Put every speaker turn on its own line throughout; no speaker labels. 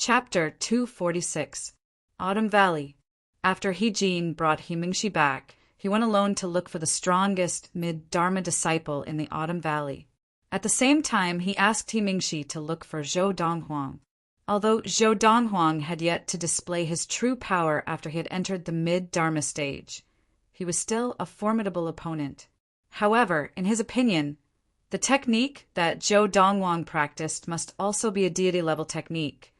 Chapter 246 Autumn Valley. After He-Jin brought He-Mingshi back, he went alone to look for the strongest mid-Dharma disciple in the Autumn Valley. At the same time, he asked He-Mingshi to look for Zhou Donghuang. Although Zhou Donghuang had yet to display his true power after he had entered the mid-Dharma stage, he was still a formidable opponent. However, in his opinion, the technique that Zhou Donghuang practiced must also be a deity-level technique,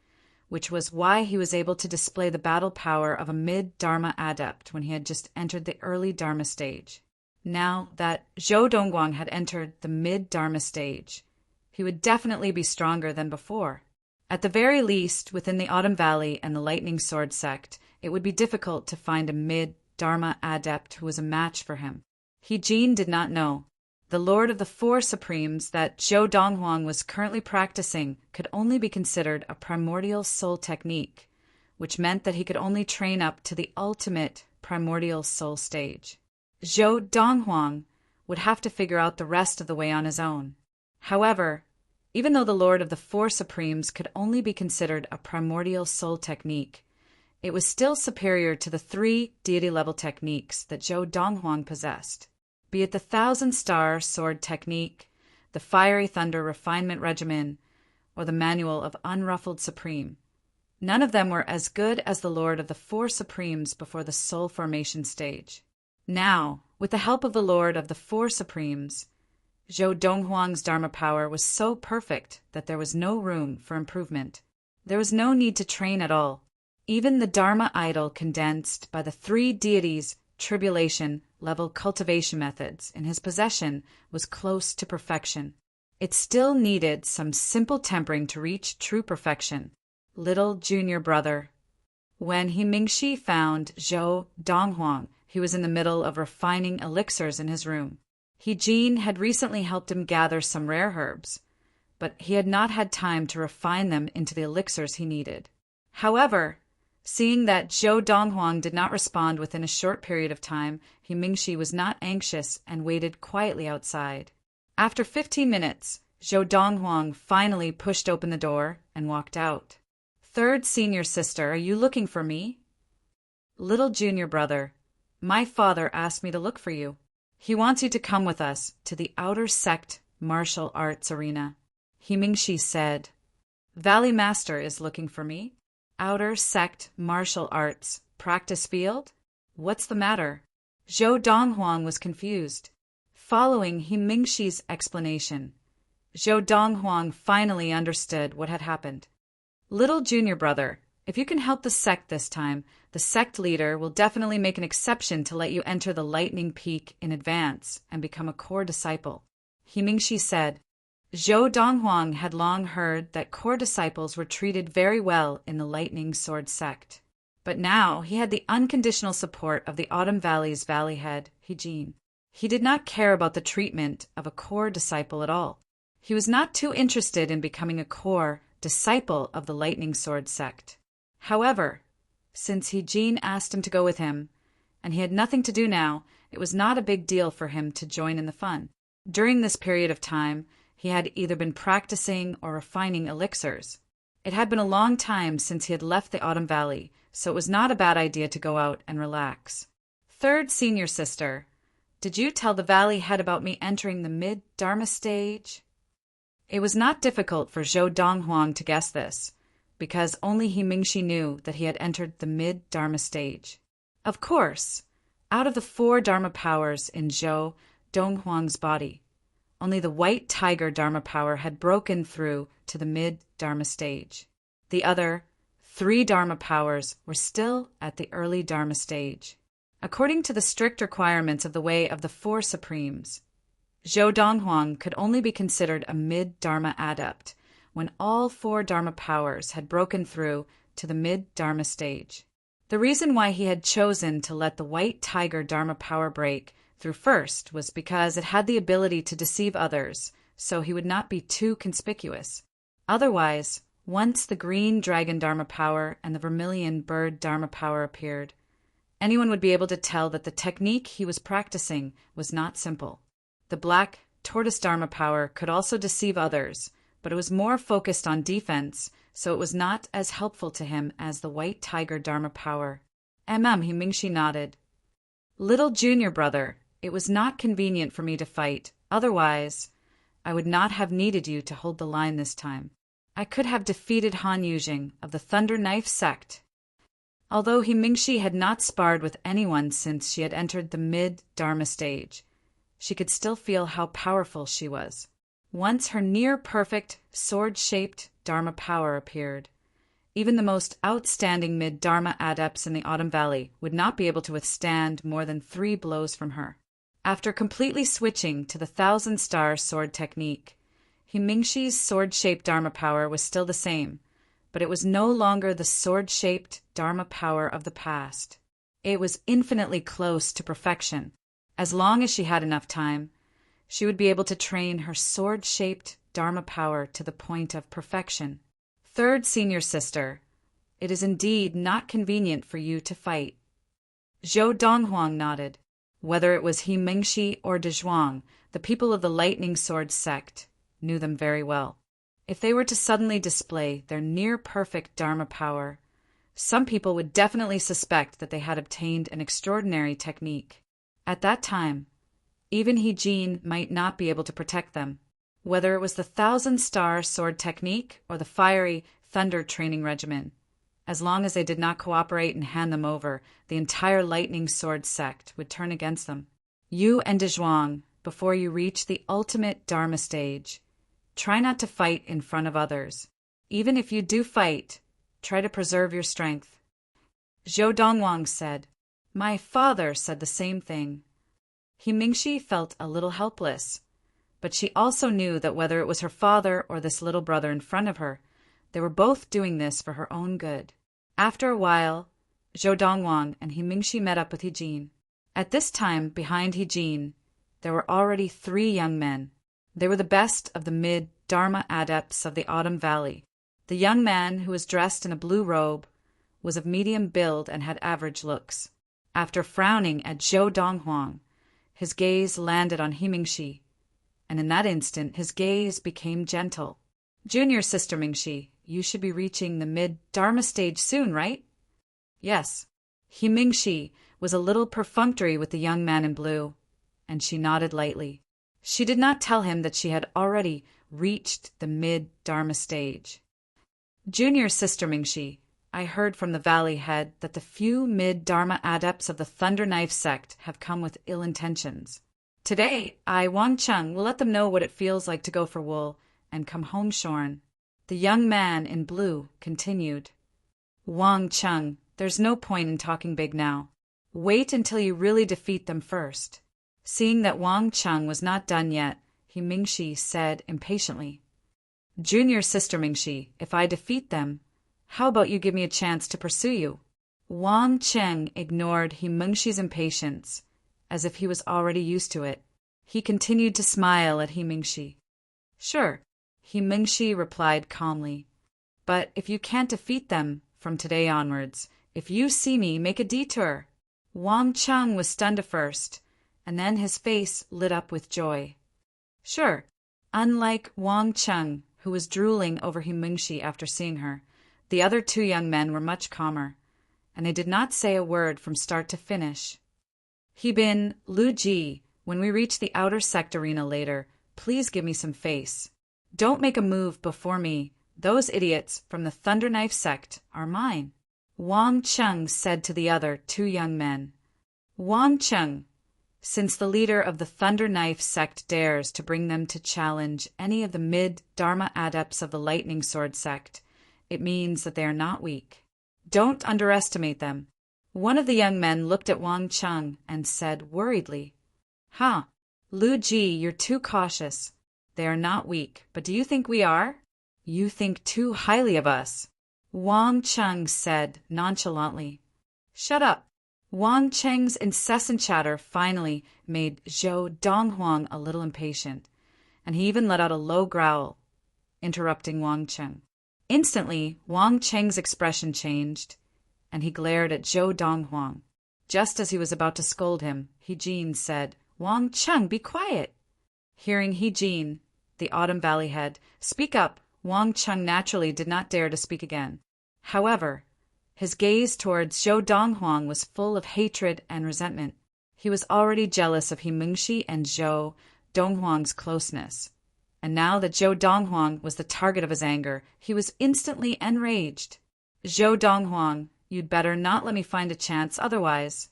which was why he was able to display the battle power of a mid-Dharma adept when he had just entered the early Dharma stage. Now that Zhou Donghuang had entered the mid-Dharma stage, he would definitely be stronger than before. At the very least, within the Autumn Valley and the Lightning Sword sect, it would be difficult to find a mid-Dharma adept who was a match for him. He-Jin did not know. The Lord of the Four Supremes that Zhou Donghuang was currently practicing could only be considered a primordial soul technique, which meant that he could only train up to the ultimate primordial soul stage. Zhou Donghuang would have to figure out the rest of the way on his own. However, even though the Lord of the Four Supremes could only be considered a primordial soul technique, it was still superior to the 3 deity-level techniques that Zhou Donghuang possessed. Be it the Thousand-Star Sword Technique, the Fiery Thunder Refinement Regimen, or the Manual of Unruffled Supreme. None of them were as good as the Lord of the Four Supremes before the Soul Formation stage. Now, with the help of the Lord of the Four Supremes, Zhou Donghuang's Dharma power was so perfect that there was no room for improvement. There was no need to train at all. Even the Dharma idol condensed by the 3 deities' tribulation-level cultivation methods in his possession was close to perfection. It still needed some simple tempering to reach true perfection. Little junior brother. When He-Mingshi found Zhou Donghuang, he was in the middle of refining elixirs in his room. He-Jin had recently helped him gather some rare herbs, but he had not had time to refine them into the elixirs he needed. However, seeing that Zhou Donghuang did not respond within a short period of time, He-Mingshi was not anxious and waited quietly outside. After 15 minutes, Zhou Donghuang finally pushed open the door and walked out. "Third senior sister, are you looking for me?" "Little junior brother, my father asked me to look for you. He wants you to come with us to the outer sect martial arts arena." He-Mingshi said. "Valley Master is looking for me? Outer sect martial arts practice field? What's the matter?" Zhou Donghuang was confused. Following He-Mingshi's explanation, Zhou Donghuang finally understood what had happened. "Little junior brother, if you can help the sect this time, the sect leader will definitely make an exception to let you enter the Lightning Peak in advance and become a core disciple," He-Mingshi said. Zhou Donghuang had long heard that core disciples were treated very well in the Lightning Sword sect. But now he had the unconditional support of the Autumn Valley's valley head, He-Jin. He did not care about the treatment of a core disciple at all. He was not too interested in becoming a core disciple of the Lightning Sword sect. However, since He-Jin asked him to go with him, and he had nothing to do now, it was not a big deal for him to join in the fun. During this period of time, he had either been practicing or refining elixirs. It had been a long time since he had left the Autumn Valley, so it was not a bad idea to go out and relax. "Third senior sister, did you tell the valley head about me entering the mid-Dharma stage?" It was not difficult for Zhou Donghuang to guess this, because only He-Mingshi knew that he had entered the mid-Dharma stage. Of course, out of the 4 Dharma powers in Zhou Donghuang's body, only the White Tiger Dharma power had broken through to the mid-Dharma stage. The other 3 Dharma powers were still at the early Dharma stage. According to the strict requirements of the Way of the Four Supremes, Zhou Donghuang could only be considered a mid-Dharma adept when all 4 Dharma powers had broken through to the mid-Dharma stage. The reason why he had chosen to let the White Tiger Dharma power break through first was because it had the ability to deceive others, so he would not be too conspicuous. Otherwise, once the Green Dragon Dharma power and the Vermilion Bird Dharma power appeared, anyone would be able to tell that the technique he was practicing was not simple. The Black Tortoise Dharma power could also deceive others, but it was more focused on defense, so it was not as helpful to him as the White Tiger Dharma power. He Mingxi nodded. Little junior brother, it was not convenient for me to fight, otherwise I would not have needed you to hold the line this time. I could have defeated Han Yujing of the Thunder Knife sect. Although He Mingxi had not sparred with anyone since she had entered the mid-Dharma stage, she could still feel how powerful she was. Once her near-perfect, sword-shaped Dharma power appeared, even the most outstanding mid-Dharma adepts in the Autumn Valley would not be able to withstand more than 3 blows from her. After completely switching to the Thousand-Star sword technique, He Mingxi's sword-shaped Dharma power was still the same, but it was no longer the sword-shaped Dharma power of the past. It was infinitely close to perfection. As long as she had enough time, she would be able to train her sword-shaped Dharma power to the point of perfection. Third senior sister, it is indeed not convenient for you to fight. Zhou Donghuang nodded. Whether it was He Mingxi or De Zhuang, the people of the Lightning Sword sect knew them very well. If they were to suddenly display their near-perfect Dharma power, some people would definitely suspect that they had obtained an extraordinary technique. At that time, even He Jin might not be able to protect them. Whether it was the Thousand-Star sword technique or the fiery thunder training regimen, as long as they did not cooperate and hand them over, the entire Lightning Sword sect would turn against them. You and De Zhuang, before you reach the ultimate Dharma stage, try not to fight in front of others. Even if you do fight, try to preserve your strength. Zhou Donghuang said. My father said the same thing. He Mingxi felt a little helpless, but she also knew that whether it was her father or this little brother in front of her, they were both doing this for her own good. After a while, Zhou Donghuang and He Mingxi met up with He Jin. At this time, behind He Jin, there were already 3 young men. They were the best of the mid-Dharma adepts of the Autumn Valley. The young man, who was dressed in a blue robe, was of medium build and had average looks. After frowning at Zhou Donghuang, his gaze landed on He Mingxi, and in that instant his gaze became gentle. Junior sister Mingxi, you should be reaching the mid-Dharma stage soon, right? Yes. He Mingxi was a little perfunctory with the young man in blue, and she nodded lightly. She did not tell him that she had already reached the mid-Dharma stage. Junior sister Mingxi, I heard from the valley head that the few mid-Dharma adepts of the Thunder Knife sect have come with ill intentions. Today, I, Wang Cheng, will let them know what it feels like to go for wool and come home shorn. The young man in blue continued. Wang Cheng, there's no point in talking big now. Wait until you really defeat them first. Seeing that Wang Cheng was not done yet, He Mingxi said impatiently. Junior sister Mingxi, if I defeat them, how about you give me a chance to pursue you? Wang Cheng ignored He Mingxi's impatience, as if he was already used to it. He continued to smile at He Mingxi. Sure, He Mingxi replied calmly. But if you can't defeat them from today onwards, if you see me, make a detour. Wang Cheng was stunned at first, and then his face lit up with joy. Sure, unlike Wang Cheng, who was drooling over He Mingxi after seeing her, the other 2 young men were much calmer, and they did not say a word from start to finish. He Bin, Lu Ji, when we reach the outer sect arena later, please give me some face. Don't make a move before me. Those idiots from the Thunder Knife sect are mine. Wang Cheng said to the other 2 young men. Wang Cheng, since the leader of the Thunder Knife sect dares to bring them to challenge any of the mid-Dharma adepts of the Lightning Sword sect, it means that they are not weak. Don't underestimate them. One of the young men looked at Wang Cheng and said worriedly, Lu Ji, you're too cautious. They are not weak, but do you think we are? You think too highly of us. Wang Cheng said nonchalantly. Shut up. Wang Cheng's incessant chatter finally made Zhou Donghuang a little impatient, and he even let out a low growl, interrupting Wang Cheng. Instantly, Wang Cheng's expression changed, and he glared at Zhou Donghuang. Just as he was about to scold him, He Jin said, Wang Cheng, be quiet. Hearing He Jin, the Autumn Valley head. Speak up. Wang Cheng naturally did not dare to speak again. However, his gaze towards Zhou Donghuang was full of hatred and resentment. He was already jealous of He Mingxi and Zhou Donghuang's closeness. And now that Zhou Donghuang was the target of his anger, he was instantly enraged. Zhou Donghuang, you'd better not let me find a chance, otherwise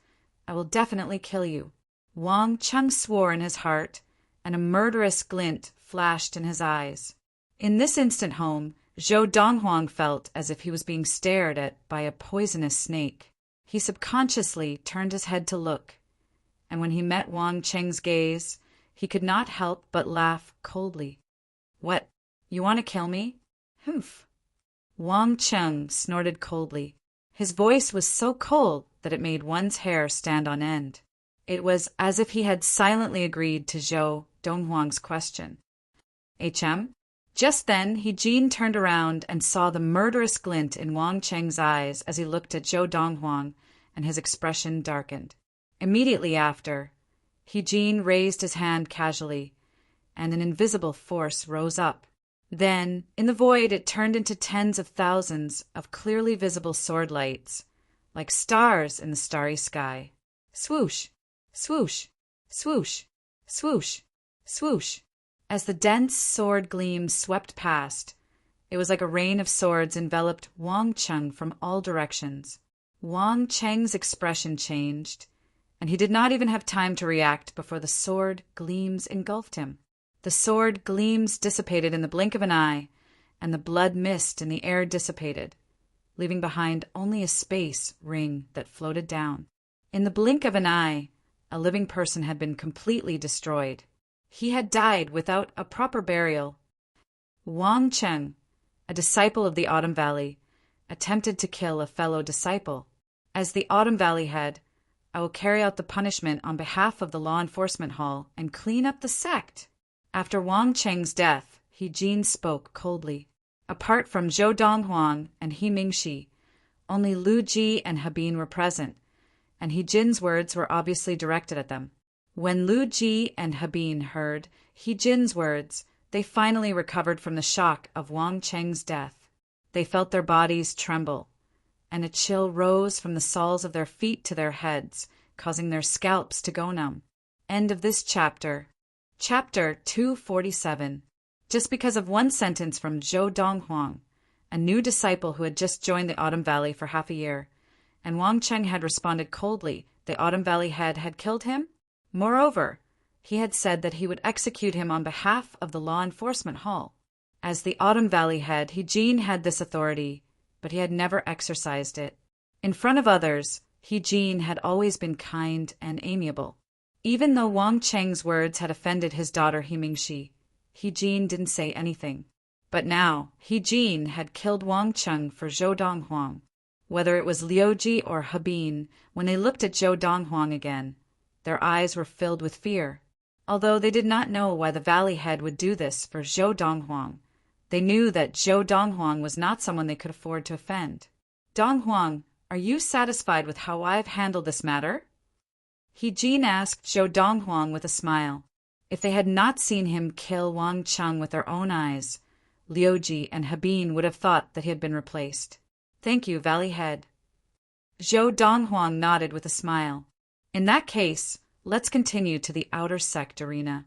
I will definitely kill you. Wang Cheng swore in his heart, and a murderous glint flashed in his eyes. In this instant home, Zhou Donghuang felt as if he was being stared at by a poisonous snake. He subconsciously turned his head to look, and when he met Wang Cheng's gaze, he could not help but laugh coldly. What, you want to kill me? Humph. Wang Cheng snorted coldly. His voice was so cold that it made one's hair stand on end. It was as if he had silently agreed to Zhou Donghuang's question. HM? Just then, He Jin turned around and saw the murderous glint in Wang Cheng's eyes as he looked at Zhou Donghuang, and his expression darkened. Immediately after, He Jin raised his hand casually, and an invisible force rose up. Then, in the void, it turned into tens of thousands of clearly visible sword lights, like stars in the starry sky. Swoosh, swoosh, swoosh, swoosh, swoosh. As the dense sword gleams swept past, it was like a rain of swords enveloped Wang Cheng from all directions. Wang Cheng's expression changed, and he did not even have time to react before the sword gleams engulfed him. The sword gleams dissipated in the blink of an eye, and the blood mist in the air dissipated, leaving behind only a space ring that floated down. In the blink of an eye, a living person had been completely destroyed. He had died without a proper burial. Wang Cheng, a disciple of the Autumn Valley, attempted to kill a fellow disciple. As the Autumn Valley head, I will carry out the punishment on behalf of the law enforcement hall and clean up the sect. After Wang Cheng's death, He Jin spoke coldly. Apart from Zhou Donghuang and He Mingxi, only Lu Ji and Habin were present, and He Jin's words were obviously directed at them. When Lu Ji and Habin heard He Jin's words, they finally recovered from the shock of Wang Cheng's death. They felt their bodies tremble, and a chill rose from the soles of their feet to their heads, causing their scalps to go numb. End of this chapter. Chapter 247. Just because of one sentence from Zhou Donghuang, a new disciple who had just joined the Autumn Valley for half a year, and Wang Cheng had responded coldly, the Autumn Valley head had killed him? Moreover, he had said that he would execute him on behalf of the law enforcement hall. As the Autumn Valley head, He Jin had this authority, but he had never exercised it. In front of others, He Jin had always been kind and amiable. Even though Wang Cheng's words had offended his daughter He Mingxi, He Jin didn't say anything. But now, He Jin had killed Wang Cheng for Zhou Donghuang. Whether it was Liuji or Habin, when they looked at Zhou Donghuang again, their eyes were filled with fear. Although they did not know why the Valley head would do this for Zhou Donghuang, they knew that Zhou Donghuang was not someone they could afford to offend. Donghuang, are you satisfied with how I've handled this matter? He Jin asked Zhou Donghuang with a smile. If they had not seen him kill Wang Cheng with their own eyes, Liuji and Habin would have thought that he had been replaced. Thank you, Valley head. Zhou Donghuang nodded with a smile. In that case, let's continue to the outer sect arena.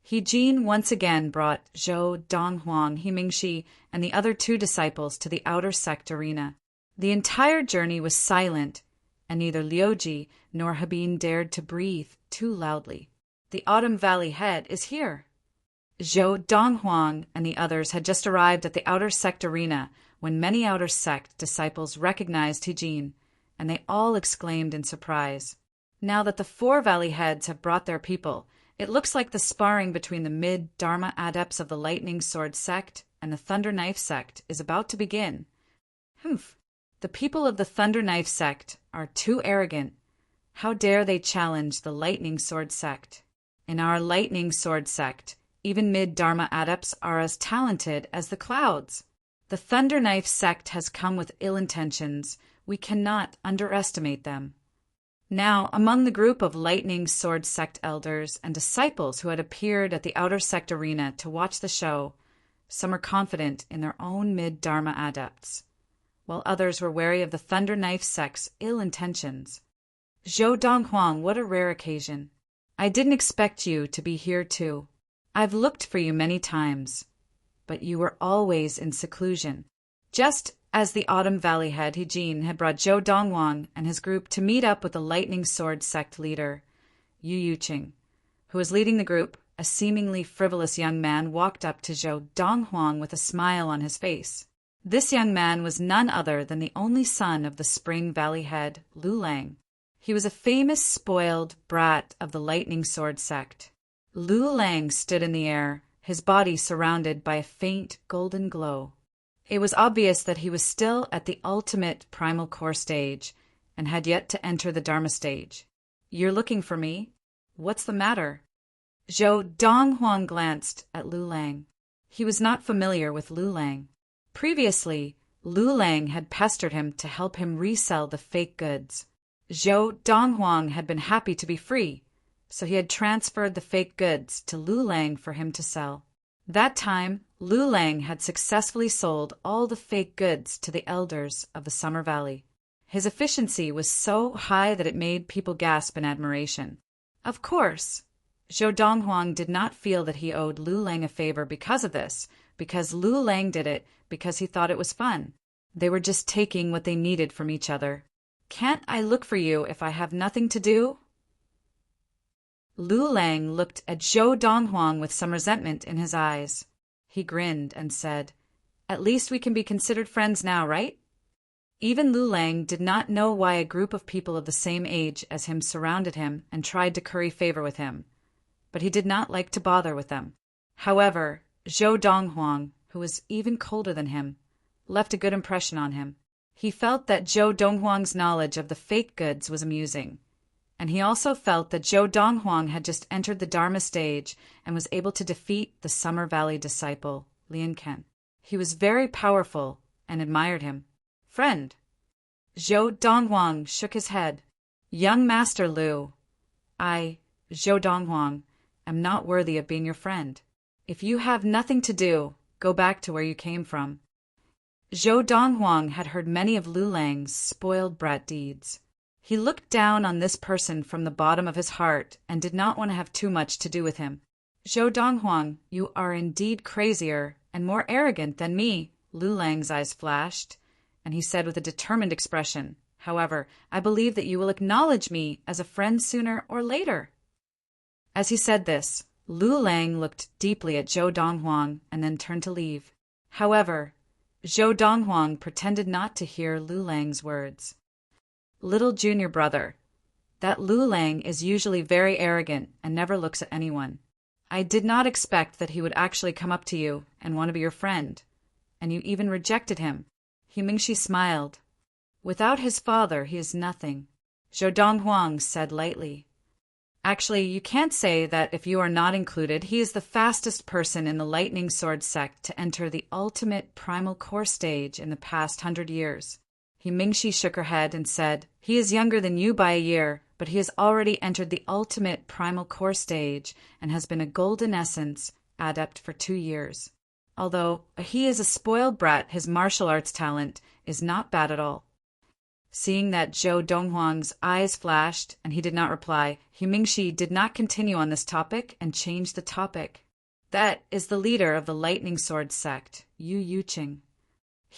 He Jin once again brought Zhou Donghuang, He Mingxi, and the other two disciples to the outer sect arena. The entire journey was silent, and neither Liuji nor Habin dared to breathe too loudly. The Autumn Valley head is here. Zhou Donghuang and the others had just arrived at the outer sect arena when many outer sect disciples recognized He Jin, and they all exclaimed in surprise. Now that the 4 Valley heads have brought their people, it looks like the sparring between the mid-Dharma adepts of the Lightning Sword sect and the Thunder Knife sect is about to begin. Humph! The people of the Thunder Knife sect are too arrogant. How dare they challenge the Lightning Sword sect? In our Lightning Sword sect, even mid-Dharma adepts are as talented as the clouds. The Thunder Knife sect has come with ill intentions. We cannot underestimate them. Now, among the group of Lightning Sword Sect elders and disciples who had appeared at the outer sect arena to watch the show, some were confident in their own mid-Dharma adepts, while others were wary of the Thunder Knife sect's ill intentions. Zhou Donghuang, what a rare occasion. I didn't expect you to be here too. I've looked for you many times, but you were always in seclusion. Just as the Autumn Valley head Hijin had brought Zhou Donghuang and his group to meet up with the Lightning Sword sect leader, Yu Yuqing, who was leading the group, a seemingly frivolous young man walked up to Zhou Donghuang with a smile on his face. This young man was none other than the only son of the Spring Valley head, Lu Lang. He was a famous spoiled brat of the Lightning Sword sect. Lu Lang stood in the air, his body surrounded by a faint golden glow. It was obvious that he was still at the ultimate primal core stage and had yet to enter the Dharma stage. You're looking for me? What's the matter? Zhou Donghuang glanced at Lu Lang. He was not familiar with Lu Lang. Previously, Lu Lang had pestered him to help him resell the fake goods. Zhou Donghuang had been happy to be free, so he had transferred the fake goods to Lu Lang for him to sell. That time, Lu Lang had successfully sold all the fake goods to the elders of the Summer Valley. His efficiency was so high that it made people gasp in admiration. Of course, Zhou Donghuang did not feel that he owed Lu Lang a favor because of this, because Lu Lang did it because he thought it was fun. They were just taking what they needed from each other. Can't I look for you if I have nothing to do? Lu Lang looked at Zhou Donghuang with some resentment in his eyes. He grinned and said, "At least we can be considered friends now, right?" Even Lu Lang did not know why a group of people of the same age as him surrounded him and tried to curry favor with him, but he did not like to bother with them. However, Zhou Donghuang, who was even colder than him, left a good impression on him. He felt that Zhou Donghuang's knowledge of the fake goods was amusing, and he also felt that Zhou Donghuang had just entered the Dharma stage and was able to defeat the Summer Valley disciple, Lian Ken. He was very powerful and admired him. "Friend." Zhou Donghuang shook his head. "Young Master Lu, Zhou Donghuang, am not worthy of being your friend. If you have nothing to do, go back to where you came from." Zhou Donghuang had heard many of Lu Lang's spoiled brat deeds. He looked down on this person from the bottom of his heart and did not want to have too much to do with him. "Zhou Donghuang, you are indeed crazier and more arrogant than me," Lu Lang's eyes flashed, and he said with a determined expression, "However, I believe that you will acknowledge me as a friend sooner or later." As he said this, Lu Lang looked deeply at Zhou Donghuang and then turned to leave. However, Zhou Donghuang pretended not to hear Lu Lang's words. "Little junior brother, that Lu Lang is usually very arrogant and never looks at anyone. I did not expect that he would actually come up to you and want to be your friend, and you even rejected him." Hu Mingxi smiled. "Without his father, he is nothing," Zhou Donghuang said lightly. "Actually, you can't say that if you are not included, he is the fastest person in the Lightning Sword sect to enter the ultimate primal core stage in the past 100 years. Hu Mingxi shook her head and said, "He is younger than you by a year, but he has already entered the ultimate primal core stage and has been a golden essence adept for 2 years. Although he is a spoiled brat, his martial arts talent is not bad at all." Seeing that Zhou Donghuang's eyes flashed and he did not reply, Hu Mingxi did not continue on this topic and changed the topic. "That is the leader of the Lightning Sword sect, Yu Yuqing."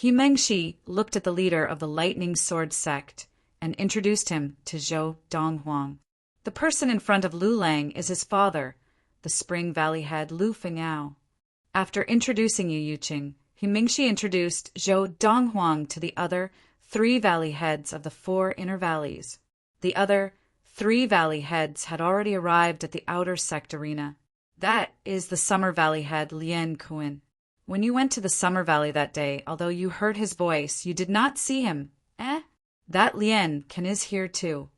Hu Mingxi looked at the leader of the Lightning Sword sect and introduced him to Zhou Donghuang. "The person in front of Lu Lang is his father, the Spring Valley head Lu Fengao." After introducing Yu Yuqing, Hu Mingxi introduced Zhou Donghuang to the other 3 valley heads of the 4 inner valleys. The other 3 valley heads had already arrived at the outer sect arena. "That is the Summer Valley head Lian Kuan. When you went to the Summer Valley that day, although you heard his voice, you did not see him. That Lian Ken is here too.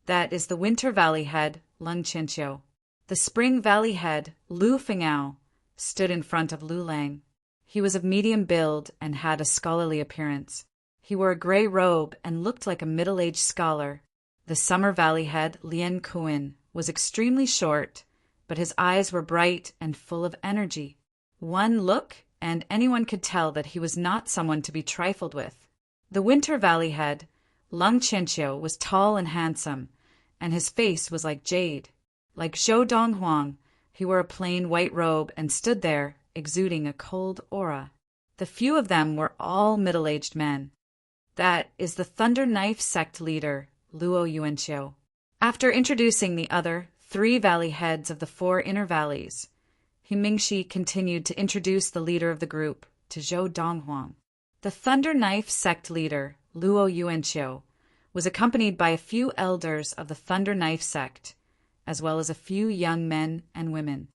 That is the Winter Valley head Lung Chenqiu. The Spring Valley head Lu Fengao stood in front of Lu Lang. He was of medium build and had a scholarly appearance. He wore a gray robe and looked like a middle-aged scholar. The The Summer Valley head, Lien Kuin, was extremely short, but his eyes were bright and full of energy. One look, and anyone could tell that he was not someone to be trifled with. The Winter Valley head, Lung Chenchiu, was tall and handsome, and his face was like jade. Like Zhou Donghuang, he wore a plain white robe and stood there, exuding a cold aura. The few of them were all middle-aged men. That is the Thunder Knife sect leader, Luo Yuanqiu. After introducing the other 3 valley heads of the 4 inner valleys, He Mingxi continued to introduce the leader of the group to Zhou Donghuang. The Thunder Knife sect leader, Luo Yuanqiu, was accompanied by a few elders of the Thunder Knife sect, as well as a few young men and women.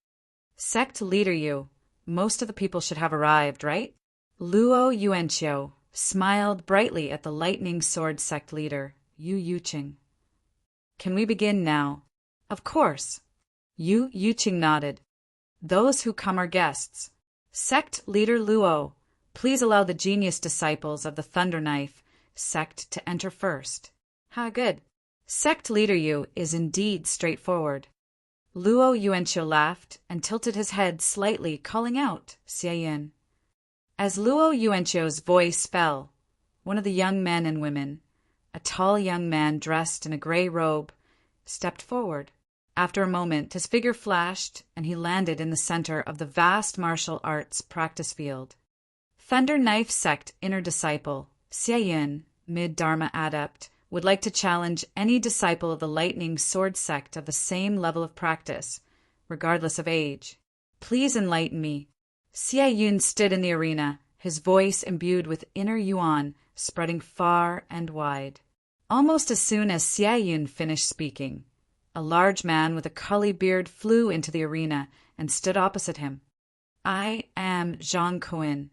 Sect leader Yu, most of the people should have arrived, right? Luo Yuanqiu smiled brightly at the Lightning Sword sect leader, Yu Yuqing. Can we begin now? Of course. Yu Yuqing nodded. Those who come are guests. Sect leader Luo, please allow the genius disciples of the Thunder Knife sect to enter first. Good. Sect leader Yu is indeed straightforward. Luo Yuanqiu laughed and tilted his head slightly, calling out, Xie Yin. As Luo Yuanqiu's voice fell, one of the young men and women, a tall young man dressed in a gray robe, stepped forward. After a moment, his figure flashed, and he landed in the center of the vast martial arts practice field. Thunder Knife sect inner disciple, Xie Yin, mid-Dharma adept, would like to challenge any disciple of the Lightning Sword sect of the same level of practice, regardless of age. Please enlighten me. Xie Yun stood in the arena, his voice imbued with inner yuan, spreading far and wide. Almost as soon as Xie Yun finished speaking, a large man with a curly beard flew into the arena and stood opposite him. I am Zhang Kuin,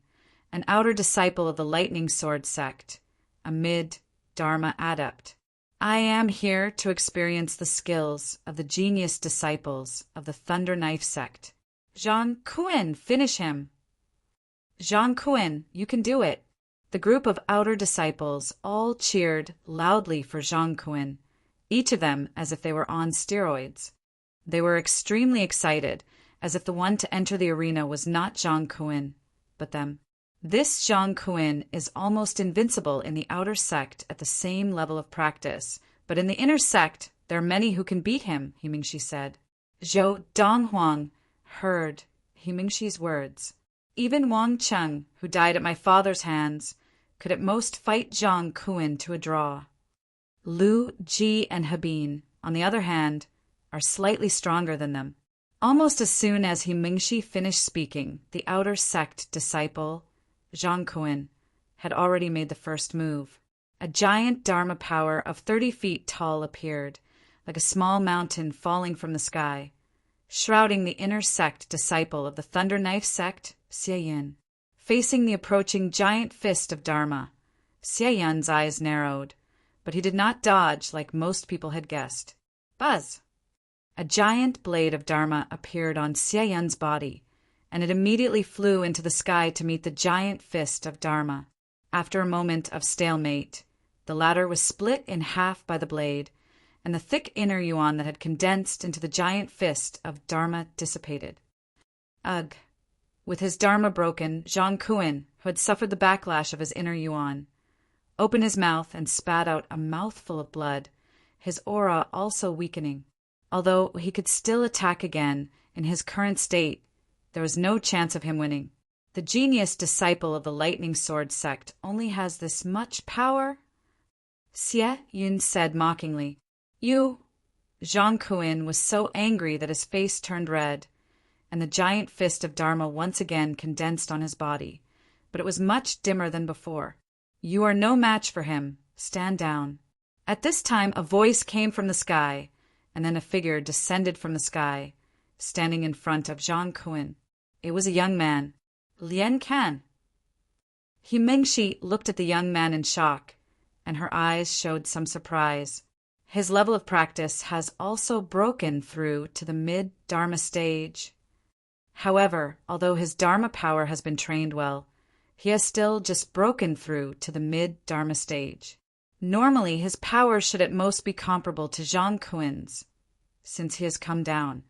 an outer disciple of the Lightning Sword sect, a mid-Dharma adept. I am here to experience the skills of the genius disciples of the Thunder Knife sect. Zhang Kuin, finish him! Zhang Kuin, you can do it! The group of outer disciples all cheered loudly for Zhang Kuin, each of them as if they were on steroids. They were extremely excited, as if the one to enter the arena was not Zhang Kuin, but them. This Zhang Kuin is almost invincible in the outer sect at the same level of practice, but in the inner sect there are many who can beat him, He Mingxi said. Zhou Donghuang heard He Mingxi's words. Even Wang Cheng, who died at my father's hands, could at most fight Zhang Kuin to a draw. Lu, Ji, and Habin, on the other hand, are slightly stronger than them. Almost as soon as He Mingxi finished speaking, the outer sect disciple, Zhang Kuin, had already made the first move. A giant Dharma power of 30 feet tall appeared, like a small mountain falling from the sky, shrouding the inner sect disciple of the Thunder Knife sect, Xie Yin. Facing the approaching giant fist of Dharma, Xie Yin's eyes narrowed, but he did not dodge like most people had guessed. Buzz! A giant blade of Dharma appeared on Xie Yin's body, and it immediately flew into the sky to meet the giant fist of Dharma. After a moment of stalemate, the latter was split in half by the blade, and the thick inner yuan that had condensed into the giant fist of Dharma dissipated. Ugh! With his Dharma broken, Zhang Kuin, who had suffered the backlash of his inner yuan, opened his mouth and spat out a mouthful of blood, his aura also weakening. Although he could still attack again, in his current state, there was no chance of him winning. The genius disciple of the Lightning Sword sect only has this much power? Xie Yun said mockingly. You... Zhang Kuin was so angry that his face turned red, and the giant fist of Dharma once again condensed on his body, but it was much dimmer than before. You are no match for him. Stand down. At this time a voice came from the sky, and then a figure descended from the sky, standing in front of Zhang Kuin. It was a young man, Lian Can. He Mingxi looked at the young man in shock, and her eyes showed some surprise. His level of practice has also broken through to the mid-Dharma stage. However, although his Dharma power has been trained well, he has still just broken through to the mid-Dharma stage. Normally, his power should at most be comparable to Zhang Kuen's. Since he has come down,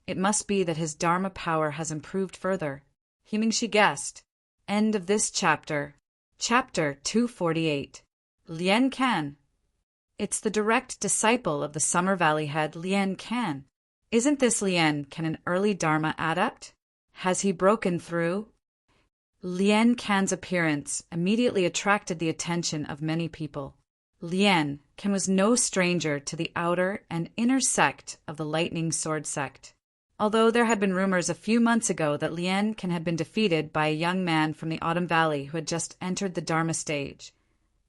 it must be that his Dharma power has improved further. He Mingxi guessed. End of this chapter. Chapter 248. Lian Can. It's the direct disciple of the Summer Valley head Lian Can. Isn't this Lian Can an early Dharma adept? Has he broken through? Lian Can's appearance immediately attracted the attention of many people. Lian Can was no stranger to the outer and inner sect of the Lightning Sword sect. Although there had been rumors a few months ago that Lian Can had been defeated by a young man from the Autumn Valley who had just entered the Dharma stage,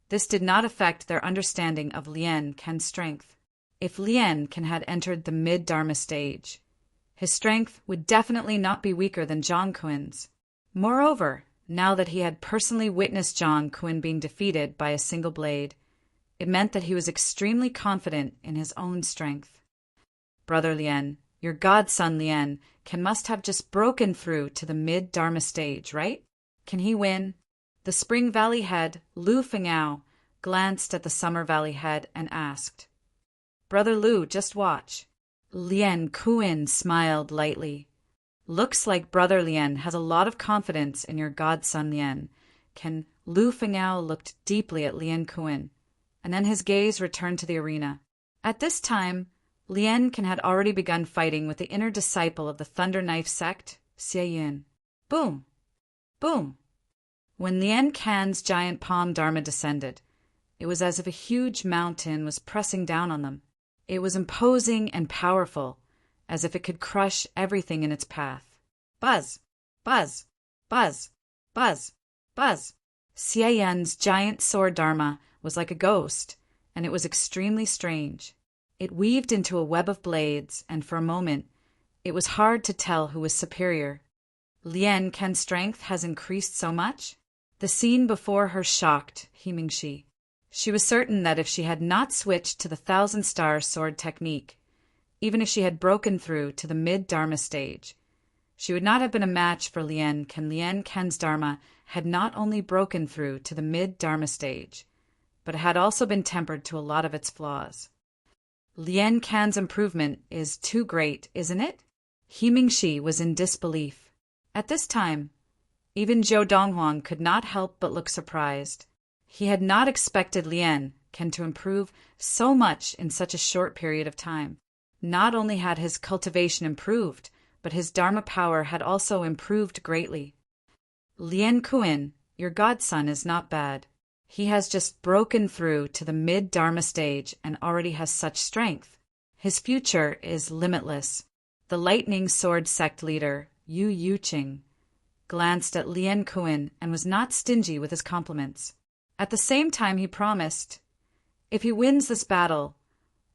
this did not affect their understanding of Lian Can's strength. If Lian Can had entered the mid-Dharma stage, his strength would definitely not be weaker than Zhang Kuen's. Moreover, now that he had personally witnessed Zhang Kuen being defeated by a single blade, it meant that he was extremely confident in his own strength. Brother Lian, your godson Lian Can must have just broken through to the mid-Dharma stage, right? Can he win? The Spring Valley head, Lu Fengao, glanced at the Summer Valley head and asked. Brother Lu, just watch. Lian Kuen smiled lightly. Looks like Brother Lian has a lot of confidence in your godson Lian Can. Lu Fengao looked deeply at Lian Kuen, and then his gaze returned to the arena. At this time, Lian Can had already begun fighting with the inner disciple of the Thunder Knife sect, Xie Yun. Boom! Boom! When Lian Can's giant palm Dharma descended, it was as if a huge mountain was pressing down on them. It was imposing and powerful, as if it could crush everything in its path. Buzz! Buzz! Buzz! Buzz! Buzz! Xie Yun's giant sword Dharma was like a ghost, and it was extremely strange. It weaved into a web of blades, and for a moment, it was hard to tell who was superior. Lian Can's strength has increased so much? The scene before her shocked He Mingxi. She was certain that if she had not switched to the Thousand-Star Sword technique, even if she had broken through to the mid-Dharma stage, she would not have been a match for Lian Can. Lian Can's Dharma had not only broken through to the mid-Dharma stage, but it had also been tempered to a lot of its flaws. Lian Can's improvement is too great, isn't it? He Mingxi was in disbelief. At this time, even Zhou Donghuang could not help but look surprised. He had not expected Lian Can to improve so much in such a short period of time. Not only had his cultivation improved, but his Dharma power had also improved greatly. Lian Kuen, your godson, is not bad. He has just broken through to the mid-Dharma stage and already has such strength. His future is limitless. The Lightning Sword sect leader, Yu Yuqing, glanced at Lian Kuen and was not stingy with his compliments. At the same time, he promised, if he wins this battle,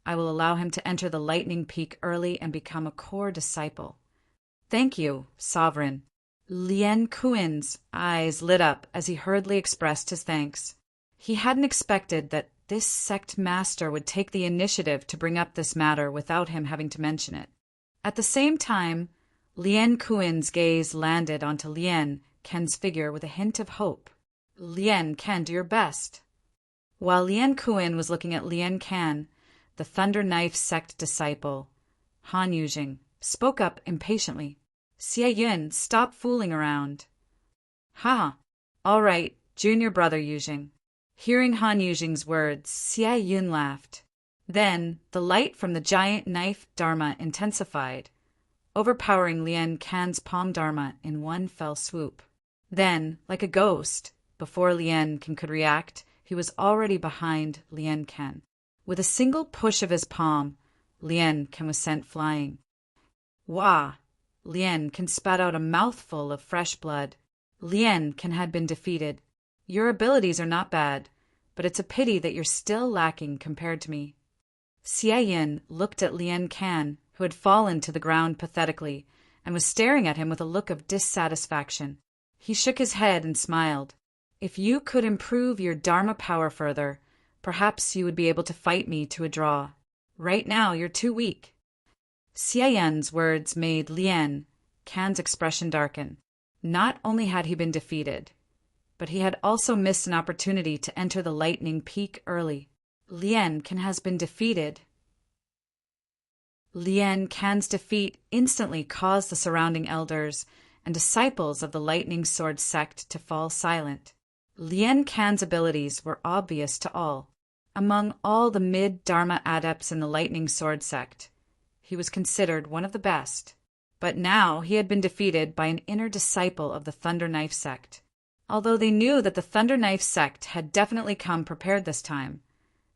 I will allow him to enter the Lightning Peak early and become a core disciple. Thank you, Sovereign. Lian Kuen's eyes lit up as he hurriedly expressed his thanks. He hadn't expected that this sect master would take the initiative to bring up this matter without him having to mention it. At the same time, Lian Kuen's gaze landed onto Lian Can's figure with a hint of hope. Lian Can, do your best. While Lian Kuen was looking at Lian Can, the Thunder Knife sect disciple, Han Yujing, spoke up impatiently. Xie Yun, stop fooling around. Ha! All right, junior brother Yujing. Hearing Han Yujing's words, Xie Yun laughed. Then, the light from the giant knife Dharma intensified, overpowering Lian Can's palm Dharma in one fell swoop. Then, like a ghost, before Lian Can could react, he was already behind Lian Can. With a single push of his palm, Lian Can was sent flying. Wah! Lian Can spat out a mouthful of fresh blood. Lian Can had been defeated. Your abilities are not bad, but it's a pity that you're still lacking compared to me. Xie Yin looked at Lian Can, who had fallen to the ground pathetically, and was staring at him with a look of dissatisfaction. He shook his head and smiled. If you could improve your Dharma power further, perhaps you would be able to fight me to a draw. Right now, you're too weak. Xie Yin's words made Lian Can's expression darken. Not only had he been defeated, but he had also missed an opportunity to enter the Lightning Peak early. Lian Can has been defeated. Lian Can's defeat instantly caused the surrounding elders and disciples of the Lightning Sword sect to fall silent. Lian Can's abilities were obvious to all. Among all the mid-Dharma adepts in the Lightning Sword sect, he was considered one of the best. But now he had been defeated by an inner disciple of the Thunder Knife sect. Although they knew that the Thunder Knife sect had definitely come prepared this time,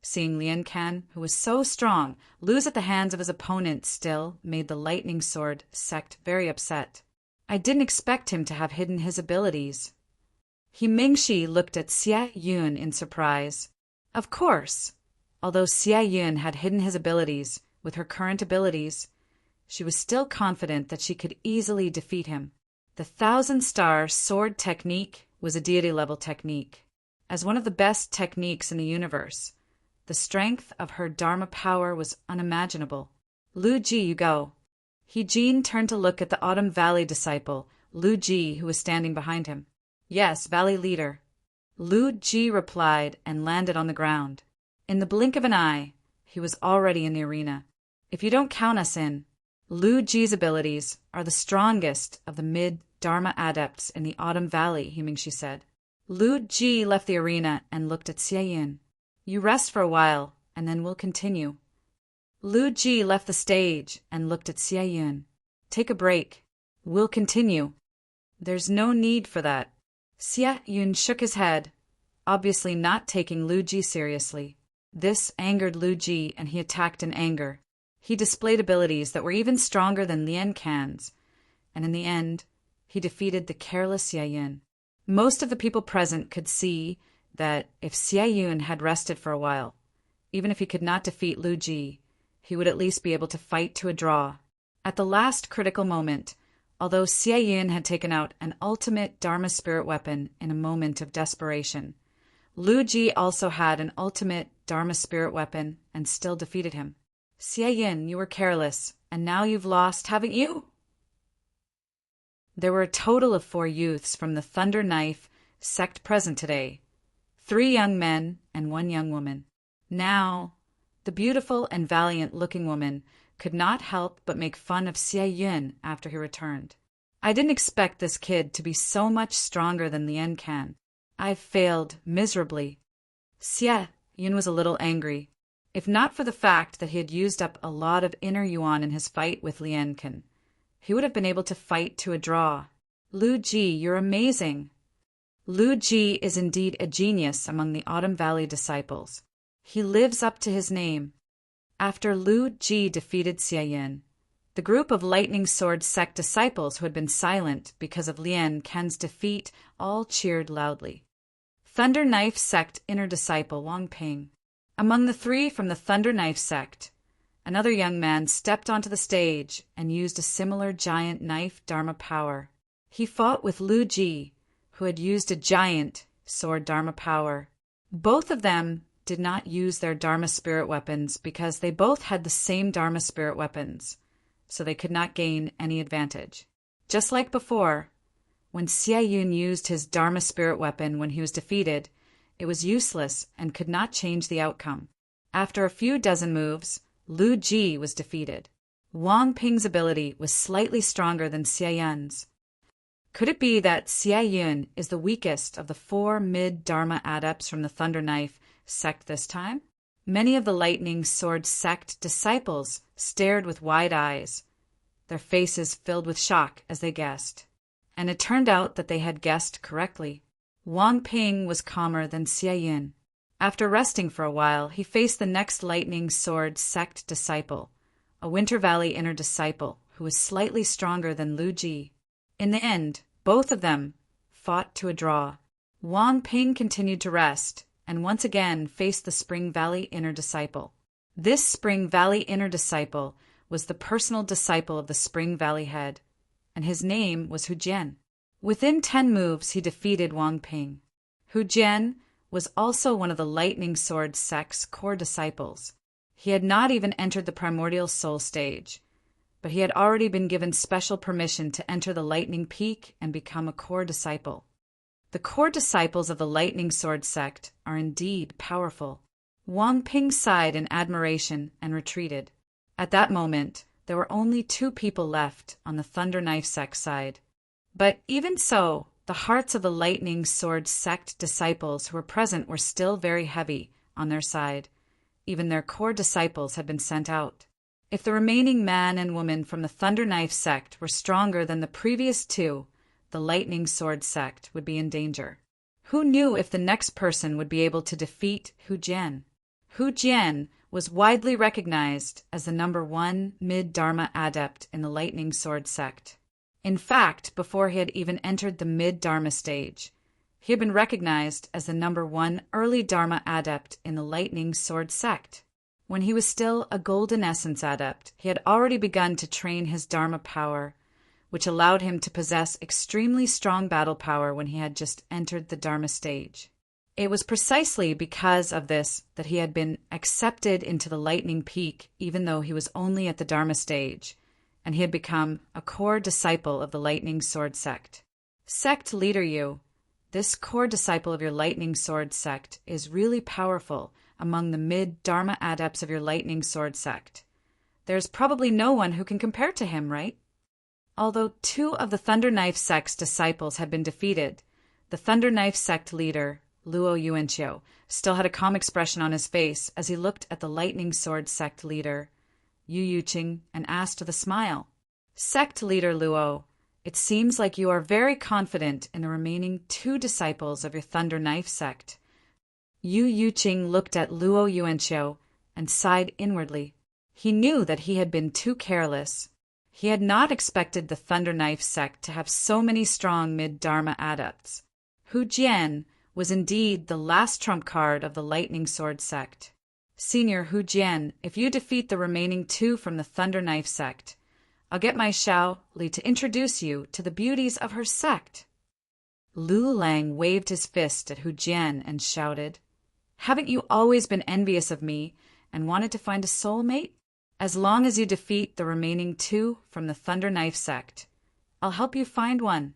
seeing Lian Can, who was so strong, lose at the hands of his opponent still made the Lightning Sword sect very upset. I didn't expect him to have hidden his abilities. He Mingxi looked at Xie Yun in surprise. Of course, although Xie Yun had hidden his abilities, with her current abilities, she was still confident that she could easily defeat him. The Thousand-Star Sword technique was a deity-level technique. As one of the best techniques in the universe, the strength of her Dharma power was unimaginable. Lu Ji, you go. He Jin turned to look at the Autumn Valley disciple, Lu Ji, who was standing behind him. Yes, Valley Leader. Lu Ji replied and landed on the ground. In the blink of an eye, he was already in the arena. If you don't count us in, Lu Ji's abilities are the strongest of the mid-Dharma adepts in the Autumn Valley, Mingxi said. Lu Ji left the arena and looked at Xie Yun. You rest for a while, and then we'll continue. Lu Ji left the stage and looked at Xie Yun. Take a break. We'll continue. There's no need for that. Xie Yun shook his head, obviously not taking Lu Ji seriously. This angered Lu Ji, and he attacked in anger. He displayed abilities that were even stronger than Lian Can's, and in the end, he defeated the careless Xie Yun. Most of the people present could see that if Xie Yun had rested for a while, even if he could not defeat Lu Ji, he would at least be able to fight to a draw. At the last critical moment, although Xie Yun had taken out an ultimate Dharma spirit weapon in a moment of desperation, Lu Ji also had an ultimate Dharma spirit weapon and still defeated him. Xie Yun, you were careless, and now you've lost, haven't you? There were a total of 4 youths from the Thunder Knife sect present today, 3 young men and 1 young woman. Now, the beautiful and valiant-looking woman could not help but make fun of Xie Yun after he returned. I didn't expect this kid to be so much stronger than Lian Can. I've failed miserably. Xie Yun was a little angry. If not for the fact that he had used up a lot of inner yuan in his fight with Lian Can, he would have been able to fight to a draw. Lu Ji, you're amazing. Lu Ji is indeed a genius among the Autumn Valley disciples. He lives up to his name. After Lu Ji defeated Xie Yun, the group of Lightning Sword sect disciples who had been silent because of Lian Can's defeat all cheered loudly. Thunder Knife sect inner disciple Wang Ping. Among the 3 from the Thunder Knife sect, another young man stepped onto the stage and used a similar giant knife Dharma power. He fought with Lu Ji, who had used a giant sword Dharma power. Both of them did not use their Dharma spirit weapons because they both had the same Dharma spirit weapons, so they could not gain any advantage. Just like before, when Xie Yun used his Dharma spirit weapon when he was defeated, it was useless and could not change the outcome. After a few dozen moves, Lu Ji was defeated. Wang Ping's ability was slightly stronger than Xie Yun's. Could it be that Xie Yun is the weakest of the 4 mid-Dharma adepts from the Thunder Knife sect this time? Many of the Lightning Sword sect disciples stared with wide eyes, their faces filled with shock as they guessed. And it turned out that they had guessed correctly. Wang Ping was calmer than Xie Yun. After resting for a while, he faced the next Lightning Sword sect disciple, a Winter Valley inner disciple who was slightly stronger than Lu Ji. In the end, both of them fought to a draw. Wang Ping continued to rest and once again faced the Spring Valley inner disciple. This Spring Valley inner disciple was the personal disciple of the Spring Valley head, and his name was Hu Jian. Within 10 moves, he defeated Wang Ping. Hu Jian was also one of the Lightning Sword sect's core disciples. He had not even entered the Primordial Soul stage, but he had already been given special permission to enter the Lightning Peak and become a core disciple. The core disciples of the Lightning Sword sect are indeed powerful. Wang Ping sighed in admiration and retreated. At that moment, there were only 2 people left on the Thunder Knife sect side. But even so, the hearts of the Lightning Sword sect disciples who were present were still very heavy on their side. Even their core disciples had been sent out. If the remaining man and woman from the Thunder Knife sect were stronger than the previous 2, the Lightning Sword sect would be in danger. Who knew if the next person would be able to defeat Hu Jian? Hu Jian was widely recognized as the #1 mid-Dharma adept in the Lightning Sword sect. In fact, before he had even entered the mid-Dharma stage, he had been recognized as the #1 early Dharma adept in the Lightning Sword sect. When he was still a Golden Essence adept, he had already begun to train his Dharma power, which allowed him to possess extremely strong battle power when he had just entered the Dharma stage. It was precisely because of this that he had been accepted into the Lightning Peak even though he was only at the Dharma stage, and he had become a core disciple of the Lightning Sword sect. Sect leader Yu, this core disciple of your Lightning Sword sect is really powerful among the mid-Dharma adepts of your Lightning Sword sect. There's probably no one who can compare to him, right? Although 2 of the Thunder Knife sect's disciples had been defeated, the Thunder Knife sect leader, Luo Yuanqiu, still had a calm expression on his face as he looked at the Lightning Sword sect leader, Yu Yuqing, and asked with a smile, "Sect leader Luo, it seems like you are very confident in the remaining 2 disciples of your Thunder Knife sect." Yu Yuqing looked at Luo Yuanqiu and sighed inwardly. He knew that he had been too careless. He had not expected the Thunder Knife sect to have so many strong mid-Dharma adepts. Hu Jian was indeed the last trump card of the Lightning Sword sect. Senior Hu Jian, if you defeat the remaining 2 from the Thunder Knife sect, I'll get my Xiao Li to introduce you to the beauties of her sect. Lu Lang waved his fist at Hu Jian and shouted, "Haven't you always been envious of me and wanted to find a soulmate? As long as you defeat the remaining 2 from the Thunder Knife sect, I'll help you find one."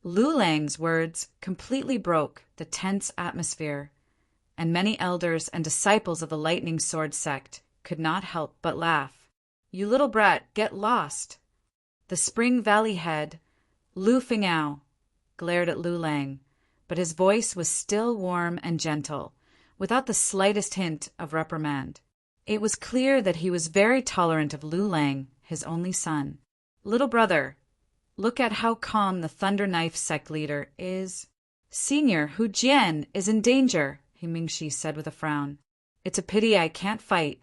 Lu Lang's words completely broke the tense atmosphere, and many elders and disciples of the Lightning Sword sect could not help but laugh. "You little brat, get lost." The Spring Valley head, Lu Fingao, glared at Lu Lang, but his voice was still warm and gentle, without the slightest hint of reprimand. It was clear that he was very tolerant of Lu Lang, his only son. "Little brother, look at how calm the Thunder Knife sect leader is." "Senior Hu Jian is in danger," Mingxi said with a frown. "It's a pity I can't fight.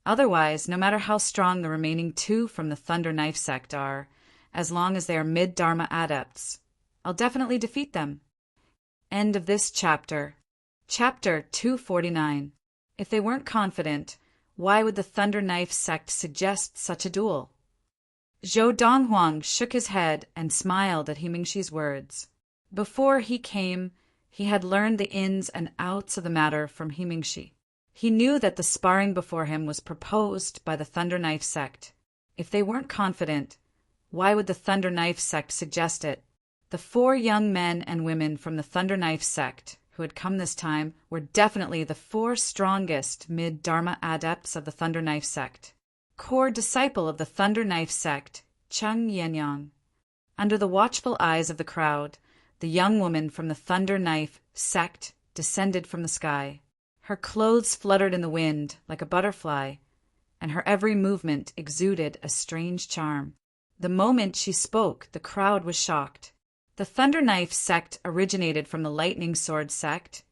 Otherwise, no matter how strong the remaining 2 from the Thunder Knife sect are, as long as they are mid-Dharma adepts, I'll definitely defeat them." End of this chapter. Chapter 249. If they weren't confident, why would the Thunder Knife sect suggest such a duel? Zhou Donghuang shook his head and smiled at Mingxi's words. Before he came, he had learned the ins and outs of the matter from Mingxi. He knew that the sparring before him was proposed by the Thunder Knife sect. If they weren't confident, why would the Thunder Knife sect suggest it? The 4 young men and women from the Thunder Knife sect who had come this time were definitely the 4 strongest mid-Dharma adepts of the Thunder Knife sect. Core disciple of the Thunder Knife sect, Cheng Yenyang. Under the watchful eyes of the crowd, the young woman from the Thunder Knife sect descended from the sky. Her clothes fluttered in the wind like a butterfly, and her every movement exuded a strange charm. The moment she spoke, the crowd was shocked. The Thunder Knife sect originated from the Lightning Sword sect,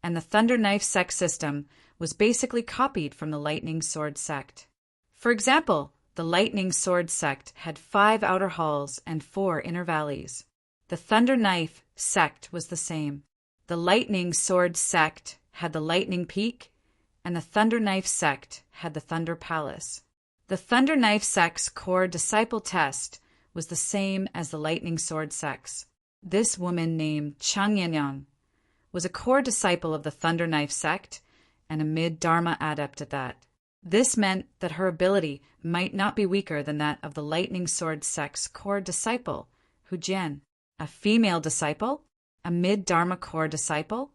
and the Thunder Knife sect system was basically copied from the Lightning Sword sect. For example, the Lightning Sword sect had 5 outer halls and 4 inner valleys. The Thunder Knife sect was the same. The Lightning Sword sect had the Lightning Peak, and the Thunder Knife sect had the Thunder Palace. The Thunder Knife sect's core disciple test was the same as the Lightning Sword sect's. This woman named Cheng Yenyang was a core disciple of the Thunder Knife sect and a mid-Dharma adept at that. This meant that her ability might not be weaker than that of the Lightning Sword sect's core disciple, Hu Jian. A female disciple? A mid-Dharma core disciple?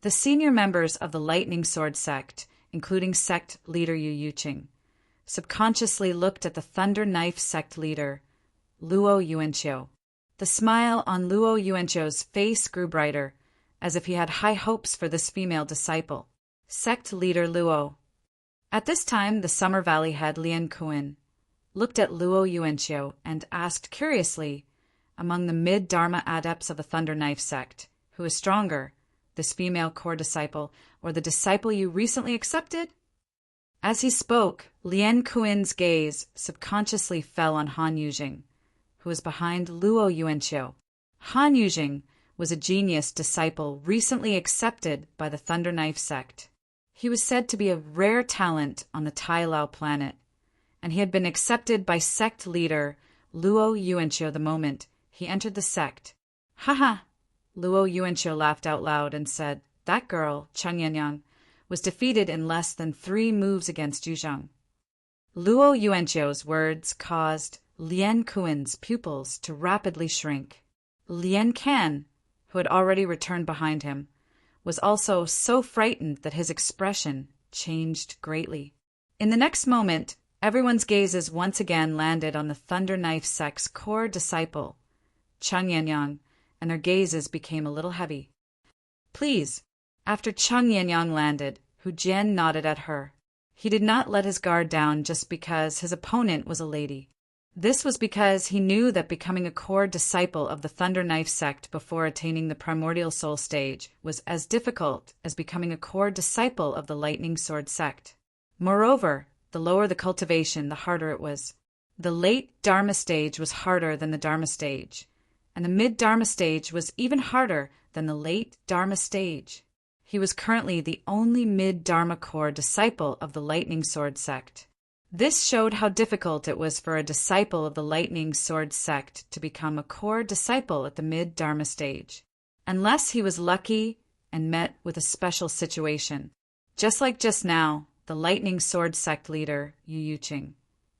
The senior members of the Lightning Sword sect, including sect leader Yu Yuqing, subconsciously looked at the Thunder Knife sect leader, Luo Yuanqiu. The smile on Luo Yuanqiu's face grew brighter, as if he had high hopes for this female disciple. Sect leader Luo. At this time, the Summer Valley head Lian Kuan looked at Luo Yuanqiu and asked curiously, among the mid-Dharma adepts of the Thunder Knife sect, who is stronger, this female core disciple, or the disciple you recently accepted? As he spoke, Lian Kuan's gaze subconsciously fell on Han Yujing, who was behind Luo Yuanqiu. Han Yujing was a genius disciple recently accepted by the Thunder Knife sect. He was said to be a rare talent on the Tai Lao planet, and he had been accepted by sect leader Luo Yuanqiu the moment he entered the sect. Haha! Luo Yuanqiu laughed out loud and said, "That girl, Cheng Yangyang, was defeated in less than 3 moves against Yuzhang." Luo Yuanqiu's words caused Lian Kuan's pupils to rapidly shrink. Lian Kan, who had already returned behind him, was also so frightened that his expression changed greatly. In the next moment, everyone's gazes once again landed on the Thunder Knife sect's core disciple, Cheng Yangyang, and their gazes became a little heavy. "Please." After Cheng Yangyang landed, Hu Jian nodded at her. He did not let his guard down just because his opponent was a lady. This was because he knew that becoming a core disciple of the Thunder Knife sect before attaining the primordial soul stage was as difficult as becoming a core disciple of the Lightning Sword sect. Moreover, the lower the cultivation, the harder it was. The late Dharma stage was harder than the Dharma stage, and the mid-Dharma stage was even harder than the late Dharma stage. He was currently the only mid-Dharma core disciple of the Lightning Sword sect. This showed how difficult it was for a disciple of the Lightning Sword sect to become a core disciple at the mid-Dharma stage, unless he was lucky and met with a special situation. Just like just now, the Lightning Sword sect leader, Yu Yuqing,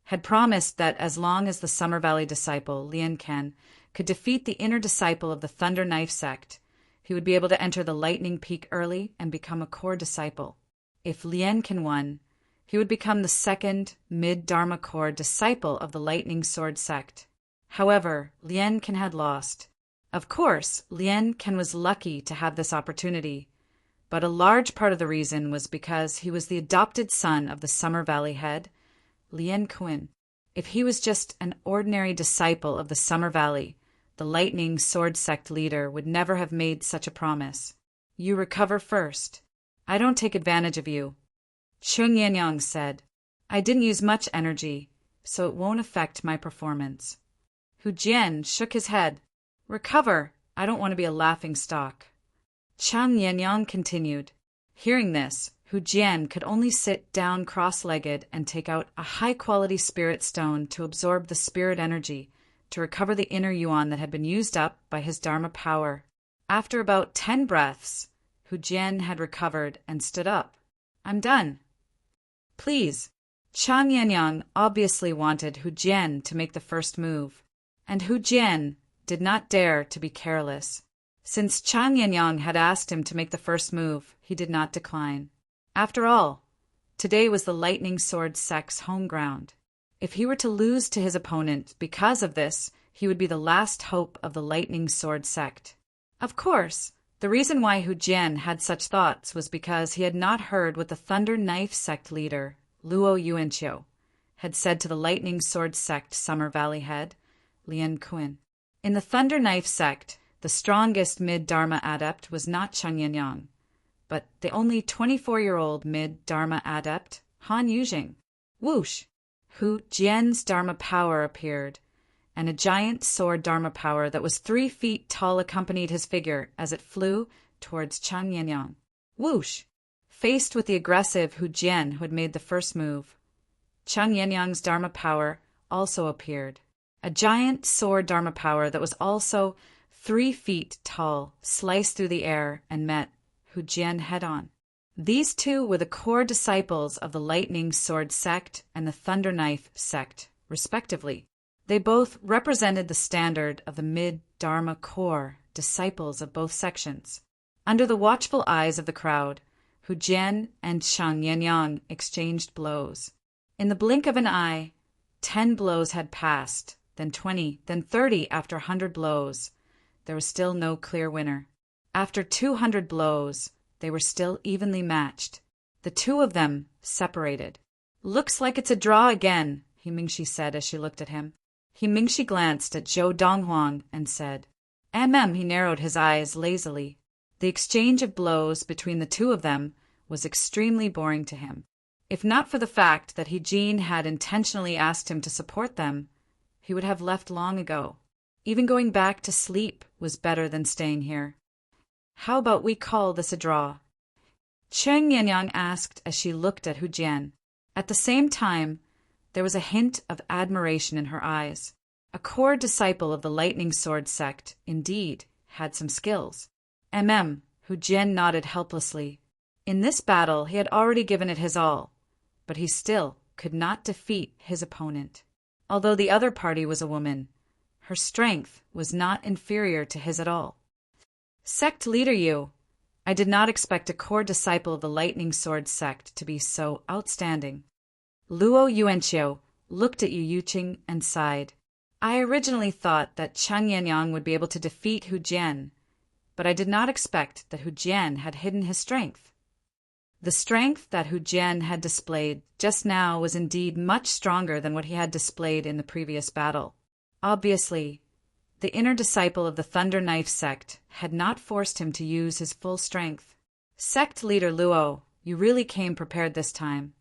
had promised that as long as the Summer Valley disciple, Lian Kan, could defeat the inner disciple of the Thunder Knife sect, he would be able to enter the Lightning Peak early and become a core disciple. If Lian Kan won, he would become the second mid-Dharma core disciple of the Lightning Sword sect. However, Lian Kan had lost. Of course, Lian Kan was lucky to have this opportunity, but a large part of the reason was because he was the adopted son of the Summer Valley head, Lian Kuan. If he was just an ordinary disciple of the Summer Valley, the Lightning Sword sect leader would never have made such a promise. "You recover first. I don't take advantage of you," Cheng Yangyang said. "I didn't use much energy, so it won't affect my performance." Hu Jian shook his head. "Recover. I don't want to be a laughing stock." Cheng Yangyang continued. Hearing this, Hu Jian could only sit down cross-legged and take out a high-quality spirit stone to absorb the spirit energy, to recover the inner yuan that had been used up by his Dharma power. After about 10 breaths, Hu Jian had recovered and stood up. "I'm done." "Please." Cheng Yangyang obviously wanted Hu Jian to make the first move, and Hu Jian did not dare to be careless. Since Cheng Yangyang had asked him to make the first move, he did not decline. After all, today was the Lightning Sword sect's home ground. If he were to lose to his opponent because of this, he would be the last hope of the Lightning Sword sect. Of course, the reason why Hu Jian had such thoughts was because he had not heard what the Thunder Knife sect leader, Luo Yuanqiu, had said to the Lightning Sword sect Summer Valley head, Lian Kuan. In the Thunder Knife sect, the strongest mid-Dharma adept was not Cheng Yangyang, but the only 24-year-old mid-Dharma adept, Han Yujing. Whoosh! Hu Jian's Dharma power appeared, and a giant sword Dharma power that was 3 feet tall accompanied his figure as it flew towards Cheng Yangyang. Whoosh! Faced with the aggressive Hu Jian who had made the first move, Cheng Yangyang's Dharma power also appeared. A giant sword Dharma power that was also 3 feet tall sliced through the air and met Hu Jian head-on. These two were the core disciples of the Lightning Sword sect and the Thunder Knife sect, respectively. They both represented the standard of the mid-Dharma core disciples of both sections. Under the watchful eyes of the crowd, Hu Jian and Chang Yangyang exchanged blows. In the blink of an eye, 10 blows had passed, then 20, then 30 after 100 blows. There was still no clear winner. After 200 blows, they were still evenly matched. The two of them separated. "Looks like it's a draw again," He Mingxi said as she looked at him. He Mingxi glanced at Zhou Donghuang and said, He narrowed his eyes lazily. The exchange of blows between the two of them was extremely boring to him. If not for the fact that He Jin had intentionally asked him to support them, he would have left long ago. Even going back to sleep was better than staying here. "How about we call this a draw?" Cheng Yangyang asked as she looked at Hu Jian. At the same time, there was a hint of admiration in her eyes. A core disciple of the Lightning Sword sect, indeed, had some skills. Hu Jian nodded helplessly. In this battle he had already given it his all, but he still could not defeat his opponent. Although the other party was a woman, her strength was not inferior to his at all. "Sect leader Yu, I did not expect a core disciple of the Lightning Sword sect to be so outstanding." Luo Yuanqiu looked at Yu Yuqing and sighed. "I originally thought that Chang Yangyang would be able to defeat Hu Jian, but I did not expect that Hu Jian had hidden his strength." The strength that Hu Jian had displayed just now was indeed much stronger than what he had displayed in the previous battle. Obviously, the inner disciple of the Thunder Knife sect had not forced him to use his full strength. "Sect leader Luo, you really came prepared this time."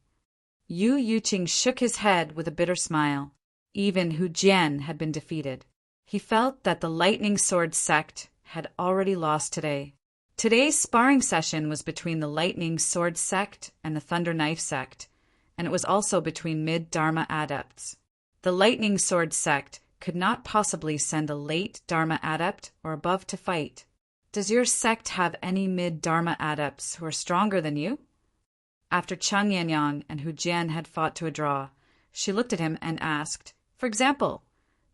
Yu Yuqing shook his head with a bitter smile. Even Hu Jian had been defeated. He felt that the Lightning Sword sect had already lost today. Today's sparring session was between the Lightning Sword sect and the Thunder Knife sect, and it was also between mid-Dharma adepts. The Lightning Sword sect could not possibly send a late Dharma adept or above to fight. "Does your sect have any mid-Dharma adepts who are stronger than you?" After Chang Yangyang and Hu Jian had fought to a draw, she looked at him and asked, "For example,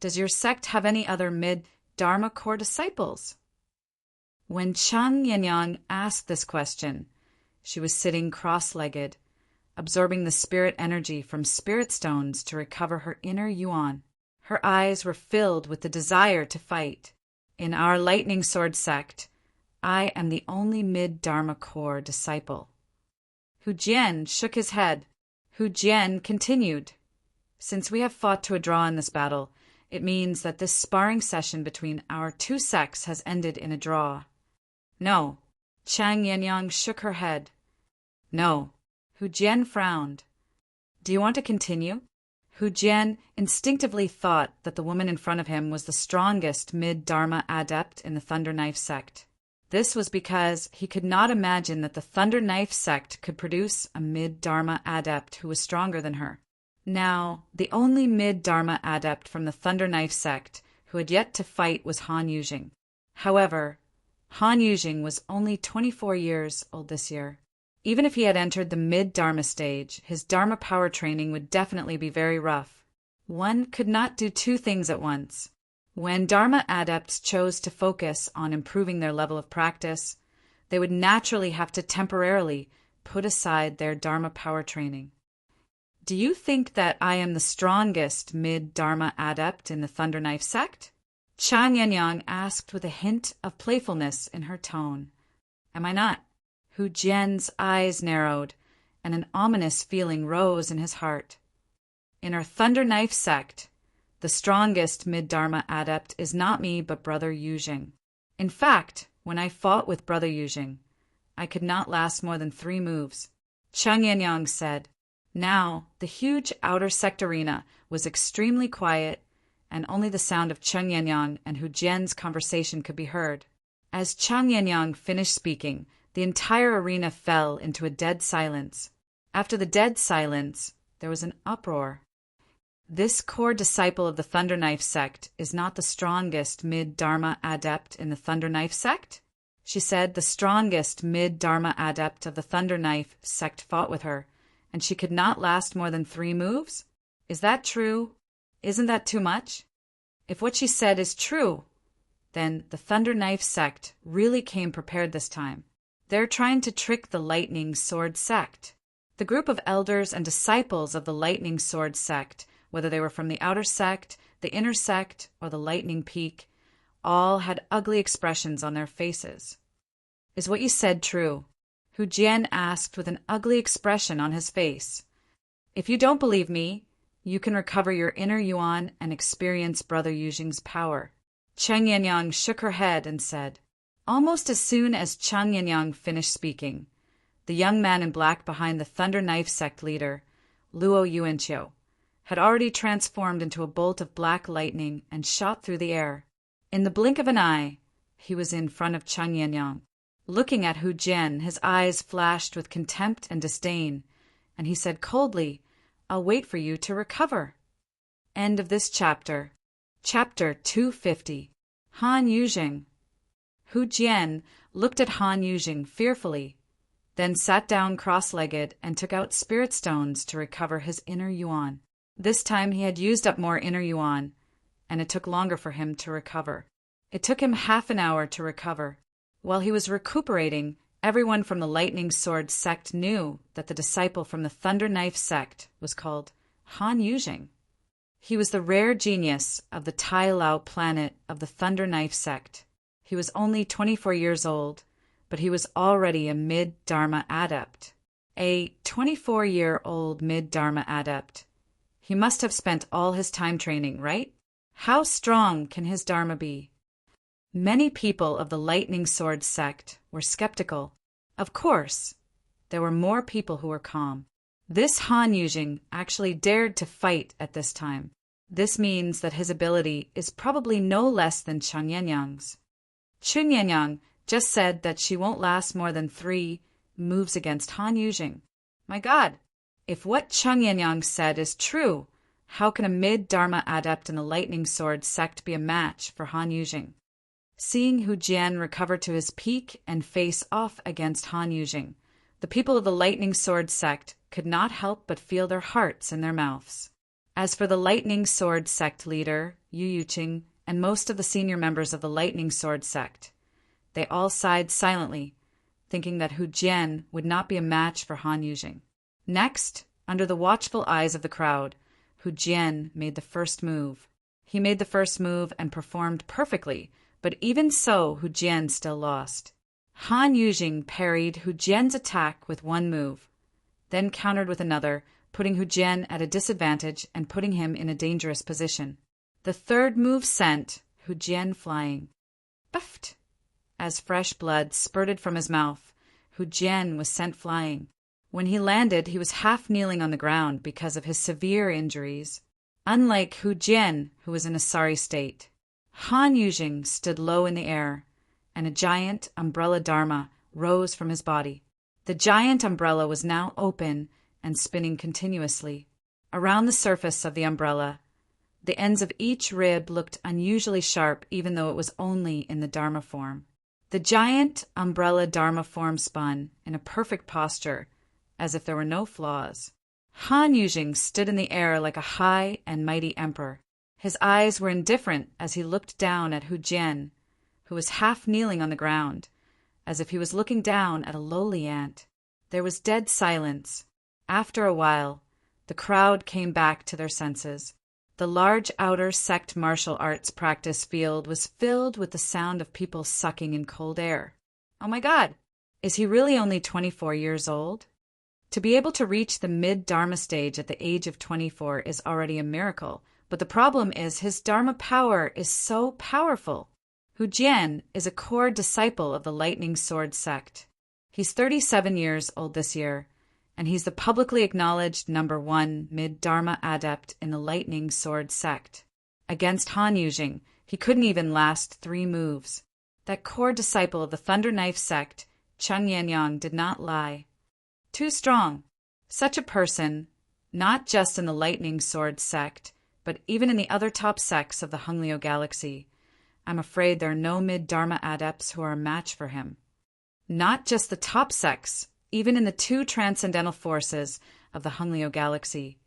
does your sect have any other mid-Dharma core disciples?" When Chang Yangyang asked this question, she was sitting cross-legged, absorbing the spirit energy from spirit stones to recover her inner yuan. Her eyes were filled with the desire to fight. "In our Lightning Sword sect, I am the only mid-Dharma core disciple." Hu Jian shook his head. Hu Jian continued, "Since we have fought to a draw in this battle, it means that this sparring session between our two sects has ended in a draw." "No." Chang Yangyang shook her head. "No." Hu Jian frowned. "Do you want to continue?" Hu Jian instinctively thought that the woman in front of him was the strongest mid-Dharma adept in the Thunder Knife sect. This was because he could not imagine that the Thunder Knife sect could produce a mid-Dharma adept who was stronger than her. Now, the only mid-Dharma adept from the Thunder Knife sect who had yet to fight was Han Yujing. However, Han Yujing was only 24 years old this year. Even if he had entered the mid-Dharma stage, his Dharma power training would definitely be very rough. One could not do two things at once. When Dharma adepts chose to focus on improving their level of practice, they would naturally have to temporarily put aside their Dharma power training. "Do you think that I am the strongest mid-Dharma adept in the Thunder Knife sect?" Chang Yangyang asked with a hint of playfulness in her tone. "Am I not?" Hu Jian's eyes narrowed, and an ominous feeling rose in his heart. "In our Thunder Knife sect, the strongest mid-Dharma adept is not me but Brother Yujing. In fact, when I fought with Brother Yujing, I could not last more than 3 moves." Chang Yangyang said. Now, the huge outer sect arena was extremely quiet, and only the sound of Chang Yangyang and Hu Jian's conversation could be heard. As Chang Yangyang finished speaking, the entire arena fell into a dead silence. After the dead silence, there was an uproar. "This core disciple of the Thunder Knife sect is not the strongest mid-Dharma adept in the Thunder Knife sect?" She said the strongest mid-Dharma adept of the Thunder Knife sect fought with her, and she could not last more than 3 moves? Is that true? Isn't that too much? If what she said is true, Then the Thunder Knife sect really came prepared this time. They're trying to trick the Lightning Sword sect. The group of elders and disciples of the Lightning Sword sect, whether they were from the outer sect, the inner sect, or the Lightning Peak, all had ugly expressions on their faces. "Is what you said true?" Hu Jian asked with an ugly expression on his face. "If you don't believe me, you can recover your inner yuan and experience Brother Yuzhing's power." Cheng Yangyang shook her head and said. Almost as soon as Cheng Yangyang finished speaking, the young man in black behind the Thunder Knife sect leader, Luo Yuanqiu, had already transformed into a bolt of black lightning and shot through the air. In the blink of an eye, he was in front of Cheng Yangyang. Looking at Hu Jian, his eyes flashed with contempt and disdain, and he said coldly, "I'll wait for you to recover." End of this chapter. Chapter 250. Han Yuzhing. Hu Jian looked at Han Yuzhing fearfully, then sat down cross-legged and took out spirit stones to recover his inner yuan. This time he had used up more inner yuan, and it took longer for him to recover. It took him half an hour to recover. While he was recuperating, everyone from the Lightning Sword sect knew that the disciple from the Thunder Knife sect was called Han Yuzhing. He was the rare genius of the Tai Lao planet of the Thunder Knife sect. He was only 24 years old, but he was already a mid-Dharma adept. A 24-year-old mid-Dharma adept. He must have spent all his time training, right? How strong can his Dharma be? Many people of the Lightning Sword sect were skeptical. Of course, there were more people who were calm. This Han Yuzhing actually dared to fight at this time. This means that his ability is probably no less than Cheng Yangyang's. Cheng Yangyang just said that she won't last more than 3 moves against Han Yuzhing. My God, if what Cheng Yangyang said is true, how can a mid-Dharma adept in the Lightning Sword sect be a match for Han Yuzhing? Seeing Hu Jian recover to his peak and face off against Han Yuzhing, the people of the Lightning Sword sect could not help but feel their hearts in their mouths. As for the Lightning Sword sect leader, Yu Yuqing, and most of the senior members of the Lightning Sword sect, they all sighed silently, thinking that Hu Jian would not be a match for Han Yuzhing. Next, under the watchful eyes of the crowd, Hu Jian made the first move. He made the first move and performed perfectly, but even so, Hu Jian still lost. Han Yuzhing parried Hu Jian's attack with one move, then countered with another, putting Hu Jian at a disadvantage and putting him in a dangerous position. The third move sent Hu Jian flying. Buffed! As fresh blood spurted from his mouth, Hu Jian was sent flying. When he landed, he was half kneeling on the ground because of his severe injuries. Unlike Hu Jian, who was in a sorry state, Han Yuzhing stood low in the air, and a giant umbrella dharma rose from his body. The giant umbrella was now open and spinning continuously. Around the surface of the umbrella, the ends of each rib looked unusually sharp even though it was only in the dharma form. The giant umbrella dharma form spun in a perfect posture, as if there were no flaws. Han Yuzhing stood in the air like a high and mighty emperor. His eyes were indifferent as he looked down at Hu Jian, who was half kneeling on the ground, as if he was looking down at a lowly ant. There was dead silence. After a while, the crowd came back to their senses. The large outer sect martial arts practice field was filled with the sound of people sucking in cold air. Oh my God, is he really only 24 years old? To be able to reach the mid-Dharma stage at the age of 24 is already a miracle, but the problem is his Dharma power is so powerful. Hu Jian is a core disciple of the Lightning Sword sect. He's 37 years old this year, and he's the publicly acknowledged #1 mid-Dharma adept in the Lightning Sword sect. Against Han Yuzhing, he couldn't even last 3 moves. That core disciple of the Thunder Knife sect, Cheng Yangyang, did not lie. Too strong. Such a person, not just in the Lightning Sword sect, but even in the other top sects of the Hunglio galaxy, I'm afraid there are no mid-Dharma adepts who are a match for him. Not just the top sects, even in the 2 transcendental forces of the Hunglio galaxy,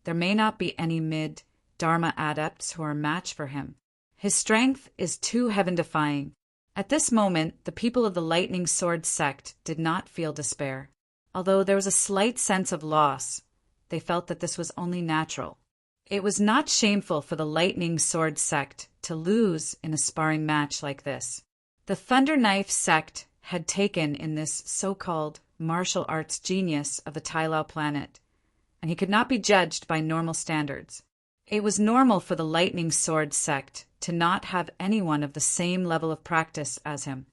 there may not be any mid-Dharma adepts who are a match for him. His strength is too heaven-defying. At this moment, the people of the Lightning Sword sect did not feel despair. Although there was a slight sense of loss, they felt that this was only natural. It was not shameful for the Lightning Sword sect to lose in a sparring match like this. The Thunder Knife sect had taken in this so-called martial arts genius of the Tylao planet, and he could not be judged by normal standards. It was normal for the Lightning Sword sect to not have anyone of the same level of practice as him.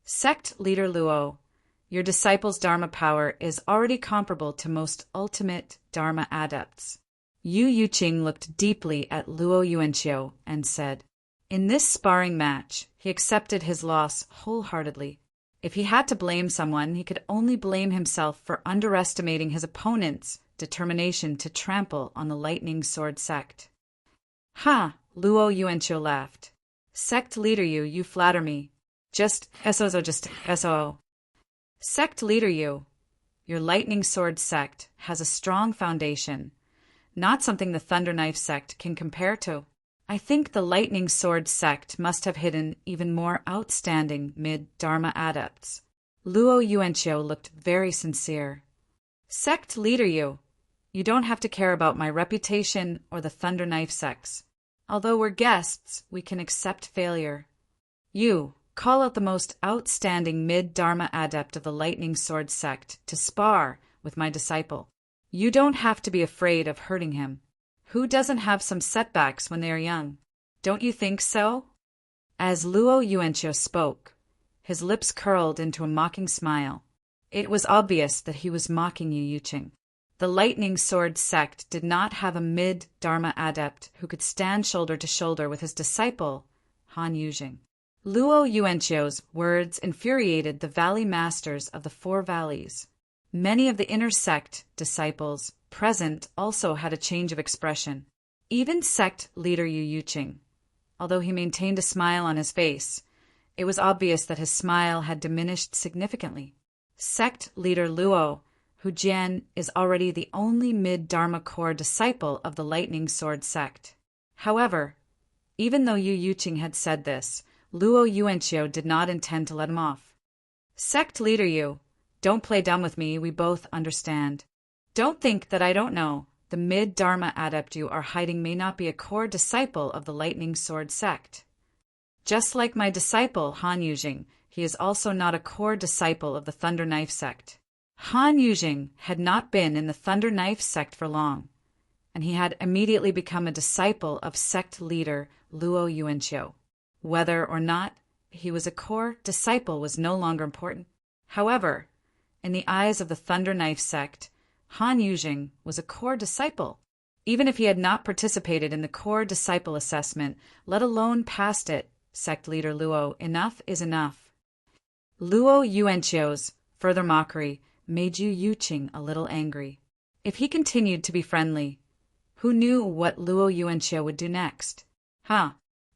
Sect leader Luo, your disciple's Dharma power is already comparable to most ultimate Dharma adepts. Yu Yuqing looked deeply at Luo Yuanqiu and said, in this sparring match, he accepted his loss wholeheartedly. If he had to blame someone, he could only blame himself for underestimating his opponent's determination to trample on the Lightning Sword sect. Ha! Luo Yuanqiu laughed. Sect leader you flatter me. Just SO. Sect leader you, your Lightning Sword sect has a strong foundation, not something the Thunder Knife sect can compare to. I think the Lightning Sword sect must have hidden even more outstanding mid-Dharma adepts. Luo Yuanqiu looked very sincere. Sect leader you don't have to care about my reputation or the Thunder Knife sects. Although we're guests, we can accept failure. You, call out the most outstanding mid-Dharma adept of the Lightning Sword sect to spar with my disciple. You don't have to be afraid of hurting him. Who doesn't have some setbacks when they are young? Don't you think so? As Luo Yuanqiu spoke, his lips curled into a mocking smile. It was obvious that he was mocking Yu Yuqing. The Lightning Sword sect did not have a mid-Dharma adept who could stand shoulder to shoulder with his disciple, Han Yujing. Luo Yuanqiu's words infuriated the valley masters of the Four Valleys. Many of the inner sect disciples present also had a change of expression. Even sect leader Yu Yuqing, although he maintained a smile on his face, it was obvious that his smile had diminished significantly. Sect leader Luo, who Jian is already the only mid-Dharma core disciple of the Lightning Sword sect. However, even though Yu Yuqing had said this, Luo Yuanqiu did not intend to let him off. Sect leader Yu, don't play dumb with me, we both understand. Don't think that I don't know. The mid-Dharma adept you are hiding may not be a core disciple of the Lightning Sword sect. Just like my disciple, Han Yujing, he is also not a core disciple of the Thunder Knife sect. Han Yujing had not been in the Thunder Knife sect for long, and he had immediately become a disciple of sect leader Luo Yuanqiu. Whether or not he was a core disciple was no longer important. However, in the eyes of the Thunder Knife sect, Han Yujing was a core disciple. Even if he had not participated in the core disciple assessment, let alone passed it, sect leader Luo, enough is enough. Luo Yuanqiu's further mockery made Yu Yuqing a little angry. If he continued to be friendly, who knew what Luo Yuanqiu would do next?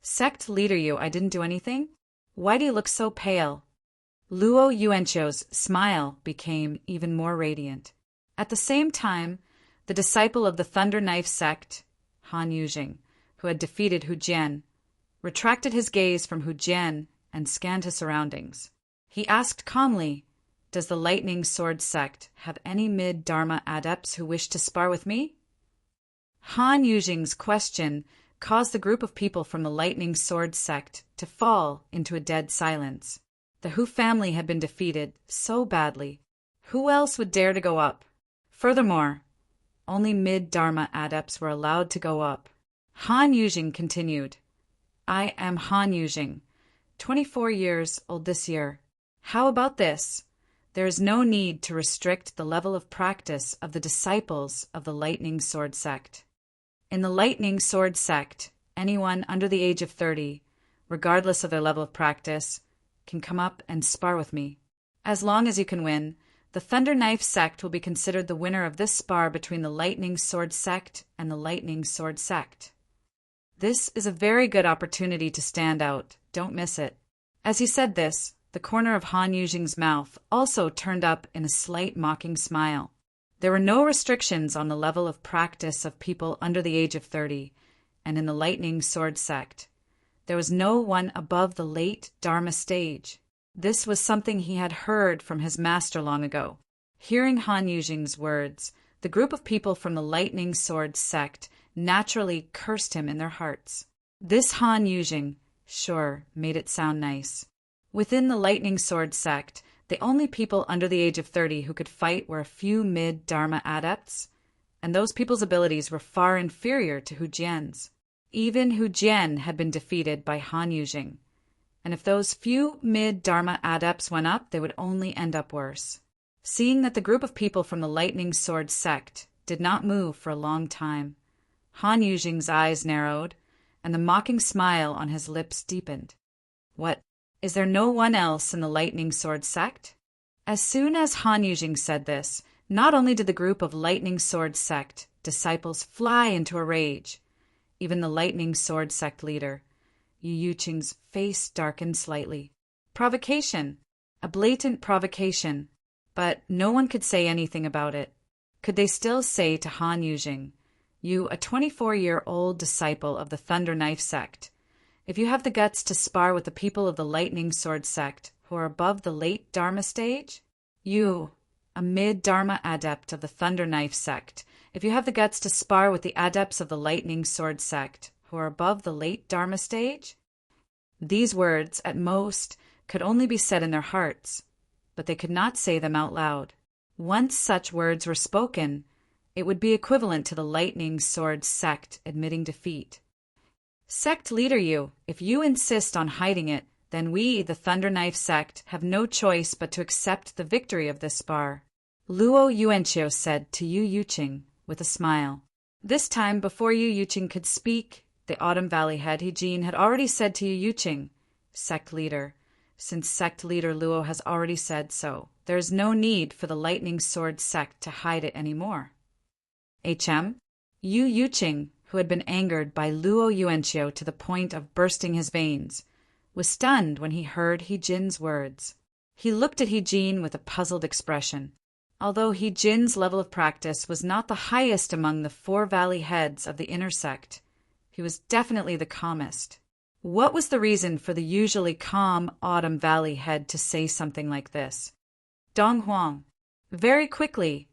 Sect leader Yu, I didn't do anything? Why do you look so pale? Luo Yuanqiu's smile became even more radiant. At the same time, the disciple of the Thunder Knife sect, Han Yujing, who had defeated Hu Jian, retracted his gaze from Hu Jian and scanned his surroundings. He asked calmly, does the Lightning Sword sect have any mid-Dharma adepts who wish to spar with me? Han Yujing's question caused the group of people from the Lightning Sword sect to fall into a dead silence. The Hu family had been defeated so badly. Who else would dare to go up? Furthermore, only mid-Dharma adepts were allowed to go up. Han Yujing continued, I am Han Yujing, 24 years old this year. How about this? There is no need to restrict the level of practice of the disciples of the Lightning Sword sect. In the Lightning Sword sect, anyone under the age of 30, regardless of their level of practice, can come up and spar with me. As long as you can win, the Thunder Knife sect will be considered the winner of this spar between the Lightning Sword sect and the Lightning Sword sect. This is a very good opportunity to stand out. Don't miss it. As he said this, the corner of Han Yujing's mouth also turned up in a slight mocking smile. There were no restrictions on the level of practice of people under the age of 30, and in the Lightning Sword sect, There was no one above the late Dharma stage. This was something he had heard from his master long ago. Hearing Han Yujing's words, the group of people from the Lightning Sword sect naturally cursed him in their hearts. This Han Yujing, sure, made it sound nice. Within the Lightning Sword sect, the only people under the age of 30 who could fight were a few mid-Dharma adepts, and those people's abilities were far inferior to Hu Jian's. Even Hu Jian had been defeated by Han Yujing, and if those few mid-Dharma adepts went up, they would only end up worse. Seeing that the group of people from the Lightning Sword sect did not move for a long time, Han Yujing's eyes narrowed, and the mocking smile on his lips deepened. What, is there no one else in the Lightning Sword sect? As soon as Han Yujing said this, not only did the group of Lightning Sword sect disciples fly into a rage, even the Lightning Sword sect leader, Yu Yuqing's face darkened slightly. Provocation. A blatant provocation. But no one could say anything about it. Could they still say to Han Yujing, "You, a 24-year-old disciple of the Thunder Knife sect, if you have the guts to spar with the people of the Lightning Sword sect who are above the late Dharma stage? You, a mid-Dharma adept of the Thunder Knife sect, if you have the guts to spar with the adepts of the Lightning Sword sect who are above the late Dharma stage?" These words, at most, could only be said in their hearts, but they could not say them out loud. Once such words were spoken, it would be equivalent to the Lightning Sword sect admitting defeat. "Sect leader Yu, if you insist on hiding it, then we, the Thunder Knife sect, have no choice but to accept the victory of this spar," Luo Yuanqiu said to Yu Yuqing with a smile. This time, before Yu Yuqing could speak, the Autumn Valley head He had already said to Yu Yuqing, "Sect leader, since sect leader Luo has already said so, there is no need for the Lightning Sword sect to hide it anymore." Yu Yuqing, who had been angered by Luo Yuanqiu to the point of bursting his veins, was stunned when he heard He Jin's words. He looked at He Jin with a puzzled expression. Although He Jin's level of practice was not the highest among the 4 valley heads of the inner sect, he was definitely the calmest. What was the reason for the usually calm Autumn Valley head to say something like this? Dong Huang. Very quickly,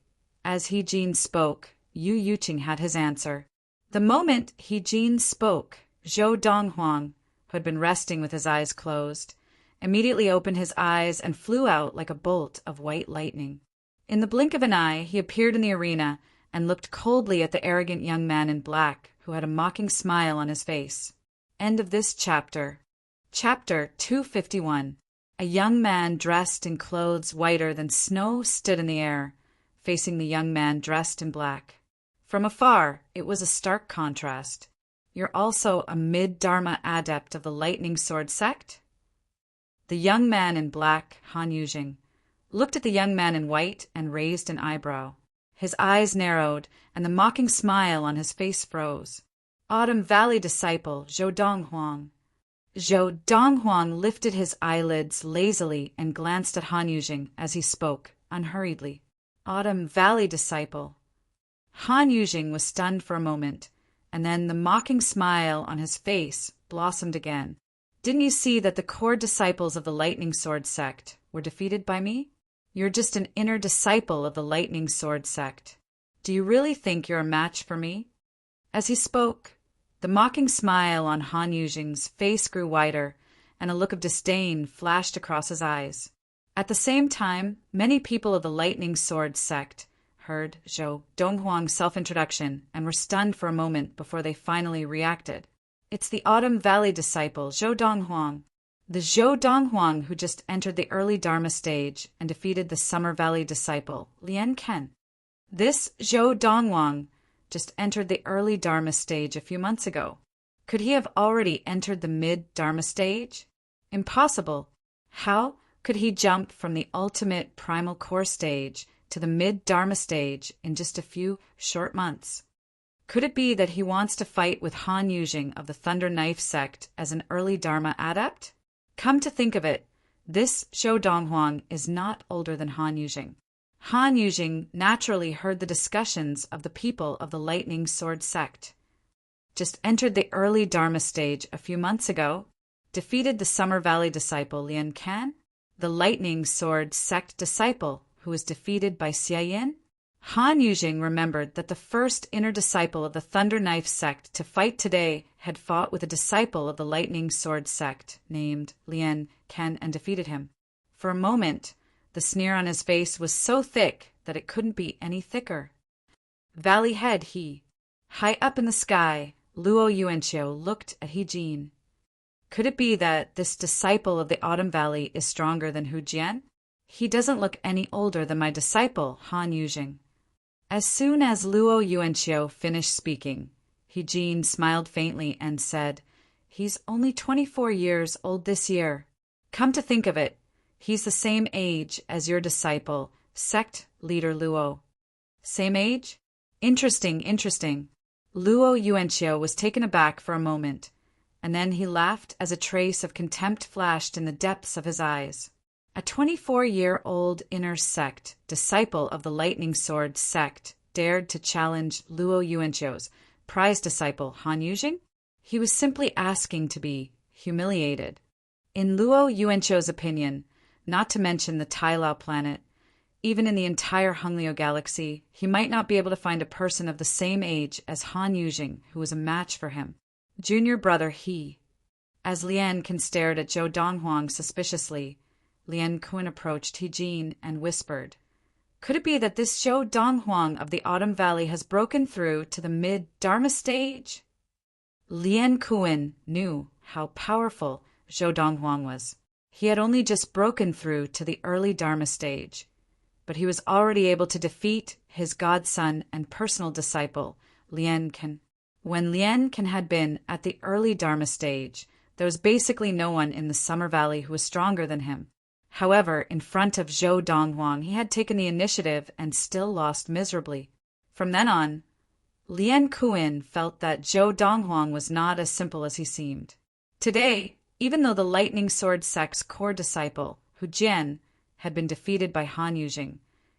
as He Jin spoke, Yu Yuqing had his answer. The moment He Jin spoke, Zhou Donghuang, who had been resting with his eyes closed, immediately opened his eyes and flew out like a bolt of white lightning. In the blink of an eye, he appeared in the arena and looked coldly at the arrogant young man in black, who had a mocking smile on his face. End of this chapter. Chapter 251. A young man dressed in clothes whiter than snow stood in the air, facing the young man dressed in black. From afar, it was a stark contrast. "You're also a mid-Dharma adept of the Lightning Sword sect?" The young man in black, Han Yujing, looked at the young man in white and raised an eyebrow. His eyes narrowed, and the mocking smile on his face froze. Autumn Valley disciple Zhou Donghuang. Zhou Donghuang lifted his eyelids lazily and glanced at Han Yujing as he spoke, unhurriedly. Autumn Valley disciple. Han Yujing was stunned for a moment, and then the mocking smile on his face blossomed again. "Didn't you see that the core disciples of the Lightning Sword sect were defeated by me? You're just an inner disciple of the Lightning Sword sect. Do you really think you're a match for me?" As he spoke, the mocking smile on Han Yujing's face grew wider, and a look of disdain flashed across his eyes. At the same time, many people of the Lightning Sword sect heard Zhou Donghuang's self-introduction and were stunned for a moment before they finally reacted. "It's the Autumn Valley disciple, Zhou Donghuang. The Zhou Donghuang who just entered the early Dharma stage and defeated the Summer Valley disciple, Lian Ken. This Zhou Donghuang just entered the early Dharma stage a few months ago. Could he have already entered the mid-Dharma stage? Impossible. How could he jump from the ultimate primal core stage to the mid-Dharma stage in just a few short months? Could it be that he wants to fight with Han Yujing of the Thunder Knife sect as an early Dharma adept? Come to think of it, this Zhou Donghuang is not older than Han Yujing. Han Yujing naturally heard the discussions of the people of the Lightning Sword sect. just entered the early Dharma stage a few months ago, defeated the Summer Valley disciple Lian Kan, the Lightning Sword sect disciple who was defeated by Xia Yin. Han Yujing remembered that the first inner disciple of the Thunder Knife sect to fight today had fought with a disciple of the Lightning Sword sect named Lian Kan and defeated him. For a moment, the sneer on his face was so thick that it couldn't be any thicker. Valley Head, he. High up in the sky, Luo Yuanqiu looked at He Jin. Could it be that this disciple of the Autumn Valley is stronger than Hu Jian? He doesn't look any older than my disciple, Han Yujing. As soon as Luo Yuanqiu finished speaking, He Jin smiled faintly and said, "He's only 24 years old this year. Come to think of it, he's the same age as your disciple, sect leader Luo." Same age? Interesting. Luo Yuanqiu was taken aback for a moment, and then he laughed as a trace of contempt flashed in the depths of his eyes. A 24-year-old inner sect, disciple of the Lightning Sword sect, dared to challenge Luo Yuanqiu's prized disciple Han Yujing? He was simply asking to be humiliated. In Luo Yuanqiu's opinion, not to mention the Tai Lao planet, even in the entire Hunglio galaxy, he might not be able to find a person of the same age as Han Yujing who was a match for him. Junior brother he. As Lian Kan stared at Zhou Donghuang suspiciously, Lian Kun approached He Jin and whispered, "Could it be that this Zhou Donghuang of the Autumn Valley has broken through to the mid-Dharma stage?" Lian Kun knew how powerful Zhou Donghuang was. He had only just broken through to the early Dharma stage, but he was already able to defeat his godson and personal disciple, Lian Kan. When Lian Kan had been at the early Dharma stage, there was basically no one in the Summer Valley who was stronger than him. However, in front of Zhou Donghuang, he had taken the initiative and still lost miserably. From then on, Lian Kun felt that Zhou Donghuang was not as simple as he seemed. Today, even though the Lightning Sword sect's core disciple, Hu Jian, had been defeated by Han Yujing,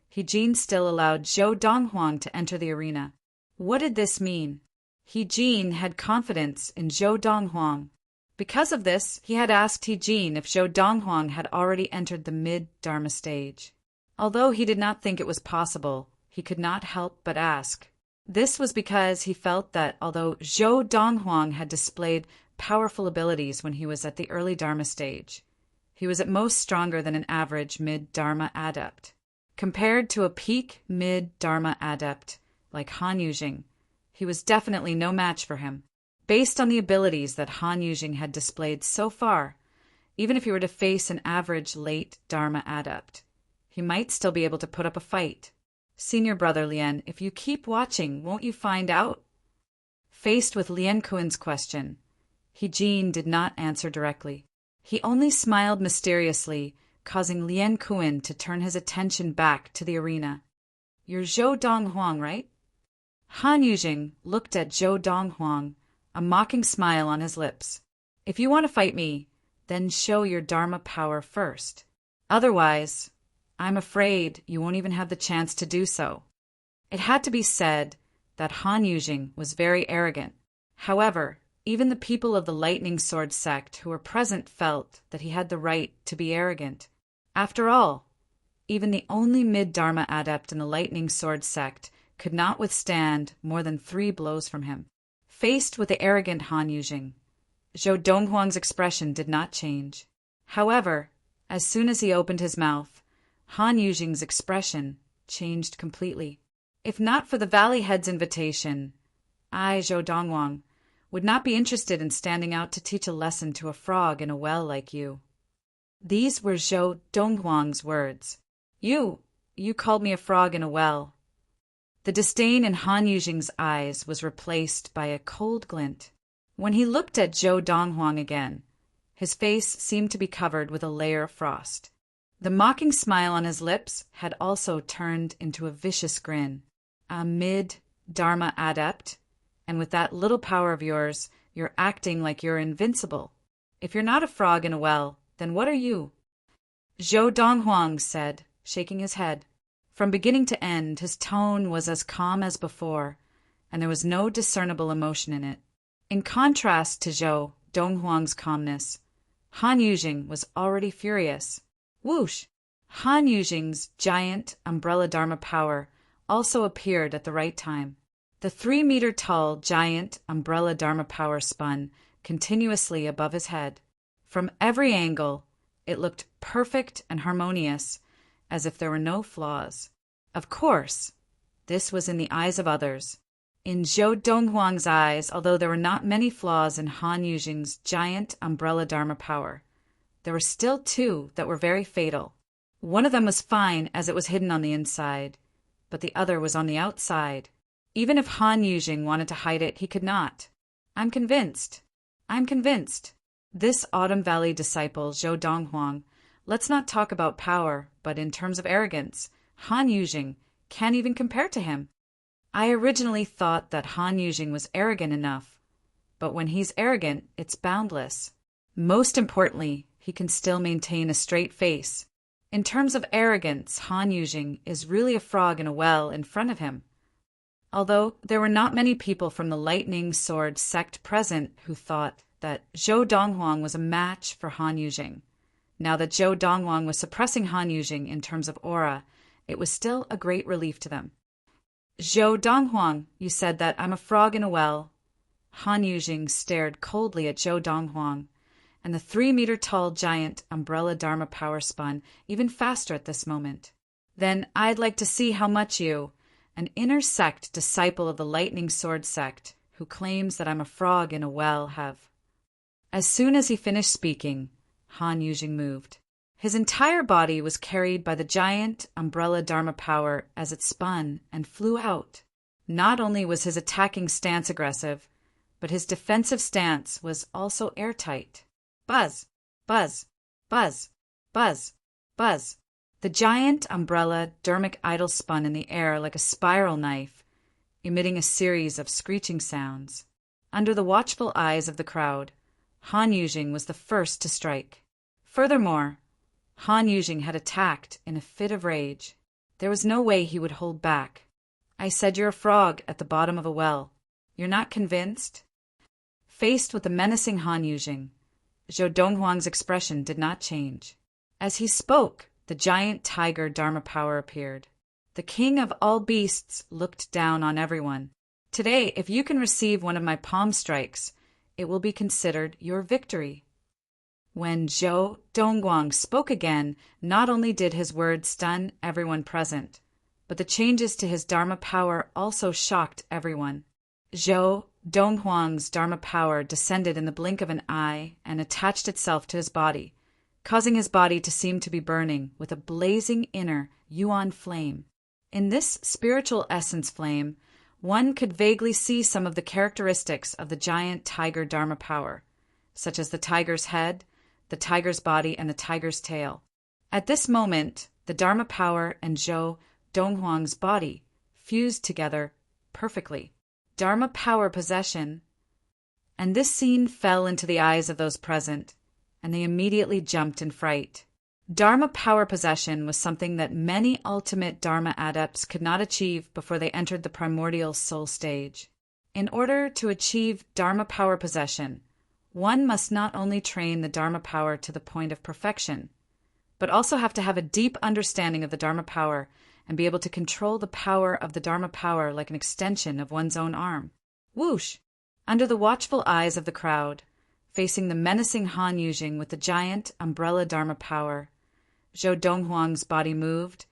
He Jin still allowed Zhou Donghuang to enter the arena. What did this mean? He Jin had confidence in Zhou Donghuang. Because of this, he had asked He Jin if Zhou Donghuang had already entered the mid-Dharma stage. Although he did not think it was possible, he could not help but ask. This was because he felt that although Zhou Donghuang had displayed powerful abilities when he was at the early Dharma stage, he was at most stronger than an average mid-Dharma adept. Compared to a peak mid-Dharma adept like Han Yujing, he was definitely no match for him. Based on the abilities that Han Yujing had displayed so far, even if he were to face an average late Dharma adept, he might still be able to put up a fight. Senior brother Lian, if you keep watching, won't you find out? Faced with Lian Kun's question, He Jin did not answer directly. He only smiled mysteriously, causing Lian Kun to turn his attention back to the arena. "You're Zhou Donghuang, right?" Han Yujing looked at Zhou Donghuang, a mocking smile on his lips. "If you want to fight me, then show your Dharma power first. Otherwise, I'm afraid you won't even have the chance to do so." It had to be said that Han Yujing was very arrogant. However, even the people of the Lightning Sword sect who were present felt that he had the right to be arrogant. After all, even the only mid-Dharma adept in the Lightning Sword sect could not withstand more than 3 blows from him. Faced with the arrogant Han Yujing, Zhou Donghuang's expression did not change. However, as soon as he opened his mouth, Han Yujing's expression changed completely. If not for the Valley Head's invitation, I, Zhou Donghuang, would not be interested in standing out to teach a lesson to a frog in a well like you. These were Zhou Donghuang's words. You called me a frog in a well. The disdain in Han Yujing's eyes was replaced by a cold glint. When he looked at Zhou Donghuang again, his face seemed to be covered with a layer of frost. The mocking smile on his lips had also turned into a vicious grin. A mid-Dharma adept, and with that little power of yours, you're acting like you're invincible. If you're not a frog in a well, then what are you? Zhou Donghuang said, shaking his head. From beginning to end, his tone was as calm as before, and there was no discernible emotion in it. In contrast to Zhou Donghuang's calmness, Han Yujing was already furious. Whoosh! Han Yujing's giant umbrella Dharma power also appeared at the right time. The 3-meter-tall giant umbrella Dharma power spun continuously above his head. From every angle, it looked perfect and harmonious, as if there were no flaws. Of course, this was in the eyes of others. In Zhou Donghuang's eyes, although there were not many flaws in Han Yujing's giant umbrella Dharma power, there were still 2 that were very fatal. One of them was fine as it was hidden on the inside, but the other was on the outside. Even if Han Yujing wanted to hide it, he could not. I'm convinced. This Autumn Valley disciple, Zhou Donghuang, let's not talk about power, but in terms of arrogance, Han Yujing can't even compare to him. I originally thought that Han Yujing was arrogant enough, but when he's arrogant, it's boundless. Most importantly, he can still maintain a straight face. In terms of arrogance, Han Yujing is really a frog in a well in front of him. Although there were not many people from the Lightning Sword sect present who thought that Zhou Donghuang was a match for Han Yujing. Now that Zhou Donghuang was suppressing Han Yujing in terms of aura, it was still a great relief to them. Zhou Donghuang, you said that I'm a frog in a well. Han Yujing stared coldly at Zhou Donghuang, and the 3-meter-tall giant umbrella Dharma power spun even faster at this moment. Then I'd like to see how much you, an inner sect disciple of the Lightning Sword sect, who claims that I'm a frog in a well, have. As soon as he finished speaking, Han Yujing moved. His entire body was carried by the giant umbrella Dharma power as it spun and flew out. Not only was his attacking stance aggressive, but his defensive stance was also airtight. Buzz, buzz, buzz, buzz, buzz. The giant umbrella Dharmic idol spun in the air like a spiral knife, emitting a series of screeching sounds. Under the watchful eyes of the crowd, Han Yujing was the first to strike. Furthermore, Han Yujing had attacked in a fit of rage. There was no way he would hold back. I said you're a frog at the bottom of a well. You're not convinced? Faced with the menacing Han Yujing, Zhou Donghuang's expression did not change. As he spoke, the giant tiger Dharma power appeared. The king of all beasts looked down on everyone. Today, if you can receive one of my palm strikes, it will be considered your victory. When Zhou Donghuang spoke again, not only did his words stun everyone present, but the changes to his Dharma power also shocked everyone. Zhou Donghuang's Dharma power descended in the blink of an eye and attached itself to his body, causing his body to seem to be burning with a blazing inner yuan flame. In this spiritual essence flame, one could vaguely see some of the characteristics of the giant tiger Dharma power, such as the tiger's head, the tiger's body, and the tiger's tail. At this moment, the Dharma power and Zhou Donghuang's body fused together perfectly. Dharma power possession. And this scene fell into the eyes of those present, and they immediately jumped in fright. Dharma power possession was something that many ultimate Dharma adepts could not achieve before they entered the primordial soul stage. In order to achieve Dharma power possession, one must not only train the Dharma power to the point of perfection, but also have to have a deep understanding of the Dharma power and be able to control the power of the Dharma power like an extension of one's own arm. Whoosh! Under the watchful eyes of the crowd, facing the menacing Han Yujing with the giant umbrella Dharma power, Zhou Donghuang's body moved,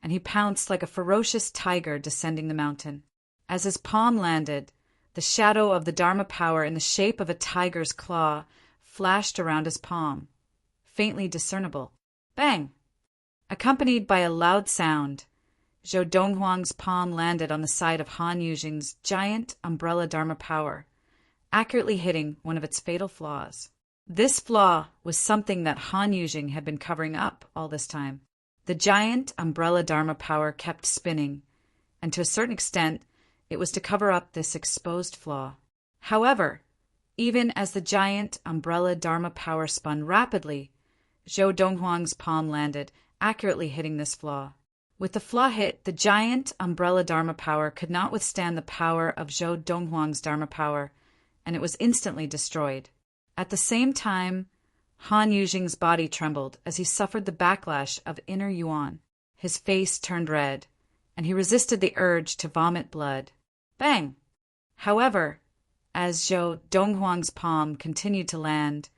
and he pounced like a ferocious tiger descending the mountain. As his palm landed, the shadow of the Dharma power in the shape of a tiger's claw flashed around his palm, faintly discernible. Bang! Accompanied by a loud sound, Zhou Donghuang's palm landed on the side of Han Yujing's giant umbrella Dharma power, accurately hitting one of its fatal flaws. This flaw was something that Han Yujing had been covering up all this time. The giant umbrella Dharma power kept spinning, and to a certain extent, it was to cover up this exposed flaw. However, even as the giant umbrella Dharma power spun rapidly, Zhou Donghuang's palm landed, accurately hitting this flaw. With the flaw hit, the giant umbrella Dharma power could not withstand the power of Zhou Donghuang's Dharma power, and it was instantly destroyed. At the same time, Han Yujing's body trembled as he suffered the backlash of inner yuan. His face turned red, and he resisted the urge to vomit blood. Bang! However, as Zhou Donghuang's palm continued to land,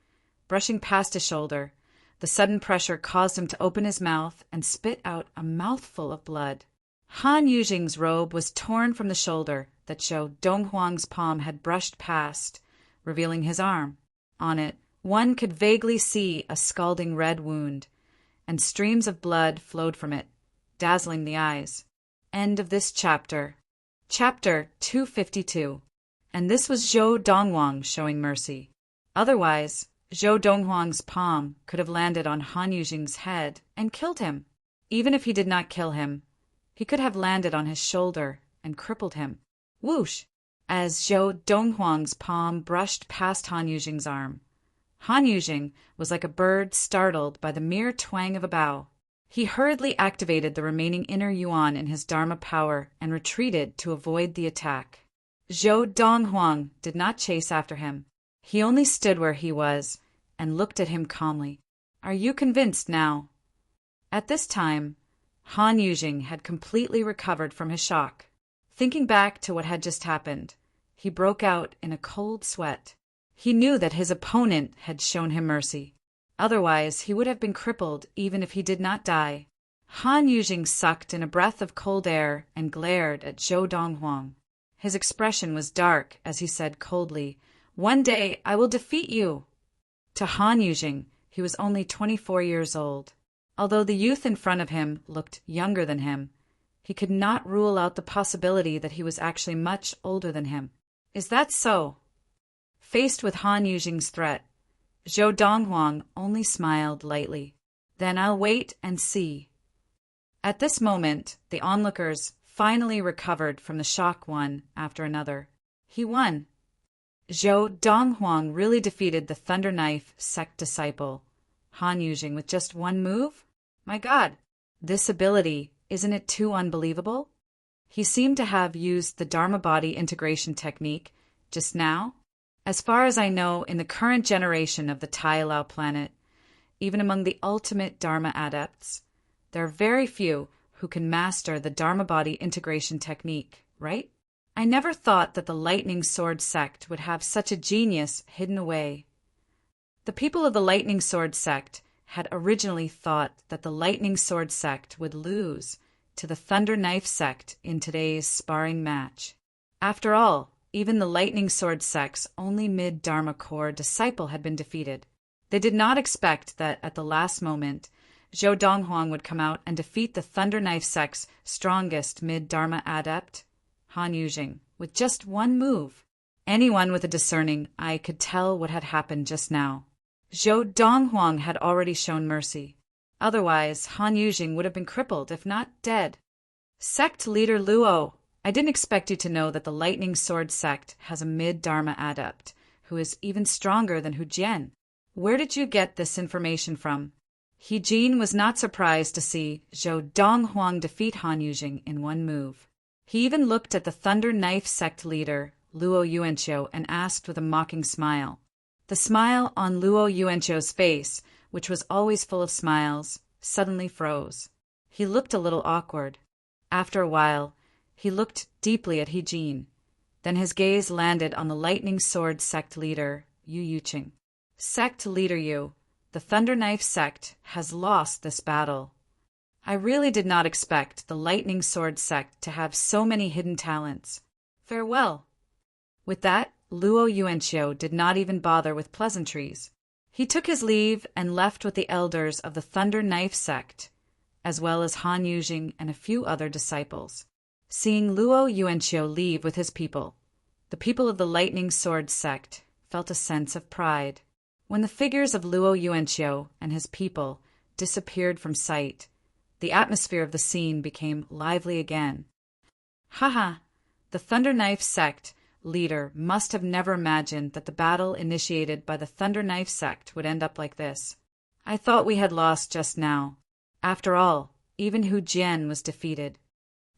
brushing past his shoulder, the sudden pressure caused him to open his mouth and spit out a mouthful of blood. Han Yujing's robe was torn from the shoulder that Zhou Donghuang's palm had brushed past, revealing his arm. On it, one could vaguely see a scalding red wound, and streams of blood flowed from it, dazzling the eyes. End of this chapter. Chapter 252. And this was Zhou Donghuang showing mercy. Otherwise, Zhou Donghuang's palm could have landed on Han Yujing's head and killed him. Even if he did not kill him, he could have landed on his shoulder and crippled him. Whoosh! As Zhou Donghuang's palm brushed past Han Yujing's arm. Han Yujing was like a bird startled by the mere twang of a bough. He hurriedly activated the remaining inner yuan in his Dharma power and retreated to avoid the attack. Zhou Donghuang did not chase after him. He only stood where he was and looked at him calmly. Are you convinced now? At this time, Han Yujing had completely recovered from his shock. Thinking back to what had just happened, he broke out in a cold sweat. He knew that his opponent had shown him mercy. Otherwise, he would have been crippled even if he did not die. Han Yujing sucked in a breath of cold air and glared at Zhou Donghuang. His expression was dark as he said coldly, "One day I will defeat you." To Han Yujing, he was only 24 years old. Although the youth in front of him looked younger than him, he could not rule out the possibility that he was actually much older than him. Is that so? Faced with Han Yujing's threat, Zhou Donghuang only smiled lightly. Then I'll wait and see. At this moment, the onlookers finally recovered from the shock one after another. He won. Zhou Donghuang really defeated the Thunder Knife sect disciple, Han Yujing, with just one move? My God, this ability, isn't it too unbelievable? He seemed to have used the Dharma body integration technique just now. As far as I know, in the current generation of the Tai Lao planet, even among the ultimate Dharma adepts, there are very few who can master the Dharma body integration technique, right? I never thought that the Lightning Sword sect would have such a genius hidden away. The people of the Lightning Sword sect had originally thought that the Lightning Sword sect would lose to the Thunder Knife sect in today's sparring match. After all, even the Lightning Sword sect's only mid-Dharma core disciple had been defeated. They did not expect that at the last moment, Zhou Donghuang would come out and defeat the Thunder Knife sect's strongest mid-Dharma adept, Han Yujing, with just one move. Anyone with a discerning eye could tell what had happened just now. Zhou Donghuang had already shown mercy. Otherwise, Han Yujing would have been crippled, if not dead. Sect leader Luo, I didn't expect you to know that the Lightning Sword sect has a mid-Dharma adept, who is even stronger than Hu Jian. Where did you get this information from? He Jin was not surprised to see Zhou Donghuang defeat Han Yujing in one move. He even looked at the Thunder Knife sect leader, Luo Yuanqiu, and asked with a mocking smile. The smile on Luo Yuanqiu's face, which was always full of smiles, suddenly froze. He looked a little awkward. After a while, he looked deeply at He Jin. Then his gaze landed on the Lightning Sword sect leader, Yu Yuqing. Sect leader Yu, the Thunder Knife sect has lost this battle. I really did not expect the Lightning Sword sect to have so many hidden talents. Farewell. With that, Luo Yuanqiu did not even bother with pleasantries. He took his leave and left with the elders of the Thunder Knife sect, as well as Han Yujing and a few other disciples. Seeing Luo Yuanqiu leave with his people, the people of the Lightning Sword sect felt a sense of pride. When the figures of Luo Yuanqiu and his people disappeared from sight, the atmosphere of the scene became lively again. Haha, the Thunder Knife sect leader must have never imagined that the battle initiated by the Thunder Knife sect would end up like this. I thought we had lost just now. After all, even Hu Jian was defeated.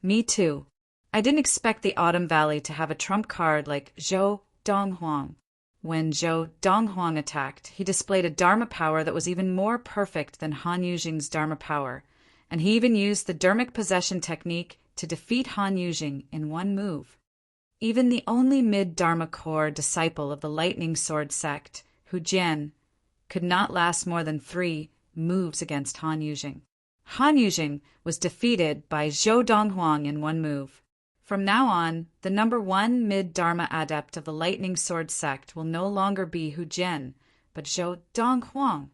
Me too. I didn't expect the Autumn Valley to have a trump card like Zhou Donghuang. When Zhou Donghuang attacked, he displayed a Dharma power that was even more perfect than Han Yujing's Dharma power, and he even used the Dharmic possession technique to defeat Han Yujing in one move. Even the only mid-Dharma core disciple of the Lightning Sword sect, Hu Jian, could not last more than 3 moves against Han Yujing. Han Yujing was defeated by Zhou Donghuang in one move. From now on, the number 1 mid-Dharma adept of the Lightning Sword sect will no longer be Hu Jian, but Zhou Donghuang.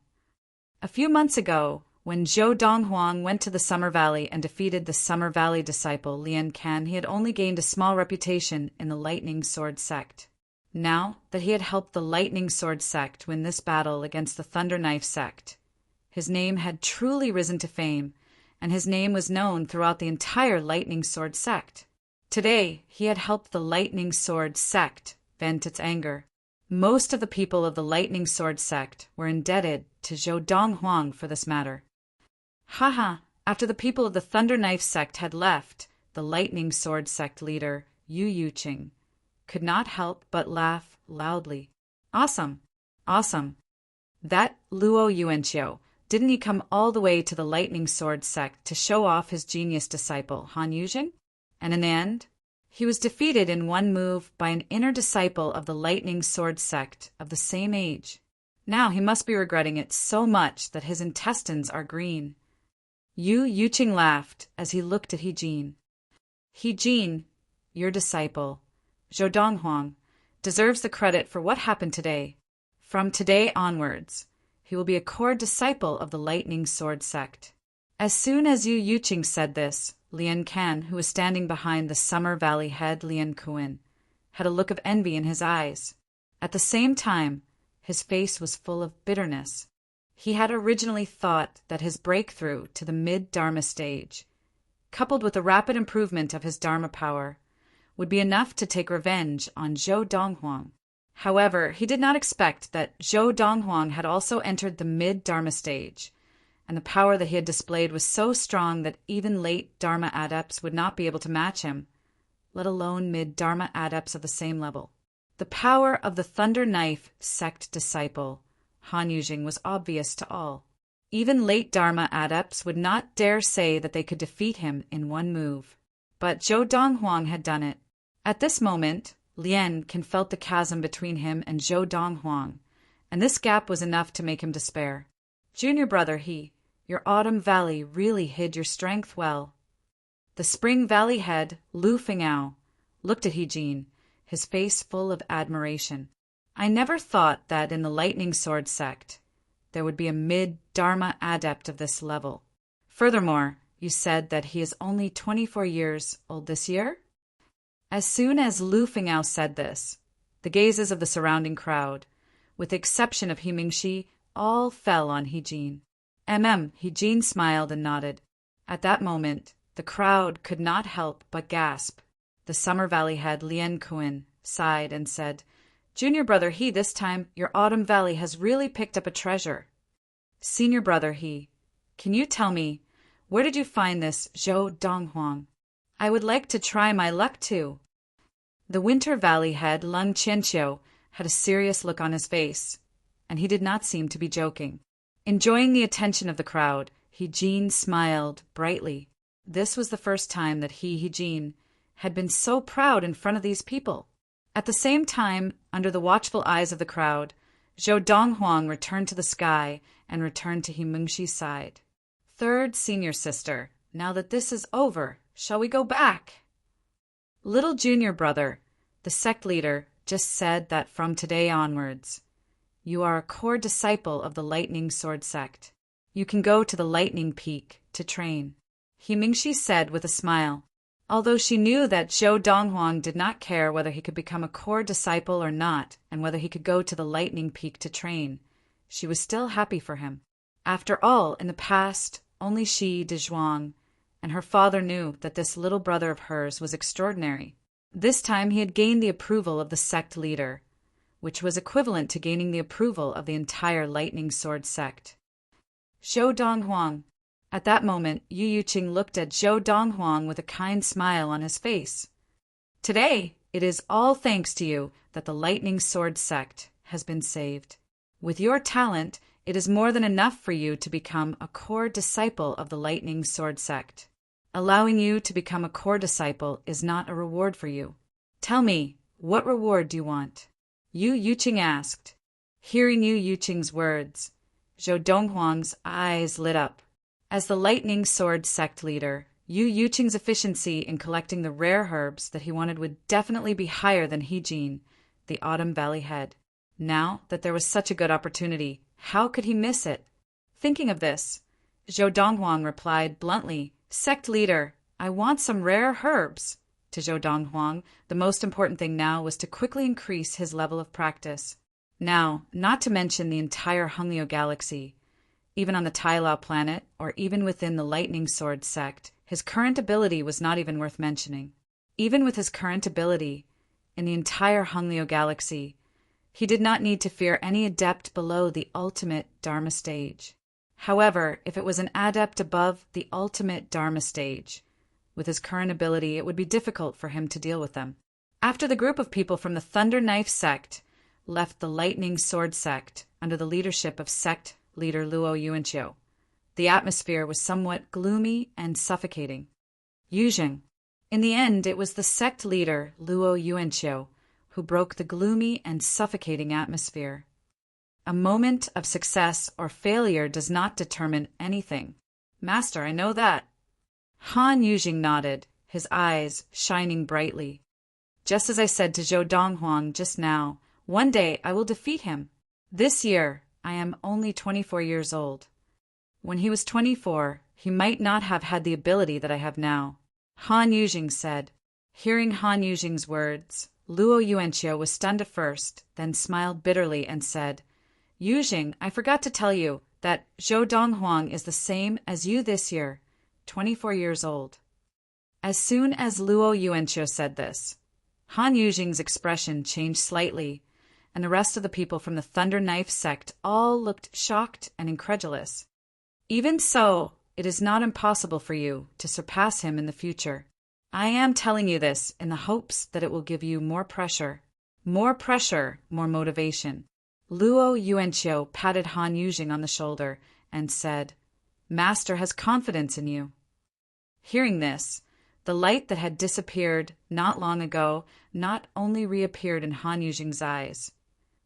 A few months ago, when Zhou Donghuang went to the Summer Valley and defeated the Summer Valley disciple Lian Can, he had only gained a small reputation in the Lightning Sword sect. Now that he had helped the Lightning Sword sect win this battle against the Thunder Knife sect, his name had truly risen to fame, and his name was known throughout the entire Lightning Sword sect. Today, he had helped the Lightning Sword sect vent its anger. Most of the people of the Lightning Sword sect were indebted to Zhou Donghuang for this matter. After the people of the Thunder Knife sect had left, the Lightning Sword sect leader, Yu Yuqing, could not help but laugh loudly. Awesome! That Luo Yuanqiu, didn't he come all the way to the Lightning Sword sect to show off his genius disciple, Han Yujing? And in the end, he was defeated in one move by an inner disciple of the Lightning Sword sect of the same age. Now he must be regretting it so much that his intestines are green. Yu Yuqing laughed as he looked at He Jin. He Jin, your disciple, Zhou Donghuang, deserves the credit for what happened today. From today onwards, he will be a core disciple of the Lightning Sword sect. As soon as Yu Yuqing said this, Lian Can, who was standing behind the Summer Valley head Lian Kuan, had a look of envy in his eyes. At the same time, his face was full of bitterness. He had originally thought that his breakthrough to the mid-Dharma stage, coupled with the rapid improvement of his Dharma power, would be enough to take revenge on Zhou Donghuang. However, he did not expect that Zhou Donghuang had also entered the mid-Dharma stage, and the power that he had displayed was so strong that even late Dharma adepts would not be able to match him, let alone mid-Dharma adepts of the same level. The power of the Thunder Knife sect disciple, Han Yujing, was obvious to all. Even late Dharma adepts would not dare say that they could defeat him in one move. But Zhou Donghuang had done it. At this moment, Lian Can felt the chasm between him and Zhou Donghuang, and this gap was enough to make him despair. Junior brother your Autumn Valley really hid your strength well. The Spring Valley head, Lu Fingao, looked at He Jin, his face full of admiration. I never thought that in the Lightning Sword sect there would be a mid-Dharma adept of this level. Furthermore, you said that he is only 24 years old this year? As soon as Lu Fingao said this, the gazes of the surrounding crowd, with the exception of He Mingxi, all fell on He Jin. He Jin smiled and nodded. At that moment, the crowd could not help but gasp. The Summer Valley head Lian Kuan sighed and said, Junior brother this time your Autumn Valley has really picked up a treasure. Senior brother can you tell me, where did you find this Zhou Donghuang? I would like to try my luck too. The Winter Valley head Lung Qianqiu had a serious look on his face, and he did not seem to be joking. Enjoying the attention of the crowd, He Jin smiled brightly. This was the first time that He Jin, had been so proud in front of these people. At the same time, under the watchful eyes of the crowd, Zhou Donghuang returned to the sky and returned to He Mingxi's side. Third senior sister, now that this is over, shall we go back? Little junior brother, the sect leader, just said that from today onwards, you are a core disciple of the Lightning Sword sect. You can go to the Lightning Peak to train. He Mingxi said with a smile. Although she knew that Zhou Donghuang did not care whether he could become a core disciple or not, and whether he could go to the Lightning Peak to train, she was still happy for him. After all, in the past, only she, Dezhuang, and her father knew that this little brother of hers was extraordinary. This time he had gained the approval of the sect leader, which was equivalent to gaining the approval of the entire Lightning Sword sect. Zhou Donghuang. At that moment, Yu Yuqing looked at Zhou Donghuang with a kind smile on his face. Today, it is all thanks to you that the Lightning Sword sect has been saved. With your talent, it is more than enough for you to become a core disciple of the Lightning Sword sect. Allowing you to become a core disciple is not a reward for you. Tell me, what reward do you want? Yu Yuqing asked. Hearing Yu Yuqing's words, Zhou Donghuang's eyes lit up. As the Lightning Sword sect leader, Yu Yuqing's efficiency in collecting the rare herbs that he wanted would definitely be higher than He Jin, the Autumn Valley head. Now that there was such a good opportunity, how could he miss it? Thinking of this, Zhou Donghuang replied bluntly, Sect leader, I want some rare herbs. To Zhou Donghuang, the most important thing now was to quickly increase his level of practice. Now, not to mention the entire Hunglio galaxy, even on the Tai Lao planet, or even within the Lightning Sword sect, his current ability was not even worth mentioning. Even with his current ability, in the entire Hunglio galaxy, he did not need to fear any adept below the ultimate Dharma stage. However, if it was an adept above the ultimate Dharma stage, with his current ability, it would be difficult for him to deal with them. After the group of people from the Thunder Knife sect left the Lightning Sword sect under the leadership of sect leader Luo Yuanqiu, the atmosphere was somewhat gloomy and suffocating. Yuzheng. In the end, it was the sect leader Luo Yuanqiu who broke the gloomy and suffocating atmosphere. A moment of success or failure does not determine anything. Master, I know that. Han Yuzheng nodded, his eyes shining brightly. Just as I said to Zhou Donghuang just now, one day I will defeat him. This year, I am only 24 years old. When he was 24, he might not have had the ability that I have now. Han Yuzheng said. Hearing Han Yuzheng's words, Luo Yuanqiu was stunned at first, then smiled bitterly and said, Yuzheng, I forgot to tell you that Zhou Donghuang is the same as you this year, 24 years old. As soon as Luo Yuanqiu said this, Han Yuzheng's expression changed slightly, and the rest of the people from the Thunder Knife sect all looked shocked and incredulous. Even so, it is not impossible for you to surpass him in the future. I am telling you this in the hopes that it will give you more pressure, more motivation. Luo Yuanqiu patted Han Yuzheng on the shoulder and said, Master has confidence in you. Hearing this, the light that had disappeared not long ago not only reappeared in Han Yuzheng's eyes,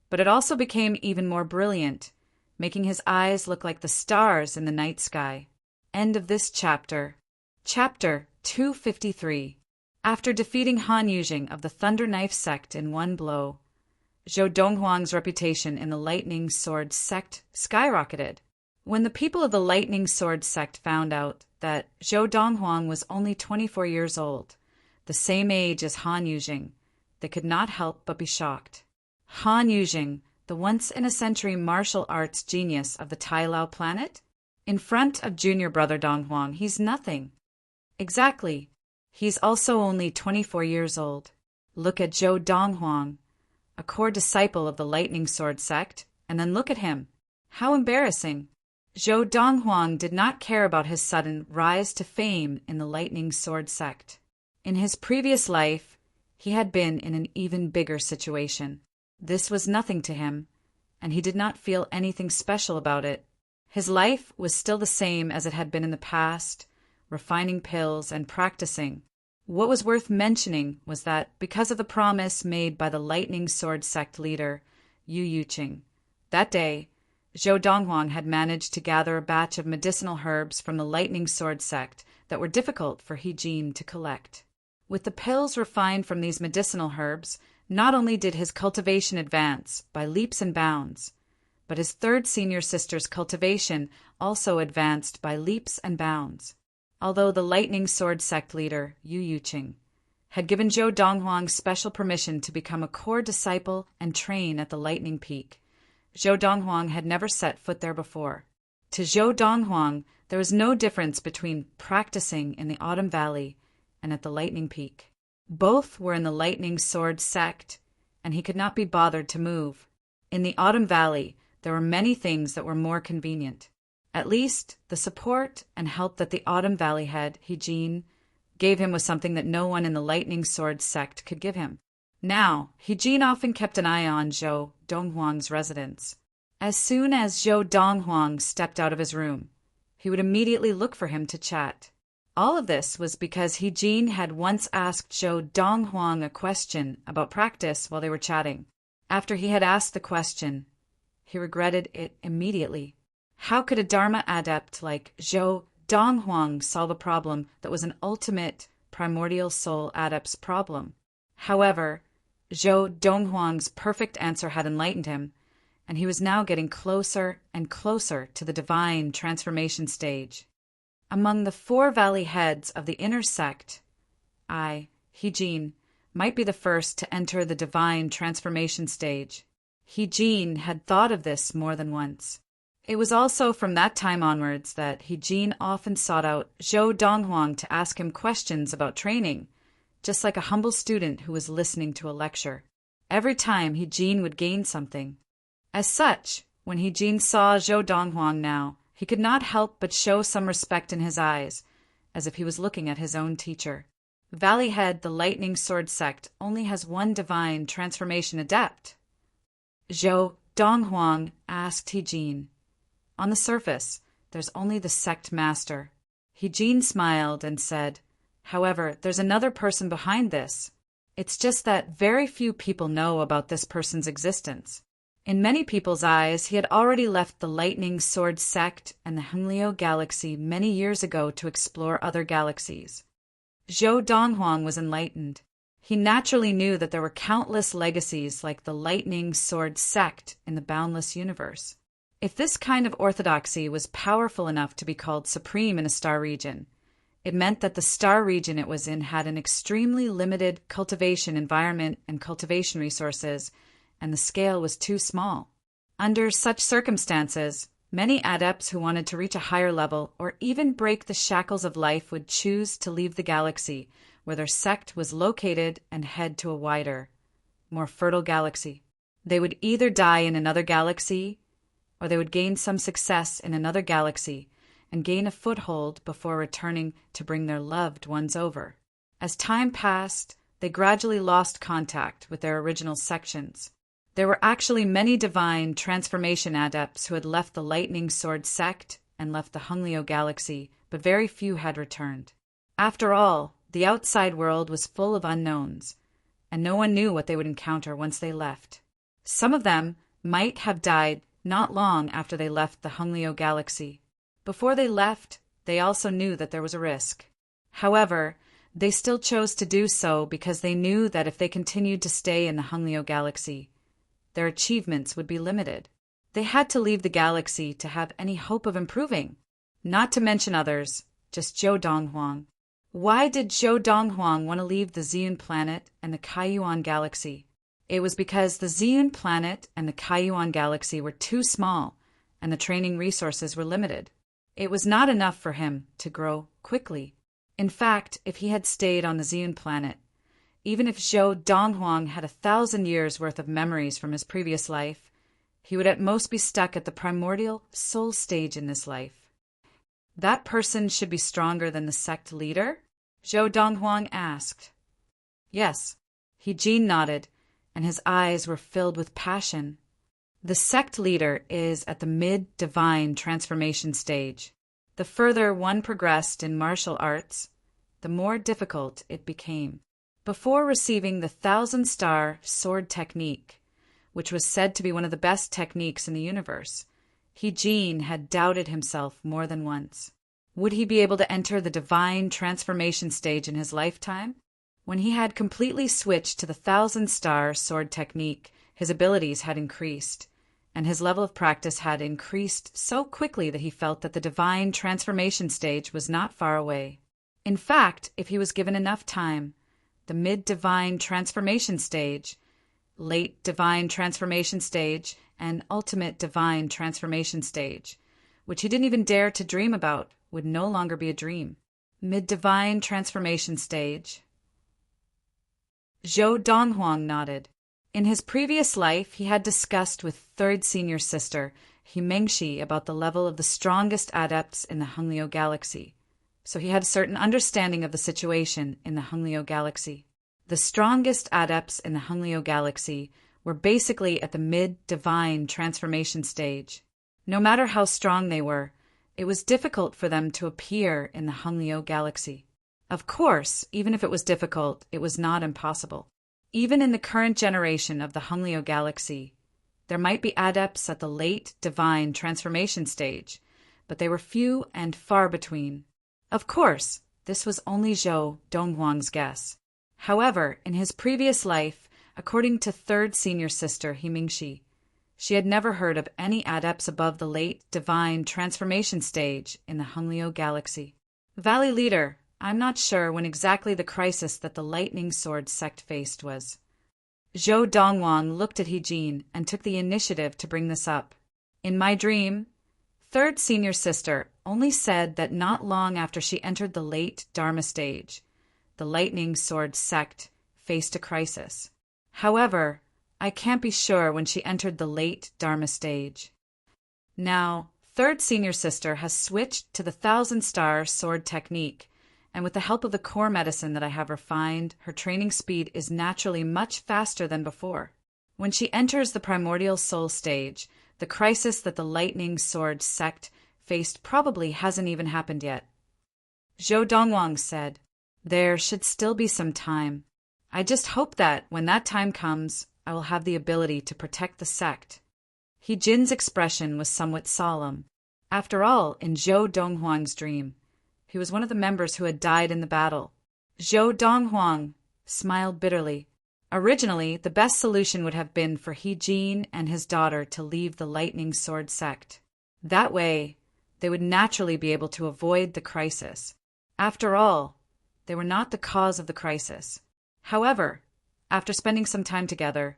but it also became even more brilliant, making his eyes look like the stars in the night sky. End of this chapter. Chapter 253. After defeating Han Yuzheng of the Thunder Knife sect in one blow, Zhou Donghuang's reputation in the Lightning Sword sect skyrocketed. When the people of the Lightning Sword sect found out that Zhou Donghuang was only 24 years old, the same age as Han Yuzheng, they could not help but be shocked. Han Yuzheng, the once-in-a-century martial arts genius of the Tai Lao planet? In front of junior brother Donghuang, he's nothing. Exactly. He's also only 24 years old. Look at Zhou Donghuang, a core disciple of the Lightning Sword sect, and then look at him. How embarrassing. Zhou Donghuang did not care about his sudden rise to fame in the Lightning Sword sect. In his previous life, he had been in an even bigger situation. This was nothing to him, and he did not feel anything special about it. His life was still the same as it had been in the past, refining pills and practicing. What was worth mentioning was that because of the promise made by the Lightning Sword sect leader, Yu Yuqing, that day, Zhou Donghuang had managed to gather a batch of medicinal herbs from the Lightning Sword sect that were difficult for He Jin to collect. With the pills refined from these medicinal herbs, not only did his cultivation advance by leaps and bounds, but his third senior sister's cultivation also advanced by leaps and bounds. Although the Lightning Sword sect leader, Yu Yuqing, had given Zhou Donghuang special permission to become a core disciple and train at the Lightning Peak, Zhou Donghuang had never set foot there before. To Zhou Donghuang, there was no difference between practicing in the Autumn Valley and at the Lightning Peak. Both were in the Lightning Sword sect, and he could not be bothered to move. In the Autumn Valley, there were many things that were more convenient. At least, the support and help that the Autumn Valley head, He Jin, gave him was something that no one in the Lightning Sword sect could give him. Now, He often kept an eye on Zhou Donghuang's residence. As soon as Zhou Donghuang stepped out of his room, he would immediately look for him to chat. All of this was because He had once asked Zhou Donghuang a question about practice while they were chatting. After he had asked the question, he regretted it immediately. How could a Dharma adept like Zhou Donghuang solve a problem that was an ultimate primordial soul adept's problem? However, Zhou Donghuang's perfect answer had enlightened him, and he was now getting closer and closer to the divine transformation stage. Among the 4 valley heads of the inner sect, He might be the first to enter the divine transformation stage. He had thought of this more than once. It was also from that time onwards that He often sought out Zhou Donghuang to ask him questions about training, just like a humble student who was listening to a lecture. Every time He would gain something. As such, when He saw Zhou Donghuang now, he could not help but show some respect in his eyes, as if he was looking at his own teacher. Valley Head, the Lightning Sword sect, only has one divine transformation adept. Zhou Donghuang asked He. On the surface, there's only the sect master. He smiled and said, however, there's another person behind this. It's just that very few people know about this person's existence. In many people's eyes, he had already left the Lightning Sword sect and the Hengliu galaxy many years ago to explore other galaxies. Zhou Donghuang was enlightened. He naturally knew that there were countless legacies like the Lightning Sword sect in the boundless universe. If this kind of orthodoxy was powerful enough to be called supreme in a star region, it meant that the star region it was in had an extremely limited cultivation environment and cultivation resources, and the scale was too small. Under such circumstances, many adepts who wanted to reach a higher level or even break the shackles of life would choose to leave the galaxy where their sect was located and head to a wider, more fertile galaxy. They would either die in another galaxy, or they would gain some success in another galaxy and gain a foothold before returning to bring their loved ones over. As time passed, they gradually lost contact with their original sections. There were actually many divine transformation adepts who had left the Lightning Sword sect and left the Hengliu galaxy, but very few had returned. After all, the outside world was full of unknowns, and no one knew what they would encounter once they left. Some of them might have died not long after they left the Hengliu galaxy. Before they left, they also knew that there was a risk. However, they still chose to do so because they knew that if they continued to stay in the Hengliu galaxy, their achievements would be limited. They had to leave the galaxy to have any hope of improving. Not to mention others, just Zhou Donghuang. Why did Zhou Donghuang want to leave the Ziyun planet and the Kaiyuan galaxy? It was because the Ziyun planet and the Kaiyuan galaxy were too small, and the training resources were limited. It was not enough for him to grow quickly. In fact, if he had stayed on the Ziyun planet, even if Zhou Donghuang had 1,000 years' worth of memories from his previous life, he would at most be stuck at the primordial soul stage in this life. That person should be stronger than the sect leader? Zhou Donghuang asked. Yes. He nodded, and his eyes were filled with passion. The sect leader is at the mid-divine transformation stage. The further one progressed in martial arts, the more difficult it became. Before receiving the 1,000-star sword technique, which was said to be one of the best techniques in the universe, He had doubted himself more than once. Would he be able to enter the divine transformation stage in his lifetime? When he had completely switched to the 1,000-star sword technique, his abilities had increased, and his level of practice had increased so quickly that he felt that the divine transformation stage was not far away. In fact, if he was given enough time, the mid-divine transformation stage, late divine transformation stage, and ultimate divine transformation stage, which he didn't even dare to dream about, would no longer be a dream. Mid-divine transformation stage. Zhou Donghuang nodded. In his previous life, he had discussed with third senior sister, He about the level of the strongest adepts in the Hengliu galaxy, so he had a certain understanding of the situation in the Hengliu galaxy. The strongest adepts in the Hunglio galaxy were basically at the mid-divine transformation stage. No matter how strong they were, it was difficult for them to appear in the Hunglio galaxy. Of course, even if it was difficult, it was not impossible. Even in the current generation of the Hunglio galaxy, there might be adepts at the late divine transformation stage, but they were few and far between. Of course, this was only Zhou Donghuang's guess. However, in his previous life, according to third senior sister Himingshi, she had never heard of any adepts above the late divine transformation stage in the Hunglio galaxy. Valley leader, I'm not sure when exactly the crisis that the Lightning Sword sect faced was. Zhou Donghuang looked at He-Jin and took the initiative to bring this up. In my dream, third senior sister only said that not long after she entered the late Dharma stage, the Lightning Sword sect faced a crisis. However, I can't be sure when she entered the late Dharma stage. Now, third senior sister has switched to the thousand-star sword technique, and with the help of the core medicine that I have refined, her training speed is naturally much faster than before. When she enters the primordial soul stage, the crisis that the Lightning Sword sect faced probably hasn't even happened yet. Zhou Donghuang said, there should still be some time. I just hope that, when that time comes, I will have the ability to protect the sect. He-Jin's expression was somewhat solemn. After all, in Zhou Donghuang's dream, he was one of the members who had died in the battle. Zhou Donghuang smiled bitterly. Originally, the best solution would have been for He-Jin and his daughter to leave the Lightning Sword sect. That way, they would naturally be able to avoid the crisis. After all, they were not the cause of the crisis. However, after spending some time together,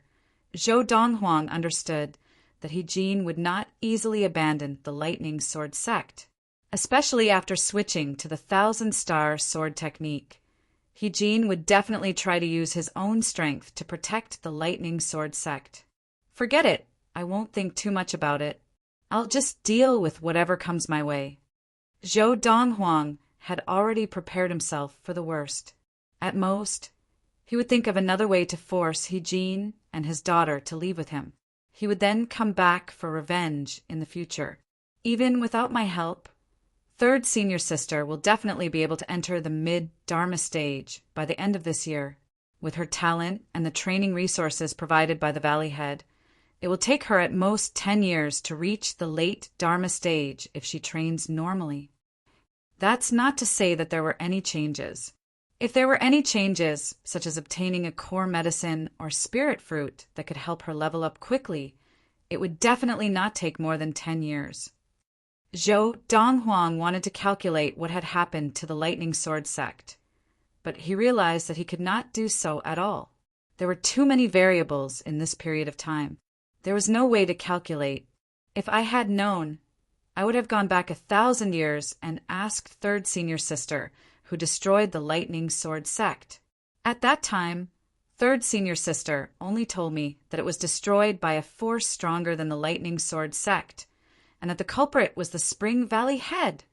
Zhou Donghuang understood that He-Jin would not easily abandon the Lightning Sword sect, especially after switching to the thousand-star sword technique. He-Jin would definitely try to use his own strength to protect the Lightning Sword sect. Forget it, I won't think too much about it. I'll just deal with whatever comes my way. Zhou Donghuang had already prepared himself for the worst. At most, he would think of another way to force He-Jin and his daughter to leave with him. He would then come back for revenge in the future. Even without my help, third senior sister will definitely be able to enter the mid-Dharma stage by the end of this year. With her talent and the training resources provided by the Valley Head, it will take her at most 10 years to reach the late Dharma stage if she trains normally. That's not to say that there were any changes. If there were any changes, such as obtaining a core medicine or spirit fruit that could help her level up quickly, it would definitely not take more than 10 years. Zhou Donghuang wanted to calculate what had happened to the Lightning Sword sect, but he realized that he could not do so at all. There were too many variables in this period of time. There was no way to calculate. If I had known, I would have gone back 1,000 years and asked third senior sister, who destroyed the Lightning Sword sect. At that time, third senior sister only told me that it was destroyed by a force stronger than the Lightning Sword sect, and that the culprit was the Spring Valley Head.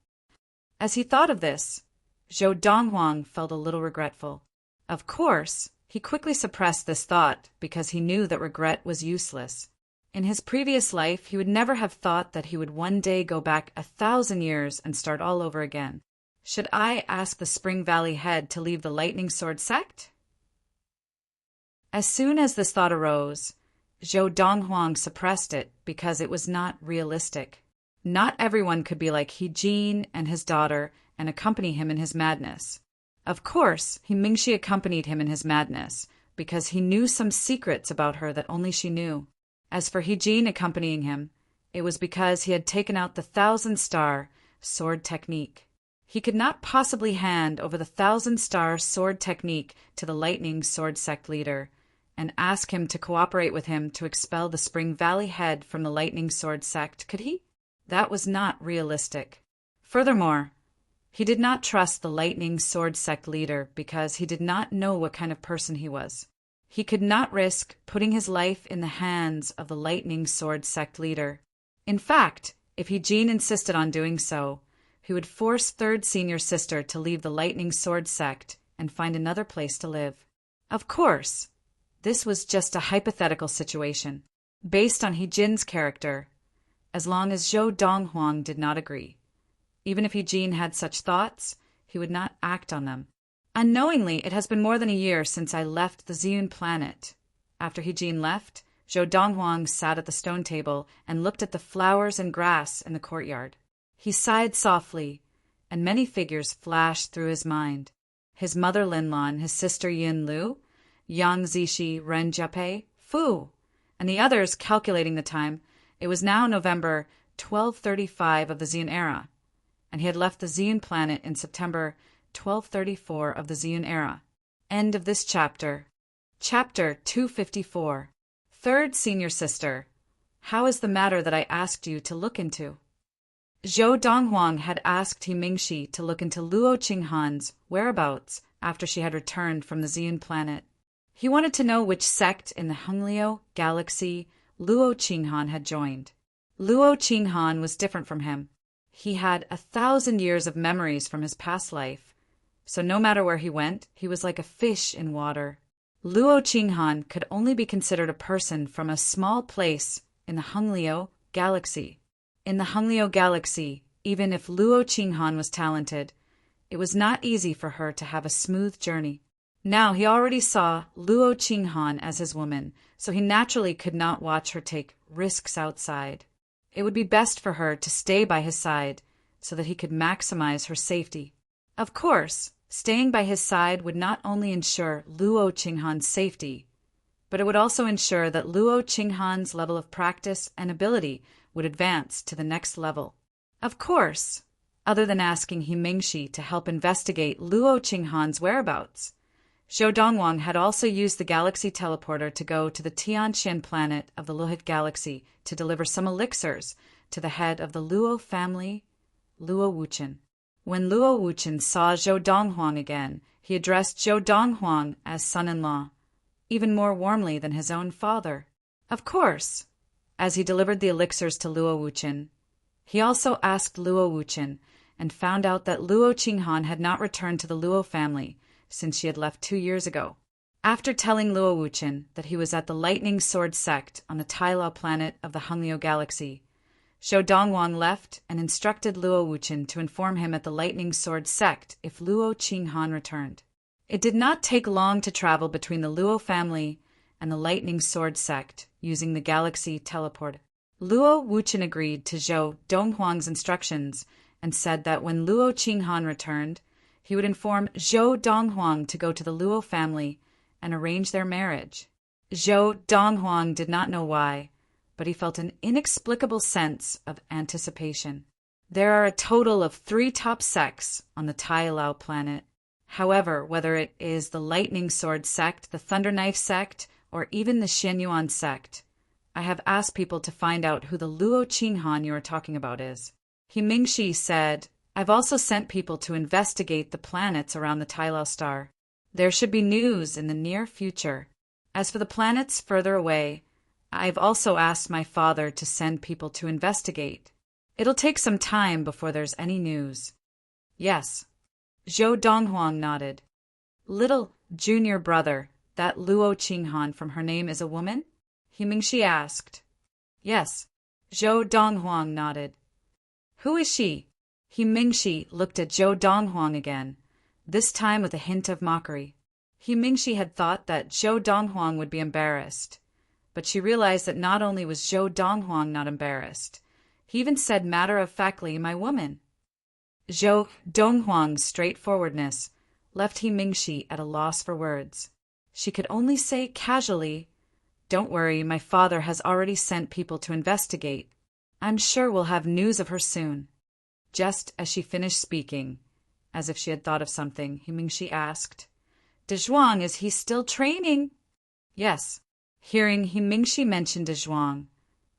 As he thought of this, Zhou Donghuang felt a little regretful. Of course, he quickly suppressed this thought because he knew that regret was useless. In his previous life, he would never have thought that he would one day go back 1,000 years and start all over again. Should I ask the Spring Valley Head to leave the Lightning Sword sect? As soon as this thought arose, Zhou Donghuang suppressed it because it was not realistic. Not everyone could be like He-Jin and his daughter and accompany him in his madness. Of course, Mingxi accompanied him in his madness because he knew some secrets about her that only she knew. As for He-Jin accompanying him, it was because he had taken out the thousand-star sword technique. He could not possibly hand over the thousand-star sword technique to the Lightning Sword sect leader and ask him to cooperate with him to expel the Spring Valley Head from the Lightning Sword sect, could he? That was not realistic. Furthermore, he did not trust the Lightning Sword sect leader because he did not know what kind of person he was. He could not risk putting his life in the hands of the Lightning Sword sect leader. In fact, if He-Jin insisted on doing so, he would force third senior sister to leave the Lightning Sword sect and find another place to live. Of course, this was just a hypothetical situation, based on He Jin's character, as long as Zhou Donghuang did not agree. Even if He Jin had such thoughts, he would not act on them. Unknowingly, it has been more than a year since I left the Ziyun planet. After He Jin left, Zhou Donghuang sat at the stone table and looked at the flowers and grass in the courtyard. He sighed softly, and many figures flashed through his mind. His mother Linlan, his sister Yin Lu, Yang Zishi, Ren Jiapei, Fu, and the others calculating the time. It was now November 1235 of the Ziyun era, and he had left the Ziyun planet in September 1234 of the Ziyun era. End of this chapter. Chapter 254. Third Senior Sister. How is the matter that I asked you to look into? Zhou Donghuang had asked He Mingxi to look into Luo Qinghan's whereabouts after she had returned from the Ziyun planet. He wanted to know which sect in the Honglio galaxy Luo Qinghan had joined. Luo Qinghan was different from him. He had 1,000 years of memories from his past life, so no matter where he went, he was like a fish in water. Luo Qinghan could only be considered a person from a small place in the Honglio galaxy. In the Honglio galaxy, even if Luo Qinghan was talented, it was not easy for her to have a smooth journey. Now he already saw Luo Qinghan as his woman, so he naturally could not watch her take risks outside. It would be best for her to stay by his side so that he could maximize her safety. Of course, staying by his side would not only ensure Luo Qinghan's safety, but it would also ensure that Luo Qinghan's level of practice and ability would advance to the next level. Of course, other than asking He Mingxi to help investigate Luo Qinghan's whereabouts, Zhou Donghuang had also used the galaxy teleporter to go to the Tianqian planet of the Lohit galaxy to deliver some elixirs to the head of the Luo family, Luo Wuchen. When Luo Wuchen saw Zhou Donghuang again, he addressed Zhou Donghuang as son-in-law, even more warmly than his own father. Of course, as he delivered the elixirs to Luo Wuchen, he also asked Luo Wuchen and found out that Luo Qinghan had not returned to the Luo family since she had left 2 years ago. After telling Luo Wuchen that he was at the Lightning Sword sect on the Tailao planet of the Honglio galaxy, Zhou Donghuang left and instructed Luo Wuchen to inform him at the Lightning Sword sect if Luo Qinghan returned. It did not take long to travel between the Luo family and the Lightning Sword sect using the galaxy teleport. Luo Wuchen agreed to Zhou Donghuang's instructions and said that when Luo Qinghan returned, he would inform Zhou Donghuang to go to the Luo family and arrange their marriage. Zhou Donghuang did not know why, but he felt an inexplicable sense of anticipation. There are a total of 3 top sects on the Tailao planet. However, whether it is the Lightning Sword sect, the Thunder Knife sect, or even the Xianyuan sect, I have asked people to find out who the Luo Qinghan you are talking about is. He Mingxi said, I've also sent people to investigate the planets around the Tailao star. There should be news in the near future. As for the planets further away, I've also asked my father to send people to investigate. It'll take some time before there's any news. Yes. Zhou Donghuang nodded. Little junior brother, that Luo Qinghan from her name is a woman? He Mingxi asked. Yes. Zhou Donghuang nodded. Who is she? He Mingxi looked at Zhou Donghuang again, this time with a hint of mockery. He Mingxi had thought that Zhou Donghuang would be embarrassed, but she realized that not only was Zhou Donghuang not embarrassed, he even said matter-of-factly, my woman. Zhou Donghuang's straightforwardness left He Mingxi at a loss for words. She could only say casually, Don't worry, my father has already sent people to investigate. I'm sure we'll have news of her soon. Just as she finished speaking, as if she had thought of something, He Mingxi asked, De Zhuang, is he still training? Yes. Hearing He Mingxi mention De Zhuang,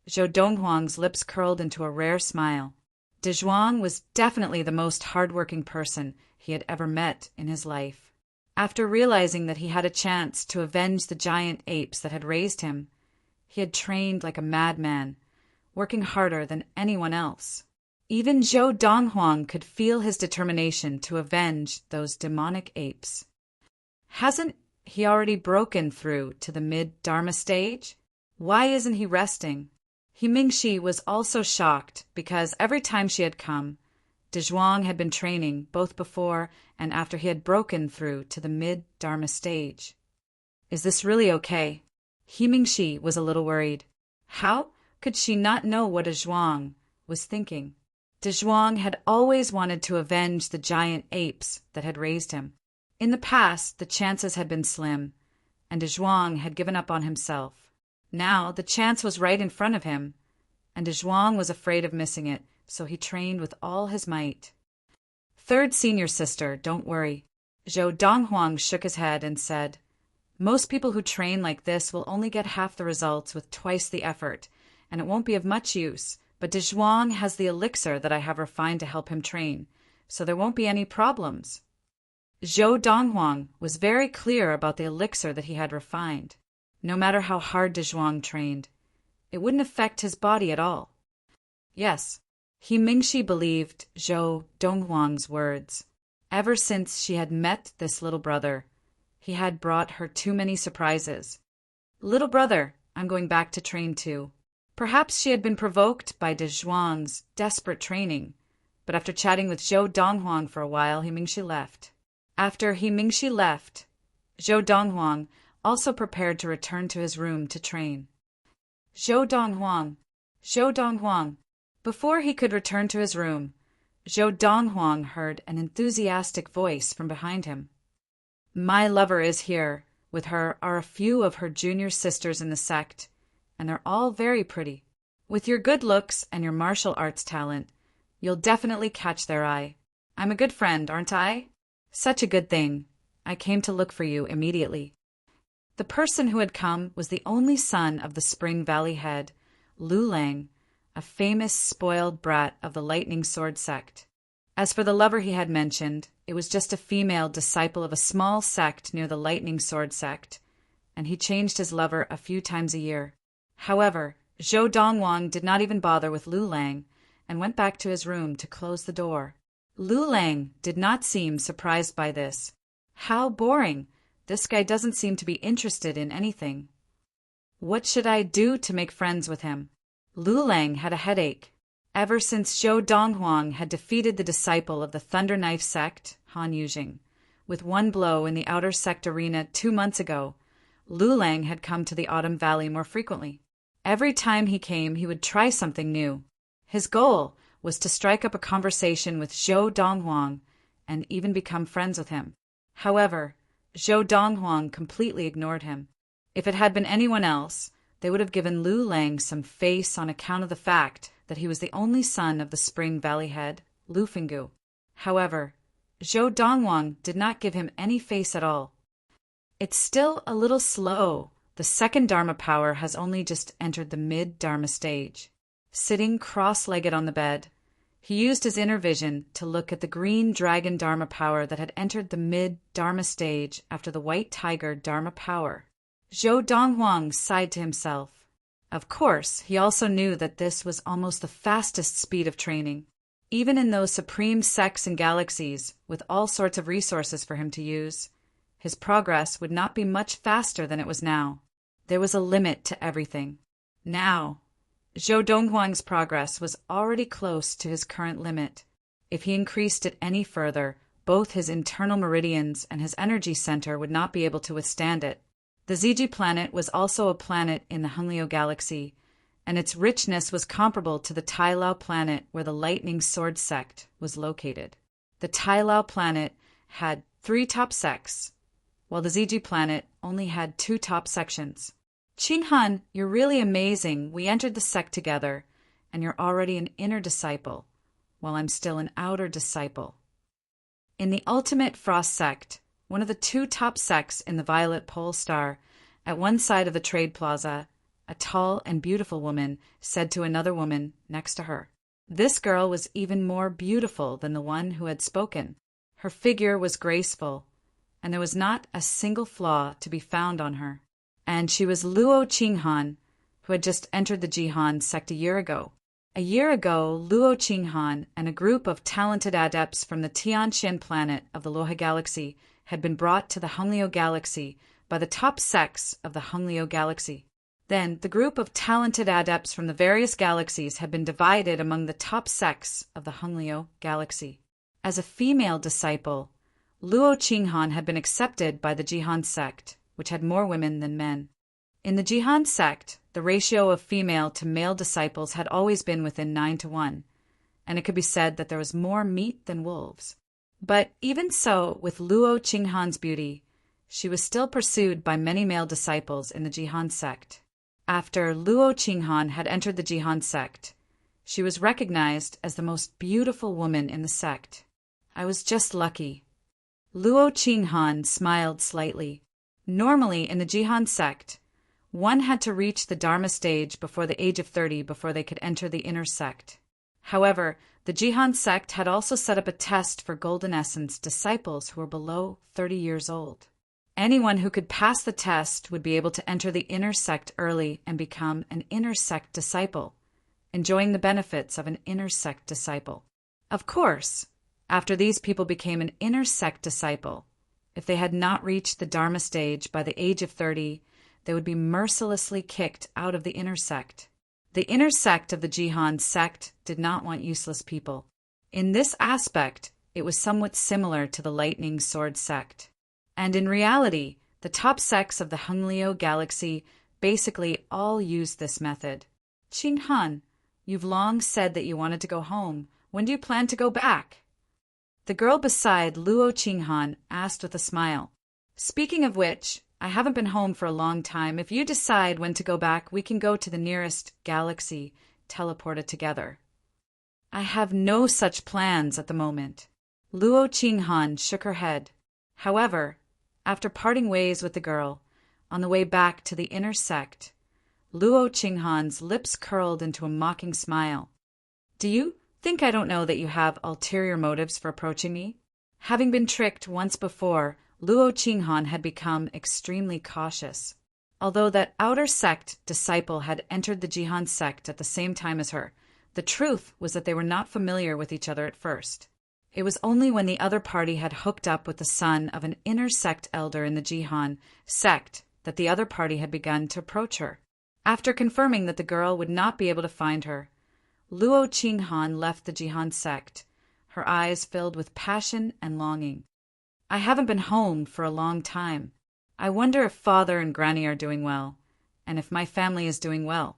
Zhou Donghuang's lips curled into a rare smile. De Zhuang was definitely the most hard-working person he had ever met in his life. After realizing that he had a chance to avenge the giant apes that had raised him, he had trained like a madman, working harder than anyone else. Even Zhou Donghuang could feel his determination to avenge those demonic apes. Hasn't he already broken through to the mid-Dharma stage? Why isn't he resting? He Mingxi was also shocked because every time she had come, De Zhuang had been training both before and after he had broken through to the mid-Dharma stage. Is this really okay? He Mingxi was a little worried. How could she not know what De Zhuang was thinking? De Zhuang had always wanted to avenge the giant apes that had raised him. In the past, the chances had been slim, and De Zhuang had given up on himself. Now, the chance was right in front of him, and De Zhuang was afraid of missing it, so he trained with all his might. Third senior sister, don't worry. Zhou Donghuang shook his head and said, most people who train like this will only get half the results with twice the effort, and it won't be of much use, but De Zhuang has the elixir that I have refined to help him train, so there won't be any problems. Zhou Donghuang was very clear about the elixir that he had refined. No matter how hard De Zhuang trained, it wouldn't affect his body at all. Yes, he Mingxi believed Zhou Donghuang's words. Ever since she had met this little brother, he had brought her too many surprises. Little brother, I'm going back to train too. Perhaps she had been provoked by De Zhuang's desperate training, but after chatting with Zhou Donghuang for a while, he Mingxi left. After he Mingxi left, Zhou Donghuang also prepared to return to his room to train. Zhou Donghuang. Before he could return to his room, Zhou Donghuang heard an enthusiastic voice from behind him. My lover is here. With her are a few of her junior sisters in the sect, and they're all very pretty. With your good looks and your martial arts talent, you'll definitely catch their eye. I'm a good friend, aren't I? Such a good thing. I came to look for you immediately. The person who had come was the only son of the Spring Valley head, Lu Lang, a famous spoiled brat of the Lightning Sword sect. As for the lover he had mentioned, it was just a female disciple of a small sect near the Lightning Sword sect, and he changed his lover a few times a year. However, Zhou Donghuang did not even bother with Lu Lang and went back to his room to close the door. Lu Lang did not seem surprised by this. How boring! This guy doesn't seem to be interested in anything. What should I do to make friends with him? Lu Lang had a headache. Ever since Zhou Donghuang had defeated the disciple of the Thunder Knife sect, Han Yujing, with one blow in the outer sect arena 2 months ago, Lu Lang had come to the Autumn Valley more frequently. Every time he came, he would try something new. His goal was to strike up a conversation with Zhou Donghuang and even become friends with him. However, Zhou Donghuang completely ignored him. If it had been anyone else, they would have given Lu Lang some face on account of the fact that he was the only son of the Spring Valley head, Lu Fenggu. However, Zhou Donghuang did not give him any face at all. It's still a little slow. The second Dharma power has only just entered the mid-Dharma stage. Sitting cross-legged on the bed, he used his inner vision to look at the green dragon Dharma power that had entered the mid-Dharma stage after the white tiger Dharma power. Zhou Donghuang sighed to himself. Of course, he also knew that this was almost the fastest speed of training. Even in those supreme sects and galaxies, with all sorts of resources for him to use, his progress would not be much faster than it was now. There was a limit to everything. Now, Zhou Donghuang's progress was already close to his current limit. If he increased it any further, both his internal meridians and his energy center would not be able to withstand it. The Ziji planet was also a planet in the Hungliu galaxy, and its richness was comparable to the Tai Lao planet where the Lightning Sword sect was located. The Tai Lao planet had 3 top sects, while the Ziji planet only had 2 top sections. Qinghan, you're really amazing. We entered the sect together, and you're already an inner disciple, while I'm still an outer disciple. In the ultimate Frost sect, one of the 2 top sects in the Violet Pole Star, at one side of the trade plaza, a tall and beautiful woman said to another woman next to her. This girl was even more beautiful than the one who had spoken. Her figure was graceful, and there was not a single flaw to be found on her. And she was Luo Qinghan, who had just entered the Jihan sect a year ago. A year ago, Luo Qinghan and a group of talented adepts from the Tianxian planet of the Loha Galaxy had been brought to the Hungliu Galaxy by the top sects of the Hungleo galaxy. Then, the group of talented adepts from the various galaxies had been divided among the top sects of the Hungleo galaxy. As a female disciple, Luo Qinghan had been accepted by the Jihan sect, which had more women than men. In the Jihan sect, the ratio of female to male disciples had always been within 9-1, and it could be said that there was more meat than wolves. But even so, with Luo Qinghan's beauty, she was still pursued by many male disciples in the Jihan sect. After Luo Qinghan had entered the Jihan sect, she was recognized as the most beautiful woman in the sect. I was just lucky. Luo Qinghan smiled slightly. Normally, in the Jihan sect, one had to reach the Dharma stage before the age of 30 before they could enter the inner sect. However, the Jihan sect had also set up a test for Golden Essence disciples who were below 30 years old. Anyone who could pass the test would be able to enter the inner sect early and become an inner sect disciple, enjoying the benefits of an inner sect disciple. Of course, after these people became an inner sect disciple, if they had not reached the Dharma stage by the age of 30, they would be mercilessly kicked out of the inner sect. The inner sect of the Jihan sect did not want useless people. In this aspect, it was somewhat similar to the Lightning Sword sect. And in reality, the top sects of the Hungleo galaxy basically all used this method. Qinghan, you've long said that you wanted to go home. When do you plan to go back? The girl beside Luo Qinghan asked with a smile. Speaking of which, I haven't been home for a long time. If you decide when to go back, we can go to the nearest galaxy, teleported together. I have no such plans at the moment. Luo Qinghan shook her head. However, after parting ways with the girl, on the way back to the inner sect, Luo Qinghan's lips curled into a mocking smile. Do you think I don't know that you have ulterior motives for approaching me? Having been tricked once before, Luo Qinghan had become extremely cautious. Although that outer sect disciple had entered the Jihan sect at the same time as her, the truth was that they were not familiar with each other at first. It was only when the other party had hooked up with the son of an inner sect elder in the Jihan sect that the other party had begun to approach her. After confirming that the girl would not be able to find her, Luo Qinghan left the Jihan sect, her eyes filled with passion and longing. I haven't been home for a long time. I wonder if Father and Granny are doing well, and if my family is doing well.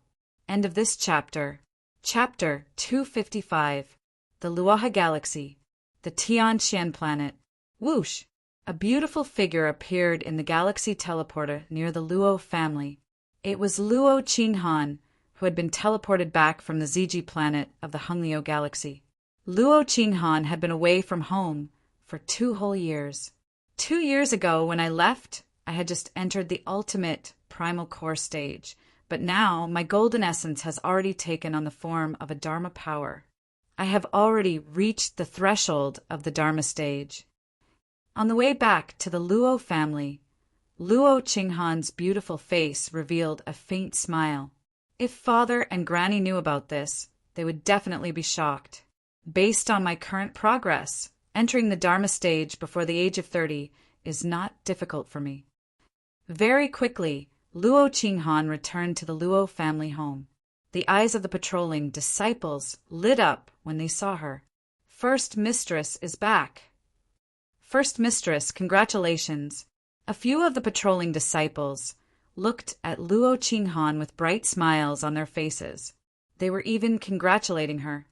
End of this chapter. Chapter 255. The Luoha Galaxy. The Tianxian Planet. Whoosh! A beautiful figure appeared in the galaxy teleporter near the Luo family. It was Luo Qinghan, who had been teleported back from the Ziji planet of the Hungleo galaxy. Luo Qinghan had been away from home for 2 whole years. 2 years ago, when I left, I had just entered the ultimate primal core stage, but now my golden essence has already taken on the form of a Dharma power. I have already reached the threshold of the Dharma stage. On the way back to the Luo family, Luo Qinghan's beautiful face revealed a faint smile. If Father and Granny knew about this, they would definitely be shocked. Based on my current progress, entering the Dharma stage before the age of 30 is not difficult for me. Very quickly, Luo Qinghan returned to the Luo family home. The eyes of the patrolling disciples lit up when they saw her. First Mistress is back. First Mistress, congratulations. A few of the patrolling disciples looked at Luo Qinghan with bright smiles on their faces. They were even congratulating her.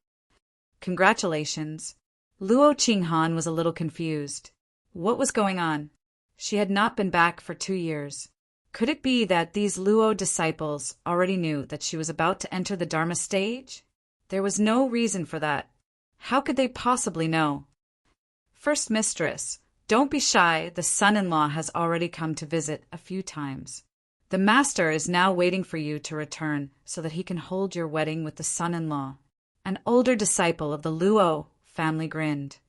Congratulations. Luo Qinghan was a little confused. What was going on? She had not been back for 2 years. Could it be that these Luo disciples already knew that she was about to enter the Dharma stage? There was no reason for that. How could they possibly know? First Mistress, don't be shy. The son-in-law has already come to visit a few times. The master is now waiting for you to return so that he can hold your wedding with the son-in-law. An older disciple of the Luo family grinned.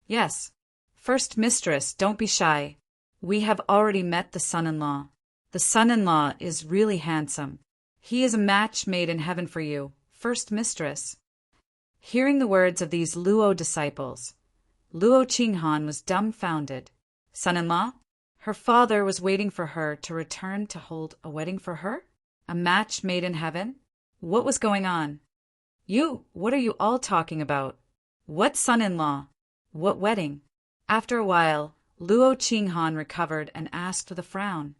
Yes. First Mistress, don't be shy. We have already met the son-in-law. The son-in-law is really handsome. He is a match made in heaven for you, First Mistress. Hearing the words of these Luo disciples, Luo Qinghan was dumbfounded. Son-in-law? Her father was waiting for her to return to hold a wedding for her? A match made in heaven? What was going on? What are you all talking about? What son-in-law? What wedding? After a while, Luo Qinghan recovered and asked with a frown.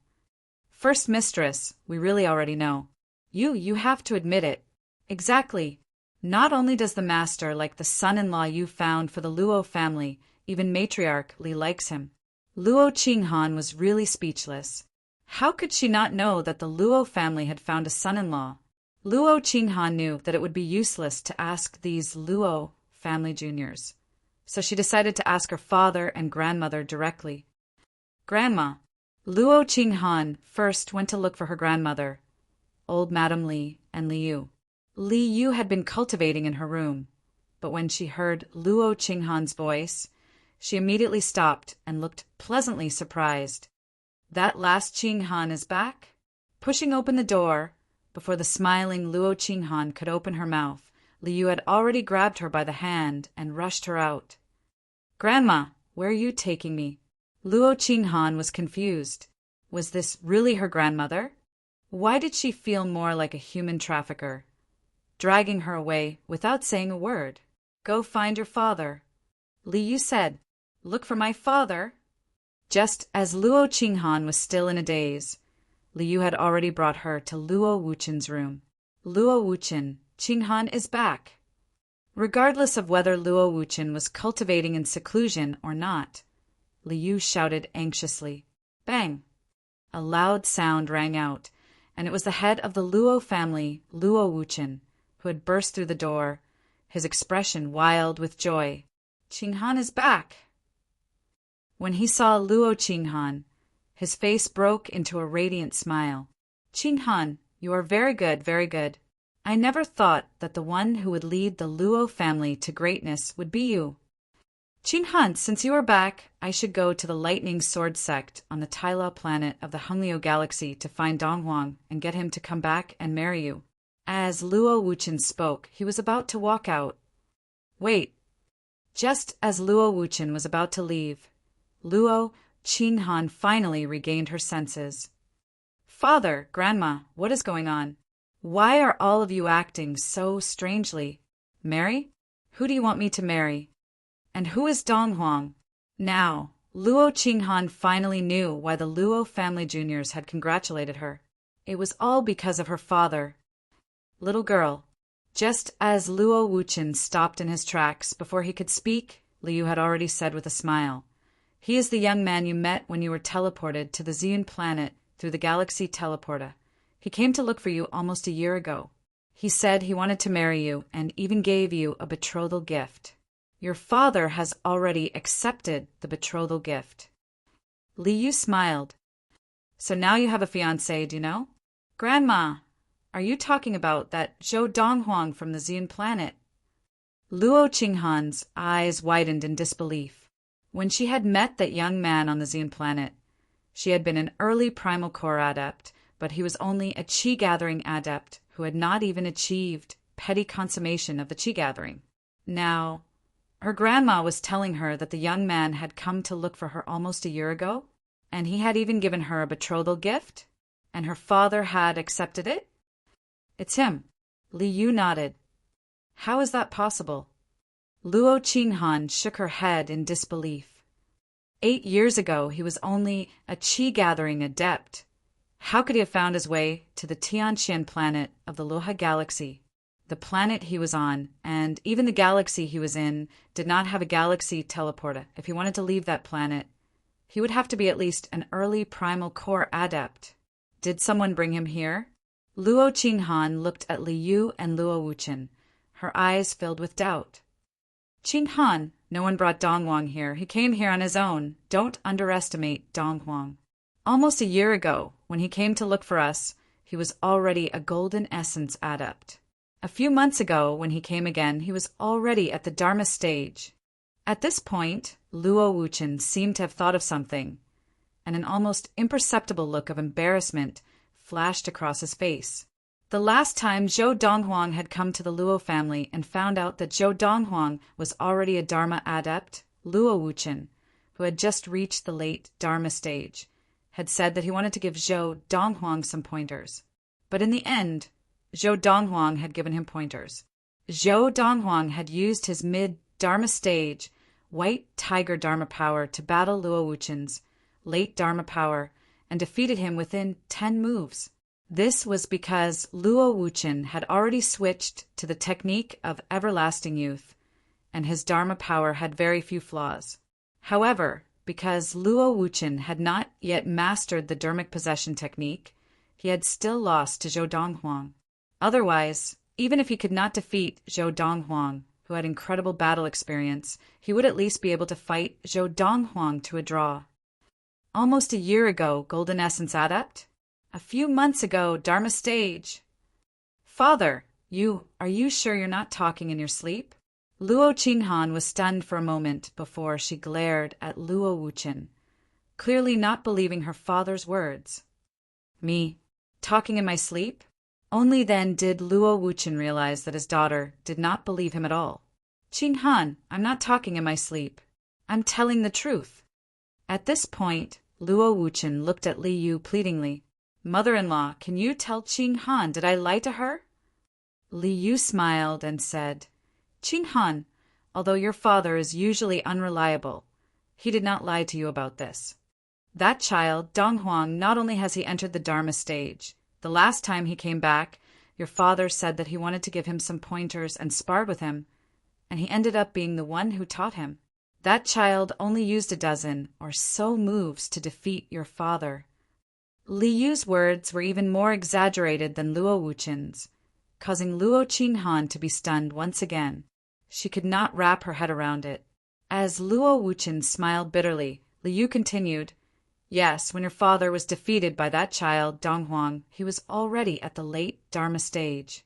First mistress, we really already know. You have to admit it. Exactly. Not only does the master like the son-in-law you found for the Luo family, even matriarch Li likes him. Luo Qinghan was really speechless. How could she not know that the Luo family had found a son-in-law? Luo Qinghan knew that it would be useless to ask these Luo family juniors, so she decided to ask her father and grandmother directly. Grandma. Luo Qinghan first went to look for her grandmother, old Madame Li and Liu. Liu had been cultivating in her room, but when she heard Luo Qinghan's voice, she immediately stopped and looked pleasantly surprised. That last Qinghan is back? Pushing open the door, before the smiling Luo Qinghan could open her mouth, Liu had already grabbed her by the hand and rushed her out. Grandma, where are you taking me? Luo Qinghan was confused. Was this really her grandmother? Why did she feel more like a human trafficker, dragging her away without saying a word? Go find your father. Liu said, Look for my father? Just as Luo Qinghan was still in a daze, Liu had already brought her to Luo Wuchen's room. Luo Wuchen, Qinghan is back. Regardless of whether Luo Wuchen was cultivating in seclusion or not, Liu shouted anxiously. Bang! A loud sound rang out, and it was the head of the Luo family, Luo Wuchen, who had burst through the door, his expression wild with joy. Qinghan is back! When he saw Luo Qinghan, his face broke into a radiant smile. Qinghan, you are very good, very good. I never thought that the one who would lead the Luo family to greatness would be you. Qinghan, since you are back, I should go to the Lightning Sword Sect on the Taila planet of the Honglio Galaxy to find Donghuang and get him to come back and marry you. As Luo Wuchen spoke, he was about to walk out. Wait. Just as Luo Wuchen was about to leave, Luo Qinghan finally regained her senses. Father, Grandma, what is going on? Why are all of you acting so strangely? Marry? Who do you want me to marry? And who is Donghuang? Now, Luo Qinghan finally knew why the Luo family juniors had congratulated her. It was all because of her father. Little girl. Just as Luo Wuchen stopped in his tracks before he could speak, Liu had already said with a smile, He is the young man you met when you were teleported to the Xian planet through the galaxy teleporter. He came to look for you almost a year ago. He said he wanted to marry you and even gave you a betrothal gift. Your father has already accepted the betrothal gift. Liu smiled. So now you have a fiancé, do you know? Grandma, are you talking about that Zhou Donghuang from the Xian planet? Luo Qinghan's eyes widened in disbelief. When she had met that young man on the Xian planet, she had been an early primal core adept, but he was only a chi gathering adept who had not even achieved petty consummation of the chi gathering. Now, her grandma was telling her that the young man had come to look for her almost a year ago, and he had even given her a betrothal gift, and her father had accepted it? It's him. Liu nodded. How is that possible? Luo Qinghan shook her head in disbelief. 8 years ago, he was only a chi-gathering adept. How could he have found his way to the Tianxian planet of the Loha Galaxy? The planet he was on, and even the galaxy he was in, did not have a galaxy teleporter. If he wanted to leave that planet, he would have to be at least an early primal core adept. Did someone bring him here? Luo Qinghan looked at Liu and Luo Wuchen. Her eyes filled with doubt. Qinghan, no one brought Donghuang here. He came here on his own. Don't underestimate Donghuang. Almost a year ago, when he came to look for us, he was already a golden essence adept. A few months ago, when he came again, he was already at the Dharma stage. At this point, Luo Wuchen seemed to have thought of something, and an almost imperceptible look of embarrassment flashed across his face. The last time Zhou Donghuang had come to the Luo family and found out that Zhou Donghuang was already a Dharma adept, Luo Wuchen, who had just reached the late Dharma stage, had said that he wanted to give Zhou Donghuang some pointers. But in the end, Zhou Donghuang had given him pointers. Zhou Donghuang had used his mid-Dharma stage, white tiger Dharma power to battle Luo Wuchen's late Dharma power and defeated him within 10 moves. This was because Luo Wuchen had already switched to the technique of everlasting youth, and his Dharma power had very few flaws. However, because Luo Wuchen had not yet mastered the Dharmic possession technique, he had still lost to Zhou Donghuang. Otherwise, even if he could not defeat Zhou Donghuang, who had incredible battle experience, he would at least be able to fight Zhou Donghuang to a draw. Almost a year ago, Golden Essence Adept. A few months ago, Dharma stage. Father, are you sure you're not talking in your sleep? Luo Qinghan was stunned for a moment before she glared at Luo Wuchen, clearly not believing her father's words. Me? Talking in my sleep? Only then did Luo Wuchen realize that his daughter did not believe him at all. Qinghan, I'm not talking in my sleep. I'm telling the truth. At this point, Luo Wuchen looked at Li Yu pleadingly. Mother-in-law, can you tell Qinghan, did I lie to her? Li Yu smiled and said, Qinghan, although your father is usually unreliable, he did not lie to you about this. That child, Donghuang, not only has he entered the Dharma stage, the last time he came back, your father said that he wanted to give him some pointers and sparred with him, and he ended up being the one who taught him. That child only used a dozen or so moves to defeat your father. Li Yu's words were even more exaggerated than Luo Wuchen's, causing Luo Qinghan to be stunned once again. She could not wrap her head around it. As Luo Wuchen smiled bitterly, Li Yu continued, Yes, when your father was defeated by that child, Donghuang, he was already at the late Dharma stage.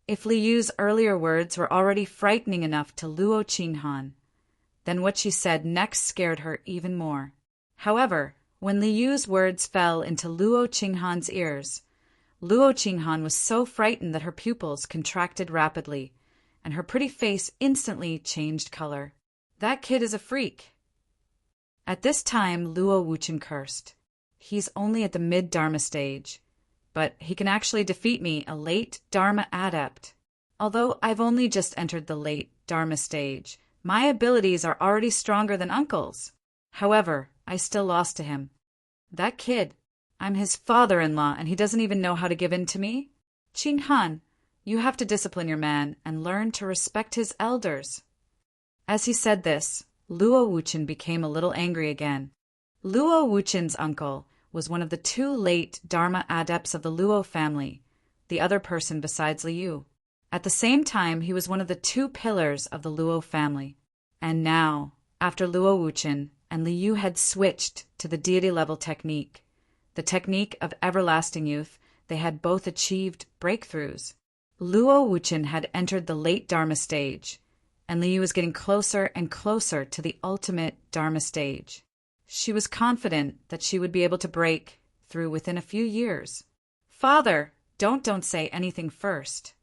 If Li Yu's earlier words were already frightening enough to Luo Qinghan, then what she said next scared her even more. However, when Li Yu's words fell into Luo Qinghan's ears, Luo Qinghan was so frightened that her pupils contracted rapidly, and her pretty face instantly changed color. That kid is a freak. At this time, Luo Wuchen cursed. He's only at the mid-Dharma stage, but he can actually defeat me, a late Dharma adept. Although I've only just entered the late Dharma stage, my abilities are already stronger than Uncle's. However, I still lost to him. That kid, I'm his father-in-law and he doesn't even know how to give in to me? Qinghan, you have to discipline your man and learn to respect his elders. As he said this, Luo Wuchen became a little angry again. Luo Wuchen's uncle was one of the 2 late Dharma adepts of the Luo family, the other person besides Li Yu. At the same time, he was one of the 2 pillars of the Luo family. And now, after Luo Wuchen and Li Yu had switched to the deity-level technique, the technique of everlasting youth, they had both achieved breakthroughs. Luo Wuchen had entered the late Dharma stage, and Li Yu was getting closer and closer to the ultimate Dharma stage. She was confident that she would be able to break through within a few years. Father, don't say anything first.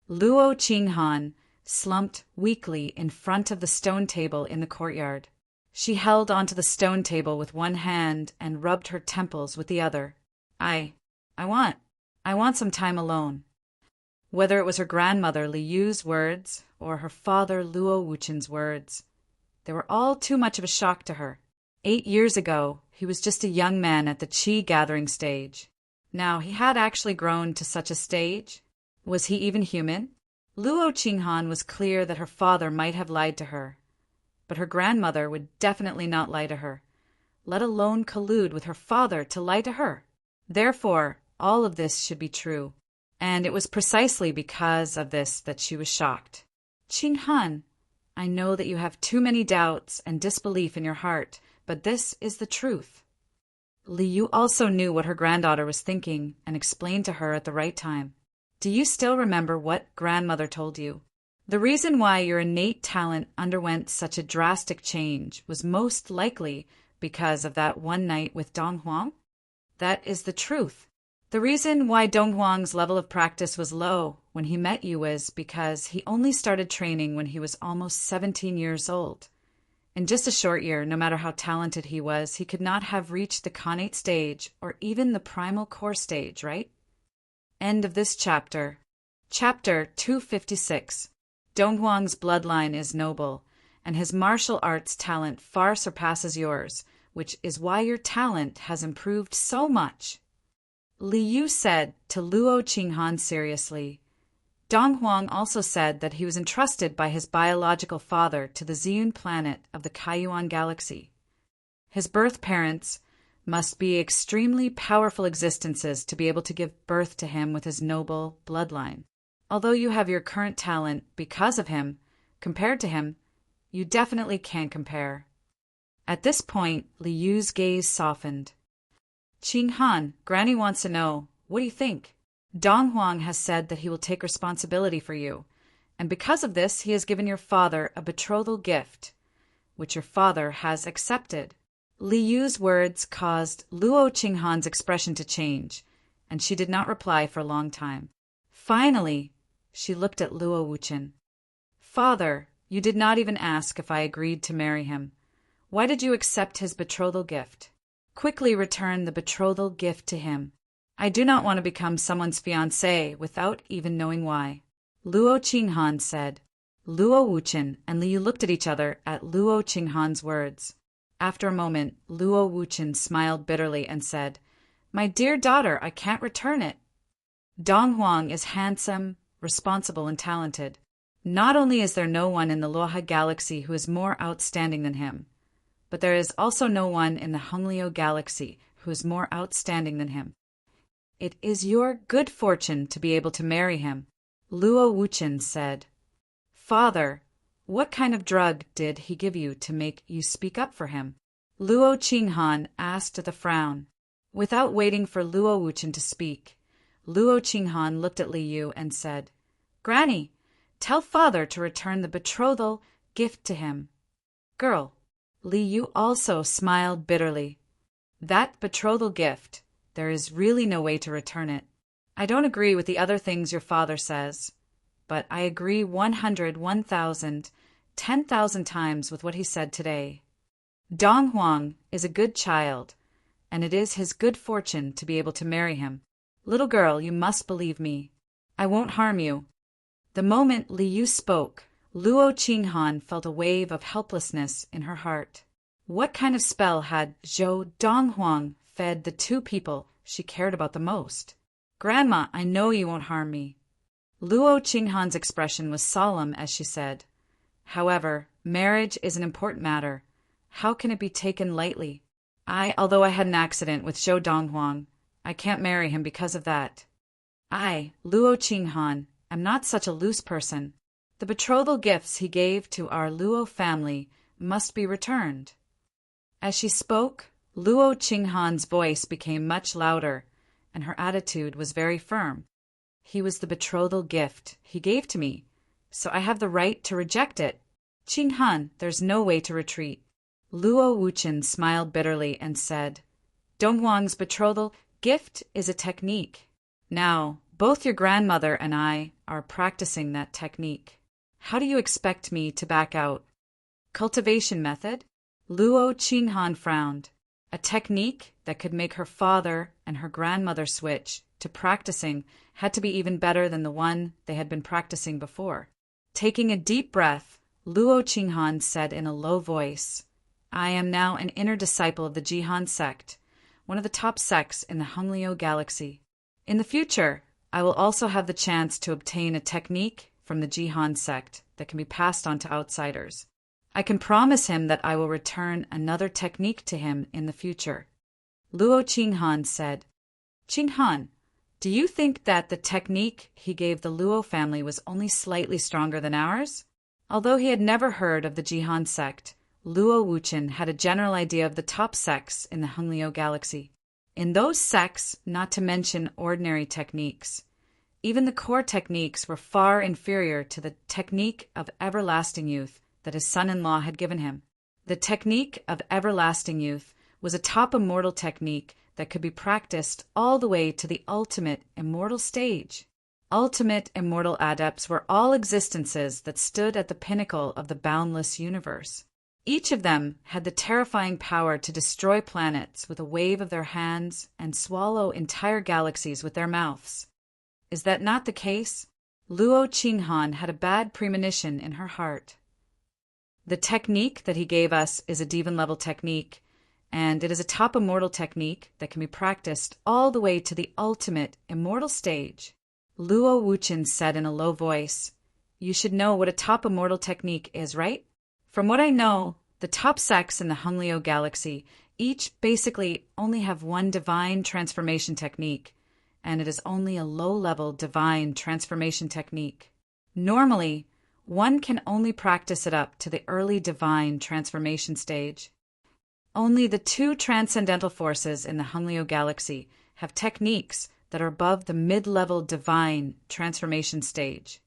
Luo Qinghan slumped weakly in front of the stone table in the courtyard. She held onto the stone table with one hand and rubbed her temples with the other. I want some time alone. Whether it was her grandmother Li Yu's words or her father Luo Wuchen's words, they were all too much of a shock to her. 8 years ago, he was just a young man at the Qi gathering stage. Now, he had actually grown to such a stage. Was he even human? Luo Qinghan was clear that her father might have lied to her, but her grandmother would definitely not lie to her, let alone collude with her father to lie to her. Therefore, all of this should be true, and it was precisely because of this that she was shocked. Qinghan, I know that you have too many doubts and disbelief in your heart, but this is the truth. Li Yu also knew what her granddaughter was thinking and explained to her at the right time. Do you still remember what grandmother told you? The reason why your innate talent underwent such a drastic change was most likely because of that one night with Donghuang? That is the truth. The reason why Donghuang's level of practice was low when he met you was because he only started training when he was almost 17 years old. In just a short year, no matter how talented he was, he could not have reached the Khanate stage or even the primal core stage, right? End of this chapter. Chapter 256. Donghuang's bloodline is noble, and his martial arts talent far surpasses yours, which is why your talent has improved so much. Li Yu said to Luo Qinghan seriously. Donghuang also said that he was entrusted by his biological father to the Ziyun planet of the Kaiyuan galaxy. His birth parents must be extremely powerful existences to be able to give birth to him with his noble bloodline. Although you have your current talent because of him, compared to him, you definitely can't compare. At this point, Li Yu's gaze softened. Qinghan, Granny wants to know, what do you think? Donghuang has said that he will take responsibility for you, and because of this he has given your father a betrothal gift, which your father has accepted. Li Yu's words caused Luo Qinghan's expression to change, and she did not reply for a long time. Finally, she looked at Luo Wuchen. Father, you did not even ask if I agreed to marry him. Why did you accept his betrothal gift? Quickly return the betrothal gift to him. I do not want to become someone's fiancé without even knowing why. Luo Qinghan said. Luo Wuchen and Li Yu looked at each other at Luo Qinghan's words. After a moment, Luo Wuchen smiled bitterly and said, My dear daughter, I can't return it. Donghuang is handsome, responsible, and talented. Not only is there no one in the Luoha galaxy who is more outstanding than him, but there is also no one in the Honglio galaxy who is more outstanding than him. It is your good fortune to be able to marry him, Luo Wuchen said. Father, what kind of drug did he give you to make you speak up for him? Luo Qinghan asked with a frown. Without waiting for Luo Wuchen to speak, Luo Qinghan looked at Li Yu and said, Granny, tell father to return the betrothal gift to him. Girl, Li Yu also smiled bitterly. That betrothal gift, there is really no way to return it. I don't agree with the other things your father says, but I agree 100, 1,000, 10,000 times with what he said today. Donghuang is a good child, and it is his good fortune to be able to marry him. Little girl, you must believe me. I won't harm you. The moment Li Yu spoke, Luo Qinghan felt a wave of helplessness in her heart. What kind of spell had Zhou Donghuang fed the two people she cared about the most? Grandma, I know you won't harm me. Luo Qinghan's expression was solemn as she said, However, marriage is an important matter. How can it be taken lightly? Although I had an accident with Zhou Donghuang, I can't marry him because of that. I, Luo Qinghan, am not such a loose person. The betrothal gifts he gave to our Luo family must be returned. As she spoke, Luo Qinghan's voice became much louder, and her attitude was very firm. He was the betrothal gift he gave to me, so I have the right to reject it. Qinghan, there's no way to retreat. Luo Wuchen smiled bitterly and said, Donghuang's betrothal gift is a technique. Now, both your grandmother and I are practicing that technique. How do you expect me to back out? Cultivation method? Luo Qinghan frowned. A technique that could make her father and her grandmother switch to practicing had to be even better than the one they had been practicing before. Taking a deep breath, Luo Qinghan said in a low voice, I am now an inner disciple of the Jihan sect, one of the top sects in the Honglio galaxy. In the future, I will also have the chance to obtain a technique from the Jihan sect that can be passed on to outsiders. I can promise him that I will return another technique to him in the future. Luo Qinghan said, Qinghan, do you think that the technique he gave the Luo family was only slightly stronger than ours? Although he had never heard of the Jihan sect, Luo Wuchen had a general idea of the top sects in the Honglio galaxy. In those sects, not to mention ordinary techniques, even the core techniques were far inferior to the technique of everlasting youth that his son-in-law had given him. The technique of everlasting youth was a top immortal technique that could be practiced all the way to the ultimate immortal stage. Ultimate immortal adepts were all existences that stood at the pinnacle of the boundless universe. Each of them had the terrifying power to destroy planets with a wave of their hands and swallow entire galaxies with their mouths. Is that not the case? Luo Qinghan had a bad premonition in her heart. The technique that he gave us is a Divan-level technique, and it is a top immortal technique that can be practiced all the way to the ultimate immortal stage. Luo Wuchen said in a low voice, "You should know what a top immortal technique is, right? From what I know, the top sects in the Hunglio galaxy each basically only have one divine transformation technique, and it is only a low-level divine transformation technique. Normally, one can only practice it up to the early divine transformation stage. Only the two transcendental forces in the Hunglio galaxy have techniques that are above the mid-level divine transformation stage."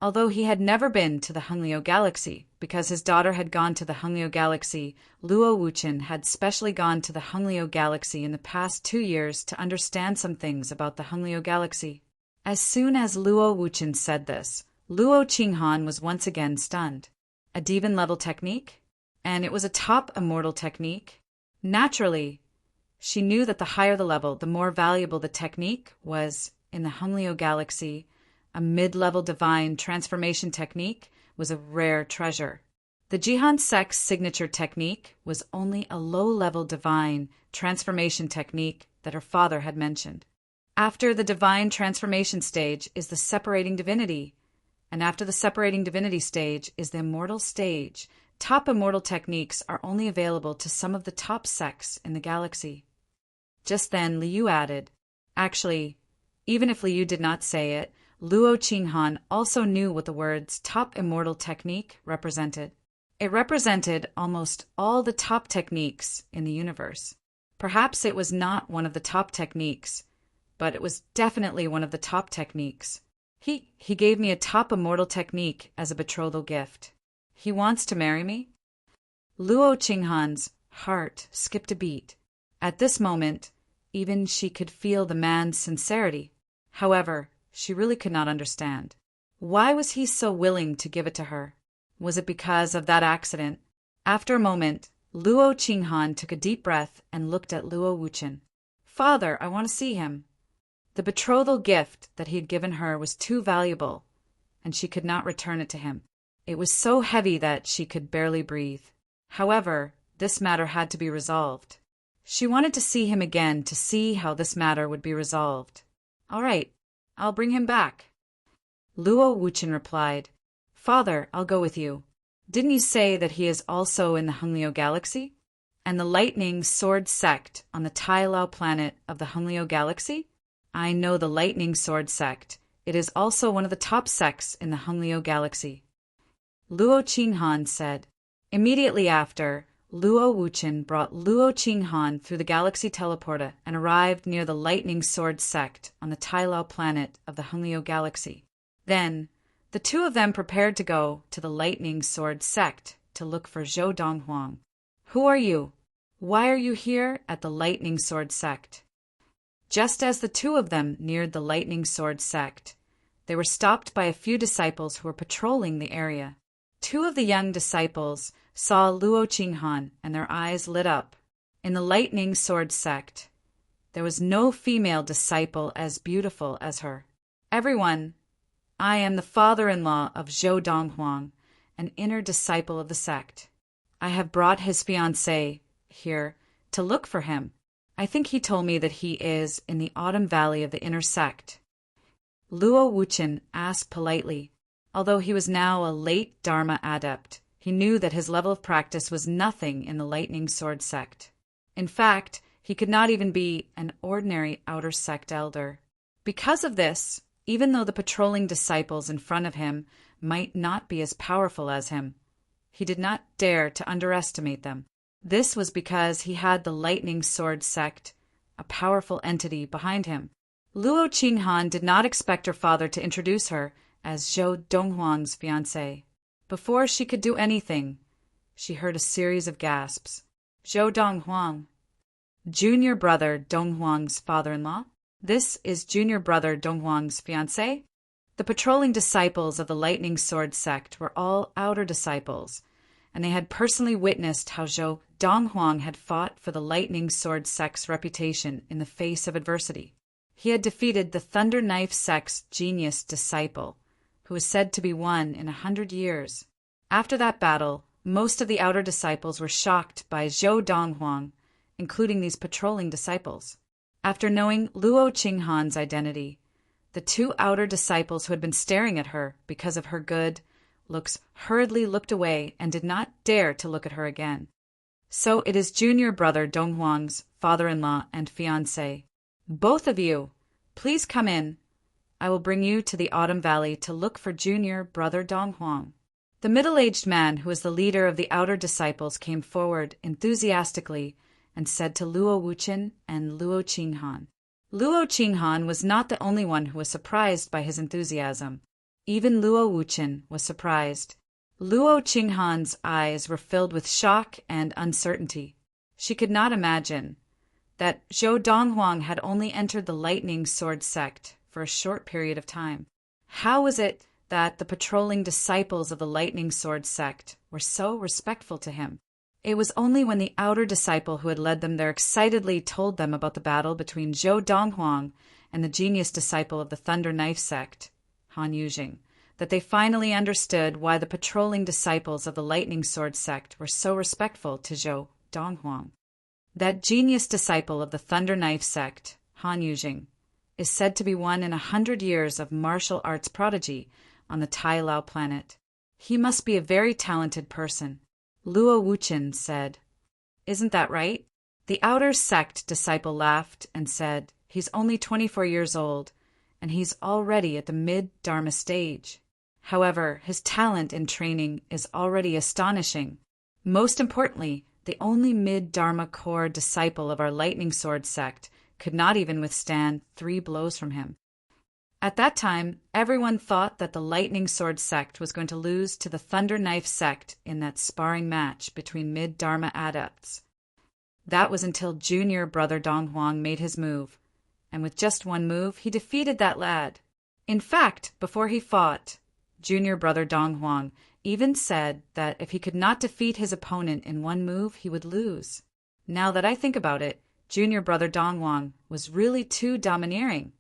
Although he had never been to the Hunglio galaxy, because his daughter had gone to the Hunglio galaxy, Luo Wuchen had specially gone to the Hunglio galaxy in the past 2 years to understand some things about the Hunglio galaxy. As soon as Luo Wuchen said this, Luo Qinghan was once again stunned. A Divan-level technique? And it was a top immortal technique? Naturally, she knew that the higher the level, the more valuable the technique was. In the Hunglio galaxy, a mid-level divine transformation technique was a rare treasure. The Jihan sect's signature technique was only a low-level divine transformation technique that her father had mentioned. After the divine transformation stage is the separating divinity, and after the separating divinity stage is the immortal stage. Top immortal techniques are only available to some of the top sects in the galaxy. Just then, Liu added, "Actually, even if Liu did not say it, Luo Qinghan also knew what the words top immortal technique represented. It represented almost all the top techniques in the universe. Perhaps it was not one of the top techniques, but it was definitely one of the top techniques. He gave me a top immortal technique as a betrothal gift. He wants to marry me?" Luo Qinghan's heart skipped a beat. At this moment, even she could feel the man's sincerity. However, she really could not understand. Why was he so willing to give it to her? Was it because of that accident? After a moment, Luo Qinghan took a deep breath and looked at Luo Wuchen. "Father, I want to see him." The betrothal gift that he had given her was too valuable, and she could not return it to him. It was so heavy that she could barely breathe. However, this matter had to be resolved. She wanted to see him again to see how this matter would be resolved. "All right, I'll bring him back." Luo Wuchen replied, "Father, I'll go with you. Didn't you say that he is also in the Hunglio galaxy? And the Lightning Sword sect on the Tai Lao planet of the Hunglio galaxy? I know the Lightning Sword sect. It is also one of the top sects in the Hunglio galaxy." Luo Qinghan said. Immediately after, Luo Wuchen brought Luo Qinghan through the galaxy teleporter and arrived near the Lightning Sword sect on the Tai Lao planet of the Hunglio galaxy. Then, the two of them prepared to go to the Lightning Sword sect to look for Zhou Donghuang. "Who are you? Why are you here at the Lightning Sword sect?" Just as the two of them neared the Lightning Sword sect, they were stopped by a few disciples who were patrolling the area. Two of the young disciples saw Luo Qinghan, and their eyes lit up. In the Lightning Sword sect, there was no female disciple as beautiful as her. "Everyone, I am the father-in-law of Zhou Donghuang, an inner disciple of the sect. I have brought his fiancée here to look for him. I think he told me that he is in the Autumn Valley of the inner sect." Luo Wuchen asked politely. Although he was now a late Dharma adept, he knew that his level of practice was nothing in the Lightning Sword sect. In fact, he could not even be an ordinary outer sect elder. Because of this, even though the patrolling disciples in front of him might not be as powerful as him, he did not dare to underestimate them. This was because he had the Lightning Sword sect, a powerful entity, behind him. Luo Qinghan did not expect her father to introduce her as Zhou Donghuang's fiancée. Before she could do anything, she heard a series of gasps. "Zhou Donghuang. Junior brother Donghuang's father-in-law? This is junior brother Donghuang's fiancée?" The patrolling disciples of the Lightning Sword sect were all outer disciples, and they had personally witnessed how Zhou Donghuang had fought for the lightning sword sect's reputation in the face of adversity. He had defeated the Thunder Knife sect's genius disciple, who was said to be one in 100 years. After that battle, most of the outer disciples were shocked by Zhou Donghuang, including these patrolling disciples. After knowing Luo Qinghan's identity, the two outer disciples who had been staring at her because of her good looks hurriedly looked away and did not dare to look at her again. So it is junior brother Donghuang's father-in-law and fiancé. Both of you, please come in. I will bring you to the Autumn Valley to look for junior brother Donghuang. The middle-aged man who was the leader of the outer disciples came forward enthusiastically and said to Luo Wuchen and Luo Qinghan. Luo Qinghan was not the only one who was surprised by his enthusiasm. Even Luo Wuchen was surprised. Luo Qinghan's eyes were filled with shock and uncertainty. She could not imagine that Zhou Donghuang had only entered the lightning sword sect for a short period of time. How was it that the patrolling disciples of the lightning sword sect were so respectful to him? It was only when the outer disciple who had led them there excitedly told them about the battle between Zhou Donghuang and the genius disciple of the Thunder Knife sect, Han Yujing, that they finally understood why the patrolling disciples of the lightning sword sect were so respectful to Zhou Donghuang. That genius disciple of the Thunder Knife sect, Han Yujing, is said to be one in 100 years of martial arts prodigy on the Tai Lao planet. He must be a very talented person. Luo Wuchen said. Isn't that right? The outer sect disciple laughed and said, he's only 24 years old, and he's already at the mid-Dharma stage. However, his talent and training is already astonishing. Most importantly, the only mid-Dharma core disciple of our lightning sword sect could not even withstand 3 blows from him. At that time, everyone thought that the lightning sword sect was going to lose to the Thunder Knife sect in that sparring match between mid-Dharma adepts. That was until junior brother Donghuang made his move, and with just one move, he defeated that lad. In fact, before he fought, junior brother Donghuang even said that if he could not defeat his opponent in one move, he would lose. Now that I think about it, junior brother Donghuang was really too domineering.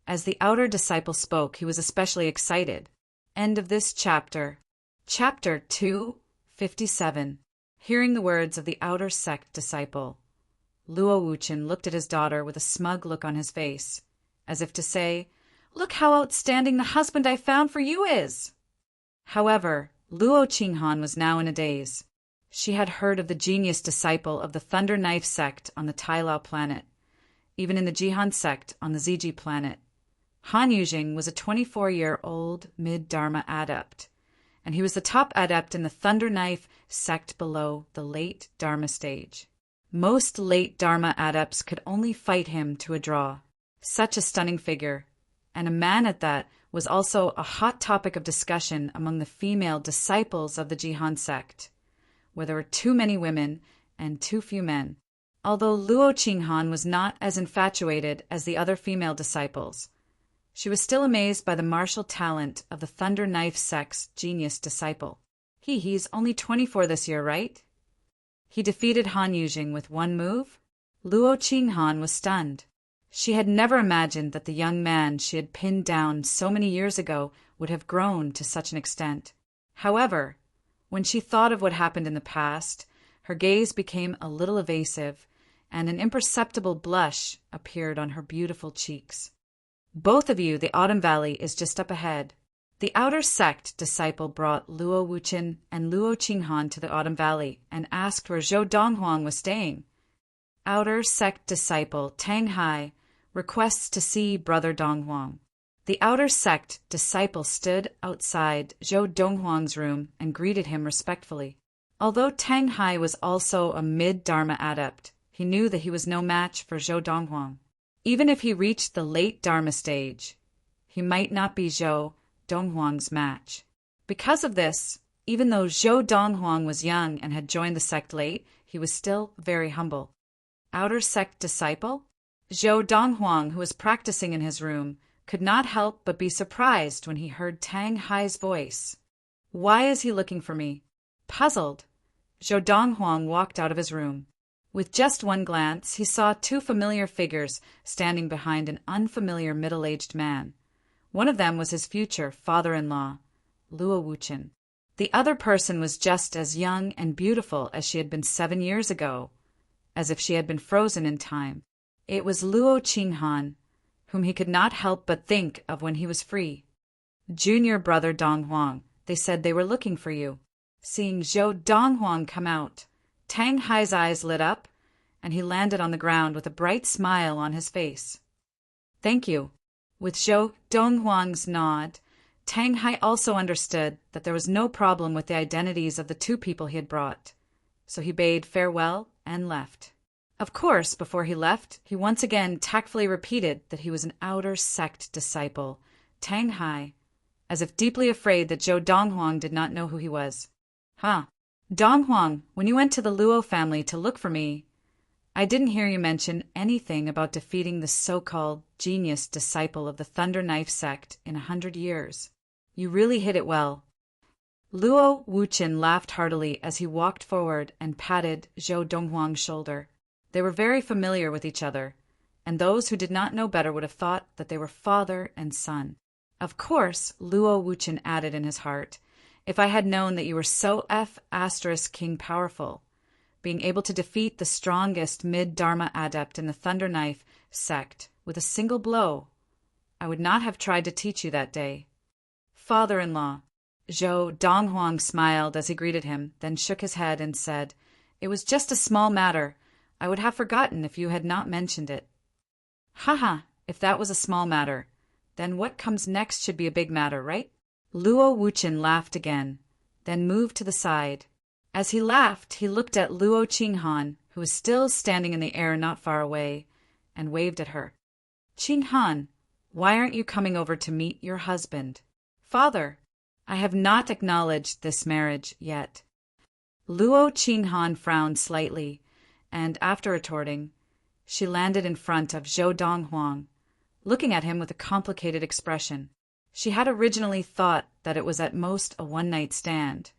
As the outer disciple spoke, he was especially excited. End of this chapter. Chapter 257. Hearing the words of the outer sect disciple, Luo Wuchen looked at his daughter with a smug look on his face, as if to say, "Look how outstanding the husband I found for you is!" However, Luo Qinghan was now in a daze. She had heard of the genius disciple of the Thunder Knife sect on the Tai Lao planet, even in the Jihan sect on the Ziji planet. Han Yujing was a 24-year-old mid-Dharma adept, and he was the top adept in the Thunder Knife sect below the late Dharma stage. Most late Dharma adepts could only fight him to a draw. Such a stunning figure, and a man at that, was also a hot topic of discussion among the female disciples of the Jihan sect, where there were too many women and too few men. Although Luo Qinghan was not as infatuated as the other female disciples, she was still amazed by the martial talent of the Thunder Knife sect's genius disciple. He's only 24 this year, right? He defeated Han Yujing with one move? Luo Qinghan was stunned. She had never imagined that the young man she had pinned down so many years ago would have grown to such an extent. However, when she thought of what happened in the past, her gaze became a little evasive, and an imperceptible blush appeared on her beautiful cheeks. Both of you, the Autumn Valley is just up ahead. The outer sect disciple brought Luo Wuchen and Luo Qinghan to the Autumn Valley and asked where Zhou Donghuang was staying. Outer sect disciple Tang Hai requests to see brother Donghuang. The outer sect disciple stood outside Zhou Donghuang's room and greeted him respectfully. Although Tang Hai was also a mid-Dharma adept, he knew that he was no match for Zhou Donghuang. Even if he reached the late Dharma stage, he might not be Zhou Donghuang's match. Because of this, even though Zhou Donghuang was young and had joined the sect late, he was still very humble. Outer sect disciple? Zhou Donghuang, who was practicing in his room, could not help but be surprised when he heard Tang Hai's voice. "Why is he looking for me?" Puzzled, Zhou Donghuang walked out of his room. With just one glance, he saw two familiar figures standing behind an unfamiliar middle-aged man. One of them was his future father-in-law, Luo Wuchen. The other person was just as young and beautiful as she had been 7 years ago, as if she had been frozen in time. It was Luo Qinghan, whom he could not help but think of when he was free. Junior brother Donghuang, they said they were looking for you. Seeing Zhou Donghuang come out, Tang Hai's eyes lit up, and he landed on the ground with a bright smile on his face. Thank you. With Zhou Donghuang's nod, Tang Hai also understood that there was no problem with the identities of the two people he had brought, so he bade farewell and left. Of course, before he left, he once again tactfully repeated that he was an outer sect disciple, Tang Hai, as if deeply afraid that Zhou Donghuang did not know who he was. Donghuang, when you went to the Luo family to look for me, I didn't hear you mention anything about defeating the so-called genius disciple of the Thunder Knife sect in 100 years. You really hit it well. Luo Wuchen laughed heartily as he walked forward and patted Zhou Donghuang's shoulder. They were very familiar with each other, and those who did not know better would have thought that they were father and son. Of course, Luo Wuchen added in his heart, if I had known that you were so King powerful, being able to defeat the strongest mid-Dharma adept in the Thunder Knife sect with a single blow, I would not have tried to teach you that day. Father-in-law. Zhou Donghuang smiled as he greeted him, then shook his head and said, It was just a small matter. I would have forgotten if you had not mentioned it. If that was a small matter, then what comes next should be a big matter, right? Luo Wuchen laughed again, then moved to the side. As he laughed, he looked at Luo Qinghan, who was still standing in the air not far away, and waved at her. Qinghan, why aren't you coming over to meet your husband? Father, I have not acknowledged this marriage yet. Luo Qinghan frowned slightly, and after retorting, she landed in front of Zhou Donghuang, looking at him with a complicated expression. She had originally thought that it was at most a one-night stand,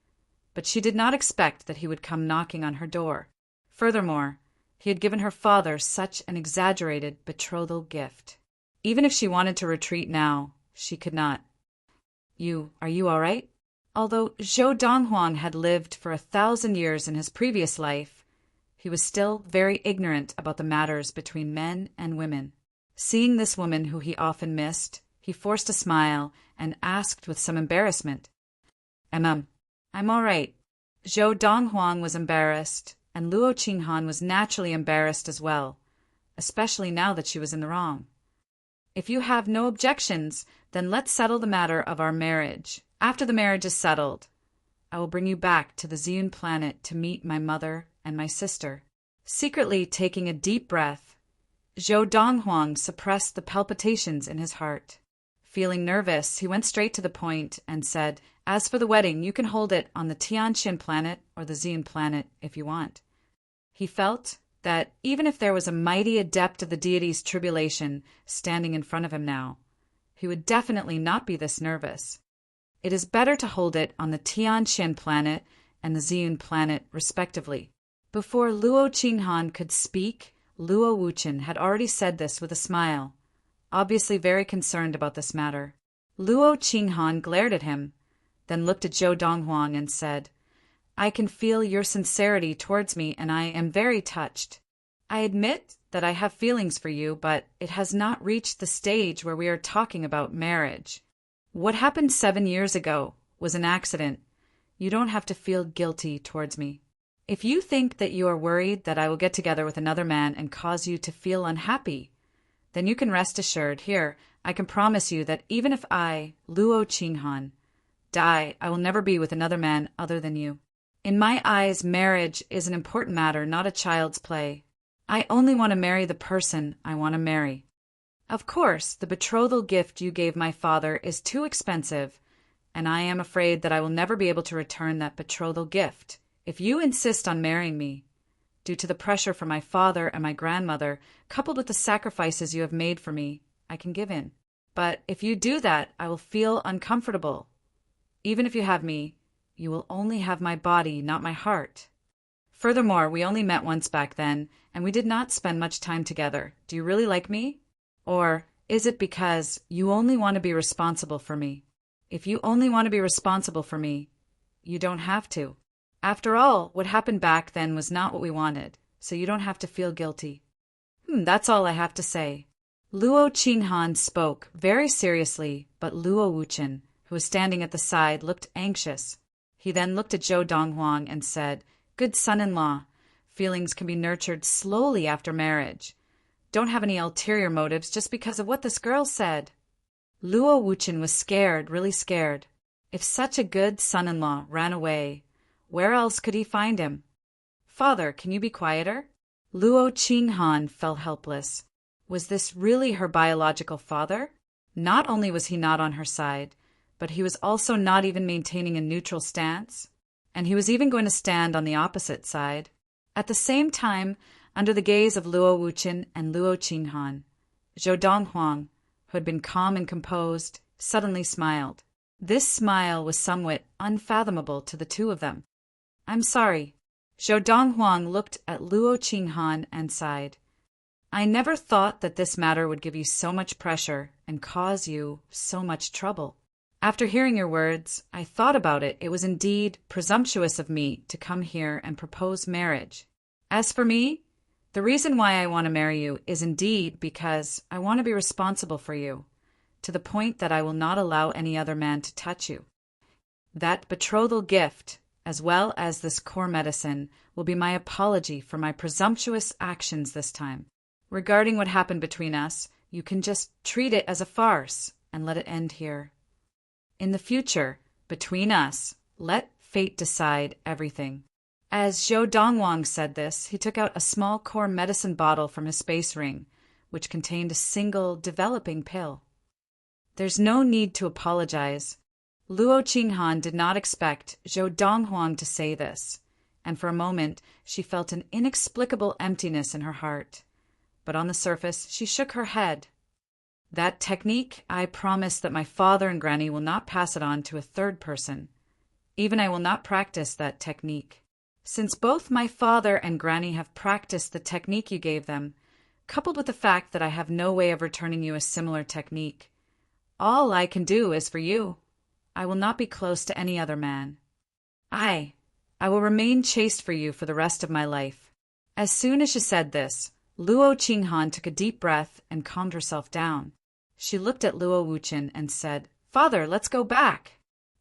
but she did not expect that he would come knocking on her door. Furthermore, he had given her father such an exaggerated betrothal gift. Even if she wanted to retreat now, she could not. Are you all right? Although Zhou Donghuang had lived for 1,000 years in his previous life, he was still very ignorant about the matters between men and women. Seeing this woman who he often missed, he forced a smile and asked with some embarrassment, I'm all right. Zhou Donghuang was embarrassed, and Luo Qinghan was naturally embarrassed as well, especially now that she was in the wrong. If you have no objections, then let's settle the matter of our marriage. After the marriage is settled, I will bring you back to the Ziyun planet to meet my mother and my sister. Secretly taking a deep breath, Zhou Donghuang suppressed the palpitations in his heart. Feeling nervous, he went straight to the point and said, As for the wedding, you can hold it on the Tianqian planet or the Ziyun planet if you want. He felt that even if there was a mighty adept of the deity's tribulation standing in front of him now, he would definitely not be this nervous. It is better to hold it on the Tianqian planet and the Ziyun planet, respectively. Before Luo Qinghan could speak, Luo Wuchen had already said this with a smile, obviously very concerned about this matter. Luo Qinghan glared at him, then looked at Zhou Donghuang and said, I can feel your sincerity towards me, and I am very touched. I admit that I have feelings for you, but it has not reached the stage where we are talking about marriage. What happened 7 years ago was an accident. You don't have to feel guilty towards me. If you think that you are worried that I will get together with another man and cause you to feel unhappy, then you can rest assured. Here, I can promise you that even if I, Luo Qinghan, die, I will never be with another man other than you. In my eyes, marriage is an important matter, not a child's play. I only want to marry the person I want to marry. Of course, the betrothal gift you gave my father is too expensive, and I am afraid that I will never be able to return that betrothal gift. If you insist on marrying me, due to the pressure from my father and my grandmother, coupled with the sacrifices you have made for me, I can give in. But if you do that, I will feel uncomfortable. Even if you have me, you will only have my body, not my heart. Furthermore, we only met once back then, and we did not spend much time together. Do you really like me? Or is it because you only want to be responsible for me? If you only want to be responsible for me, you don't have to. After all, what happened back then was not what we wanted, so you don't have to feel guilty. That's all I have to say. Luo Qinghan spoke very seriously, but Luo Wuchen, who was standing at the side, looked anxious. He then looked at Zhou Donghuang and said, "Good son-in-law, feelings can be nurtured slowly after marriage. Don't have any ulterior motives just because of what this girl said." Luo Wuchen was scared, really scared. If such a good son-in-law ran away, where else could he find him? "Father, can you be quieter?" Luo Qinghan felt helpless. Was this really her biological father? Not only was he not on her side, but he was also not even maintaining a neutral stance, and he was even going to stand on the opposite side. At the same time, under the gaze of Luo Wuchen and Luo Qinghan, Zhou Donghuang, who had been calm and composed, suddenly smiled. This smile was somewhat unfathomable to the two of them. "I'm sorry." Zhou Donghuang looked at Luo Qinghan and sighed. "I never thought that this matter would give you so much pressure and cause you so much trouble. After hearing your words, I thought about it. It was indeed presumptuous of me to come here and propose marriage. As for me, the reason why I want to marry you is indeed because I want to be responsible for you, to the point that I will not allow any other man to touch you. That betrothal gift, as well as this core medicine, will be my apology for my presumptuous actions this time. Regarding what happened between us, you can just treat it as a farce and let it end here. In the future, between us, let fate decide everything." As Zhou Donghuang said this, he took out a small core medicine bottle from his space ring, which contained a single developing pill. "There's no need to apologize." Luo Qinghan did not expect Zhou Donghuang to say this, and for a moment she felt an inexplicable emptiness in her heart. But on the surface she shook her head. "That technique, I promise that my father and Granny will not pass it on to a third person. Even I will not practice that technique. Since both my father and Granny have practiced the technique you gave them, coupled with the fact that I have no way of returning you a similar technique, all I can do is for you. I will not be close to any other man. I will remain chaste for you for the rest of my life." As soon as she said this, Luo Qinghan took a deep breath and calmed herself down. She looked at Luo Wuchen and said, "Father, let's go back.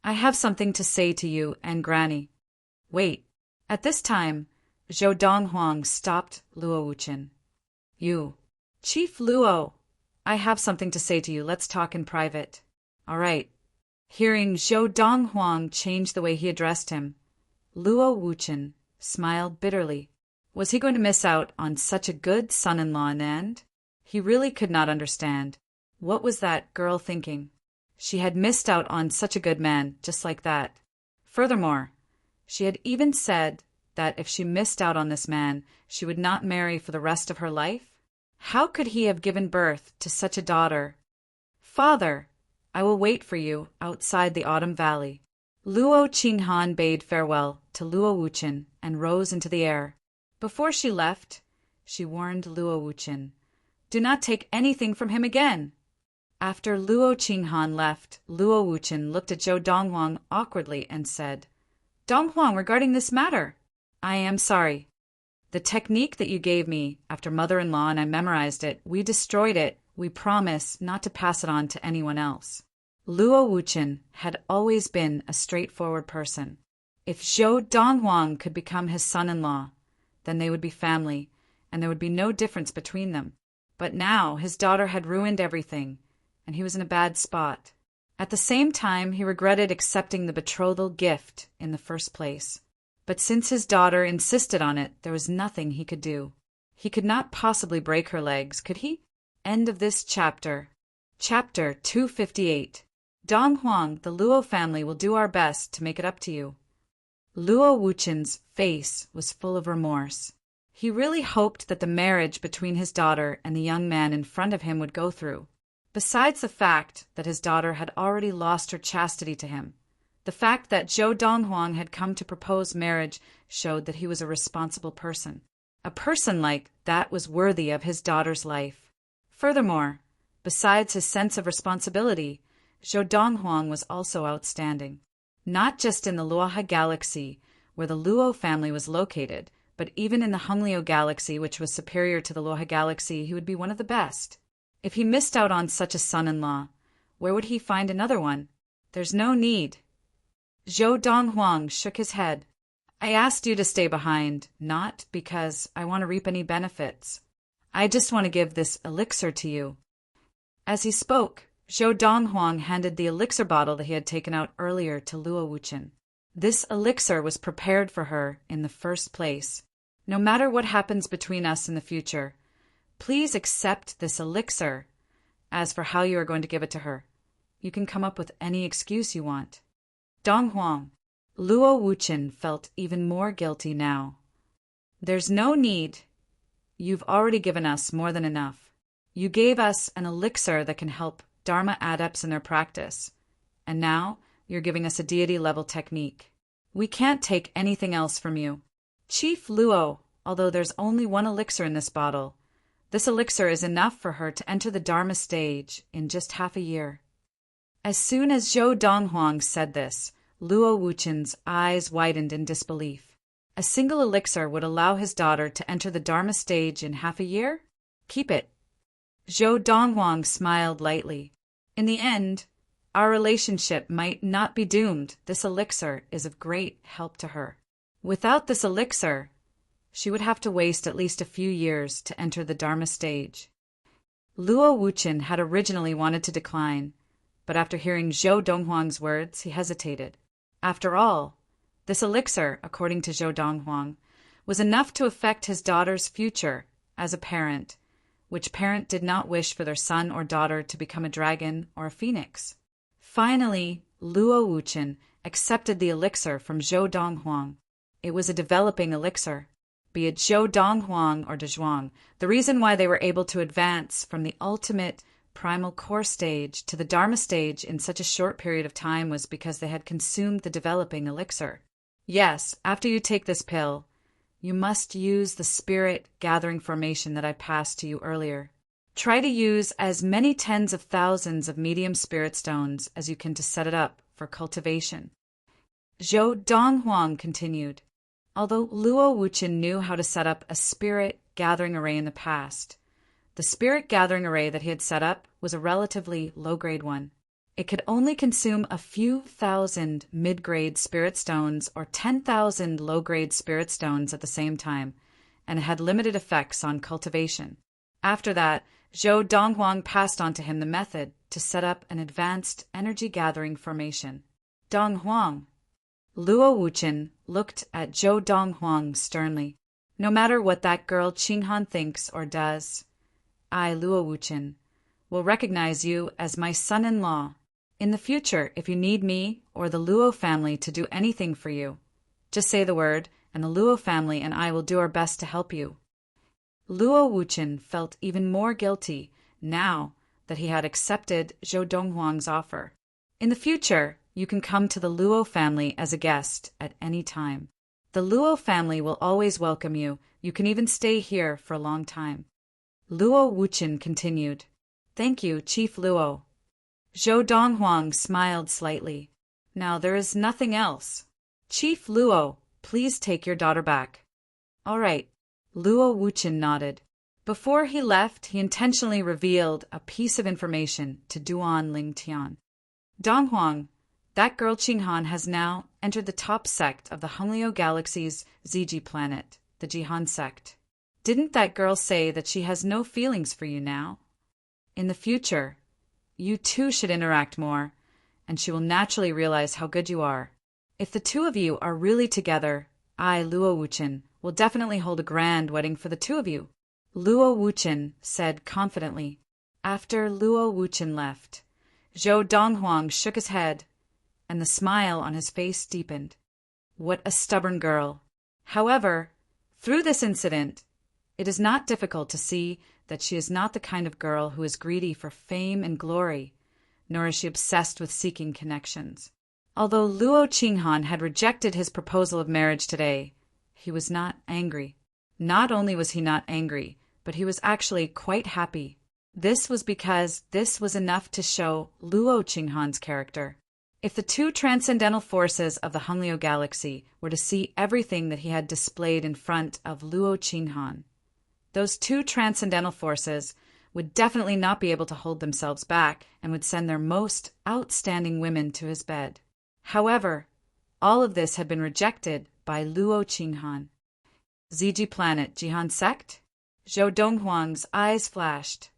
I have something to say to you and Granny." "Wait." At this time, Zhou Donghuang stopped Luo Wuchen. "You, Chief Luo, I have something to say to you. Let's talk in private." "All right." Hearing Zhou Donghuang change the way he addressed him, Luo Wuchen smiled bitterly. Was he going to miss out on such a good son-in-law in the end? He really could not understand. What was that girl thinking? She had missed out on such a good man, just like that. Furthermore, she had even said that if she missed out on this man, she would not marry for the rest of her life. How could he have given birth to such a daughter? "Father, I will wait for you outside the Autumn Valley." Luo Qinghan bade farewell to Luo Wuchen and rose into the air. Before she left, she warned Luo Wuchen, "Do not take anything from him again." After Luo Qinghan left, Luo Wuchen looked at Zhou Donghuang awkwardly and said, "Donghuang, regarding this matter, I am sorry. The technique that you gave me after mother-in-law and I memorized it, we destroyed it. We promise not to pass it on to anyone else." Luo Wuchen had always been a straightforward person. If Zhou Donghuang could become his son-in-law, then they would be family, and there would be no difference between them. But now his daughter had ruined everything, and he was in a bad spot. At the same time, he regretted accepting the betrothal gift in the first place. But since his daughter insisted on it, there was nothing he could do. He could not possibly break her legs, could he? End of this chapter. Chapter 258. Donghuang, the Luo family will do our best to make it up to you. Luo Wuchen's face was full of remorse. He really hoped that the marriage between his daughter and the young man in front of him would go through. Besides the fact that his daughter had already lost her chastity to him, The fact that Zhou Donghuang had come to propose marriage showed that he was a responsible person. A person like that was worthy of his daughter's life. Furthermore, besides his sense of responsibility, Zhou Donghuang was also outstanding. Not just in the Luoha galaxy, where the Luo family was located, but even in the Honglio galaxy, which was superior to the Luoha galaxy, he would be one of the best. If he missed out on such a son-in-law, where would he find another one? There's no need. Zhou Donghuang shook his head. I asked you to stay behind, not because I want to reap any benefits. I just want to give this elixir to you. As he spoke, Zhou Donghuang handed the elixir bottle that he had taken out earlier to Luo Wuchen. This elixir was prepared for her in the first place. No matter what happens between us in the future, please accept this elixir. As for how you are going to give it to her, you can come up with any excuse you want. Donghuang, Luo Wuchen felt even more guilty now. There's no need. You've already given us more than enough. You gave us an elixir that can help Dharma adepts in their practice, and now you're giving us a deity-level technique. We can't take anything else from you. Chief Luo, although there's only one elixir in this bottle, this elixir is enough for her to enter the Dharma stage in just half a year. As soon as Zhou Donghuang said this, Luo Wuchen's eyes widened in disbelief. A single elixir would allow his daughter to enter the Dharma stage in half a year? Keep it. Zhou Donghuang smiled lightly. In the end, our relationship might not be doomed. This elixir is of great help to her. Without this elixir, she would have to waste at least a few years to enter the Dharma stage. Luo Wuchen had originally wanted to decline, but after hearing Zhou Donghuang's words, he hesitated. After all, this elixir, according to Zhou Donghuang, was enough to affect his daughter's future as a parent, which parent did not wish for their son or daughter to become a dragon or a phoenix. Finally, Luo Wuchen accepted the elixir from Zhou Donghuang. It was a developing elixir. Be it Zhou Donghuang or Dezhuang, the reason why they were able to advance from the ultimate primal core stage to the Dharma stage in such a short period of time was because they had consumed the developing elixir. Yes, after you take this pill, you must use the spirit gathering formation that I passed to you earlier. Try to use as many tens of thousands of medium spirit stones as you can to set it up for cultivation. Zhou Donghuang continued. Although Luo Wuchen knew how to set up a spirit gathering array in the past, the spirit gathering array that he had set up was a relatively low-grade one. It could only consume a few thousand mid-grade spirit stones or 10,000 low-grade spirit stones at the same time, and it had limited effects on cultivation. After that, Zhou Donghuang passed on to him the method to set up an advanced energy-gathering formation. Donghuang. Luo Wuchen looked at Zhou Donghuang sternly. No matter what that girl Qinghan thinks or does, I, Luo Wuchen, will recognize you as my son-in-law. In the future, if you need me or the Luo family to do anything for you, just say the word, and the Luo family and I will do our best to help you. Luo Wuchen felt even more guilty now that he had accepted Zhou Donghuang's offer. In the future, you can come to the Luo family as a guest at any time. The Luo family will always welcome you. You can even stay here for a long time. Luo Wuchen continued. Thank you, Chief Luo. Zhou Donghuang smiled slightly. Now there is nothing else. Chief Luo, please take your daughter back. All right. Luo Wuchen nodded. Before he left, he intentionally revealed a piece of information to Duan Lingtian. Donghuang, that girl Qinghan has now entered the top sect of the Honglio Galaxy's Ziji planet, the Jihan sect. Didn't that girl say that she has no feelings for you now? In the future, you two should interact more, and she will naturally realize how good you are. If the two of you are really together, I, Luo Wuchen, will definitely hold a grand wedding for the two of you. Luo Wuchen said confidently. After Luo Wuchen left, Zhou Donghuang shook his head, and the smile on his face deepened. What a stubborn girl. However, through this incident, it is not difficult to see that she is not the kind of girl who is greedy for fame and glory, nor is she obsessed with seeking connections. Although Luo Qinghan had rejected his proposal of marriage today, he was not angry. Not only was he not angry, but he was actually quite happy. This was because this was enough to show Luo Qinghan's character. If the two transcendental forces of the Honglio galaxy were to see everything that he had displayed in front of Luo Qinghan, those two transcendental forces would definitely not be able to hold themselves back and would send their most outstanding women to his bed. However, all of this had been rejected by Luo Qinghan. Ziji planet Jihan sect? Zhou Donghuang's eyes flashed.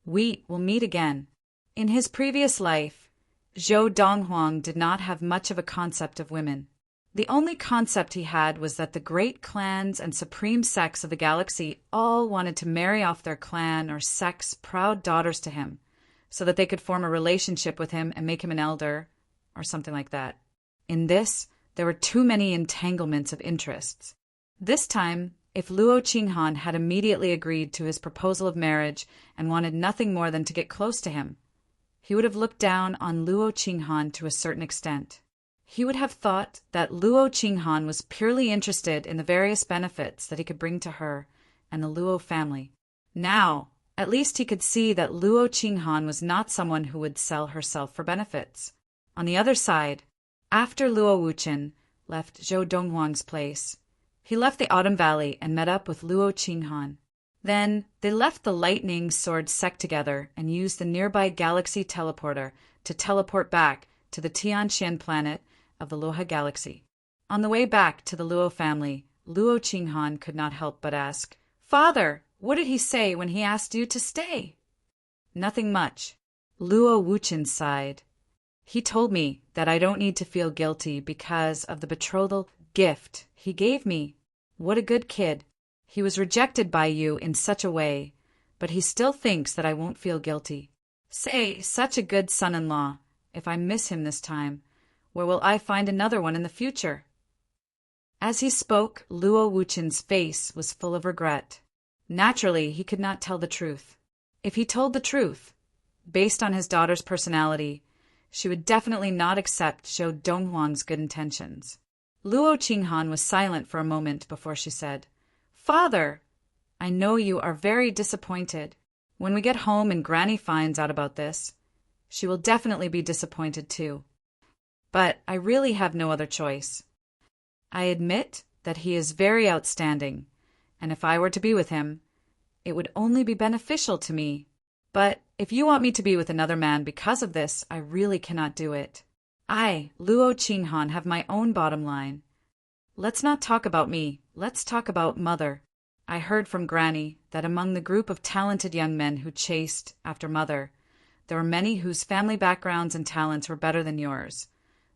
We will meet again. In his previous life, Zhou Donghuang did not have much of a concept of women. The only concept he had was that the great clans and supreme sects of the galaxy all wanted to marry off their clan or sect's proud daughters to him, so that they could form a relationship with him and make him an elder, or something like that. In this, there were too many entanglements of interests. This time, if Luo Qinghan had immediately agreed to his proposal of marriage and wanted nothing more than to get close to him, he would have looked down on Luo Qinghan to a certain extent. He would have thought that Luo Qinghan was purely interested in the various benefits that he could bring to her and the Luo family. Now, at least he could see that Luo Qinghan was not someone who would sell herself for benefits. On the other side, after Luo Wuchen left Zhou Donghuang's place, he left the Autumn Valley and met up with Luo Qinghan. Then they left the Lightning Sword sect together and used the nearby galaxy teleporter to teleport back to the Tianqian planet of the Luoha galaxy. On the way back to the Luo family, Luo Qinghan could not help but ask, "Father, what did he say when he asked you to stay?" "Nothing much." Luo Wuchen sighed. "He told me that I don't need to feel guilty because of the betrothal gift he gave me. What a good kid. He was rejected by you in such a way, but he still thinks that I won't feel guilty. Say, such a good son-in-law. If I miss him this time, where will I find another one in the future?" As he spoke, Luo Wuchen's face was full of regret. Naturally, he could not tell the truth. If he told the truth, based on his daughter's personality, she would definitely not accept Zhou Donghuang's good intentions. Luo Qinghan was silent for a moment before she said, "Father, I know you are very disappointed. When we get home and Granny finds out about this, she will definitely be disappointed too. But I really have no other choice. I admit that he is very outstanding, and if I were to be with him, it would only be beneficial to me. But if you want me to be with another man because of this, I really cannot do it. I, Luo Qinghan, have my own bottom line. Let's not talk about me, let's talk about Mother. I heard from Granny that among the group of talented young men who chased after Mother, there were many whose family backgrounds and talents were better than yours.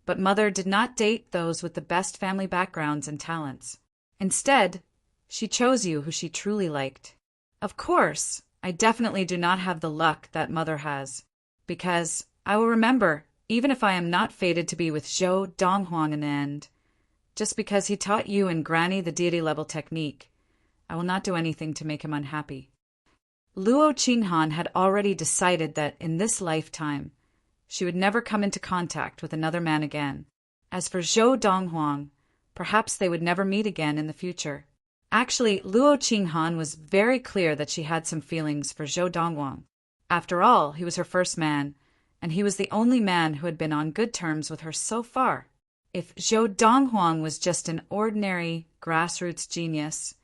But Mother did not date those with the best family backgrounds and talents. Instead, she chose you who she truly liked. Of course, I definitely do not have the luck that Mother has, because I will remember, even if I am not fated to be with Zhou Donghuang in the end, just because he taught you and Granny the deity-level technique, I will not do anything to make him unhappy." Luo Qinghan had already decided that in this lifetime, she would never come into contact with another man again. As for Zhou Donghuang, perhaps they would never meet again in the future. Actually, Luo Qinghan was very clear that she had some feelings for Zhou Donghuang. After all, he was her first man, and he was the only man who had been on good terms with her so far. If Zhou Donghuang was just an ordinary grassroots genius,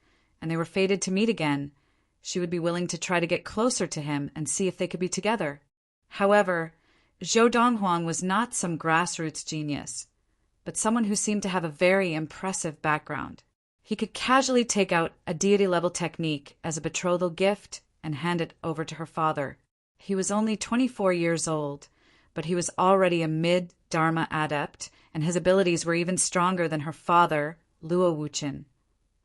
and they were fated to meet again, she would be willing to try to get closer to him and see if they could be together. However, Zhou Donghuang was not some grassroots genius, but someone who seemed to have a very impressive background. He could casually take out a deity-level technique as a betrothal gift and hand it over to her father. He was only 24 years old, but he was already a mid-Dharma adept, and his abilities were even stronger than her father, Luo Wuchen,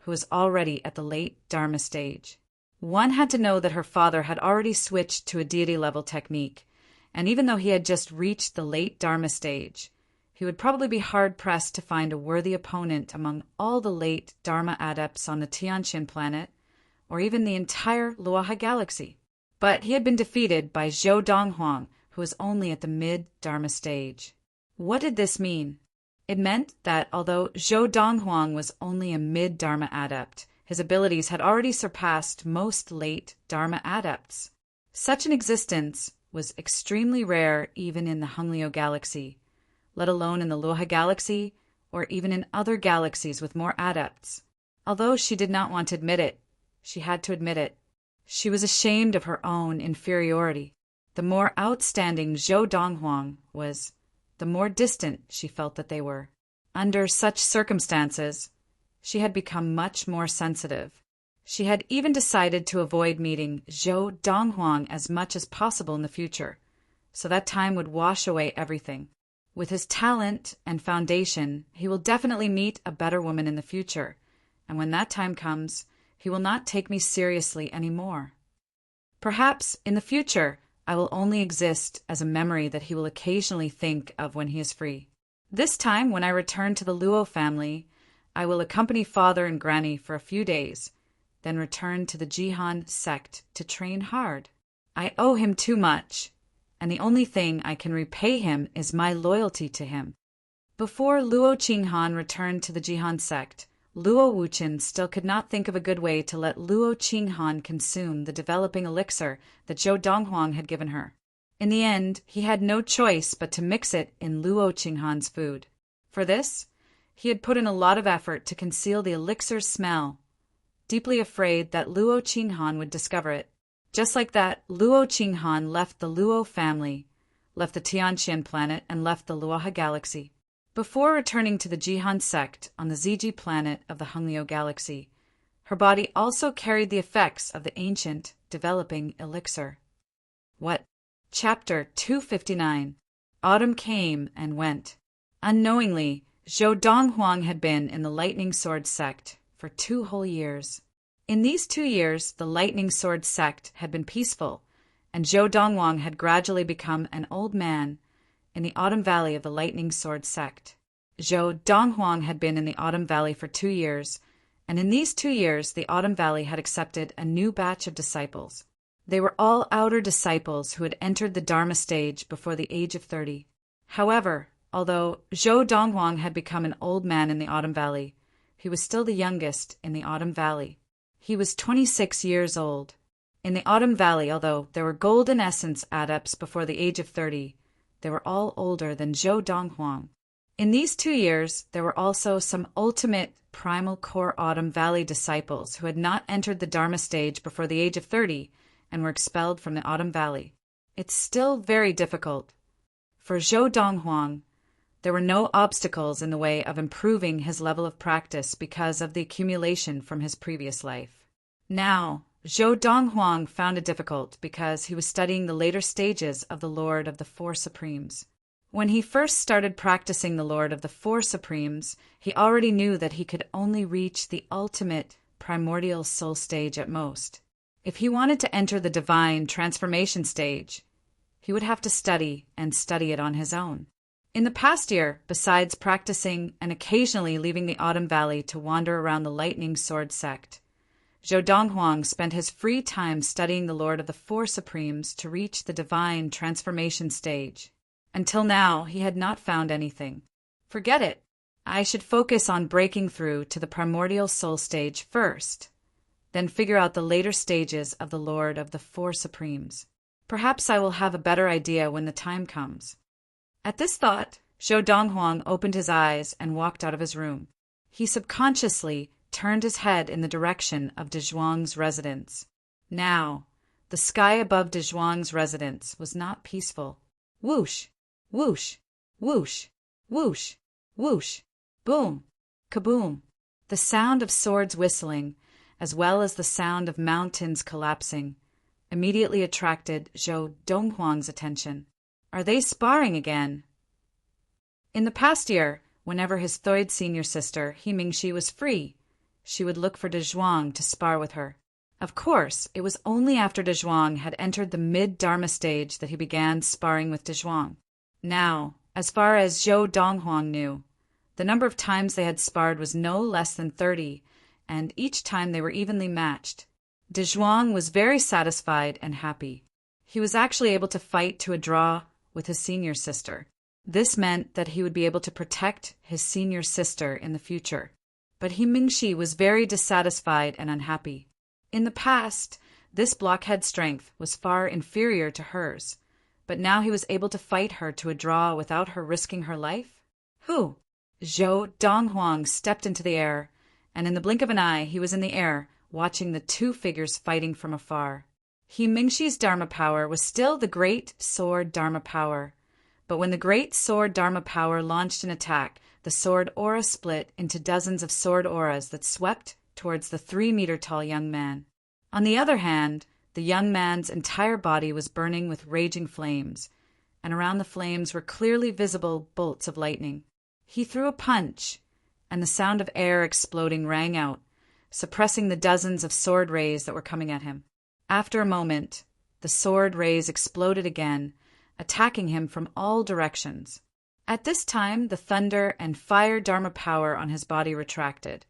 who was already at the late Dharma stage. One had to know that her father had already switched to a deity-level technique, and even though he had just reached the late Dharma stage, he would probably be hard-pressed to find a worthy opponent among all the late Dharma adepts on the Tianqian planet, or even the entire Luoha galaxy. But he had been defeated by Zhou Donghuang, who was only at the mid-Dharma stage. What did this mean? It meant that although Zhou Donghuang was only a mid-Dharma adept, his abilities had already surpassed most late Dharma adepts. Such an existence was extremely rare even in the Honglio galaxy, let alone in the Luohe galaxy or even in other galaxies with more adepts. Although she did not want to admit it, she had to admit it. She was ashamed of her own inferiority. The more outstanding Zhou Donghuang was, the more distant she felt that they were. Under such circumstances, she had become much more sensitive. She had even decided to avoid meeting Zhou Donghuang as much as possible in the future, so that time would wash away everything. With his talent and foundation, he will definitely meet a better woman in the future, and when that time comes, he will not take me seriously anymore. Perhaps, in the future, I will only exist as a memory that he will occasionally think of when he is free. This time, when I return to the Luo family, I will accompany Father and Granny for a few days, then return to the Jihan sect to train hard. I owe him too much, and the only thing I can repay him is my loyalty to him. Before Luo Qinghan returned to the Jihan sect, Luo Wuchen still could not think of a good way to let Luo Qinghan consume the developing elixir that Zhou Donghuang had given her. In the end, he had no choice but to mix it in Luo Qinghan's food. For this, he had put in a lot of effort to conceal the elixir's smell, deeply afraid that Luo Qinghan would discover it. Just like that, Luo Qinghan left the Luo family, left the Tianqian planet, and left the Luohe galaxy. Before returning to the Jihan sect on the Ziji planet of the Honglio galaxy, her body also carried the effects of the ancient, developing elixir. What? Chapter 259. Autumn came and went. Unknowingly, Zhou Donghuang had been in the Lightning Sword sect for 2 whole years. In these 2 years, the Lightning Sword sect had been peaceful, and Zhou Donghuang had gradually become an old man in the Autumn Valley of the Lightning Sword sect. Zhou Donghuang had been in the Autumn Valley for 2 years, and in these 2 years the Autumn Valley had accepted a new batch of disciples. They were all outer disciples who had entered the Dharma stage before the age of 30. However, although Zhou Donghuang had become an old man in the Autumn Valley, he was still the youngest in the Autumn Valley. He was 26 years old. In the Autumn Valley, although there were Golden Essence adepts before the age of 30, they were all older than Zhou Donghuang. In these 2 years, there were also some ultimate Primal Core Autumn Valley disciples who had not entered the Dharma stage before the age of 30 and were expelled from the Autumn Valley. It's still very difficult. For Zhou Donghuang, there were no obstacles in the way of improving his level of practice because of the accumulation from his previous life. Now, Zhou Donghuang found it difficult because he was studying the later stages of the Lord of the Four Supremes. When he first started practicing the Lord of the Four Supremes, he already knew that he could only reach the ultimate primordial soul stage at most. If he wanted to enter the divine transformation stage, he would have to study and study it on his own. In the past year, besides practicing and occasionally leaving the Autumn Valley to wander around the Lightning Sword sect, Zhou Donghuang spent his free time studying the Lord of the Four Supremes to reach the divine transformation stage. Until now, he had not found anything. Forget it. I should focus on breaking through to the primordial soul stage first, then figure out the later stages of the Lord of the Four Supremes. Perhaps I will have a better idea when the time comes. At this thought, Zhou Donghuang opened his eyes and walked out of his room. He subconsciously turned his head in the direction of De Zhuang's residence. Now, the sky above De Zhuang's residence was not peaceful. Whoosh, whoosh, whoosh, whoosh, whoosh, boom, kaboom. The sound of swords whistling, as well as the sound of mountains collapsing, immediately attracted Zhou Donghuang's attention. Are they sparring again? In the past year, whenever his third senior sister, He Mingxi, was free, she would look for De Zhuang to spar with her. Of course, it was only after De Zhuang had entered the mid-Dharma stage that he began sparring with De Zhuang. Now, as far as Zhou Donghuang knew, the number of times they had sparred was no less than 30, and each time they were evenly matched. De Zhuang was very satisfied and happy. He was actually able to fight to a draw with his senior sister. This meant that he would be able to protect his senior sister in the future. But He Mingxi was very dissatisfied and unhappy. In the past, this blockhead strength was far inferior to hers, but now he was able to fight her to a draw without her risking her life? Who? Zhou Donghuang stepped into the air, and in the blink of an eye he was in the air, watching the two figures fighting from afar. He Mingxi's Dharma power was still the great sword Dharma power, but when the great sword Dharma power launched an attack, the sword aura split into dozens of sword auras that swept towards the 3-meter-tall young man. On the other hand, the young man's entire body was burning with raging flames, and around the flames were clearly visible bolts of lightning. He threw a punch, and the sound of air exploding rang out, suppressing the dozens of sword rays that were coming at him. After a moment, the sword rays exploded again, attacking him from all directions. At this time, the thunder and fire Dharma power on his body retracted,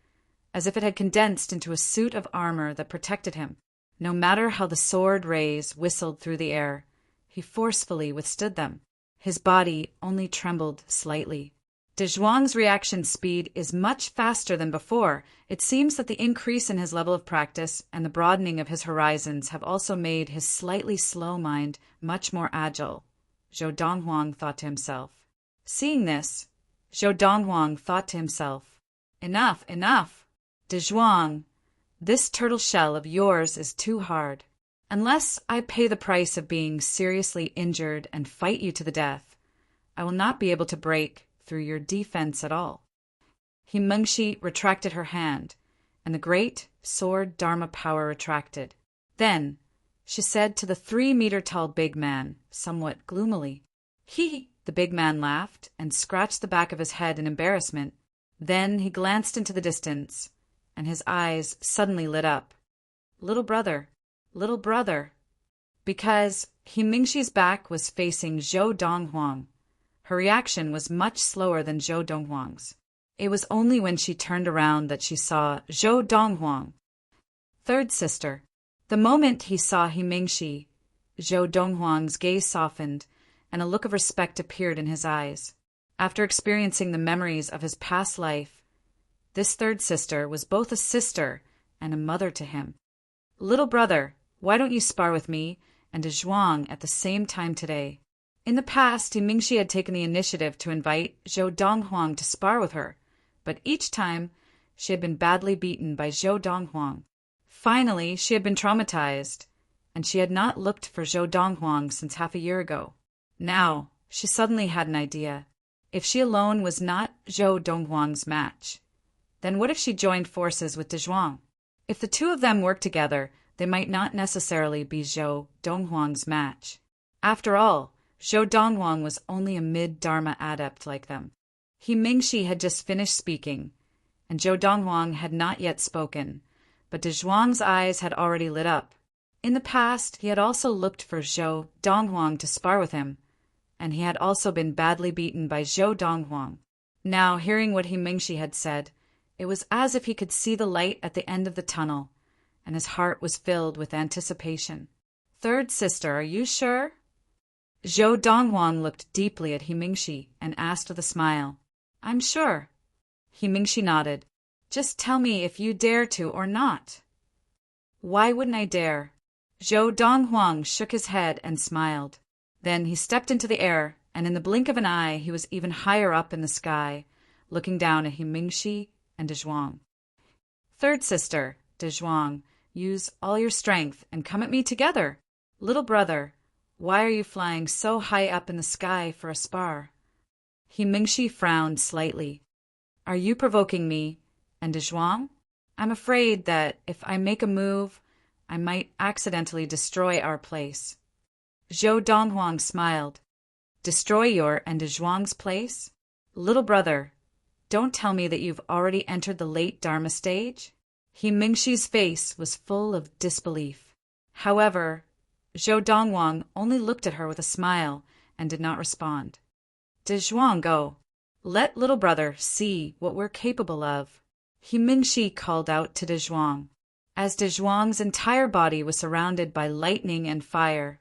as if it had condensed into a suit of armor that protected him. No matter how the sword rays whistled through the air, he forcefully withstood them. His body only trembled slightly. De Zhuang's reaction speed is much faster than before. It seems that the increase in his level of practice and the broadening of his horizons have also made his slightly slow mind much more agile, Zhou Donghuang thought to himself. Seeing this, Zhou Donghuang thought to himself, "Enough, enough! De Zhuang, this turtle shell of yours is too hard. Unless I pay the price of being seriously injured and fight you to the death, I will not be able to break through your defense at all." He Mingxi retracted her hand, and the great sword Dharma power retracted. Then she said to the 3-meter-tall big man, somewhat gloomily. "He." The big man laughed and scratched the back of his head in embarrassment. Then he glanced into the distance, and his eyes suddenly lit up. Little brother, little brother. Because He Mingxi's back was facing Zhou Donghuang, her reaction was much slower than Zhou Donghuang's. It was only when she turned around that she saw Zhou Donghuang. Third sister. The moment he saw He Mingxi, Zhou Donghuang's gaze softened, and a look of respect appeared in his eyes. After experiencing the memories of his past life, this third sister was both a sister and a mother to him. "Little brother, why don't you spar with me and De Zhuang at the same time today?" In the past, He Mingxi had taken the initiative to invite Zhou Donghuang to spar with her, but each time she had been badly beaten by Zhou Donghuang. Finally, she had been traumatized, and she had not looked for Zhou Donghuang since half a year ago. Now, she suddenly had an idea. If she alone was not Zhou Donghuang's match, then what if she joined forces with De Zhuang? If the two of them worked together, they might not necessarily be Zhou Donghuang's match. After all, Zhou Donghuang was only a mid-Dharma adept like them. He Mingxi had just finished speaking, and Zhou Donghuang had not yet spoken, but De Zhuang's eyes had already lit up. In the past, he had also looked for Zhou Donghuang to spar with him, and he had also been badly beaten by Zhou Donghuang. Now, hearing what He Mingxi had said, it was as if he could see the light at the end of the tunnel, and his heart was filled with anticipation. "Third sister, are you sure?" Zhou Donghuang looked deeply at He Mingxi and asked with a smile. "I'm sure." He Mingxi nodded. "Just tell me if you dare to or not." "Why wouldn't I dare?" Zhou Donghuang shook his head and smiled. Then he stepped into the air, and in the blink of an eye he was even higher up in the sky, looking down at He Mingxi and De Zhuang. "Third sister, De Zhuang, use all your strength and come at me together. Little brother, why are you flying so high up in the sky for a spar?" He Mingxi frowned slightly. "Are you provoking me and De Zhuang? I'm afraid that if I make a move, I might accidentally destroy our place." Zhou Donghuang smiled. "Destroy your and De Zhuang's place? Little brother, don't tell me that you've already entered the late Dharma stage?" He Mingxi's face was full of disbelief. However, Zhou Donghuang only looked at her with a smile and did not respond. "De Zhuang, go. Let little brother see what we're capable of." He Mingxi called out to De Zhuang. As De Zhuang's entire body was surrounded by lightning and fire,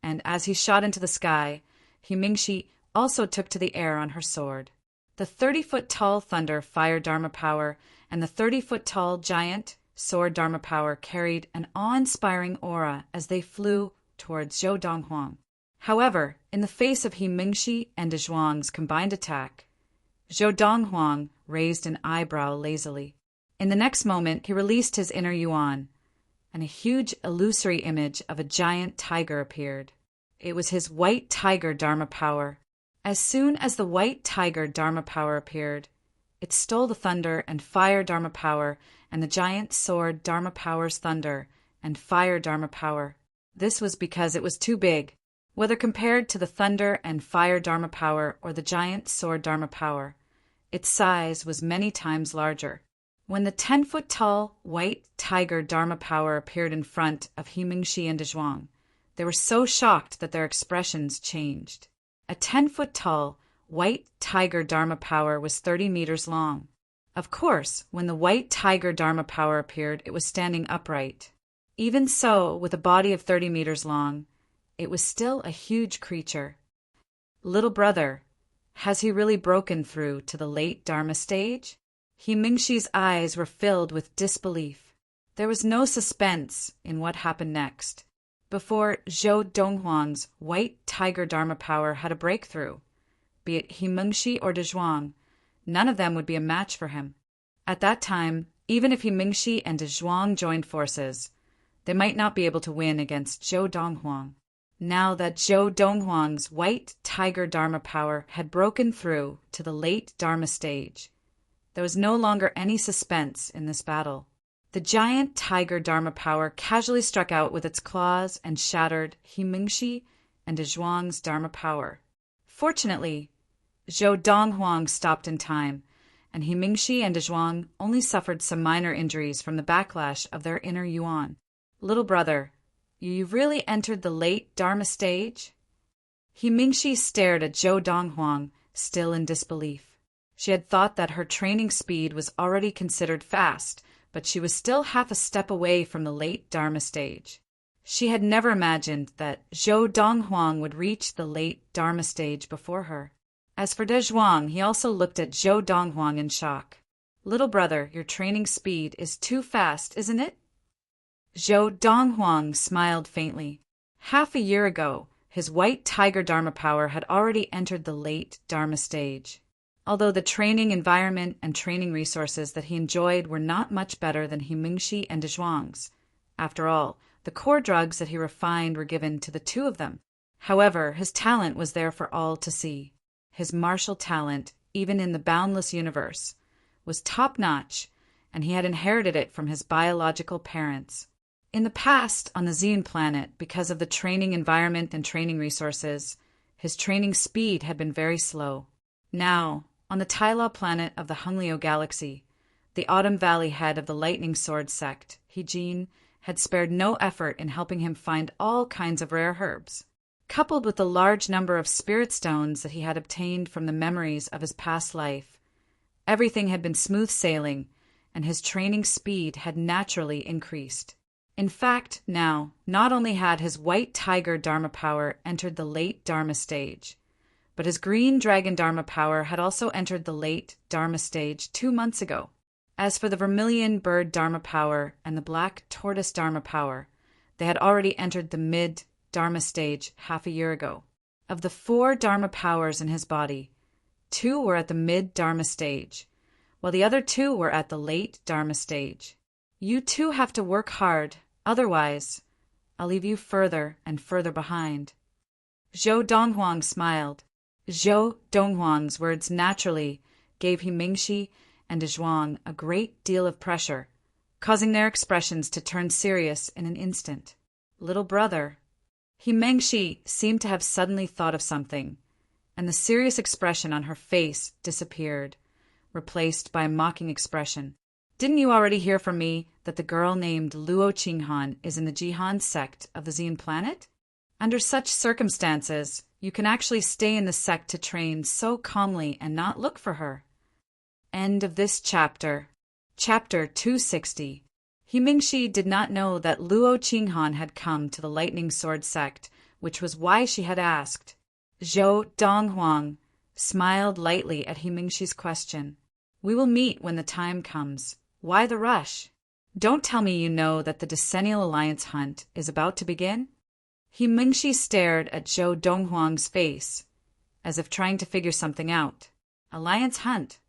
and as he shot into the sky, He Mingxi also took to the air on her sword. The 30-foot-tall thunder fire Dharma power and the 30-foot-tall giant sword Dharma power carried an awe-inspiring aura as they flew towards Zhou Donghuang. However, in the face of He Mingxi and De Zhuang's combined attack, Zhou Donghuang raised an eyebrow lazily. In the next moment, he released his inner yuan, and a huge illusory image of a giant tiger appeared. It was his white tiger Dharma power. As soon as the white tiger Dharma power appeared, it stole the thunder and fire Dharma power and the giant sword Dharma power's thunder and fire Dharma power. This was because it was too big, whether compared to the thunder and fire Dharma power or the giant sword Dharma power. Its size was many times larger. When the 10-foot-tall white tiger Dharma power appeared in front of He Mingxi and De Zhuang, they were so shocked that their expressions changed. A 10-foot-tall white tiger Dharma power was 30 meters long. Of course, when the white tiger Dharma power appeared, it was standing upright. Even so, with a body of 30 meters long, it was still a huge creature. Little brother, has he really broken through to the late Dharma stage? He Mingxi's eyes were filled with disbelief. There was no suspense in what happened next. Before Zhou Donghuang's white tiger Dharma power had a breakthrough, be it He Mingxi or De Zhuang, none of them would be a match for him. At that time, even if He Mingxi and De Zhuang joined forces, they might not be able to win against Zhou Donghuang. Now that Zhou Donghuang's white tiger Dharma power had broken through to the late Dharma stage, there was no longer any suspense in this battle. The giant tiger Dharma power casually struck out with its claws and shattered He Mingxi and De Zhuang's Dharma power. Fortunately, Zhou Donghuang stopped in time, and He Mingxi and De Zhuang only suffered some minor injuries from the backlash of their inner yuan. Little brother, you've really entered the late Dharma stage? He Mingxi stared at Zhou Donghuang, still in disbelief. She had thought that her training speed was already considered fast, but she was still half a step away from the late Dharma stage. She had never imagined that Zhou Donghuang would reach the late Dharma stage before her. As for De Zhuang, he also looked at Zhou Donghuang in shock. Little brother, your training speed is too fast, isn't it? Zhou Donghuang smiled faintly. Half a year ago, his white tiger Dharma power had already entered the late Dharma stage. Although the training environment and training resources that he enjoyed were not much better than He Mingxi and De Zhuang's. After all, the core drugs that he refined were given to the two of them. However, his talent was there for all to see. His martial talent, even in the boundless universe, was top-notch, and he had inherited it from his biological parents. In the past, on the Xian planet, because of the training environment and training resources, his training speed had been very slow. Now, on the Tyla planet of the Hunglio galaxy, the Autumn Valley head of the Lightning Sword sect, He had spared no effort in helping him find all kinds of rare herbs. Coupled with the large number of spirit stones that he had obtained from the memories of his past life, everything had been smooth sailing, and his training speed had naturally increased. In fact, now, not only had his white tiger Dharma power entered the late Dharma stage, but his green dragon Dharma power had also entered the late Dharma stage 2 months ago. As for the vermilion bird Dharma power and the black tortoise Dharma power, they had already entered the mid-Dharma stage half a year ago. Of the 4 Dharma powers in his body, 2 were at the mid-Dharma stage, while the other 2 were at the late Dharma stage. You too have to work hard, otherwise I'll leave you further and further behind. Zhou Donghuang smiled. Zhou Donghuang's words naturally gave He Mingxi and De Zhuang a great deal of pressure, causing their expressions to turn serious in an instant. Little brother. He Mingxi seemed to have suddenly thought of something, and the serious expression on her face disappeared, replaced by a mocking expression. Didn't you already hear from me that the girl named Luo Qinghan is in the Jihan sect of the Xian planet? Under such circumstances, you can actually stay in the sect to train so calmly and not look for her. End of this chapter. Chapter 260. He Mingxi did not know that Luo Qinghan had come to the Lightning Sword sect, which was why she had asked. Zhou Donghuang smiled lightly at He Mingxi's question. We will meet when the time comes. Why the rush? Don't tell me you know that the decennial alliance hunt is about to begin? He Mingxi stared at Zhou Donghuang's face, as if trying to figure something out. Alliance hunt.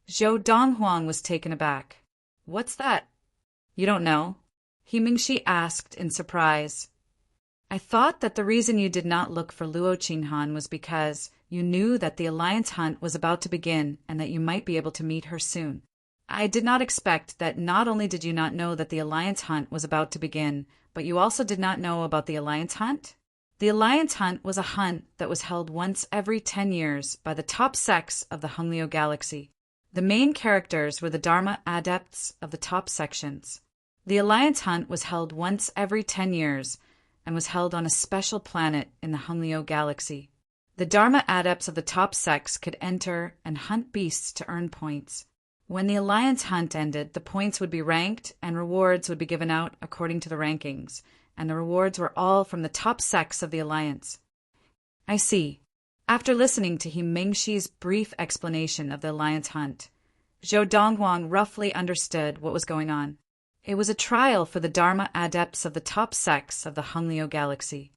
Zhou Donghuang was taken aback. What's that? You don't know? He Mingxi asked in surprise. I thought that the reason you did not look for Luo Qinghan was because you knew that the alliance hunt was about to begin and that you might be able to meet her soon. I did not expect that not only did you not know that the alliance hunt was about to begin, but you also did not know about the alliance hunt? The alliance hunt was a hunt that was held once every 10 years by the top sects of the Honglio galaxy. The main characters were the Dharma adepts of the top sections. The alliance hunt was held once every 10 years and was held on a special planet in the Honglio galaxy. The Dharma adepts of the top sects could enter and hunt beasts to earn points. When the alliance hunt ended, the points would be ranked and rewards would be given out according to the rankings, and the rewards were all from the top sects of the alliance. I see. After listening to He Mingxi's brief explanation of the alliance hunt, Zhou Donghuang roughly understood what was going on. It was a trial for the Dharma adepts of the top sects of the Honglio galaxy.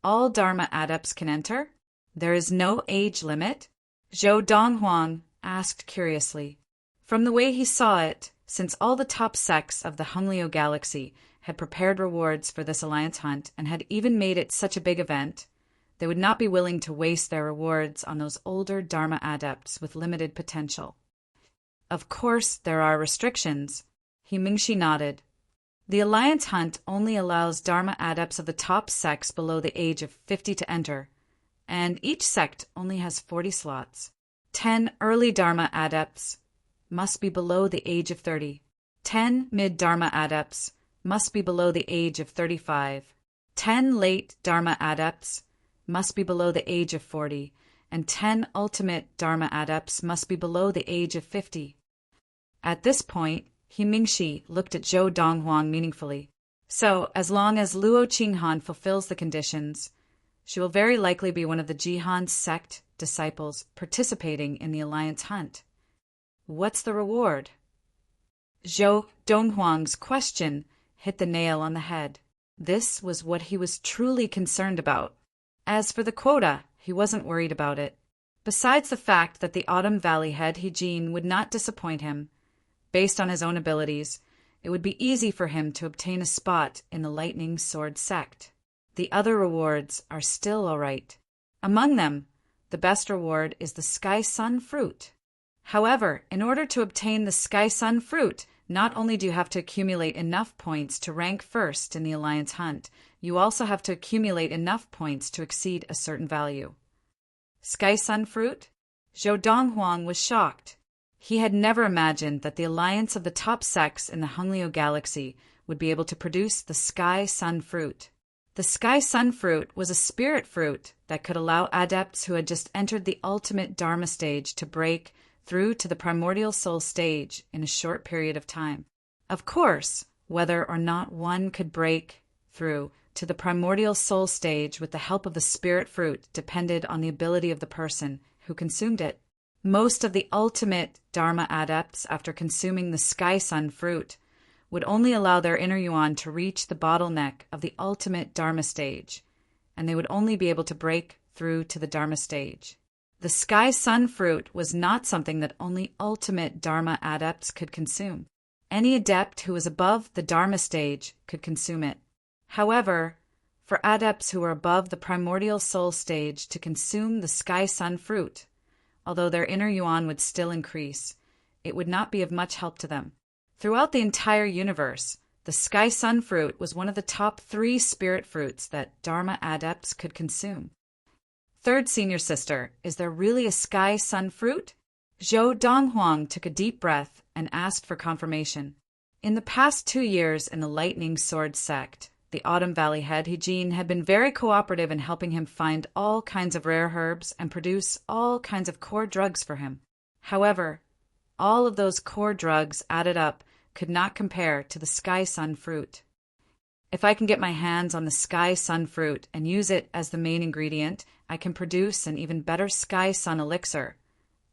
All Dharma adepts can enter? There is no age limit? Zhou Donghuang asked curiously. From the way he saw it, since all the top sects of the Honglio galaxy had prepared rewards for this alliance hunt and had even made it such a big event, they would not be willing to waste their rewards on those older Dharma adepts with limited potential. Of course, there are restrictions. He Mingxi nodded. The alliance hunt only allows Dharma adepts of the top sects below the age of 50 to enter, and each sect only has 40 slots. 10 early Dharma adepts must be below the age of 30. 10 mid-Dharma adepts must be below the age of 35. 10 late Dharma adepts must be below the age of 40, and 10 ultimate Dharma adepts must be below the age of 50. At this point, He Mingxi looked at Zhou Donghuang meaningfully. So, as long as Luo Qinghan fulfills the conditions, she will very likely be one of the Jihan sect disciples participating in the alliance hunt. What's the reward? Zhou Donghuang's question hit the nail on the head. This was what he was truly concerned about. As for the quota, he wasn't worried about it. Besides the fact that the Autumn Valley head Hijin would not disappoint him, based on his own abilities, it would be easy for him to obtain a spot in the Lightning Sword sect. The other rewards are still all right. Among them, the best reward is the Sky Sun fruit. However, in order to obtain the Sky Sun fruit, not only do you have to accumulate enough points to rank first in the alliance hunt, you also have to accumulate enough points to exceed a certain value. Sky Sun fruit? Zhou Donghuang was shocked. He had never imagined that the alliance of the top sects in the Honglio galaxy would be able to produce the Sky Sun fruit. The Sky Sun fruit was a spirit fruit that could allow adepts who had just entered the ultimate Dharma stage to break through to the primordial soul stage in a short period of time. Of course, whether or not one could break through to the primordial soul stage with the help of the spirit fruit depended on the ability of the person who consumed it. Most of the ultimate Dharma adepts, after consuming the Sky Sun fruit, would only allow their inner yuan to reach the bottleneck of the ultimate Dharma stage, and they would only be able to break through to the Dharma stage. The Sky Sun fruit was not something that only ultimate Dharma adepts could consume. Any adept who was above the Dharma stage could consume it. However, for adepts who were above the primordial soul stage to consume the Sky Sun fruit, although their inner yuan would still increase, it would not be of much help to them. Throughout the entire universe, the Sky Sun fruit was one of the top 3 spirit fruits that Dharma adepts could consume. Third senior sister, is there really a Sky Sun fruit? Zhou Donghuang took a deep breath and asked for confirmation. In the past 2 years in the Lightning Sword sect, the Autumn Valley head Hijin had been very cooperative in helping him find all kinds of rare herbs and produce all kinds of core drugs for him. However, all of those core drugs added up could not compare to the Sky Sun fruit. If I can get my hands on the Sky Sun fruit and use it as the main ingredient I can produce an even better sky-sun elixir,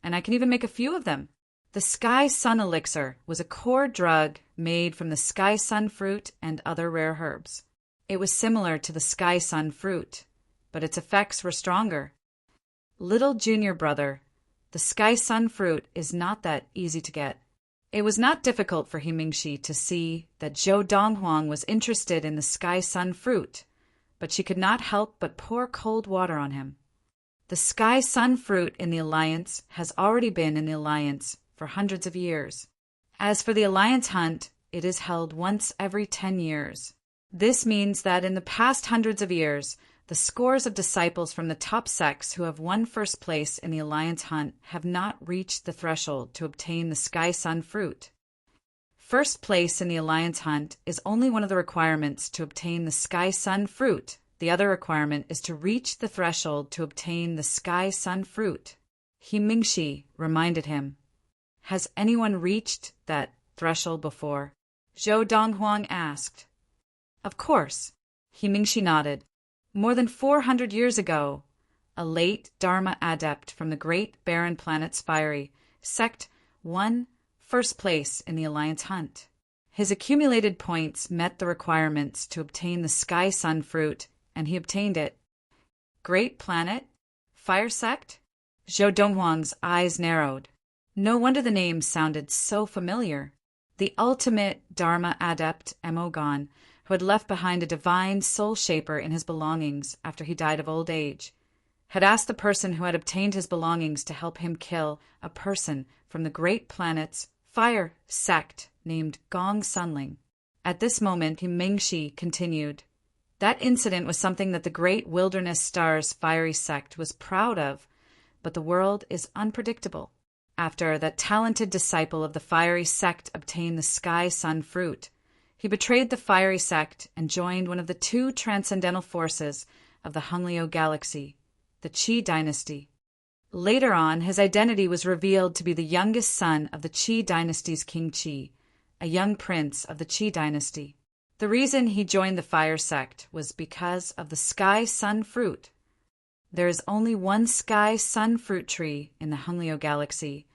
and I can even make a few of them. The sky-sun elixir was a core drug made from the sky-sun fruit and other rare herbs. It was similar to the sky-sun fruit, but its effects were stronger. Little junior brother, the sky-sun fruit is not that easy to get. It was not difficult for Himingshi to see that Zhou Donghuang was interested in the sky-sun fruit, but she could not help but pour cold water on him. The sky-sun fruit in the Alliance has already been in the Alliance for hundreds of years. As for the Alliance hunt, it is held once every 10 years. This means that in the past hundreds of years, the scores of disciples from the top sects who have won first place in the Alliance hunt have not reached the threshold to obtain the sky-sun fruit. First place in the Alliance hunt is only one of the requirements to obtain the sky-sun fruit. The other requirement is to reach the threshold to obtain the sky-sun fruit. Himingshi reminded him. Has anyone reached that threshold before? Zhou Donghuang asked. Of course. Himingshi nodded. More than 400 years ago, a late Dharma adept from the great barren planet Spiri sect won first place in the Alliance hunt. His accumulated points met the requirements to obtain the sky-sun fruit, and he obtained it. Great planet? Fire sect? Zhou Donghuang's eyes narrowed. No wonder the name sounded so familiar. The ultimate Dharma adept, Emogon, who had left behind a divine soul shaper in his belongings after he died of old age, had asked the person who had obtained his belongings to help him kill a person from the great planet's fire sect named Gong Sunling. At this moment, Himingshi continued. That incident was something that the great wilderness star's fiery sect was proud of, but the world is unpredictable. After that talented disciple of the fiery sect obtained the sky-sun fruit, he betrayed the fiery sect and joined one of the two transcendental forces of the Hunglio galaxy, the Qi dynasty. Later on, his identity was revealed to be the youngest son of the Qi dynasty's King Qi, a young prince of the Qi dynasty. The reason he joined the fire sect was because of the sky-sun fruit. There is only one sky-sun fruit tree in the Hunglio galaxy,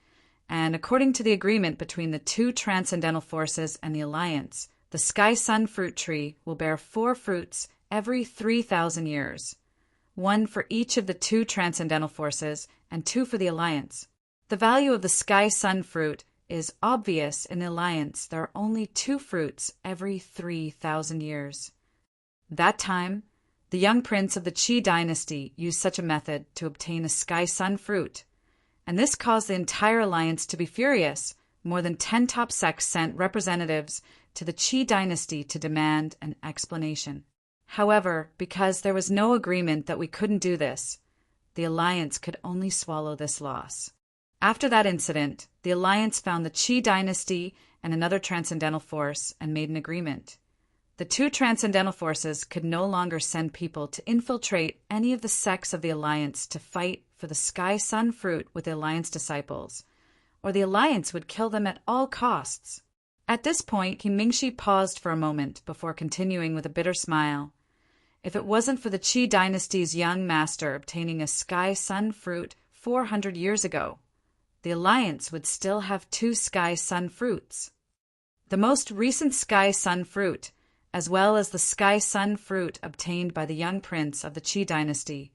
and according to the agreement between the two transcendental forces and the Alliance, the sky-sun fruit tree will bear 4 fruits every 3,000 years, 1 for each of the two transcendental forces and 2 for the Alliance. The value of the sky-sun fruit is obvious in the Alliance. There are only 2 fruits every 3,000 years. That time, the young prince of the Qi dynasty used such a method to obtain the sky-sun fruit, and this caused the entire Alliance to be furious. More than 10 top sects sent representatives to the Qi dynasty to demand an explanation. However, because there was no agreement that we couldn't do this, the Alliance could only swallow this loss. After that incident, the Alliance found the Qi dynasty and another transcendental force and made an agreement. The two transcendental forces could no longer send people to infiltrate any of the sects of the Alliance to fight for the sky-sun fruit with the Alliance disciples, or the Alliance would kill them at all costs. At this point, Himingshi paused for a moment before continuing with a bitter smile. If it wasn't for the Qi dynasty's young master obtaining a sky-sun fruit 400 years ago, the Alliance would still have 2 sky-sun fruits. The most recent sky-sun fruit, as well as the sky-sun fruit obtained by the young prince of the Qi dynasty,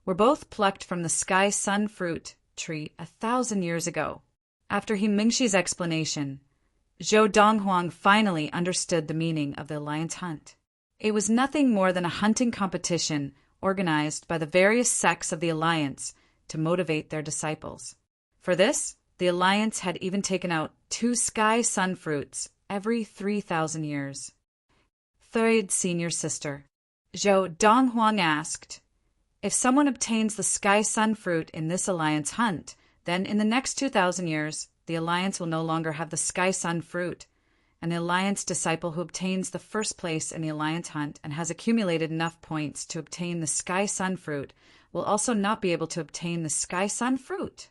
were both plucked from the sky-sun fruit tree 1,000 years ago. After Himingshi's explanation, Zhou Donghuang finally understood the meaning of the Alliance hunt. It was nothing more than a hunting competition organized by the various sects of the Alliance to motivate their disciples. For this, the Alliance had even taken out 2 sky-sun fruits every 3,000 years. Third senior sister, Zhou Donghuang asked, if someone obtains the sky-sun fruit in this Alliance hunt, then in the next 2,000 years, the Alliance will no longer have the sky-sun fruit, and the Alliance disciple who obtains the first place in the Alliance hunt and has accumulated enough points to obtain the sky-sun fruit will also not be able to obtain the sky-sun fruit.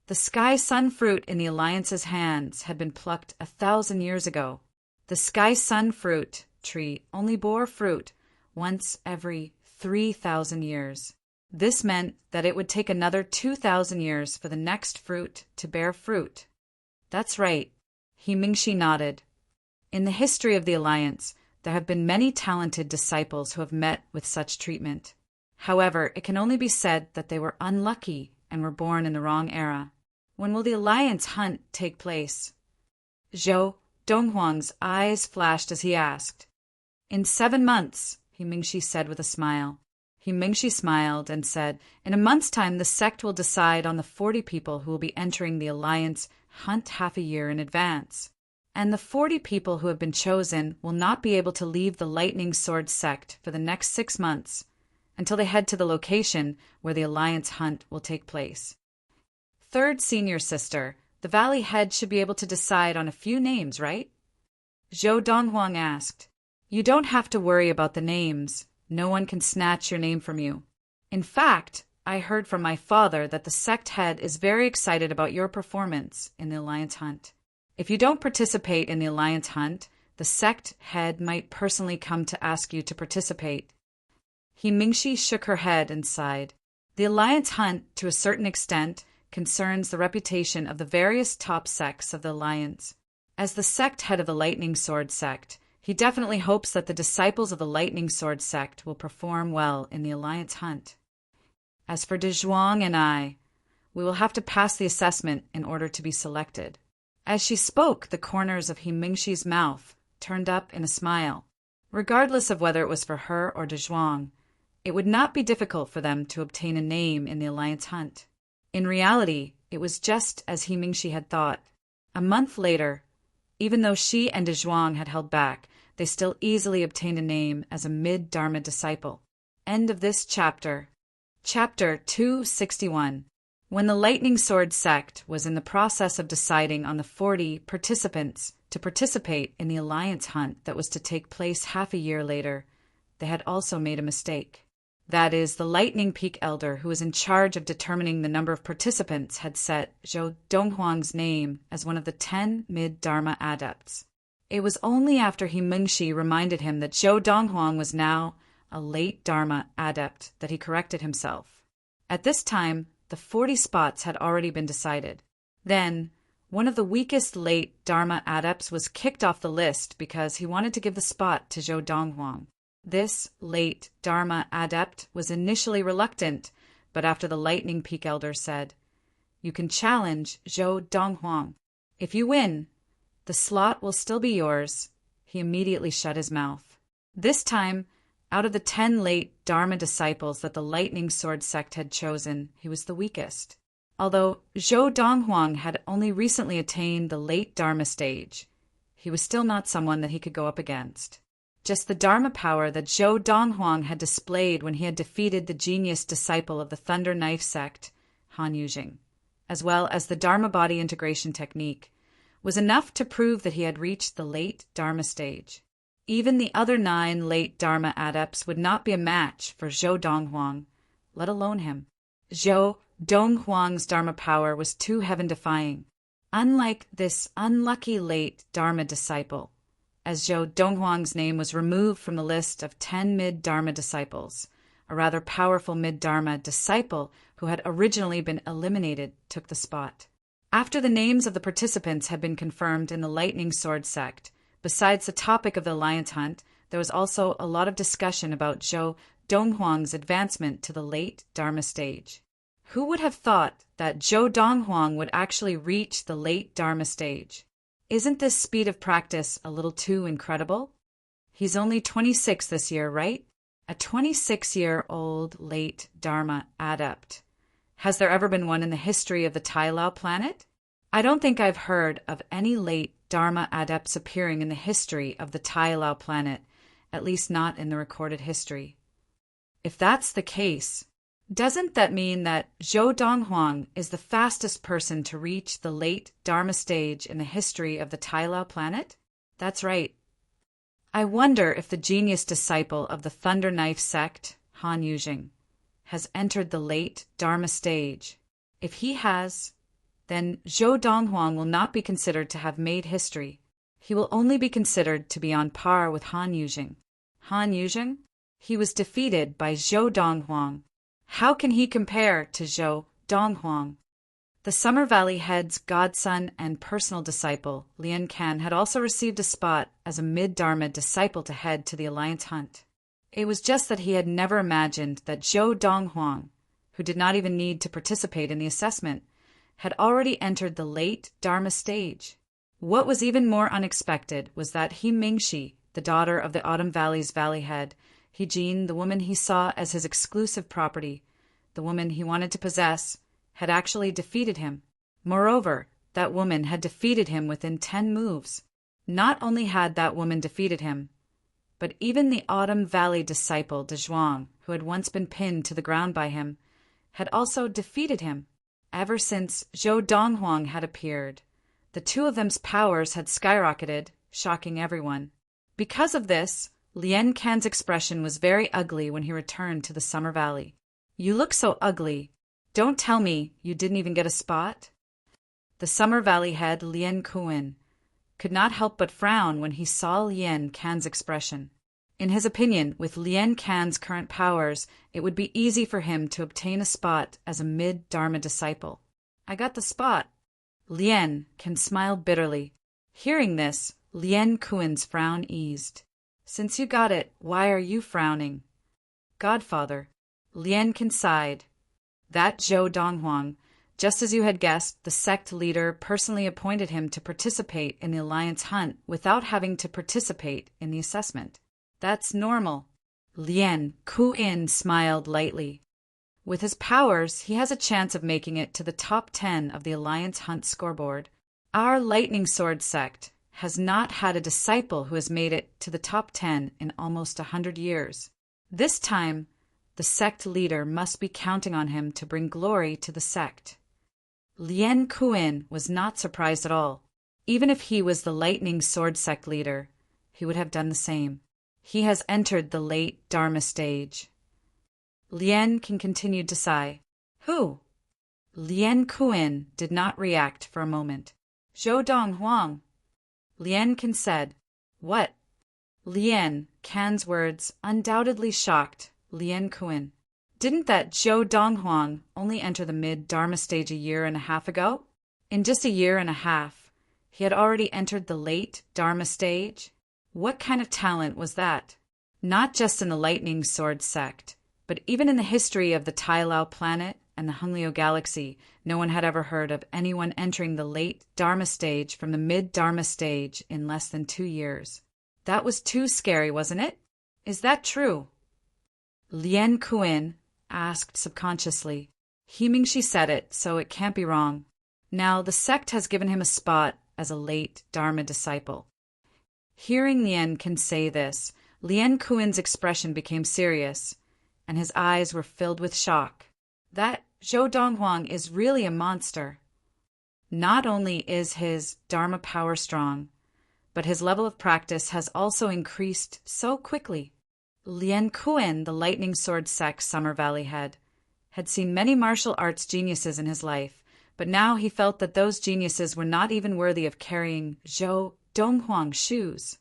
The sky-sun fruit in the Alliance's hands had been plucked 1,000 years ago. The sky-sun fruit tree only bore fruit once every 3,000 years. This meant that it would take another 2,000 years for the next fruit to bear fruit. That's right. He Mingxi nodded. In the history of the Alliance, there have been many talented disciples who have met with such treatment. However, it can only be said that they were unlucky and were born in the wrong era. When will the Alliance hunt take place? Zhou Donghuang's eyes flashed as he asked. In 7 months, He Mingxi said with a smile. He Mingxi smiled and said, in a month's time the sect will decide on the 40 people who will be entering the Alliance hunt half a year in advance. And the 40 people who have been chosen will not be able to leave the Lightning Sword sect for the next 6 months, until they head to the location where the Alliance hunt will take place. Third senior sister, the Valley Head should be able to decide on a few names, right? Zhou Donghuang asked. You don't have to worry about the names. No one can snatch your name from you. In fact, I heard from my father that the sect head is very excited about your performance in the Alliance hunt. If you don't participate in the Alliance hunt, the sect head might personally come to ask you to participate. He Mingxi shook her head and sighed. The Alliance hunt, to a certain extent, concerns the reputation of the various top sects of the Alliance. As the sect head of the Lightning Sword sect, he definitely hopes that the disciples of the Lightning Sword sect will perform well in the Alliance hunt. As for De Zhuang and I, we will have to pass the assessment in order to be selected. As she spoke, the corners of He Mingxi's mouth turned up in a smile. Regardless of whether it was for her or De Zhuang, it would not be difficult for them to obtain a name in the Alliance hunt. In reality, it was just as He Mingxi had thought. A month later, even though she and De Zhuang had held back, they still easily obtained a name as a mid-Dharma disciple. End of this chapter. Chapter 261. When the Lightning Sword sect was in the process of deciding on the 40 participants to participate in the Alliance hunt that was to take place half a year later, they had also made a mistake. That is, the Lightning Peak Elder who was in charge of determining the number of participants had set Zhou Donghuang's name as one of the 10 mid-Dharma adepts. It was only after He Mingxi reminded him that Zhou Donghuang was now a late Dharma adept that he corrected himself. At this time, the 40 spots had already been decided. Then, one of the weakest late Dharma adepts was kicked off the list because he wanted to give the spot to Zhou Donghuang. This late Dharma adept was initially reluctant, but after the Lightning Peak Elder said, You can challenge Zhou Donghuang. If you win, the slot will still be yours. He immediately shut his mouth. This time, out of the 10 late Dharma disciples that the Lightning Sword sect had chosen, he was the weakest. Although Zhou Donghuang had only recently attained the late Dharma stage, he was still not someone that he could go up against. Just the Dharma power that Zhou Donghuang had displayed when he had defeated the genius disciple of the Thunder Knife sect, Han Yujing, as well as the Dharma body integration technique, was enough to prove that he had reached the late Dharma stage. Even the other 9 late Dharma adepts would not be a match for Zhou Donghuang, let alone him. Zhou Donghuang's Dharma power was too heaven-defying. Unlike this unlucky late Dharma disciple, as Zhou Donghuang's name was removed from the list of 10 mid-Dharma disciples, a rather powerful mid-Dharma disciple who had originally been eliminated took the spot. After the names of the participants had been confirmed in the Lightning Sword sect, besides the topic of the Alliance hunt, there was also a lot of discussion about Zhou Donghuang's advancement to the late Dharma stage. Who would have thought that Zhou Donghuang would actually reach the late Dharma stage? Isn't this speed of practice a little too incredible? He's only 26 this year, right? A 26-year-old late Dharma adept. Has there ever been one in the history of the Tai Lao planet? I don't think I've heard of any late Dharma adepts appearing in the history of the Tai Lao planet, at least not in the recorded history. If that's the case, doesn't that mean that Zhou Donghuang is the fastest person to reach the late Dharma stage in the history of the Tai Lao planet? That's right. I wonder if the genius disciple of the Thunder Knife sect, Han Yujing, has entered the late Dharma stage. If he has, then Zhou Donghuang will not be considered to have made history. He will only be considered to be on par with Han Yujing. Han Yujing? He was defeated by Zhou Donghuang. How can he compare to Zhou Donghuang? The Summer Valley head's godson and personal disciple, Lian Can, had also received a spot as a mid-Dharma disciple to head to the Alliance Hunt. It was just that he had never imagined that Zhou Donghuang, who did not even need to participate in the assessment, had already entered the late Dharma stage. What was even more unexpected was that He Mingxi, the daughter of the Autumn Valley's valley head, He Jin, the woman he saw as his exclusive property, the woman he wanted to possess, had actually defeated him. Moreover, that woman had defeated him within 10 moves. Not only had that woman defeated him, but even the Autumn Valley disciple De Zhuang, who had once been pinned to the ground by him, had also defeated him. Ever since Zhou Donghuang had appeared, the two of them's powers had skyrocketed, shocking everyone. Because of this, Lian Can's expression was very ugly when he returned to the Summer Valley. "You look so ugly. Don't tell me you didn't even get a spot?" The Summer Valley head, Lian Kuan, could not help but frown when he saw Lian Can's expression. In his opinion, with Lian Can's current powers, it would be easy for him to obtain a spot as a mid-Dharma disciple. "I got the spot." Lian Can smiled bitterly. Hearing this, Lian Kuan's frown eased. "Since you got it, why are you frowning?" "Godfather," Lian Can sighed. "That Zhou Donghuang, just as you had guessed, the sect leader personally appointed him to participate in the Alliance Hunt without having to participate in the assessment. That's normal." Lian Kuan smiled lightly. "With his powers, he has a chance of making it to the top 10 of the Alliance Hunt scoreboard. Our Lightning Sword sect has not had a disciple who has made it to the top 10 in almost 100 years. This time, the sect leader must be counting on him to bring glory to the sect." Lian Kuan was not surprised at all. Even if he was the Lightning Sword sect leader, he would have done the same. He has entered the late Dharma stage. Lian Can continued to sigh. "Who?" Lian Kuan did not react for a moment. "Zhou Donghuang." Lian Can said, "What?" Lian Can's words undoubtedly shocked Lian Kuan. Didn't that Zhou Donghuang only enter the mid-Dharma stage a year and a half ago? In just a year and a half, he had already entered the late Dharma stage? What kind of talent was that? Not just in the Lightning Sword sect, but even in the history of the Tai Lao planet and the Hunglio galaxy, no one had ever heard of anyone entering the late Dharma stage from the mid-Dharma stage in less than 2 years. That was too scary, wasn't it? Is that true? Lian Kuan asked subconsciously. He Mingxi said it, so it can't be wrong. Now the sect has given him a spot as a late Dharma disciple. Hearing Lian Can say this, Lian Kuan's expression became serious, and his eyes were filled with shock. That Zhou Donghuang is really a monster. Not only is his Dharma power strong, but his level of practice has also increased so quickly. Lian Kuan, the Lightning Sword sect Summer Valley head, had seen many martial arts geniuses in his life, but now he felt that those geniuses were not even worthy of carrying Zhou Donghuang's shoes.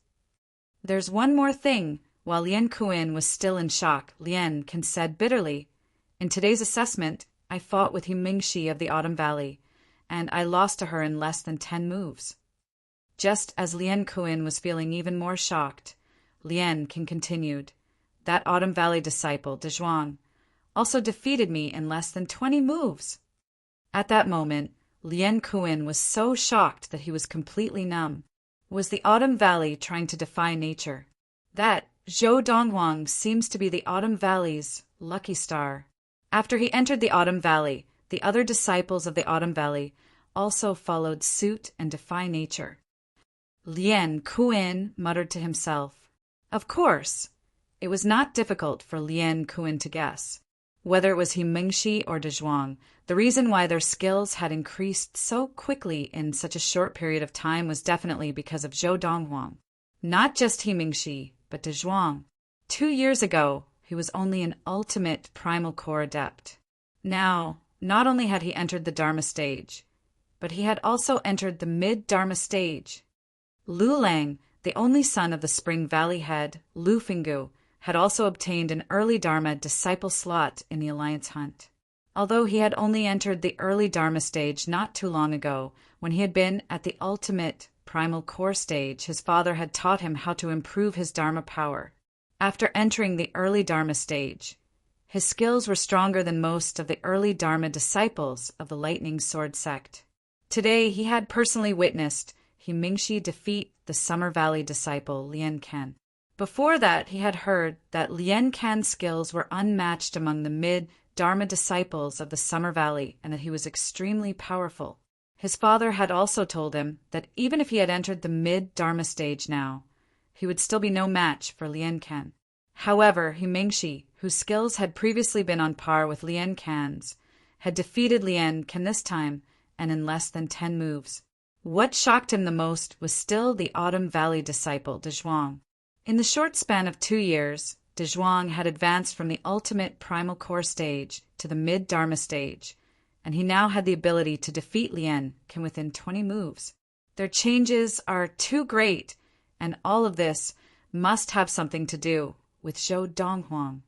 There's one more thing. While Lian Kuan was still in shock, Lian Can said bitterly, "In today's assessment, I fought with He Mingxi of the Autumn Valley, and I lost to her in less than 10 moves." Just as Lian Kuan was feeling even more shocked, Lian Can continued, "That Autumn Valley disciple, De Zhuang, also defeated me in less than 20 moves." At that moment, Lian Kuan was so shocked that he was completely numb. Was the Autumn Valley trying to defy nature? That Zhou Donghuang seems to be the Autumn Valley's lucky star. After he entered the Autumn Valley, the other disciples of the Autumn Valley also followed suit and defy nature. Lian Kuan muttered to himself. Of course, it was not difficult for Lian Kuan to guess. Whether it was He Mingxi or De Zhuang, the reason why their skills had increased so quickly in such a short period of time was definitely because of Zhou Donghuang. Not just He Mingxi, but De Zhuang. 2 years ago, he was only an ultimate primal core adept. Now, not only had he entered the Dharma stage, but he had also entered the mid-Dharma stage. Lu Lang, the only son of the Spring Valley head, Lu Fingu, had also obtained an early Dharma disciple slot in the Alliance Hunt. Although he had only entered the early Dharma stage not too long ago, when he had been at the ultimate primal core stage, his father had taught him how to improve his Dharma power. After entering the early Dharma stage, his skills were stronger than most of the early Dharma disciples of the Lightning Sword sect. Today, he had personally witnessed Mingxi defeat the Summer Valley disciple Lian Kan. Before that, he had heard that Lian Kan's skills were unmatched among the mid-Dharma disciples of the Summer Valley and that he was extremely powerful. His father had also told him that even if he had entered the mid-Dharma stage now, he would still be no match for Lian Kan. However, Mingxi, whose skills had previously been on par with Lian Kan's, had defeated Lian Kan this time and in less than 10 moves. What shocked him the most was still the Autumn Valley disciple, De Zhuang. In the short span of 2 years, De Zhuang had advanced from the ultimate primal core stage to the mid-Dharma stage, and he now had the ability to defeat Lian Kan within 20 moves. Their changes are too great, and all of this must have something to do with Zhou Donghuang.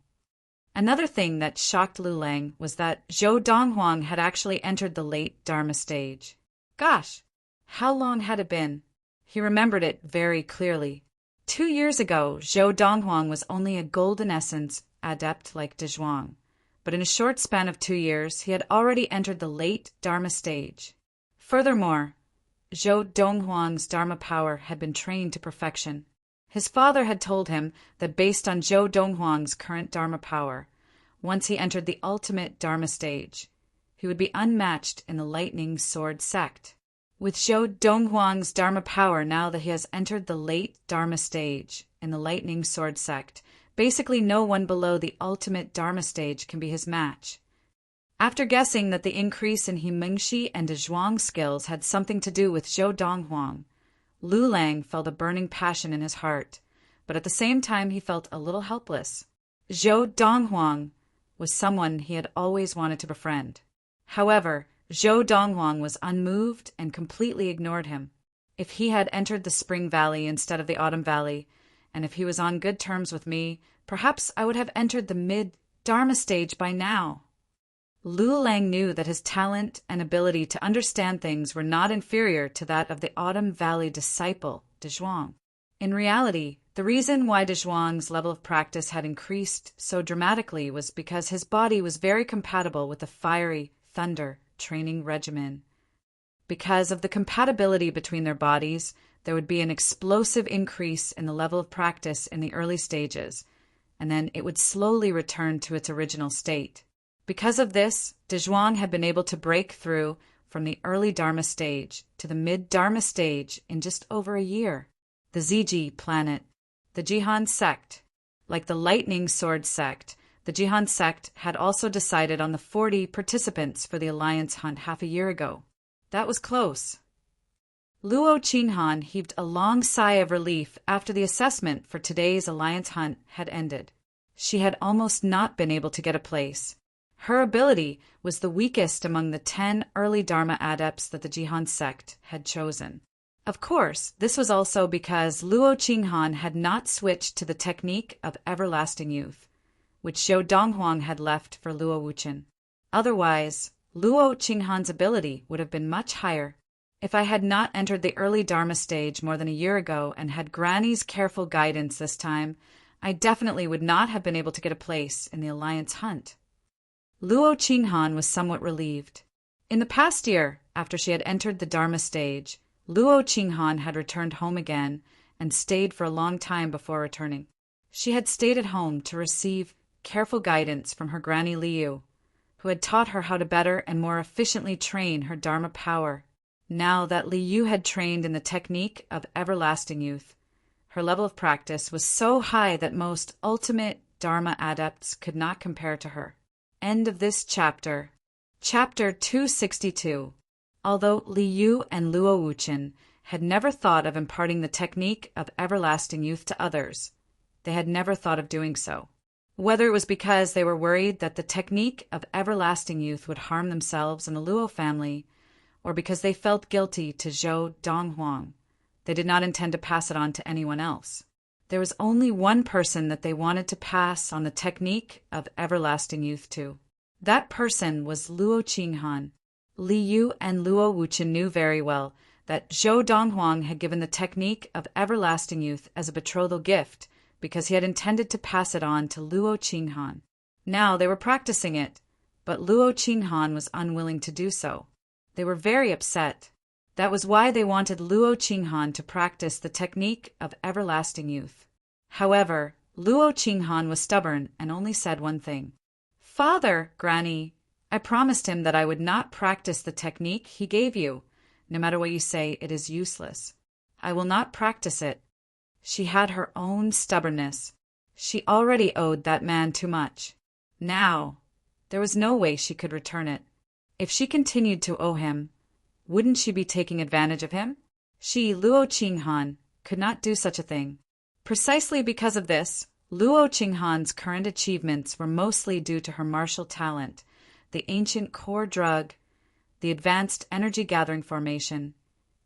Another thing that shocked Lu Lang was that Zhou Donghuang had actually entered the late Dharma stage. Gosh, how long had it been? He remembered it very clearly. 2 years ago, Zhou Donghuang was only a golden essence adept like De Zhuang, but in a short span of 2 years, he had already entered the late Dharma stage. Furthermore, Zhou Donghuang's Dharma power had been trained to perfection. His father had told him that based on Zhou Donghuang's current Dharma power, once he entered the ultimate Dharma stage, he would be unmatched in the Lightning Sword sect. With Zhou Donghuang's Dharma power now that he has entered the late Dharma stage in the Lightning Sword sect, basically no one below the ultimate Dharma stage can be his match. After guessing that the increase in Mingxi and De Zhuang's skills had something to do with Zhou Donghuang, Lu Lang felt a burning passion in his heart, but at the same time he felt a little helpless. Zhou Donghuang was someone he had always wanted to befriend. However, Zhou Donghuang was unmoved and completely ignored him. If he had entered the Spring Valley instead of the Autumn Valley, and if he was on good terms with me, perhaps I would have entered the mid-Dharma stage by now. Lu Lang knew that his talent and ability to understand things were not inferior to that of the Autumn Valley disciple, De Zhuang. In reality, the reason why De Zhuang's level of practice had increased so dramatically was because his body was very compatible with the fiery thunder training regimen. Because of the compatibility between their bodies, there would be an explosive increase in the level of practice in the early stages, and then it would slowly return to its original state. Because of this, De Zhuang had been able to break through from the early Dharma stage to the mid-Dharma stage in just over a year. The Ziji planet, the Jihan sect. Like the Lightning Sword sect, the Jihan sect had also decided on the 40 participants for the Alliance Hunt half a year ago. That was close. Luo Qinghan heaved a long sigh of relief after the assessment for today's Alliance Hunt had ended. She had almost not been able to get a place. Her ability was the weakest among the 10 early Dharma adepts that the Jihan sect had chosen. Of course, this was also because Luo Qinghan had not switched to the technique of everlasting youth, which Zhou Donghuang had left for Luo Wuchen. Otherwise, Luo Qinghan's ability would have been much higher. If I had not entered the early Dharma stage more than a year ago and had Granny's careful guidance this time, I definitely would not have been able to get a place in the Alliance Hunt. Luo Qinghan was somewhat relieved. In the past year, after she had entered the Dharma stage, Luo Qinghan had returned home again and stayed for a long time before returning. She had stayed at home to receive careful guidance from her Granny Liu, who had taught her how to better and more efficiently train her Dharma power. Now that Liu had trained in the technique of everlasting youth, her level of practice was so high that most ultimate Dharma adepts could not compare to her. End of this chapter. Chapter 262. Although Liu and Luo Wuchen had never thought of imparting the technique of everlasting youth to others, they had never thought of doing so. Whether it was because they were worried that the technique of everlasting youth would harm themselves and the Luo family, or because they felt guilty to Zhou Donghuang, they did not intend to pass it on to anyone else. There was only one person that they wanted to pass on the technique of everlasting youth to. That person was Luo Qinghan. Li Yu and Luo Wuchen knew very well that Zhou Donghuang had given the technique of everlasting youth as a betrothal gift because he had intended to pass it on to Luo Qinghan. Now they were practicing it, but Luo Qinghan was unwilling to do so. They were very upset. That was why they wanted Luo Qinghan to practice the technique of everlasting youth. However, Luo Qinghan was stubborn and only said one thing. "Father, Granny, I promised him that I would not practice the technique he gave you. No matter what you say, it is useless. I will not practice it." She had her own stubbornness. She already owed that man too much. Now, there was no way she could return it. If she continued to owe him, wouldn't she be taking advantage of him? She, Luo Qinghan, could not do such a thing. Precisely because of this, Luo Qinghan's current achievements were mostly due to her martial talent, the ancient core drug, the advanced energy-gathering formation,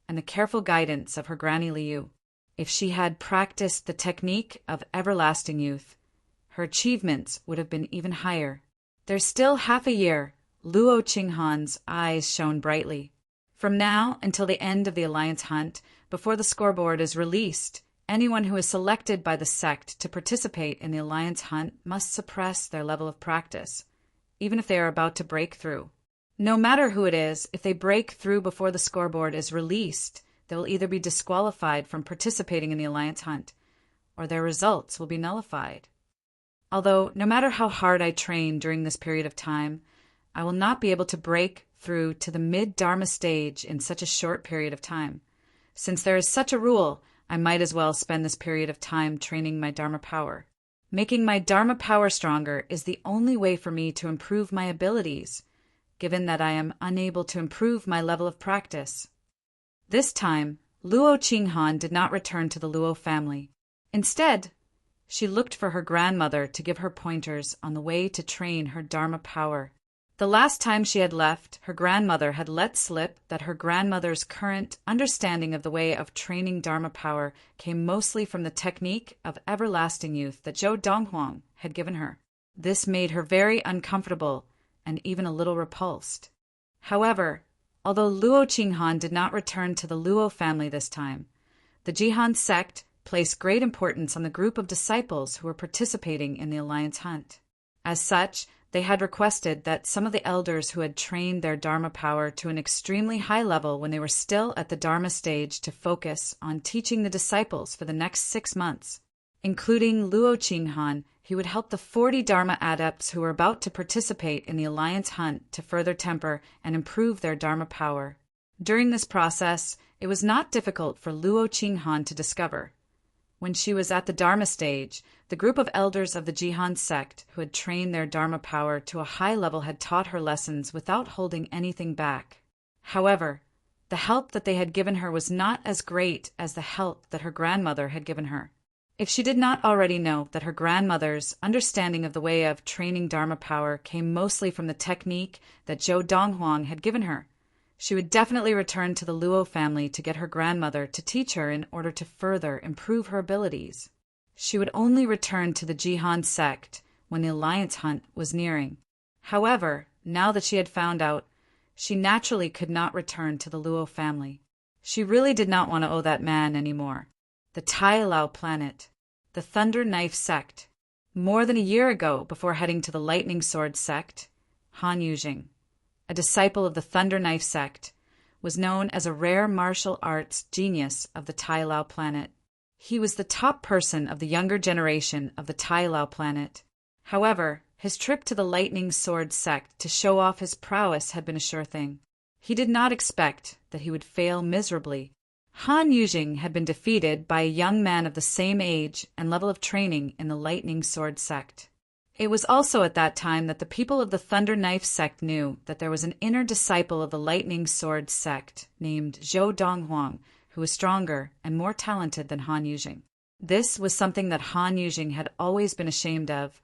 and the careful guidance of her Granny Liu. If she had practiced the technique of everlasting youth, her achievements would have been even higher. "There's still half a year." Luo Qinghan's eyes shone brightly. "From now until the end of the Alliance hunt, before the scoreboard is released, anyone who is selected by the sect to participate in the Alliance hunt must suppress their level of practice, even if they are about to break through. No matter who it is, if they break through before the scoreboard is released, they will either be disqualified from participating in the Alliance hunt, or their results will be nullified. Although, no matter how hard I train during this period of time, I will not be able to break through to the mid-Dharma stage in such a short period of time. Since there is such a rule, I might as well spend this period of time training my Dharma power. Making my Dharma power stronger is the only way for me to improve my abilities, given that I am unable to improve my level of practice." This time, Luo Qinghan did not return to the Luo family. Instead, she looked for her grandmother to give her pointers on the way to train her Dharma power. The last time she had left, her grandmother had let slip that her grandmother's current understanding of the way of training Dharma power came mostly from the technique of everlasting youth that Zhou Donghuang had given her. This made her very uncomfortable and even a little repulsed. However, although Luo Qinghan did not return to the Luo family this time, the Jihan sect placed great importance on the group of disciples who were participating in the Alliance hunt. As such, they had requested that some of the elders who had trained their Dharma power to an extremely high level when they were still at the Dharma stage to focus on teaching the disciples for the next 6 months. Including Luo Qinghan, he would help the 40 Dharma adepts who were about to participate in the Alliance hunt to further temper and improve their Dharma power. During this process, it was not difficult for Luo Qinghan to discover. When she was at the Dharma stage, the group of elders of the Jihan sect who had trained their Dharma power to a high level had taught her lessons without holding anything back. However, the help that they had given her was not as great as the help that her grandmother had given her. If she did not already know that her grandmother's understanding of the way of training Dharma power came mostly from the technique that Zhou Donghuang had given her, she would definitely return to the Luo family to get her grandmother to teach her in order to further improve her abilities. She would only return to the Jihan sect when the Alliance hunt was nearing. However, now that she had found out, she naturally could not return to the Luo family. She really did not want to owe that man anymore. The Tai Lao planet, the Thunder Knife sect. More than a year ago, before heading to the Lightning Sword sect, Han Yujing, a disciple of the Thunder Knife sect, was known as a rare martial arts genius of the Tai Lao planet. He was the top person of the younger generation of the Tai Lao planet. However, his trip to the Lightning Sword sect to show off his prowess had been a sure thing. He did not expect that he would fail miserably. Han Yujing had been defeated by a young man of the same age and level of training in the Lightning Sword sect. It was also at that time that the people of the Thunder Knife sect knew that there was an inner disciple of the Lightning Sword sect named Zhou Donghuang, who was stronger and more talented than Han Yujing. This was something that Han Yujing had always been ashamed of,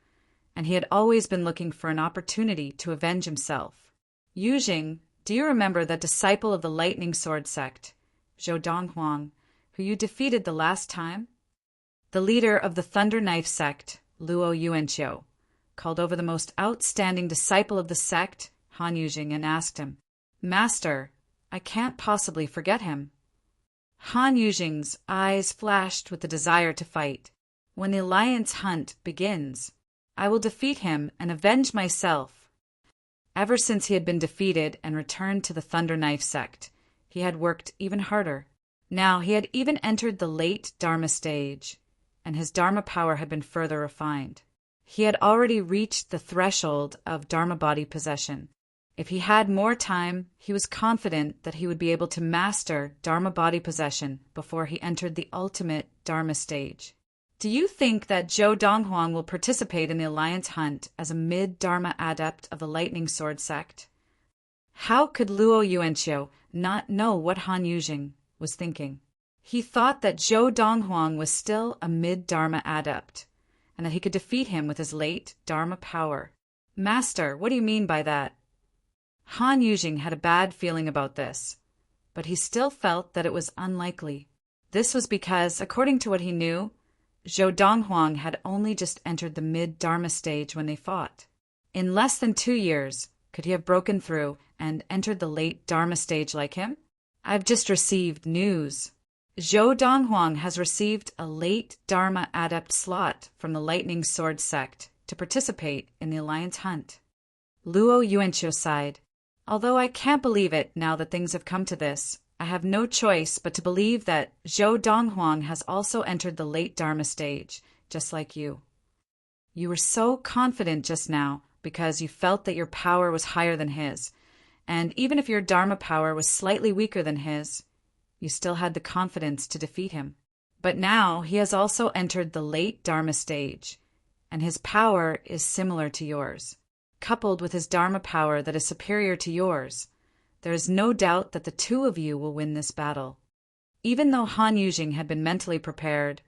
and he had always been looking for an opportunity to avenge himself. "Yujing, do you remember that disciple of the Lightning Sword sect, Zhou Donghuang, who you defeated the last time?" The leader of the Thunder Knife sect, Luo Yuanqiu, called over the most outstanding disciple of the sect, Han Yujing, and asked him, "Master, I can't possibly forget him." Han Yujing's eyes flashed with the desire to fight. "When the alliance hunt begins, I will defeat him and avenge myself." Ever since he had been defeated and returned to the Thunder Knife sect, he had worked even harder. Now he had even entered the late Dharma stage, and his Dharma power had been further refined. He had already reached the threshold of Dharma body possession. If he had more time, he was confident that he would be able to master Dharma body possession before he entered the ultimate Dharma stage. Do you think that Zhou Donghuang will participate in the alliance hunt as a mid-Dharma adept of the Lightning Sword sect? How could Luo Yuanqiu not know what Han Yujing was thinking? He thought that Zhou Donghuang was still a mid-Dharma adept, and that he could defeat him with his late Dharma power. "Master, what do you mean by that?" Han Yujing had a bad feeling about this, but he still felt that it was unlikely. This was because, according to what he knew, Zhou Donghuang had only just entered the mid-Dharma stage when they fought. In less than 2 years, could he have broken through and entered the late Dharma stage like him? "I've just received news. Zhou Donghuang has received a late Dharma adept slot from the Lightning Sword sect to participate in the alliance hunt." Luo Yuanqiu sighed. "Although I can't believe it now that things have come to this, I have no choice but to believe that Zhou Donghuang has also entered the late Dharma stage, just like you. You were so confident just now because you felt that your power was higher than his, and even if your Dharma power was slightly weaker than his, you still had the confidence to defeat him. But now he has also entered the late Dharma stage, and his power is similar to yours. Coupled with his Dharma power that is superior to yours, there is no doubt that the two of you will win this battle." Even though Han Yujing had been mentally prepared,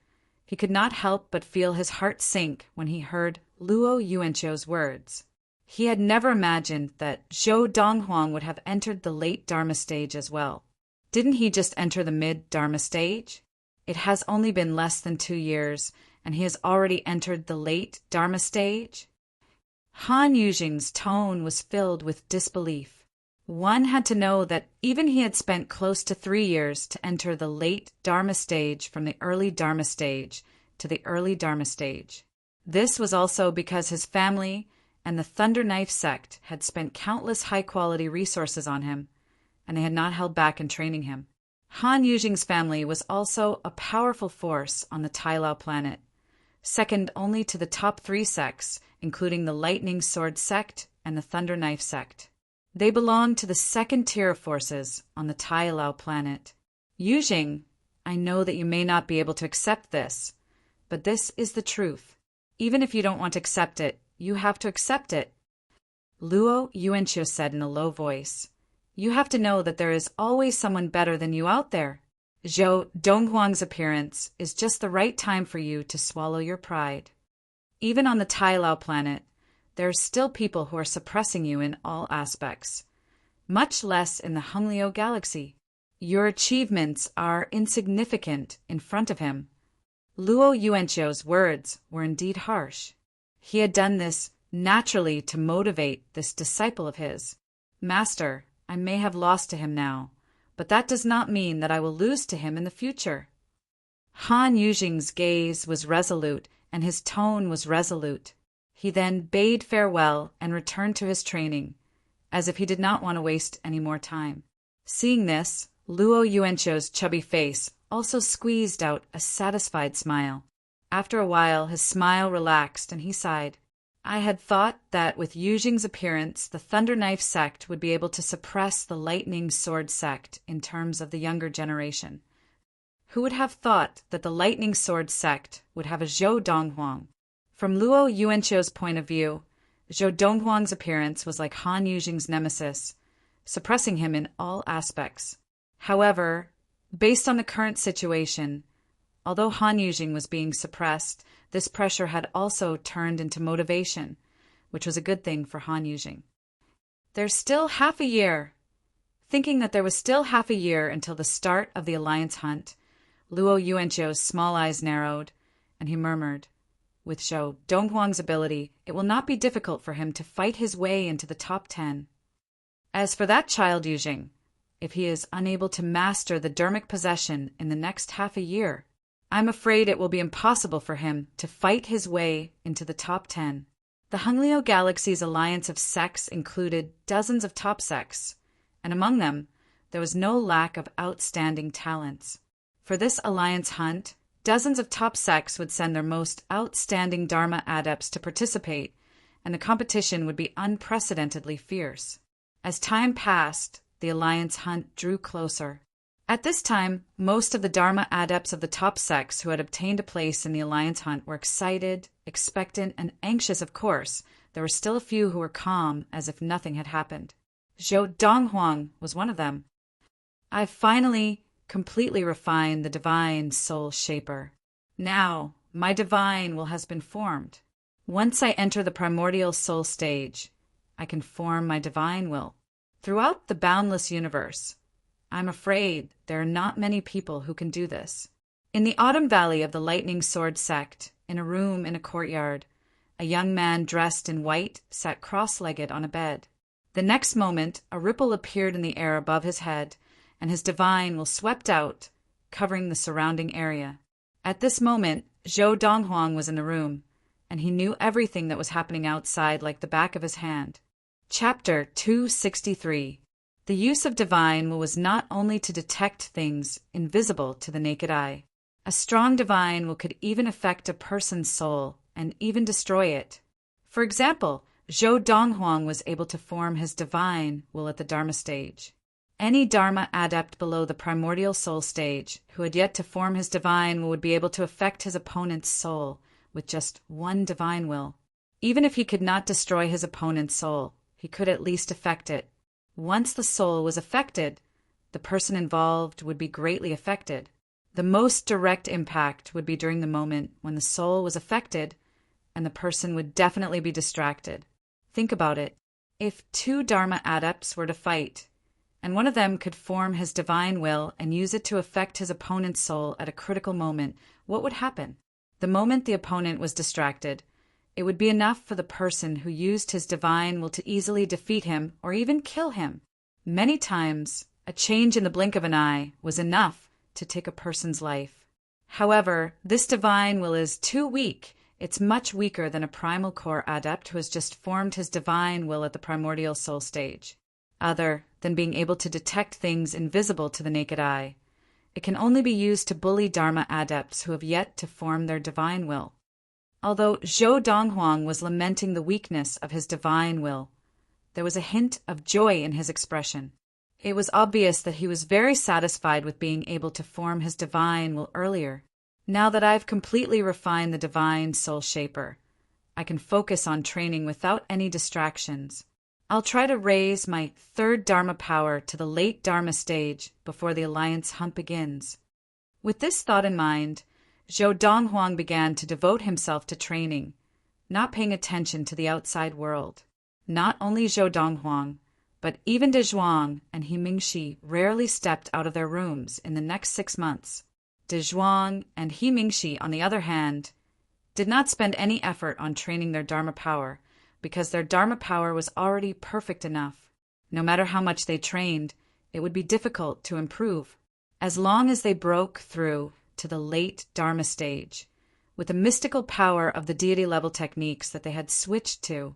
he could not help but feel his heart sink when he heard Luo Yuanqiu's words. He had never imagined that Zhou Donghuang would have entered the late Dharma stage as well. Didn't he just enter the mid-Dharma stage? It has only been less than 2 years, and he has already entered the late Dharma stage? Han Yujing's tone was filled with disbelief. One had to know that even he had spent close to 3 years to enter the late Dharma stage from the early Dharma stage to the early Dharma stage. This was also because his family and the Thunder Knife sect had spent countless high-quality resources on him, and they had not held back in training him. Han Yujing's family was also a powerful force on the Tai Lao planet, second only to the top 3 sects, including the Lightning Sword sect and the Thunder Knife sect. They belonged to the second tier of forces on the Tai Lao planet. "Yujing, I know that you may not be able to accept this, but this is the truth. Even if you don't want to accept it, you have to accept it." Luo Yuanqiu said in a low voice, "You have to know that there is always someone better than you out there. Zhou Donghuang's appearance is just the right time for you to swallow your pride. Even on the Tai Lao planet, there are still people who are suppressing you in all aspects, much less in the Honglio galaxy. Your achievements are insignificant in front of him." Luo Yuanqiu's words were indeed harsh. He had done this naturally to motivate this disciple of his. "Master, I may have lost to him now, but that does not mean that I will lose to him in the future." Han Yujing's gaze was resolute and his tone was resolute. He then bade farewell and returned to his training, as if he did not want to waste any more time. Seeing this, Luo Yuanqiu's chubby face also squeezed out a satisfied smile. After a while, his smile relaxed and he sighed. "I had thought that with Yujing's appearance, the Thunder Knife sect would be able to suppress the Lightning Sword sect in terms of the younger generation. Who would have thought that the Lightning Sword sect would have a Zhou Donghuang?" From Luo Yuanqiu's point of view, Zhou Donghuang's appearance was like Han Yujing's nemesis, suppressing him in all aspects. However, based on the current situation, although Han Yujing was being suppressed, this pressure had also turned into motivation, which was a good thing for Han Yujing. There's still half a year. Thinking that there was still half a year until the start of the alliance hunt, Luo Yuanqiu's small eyes narrowed, and he murmured, "With Zhou Donghuang's ability, it will not be difficult for him to fight his way into the top 10. As for that child Yujing, if he is unable to master the dermic possession in the next half a year, I'm afraid it will be impossible for him to fight his way into the top 10. The Honglio Galaxy's alliance of sects included dozens of top sects, and among them, there was no lack of outstanding talents. For this alliance hunt, dozens of top sects would send their most outstanding Dharma adepts to participate, and the competition would be unprecedentedly fierce. As time passed, the alliance hunt drew closer. At this time, most of the Dharma adepts of the top sects who had obtained a place in the alliance hunt were excited, expectant, and anxious. Of course, there were still a few who were calm, as if nothing had happened. Zhou Donghuang was one of them. "I've finally completely refined the divine soul shaper. Now, my divine will has been formed. Once I enter the primordial soul stage, I can form my divine will. Throughout the boundless universe, I'm afraid there are not many people who can do this." In the Autumn Valley of the Lightning Sword sect, in a room in a courtyard, a young man dressed in white sat cross-legged on a bed. The next moment, a ripple appeared in the air above his head, and his divine will swept out, covering the surrounding area. At this moment, Zhou Donghuang was in the room, and he knew everything that was happening outside like the back of his hand. Chapter 263. The use of divine will was not only to detect things invisible to the naked eye. A strong divine will could even affect a person's soul and even destroy it. For example, Zhou Donghuang was able to form his divine will at the Dharma stage. Any Dharma adept below the primordial soul stage who had yet to form his divine will would be able to affect his opponent's soul with just one divine will. Even if he could not destroy his opponent's soul, he could at least affect it. Once the soul was affected, the person involved would be greatly affected. The most direct impact would be during the moment when the soul was affected, and the person would definitely be distracted. Think about it. If two Dharma adepts were to fight, and one of them could form his divine will and use it to affect his opponent's soul at a critical moment, what would happen? The moment the opponent was distracted, it would be enough for the person who used his divine will to easily defeat him or even kill him. Many times, a change in the blink of an eye was enough to take a person's life. However, this divine will is too weak. It's much weaker than a primal core adept who has just formed his divine will at the primordial soul stage. Other than being able to detect things invisible to the naked eye, it can only be used to bully Dharma adepts who have yet to form their divine will. Although Zhou Donghuang was lamenting the weakness of his divine will, there was a hint of joy in his expression. It was obvious that he was very satisfied with being able to form his divine will earlier. Now that I've completely refined the divine soul shaper, I can focus on training without any distractions. I'll try to raise my third Dharma power to the late Dharma stage before the alliance hunt begins. With this thought in mind, Zhou Donghuang began to devote himself to training, not paying attention to the outside world. Not only Zhou Donghuang, but even De Zhuang and He Mingxi rarely stepped out of their rooms in the next 6 months. De Zhuang and He Mingxi, on the other hand, did not spend any effort on training their Dharma power, because their Dharma power was already perfect enough. No matter how much they trained, it would be difficult to improve. As long as they broke through to the late Dharma stage, with the mystical power of the deity-level techniques that they had switched to,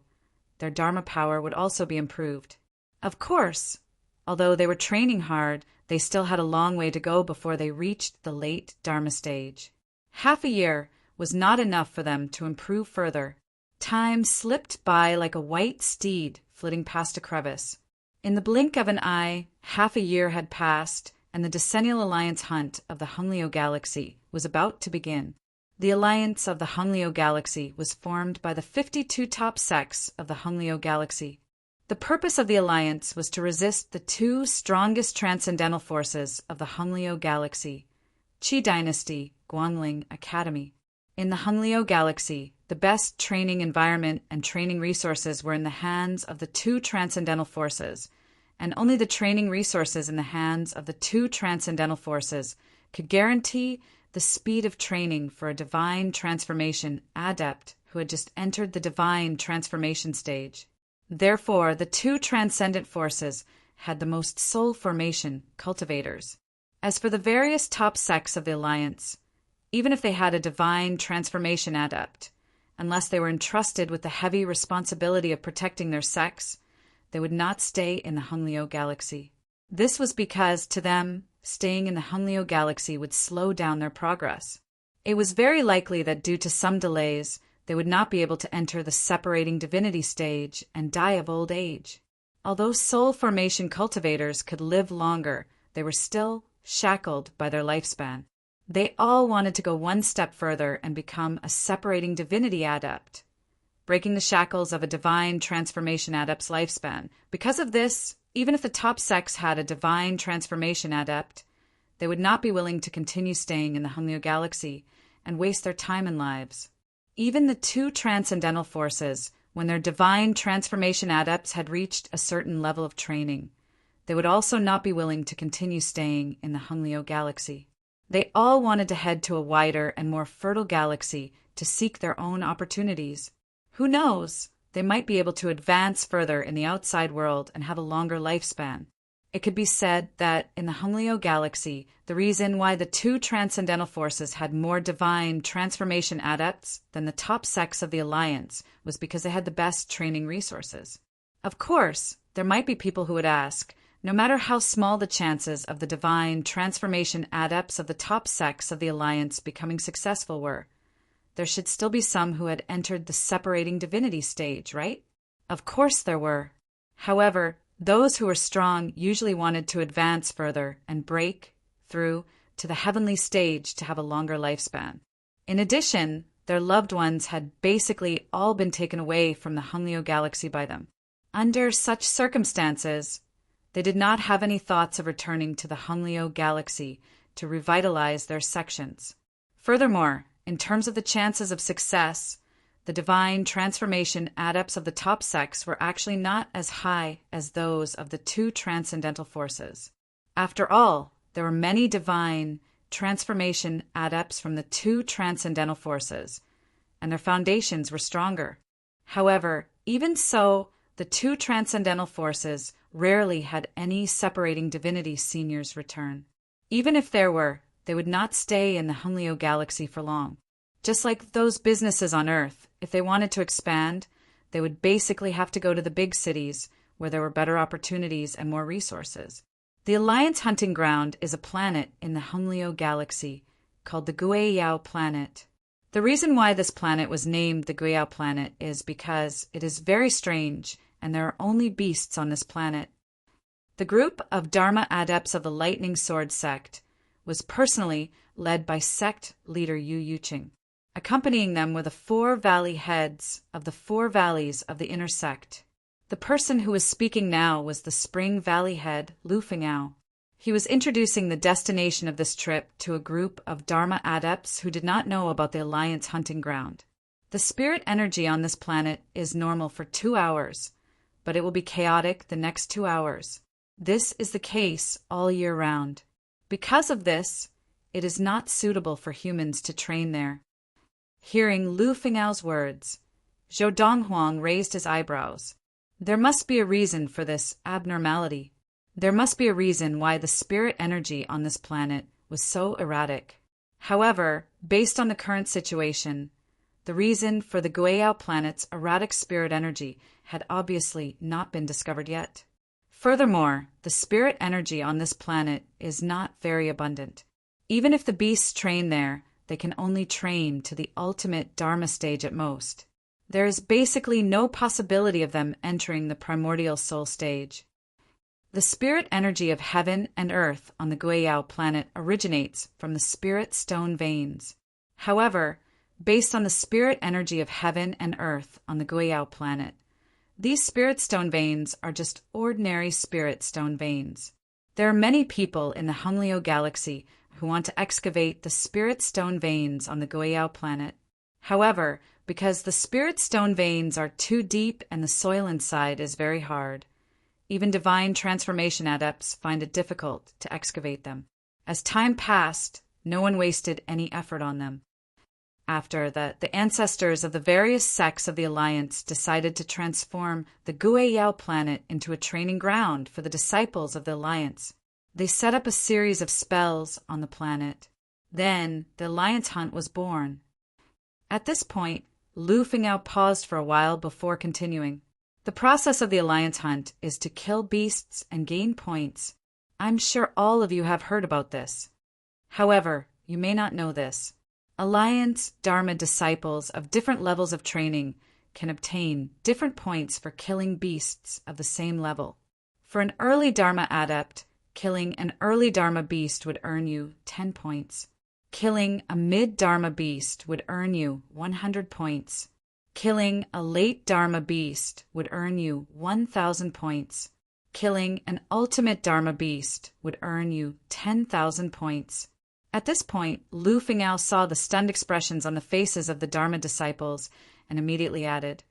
their Dharma power would also be improved. Of course, although they were training hard, they still had a long way to go before they reached the late Dharma stage. Half a year was not enough for them to improve further. Time slipped by like a white steed flitting past a crevice. In the blink of an eye, half a year had passed, and the decennial alliance hunt of the Honglio Galaxy was about to begin. The alliance of the Honglio Galaxy was formed by the 52 top sects of the Honglio Galaxy. The purpose of the alliance was to resist the two strongest transcendental forces of the Honglio Galaxy, Qi Dynasty, Guangling Academy. In the Honglio Galaxy, the best training environment and training resources were in the hands of the two transcendental forces, and only the training resources in the hands of the two transcendental forces could guarantee the speed of training for a divine transformation adept who had just entered the divine transformation stage. Therefore, the two transcendent forces had the most soul formation cultivators. As for the various top sects of the Alliance, even if they had a divine transformation adept, unless they were entrusted with the heavy responsibility of protecting their sects, they would not stay in the Hungleo galaxy. This was because, to them, staying in the Hungleo galaxy would slow down their progress. It was very likely that due to some delays, they would not be able to enter the separating divinity stage and die of old age. Although soul formation cultivators could live longer, they were still shackled by their lifespan. They all wanted to go one step further and become a separating divinity adept, breaking the shackles of a divine transformation adept's lifespan. Because of this, even if the top sects had a divine transformation adept, they would not be willing to continue staying in the Hungleo galaxy and waste their time and lives. Even the two transcendental forces, when their divine transformation adepts had reached a certain level of training, they would also not be willing to continue staying in the Hungleo galaxy. They all wanted to head to a wider and more fertile galaxy to seek their own opportunities. Who knows? They might be able to advance further in the outside world and have a longer lifespan. It could be said that in the Hungleo galaxy, the reason why the two transcendental forces had more divine transformation adepts than the top sects of the Alliance was because they had the best training resources. Of course, there might be people who would ask, no matter how small the chances of the divine transformation adepts of the top sects of the Alliance becoming successful were, there should still be some who had entered the separating divinity stage, right? Of course there were. However, those who were strong usually wanted to advance further and break through to the heavenly stage to have a longer lifespan. In addition, their loved ones had basically all been taken away from the Hungleo galaxy by them. Under such circumstances, they did not have any thoughts of returning to the Hungleo galaxy to revitalize their sections. Furthermore, in terms of the chances of success, the divine transformation adepts of the top sects were actually not as high as those of the two transcendental forces. After all, there were many divine transformation adepts from the two transcendental forces, and their foundations were stronger. However, even so, the two transcendental forces rarely had any separating divinity seniors return. Even if there were, they would not stay in the Hungleo galaxy for long. Just like those businesses on Earth, if they wanted to expand, they would basically have to go to the big cities where there were better opportunities and more resources. The Alliance hunting ground is a planet in the Hungleo galaxy called the Guiyao planet. The reason why this planet was named the Guiyao planet is because it is very strange and there are only beasts on this planet. The group of Dharma adepts of the Lightning Sword sect was personally led by sect leader Yu Yuqing. Accompanying them were the 4 valley heads of the 4 valleys of the inner sect. The person who was speaking now was the Spring Valley head, Lu Fengao. He was introducing the destination of this trip to a group of Dharma adepts who did not know about the Alliance hunting ground. The spirit energy on this planet is normal for 2 hours, but it will be chaotic the next 2 hours. This is the case all year round. Because of this, it is not suitable for humans to train there. Hearing Lu Fengao's words, Zhou Donghuang raised his eyebrows. There must be a reason for this abnormality. There must be a reason why the spirit energy on this planet was so erratic. However, based on the current situation, the reason for the Guiyao planet's erratic spirit energy had obviously not been discovered yet. Furthermore, the spirit energy on this planet is not very abundant. Even if the beasts train there, they can only train to the ultimate Dharma stage at most. There is basically no possibility of them entering the primordial soul stage. The spirit energy of heaven and earth on the Guiyao planet originates from the spirit stone veins. However, based on the spirit energy of heaven and earth on the Guiyao planet, these spirit stone veins are just ordinary spirit stone veins. There are many people in the Hungleo galaxy who want to excavate the spirit stone veins on the Guiyao planet. However, because the spirit stone veins are too deep and the soil inside is very hard, even divine transformation adepts find it difficult to excavate them. As time passed, No one wasted any effort on them. After that, the ancestors of the various sects of the Alliance decided to transform the Guiyao planet into a training ground for the disciples of the Alliance. They set up a series of spells on the planet. Then, the Alliance hunt was born. At this point, Lu Fengao paused for a while before continuing. The process of the Alliance hunt is to kill beasts and gain points. I'm sure all of you have heard about this. However, you may not know this. Alliance Dharma disciples of different levels of training can obtain different points for killing beasts of the same level. For an early Dharma adept, killing an early Dharma beast would earn you 10 points. Killing a mid-Dharma beast would earn you 100 points. Killing a late Dharma beast would earn you 1,000 points. Killing an ultimate Dharma beast would earn you 10,000 points. At this point, Lu Fengao saw the stunned expressions on the faces of the Dharma disciples and immediately added,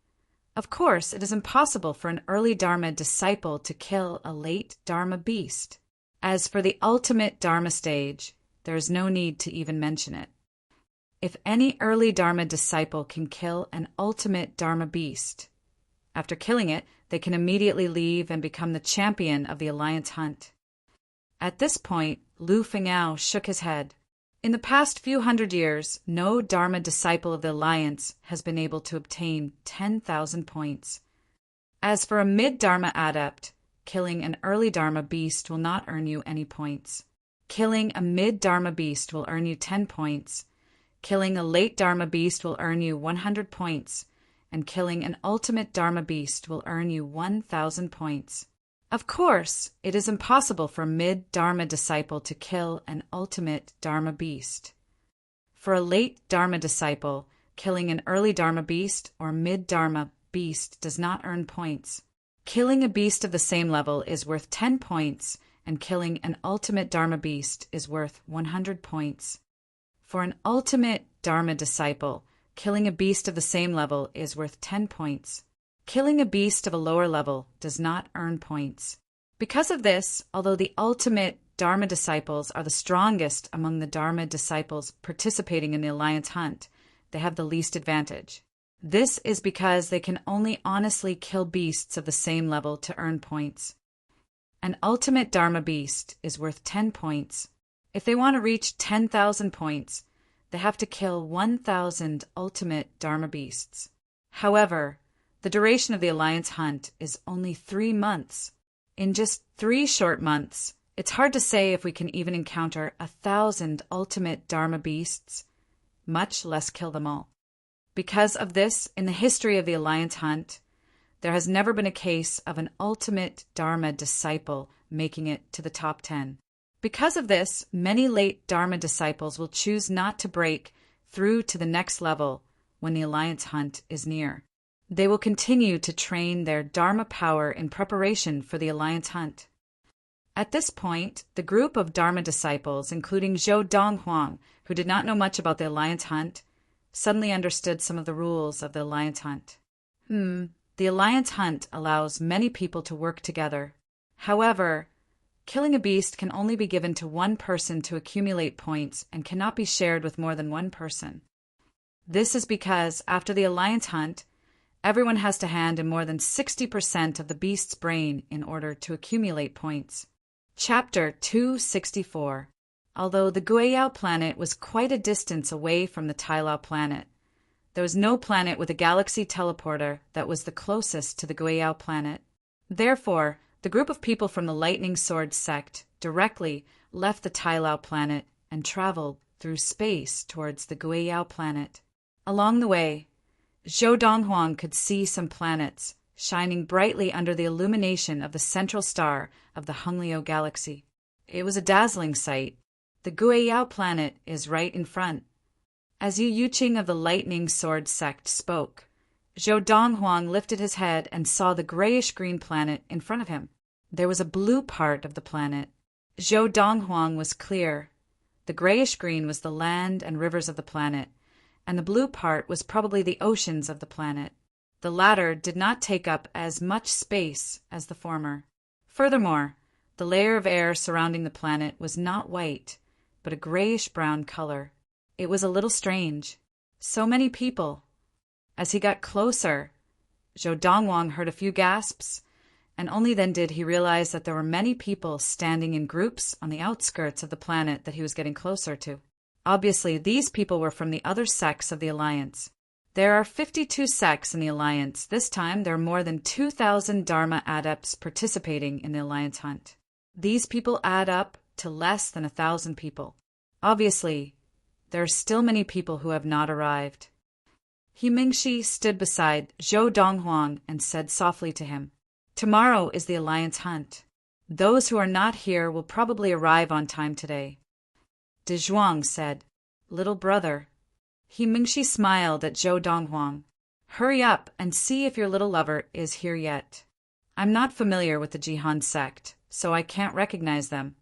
"Of course, it is impossible for an early Dharma disciple to kill a late Dharma beast. As for the ultimate Dharma stage, there is no need to even mention it. If any early Dharma disciple can kill an ultimate Dharma beast, after killing it, they can immediately leave and become the champion of the Alliance hunt." At this point, Lu Fengao shook his head. In the past few hundred years, no Dharma disciple of the Alliance has been able to obtain 10,000 points. As for a mid-Dharma adept, killing an early Dharma beast will not earn you any points. Killing a mid-Dharma beast will earn you 10 points. Killing a late Dharma beast will earn you 100 points. And killing an ultimate Dharma beast will earn you 1,000 points. Of course, it is impossible for a mid-Dharma disciple to kill an ultimate Dharma beast. For a late Dharma disciple, killing an early Dharma beast or mid-Dharma beast does not earn points. Killing a beast of the same level is worth 10 points, and killing an ultimate Dharma beast is worth 100 points. For an ultimate Dharma disciple, killing a beast of the same level is worth 10 points. Killing a beast of a lower level does not earn points. Because of this, although the ultimate Dharma disciples are the strongest among the Dharma disciples participating in the Alliance hunt, they have the least advantage. This is because they can only honestly kill beasts of the same level to earn points. An ultimate Dharma beast is worth 10 points. If they want to reach 10,000 points, they have to kill 1,000 ultimate Dharma beasts. However, the duration of the Alliance hunt is only 3 months. In just 3 short months, it's hard to say if we can even encounter 1,000 ultimate Dharma beasts, much less kill them all. Because of this, in the history of the Alliance hunt, there has never been a case of an ultimate Dharma disciple making it to the top 10. Because of this, many late Dharma disciples will choose not to break through to the next level when the Alliance hunt is near. They will continue to train their Dharma power in preparation for the Alliance hunt. At this point, the group of Dharma disciples, including Zhou Donghuang, who did not know much about the Alliance hunt, suddenly understood some of the rules of the Alliance hunt. The Alliance hunt allows many people to work together. However, killing a beast can only be given to one person to accumulate points and cannot be shared with more than one person. This is because after the Alliance hunt, everyone has to hand in more than 60% of the beast's brain in order to accumulate points. Chapter 264. Although the Guiyao planet was quite a distance away from the Tailao planet, there was no planet with a galaxy teleporter that was the closest to the Guiyao planet. Therefore, the group of people from the Lightning Sword sect directly left the Tailao planet and traveled through space towards the Guiyao planet. Along the way, Zhou Donghuang could see some planets shining brightly under the illumination of the central star of the Hongliu galaxy. It was a dazzling sight. The Guiyao planet is right in front. As Yu Yuqing of the Lightning Sword sect spoke, Zhou Donghuang lifted his head and saw the grayish-green planet in front of him. There was a blue part of the planet. Zhou Donghuang was clear. The grayish-green was the land and rivers of the planet, and the blue part was probably the oceans of the planet. The latter did not take up as much space as the former. Furthermore, the layer of air surrounding the planet was not white, but a grayish-brown color. It was a little strange. So many people. As he got closer, Zhou Donghuang heard a few gasps, and only then did he realize that there were many people standing in groups on the outskirts of the planet that he was getting closer to. Obviously, these people were from the other sects of the Alliance. There are 52 sects in the Alliance. This time, there are more than 2,000 Dharma adepts participating in the Alliance hunt. These people add up to less than 1,000 people. Obviously, there are still many people who have not arrived. He Mingxi stood beside Zhou Donghuang and said softly to him, "Tomorrow is the Alliance hunt. Those who are not here will probably arrive on time today." De Zhuang said, "Little brother." He Mingxi smiled at Zhou Donghuang. "Hurry up and see if your little lover is here yet. I'm not familiar with the Jihan sect, so I can't recognize them."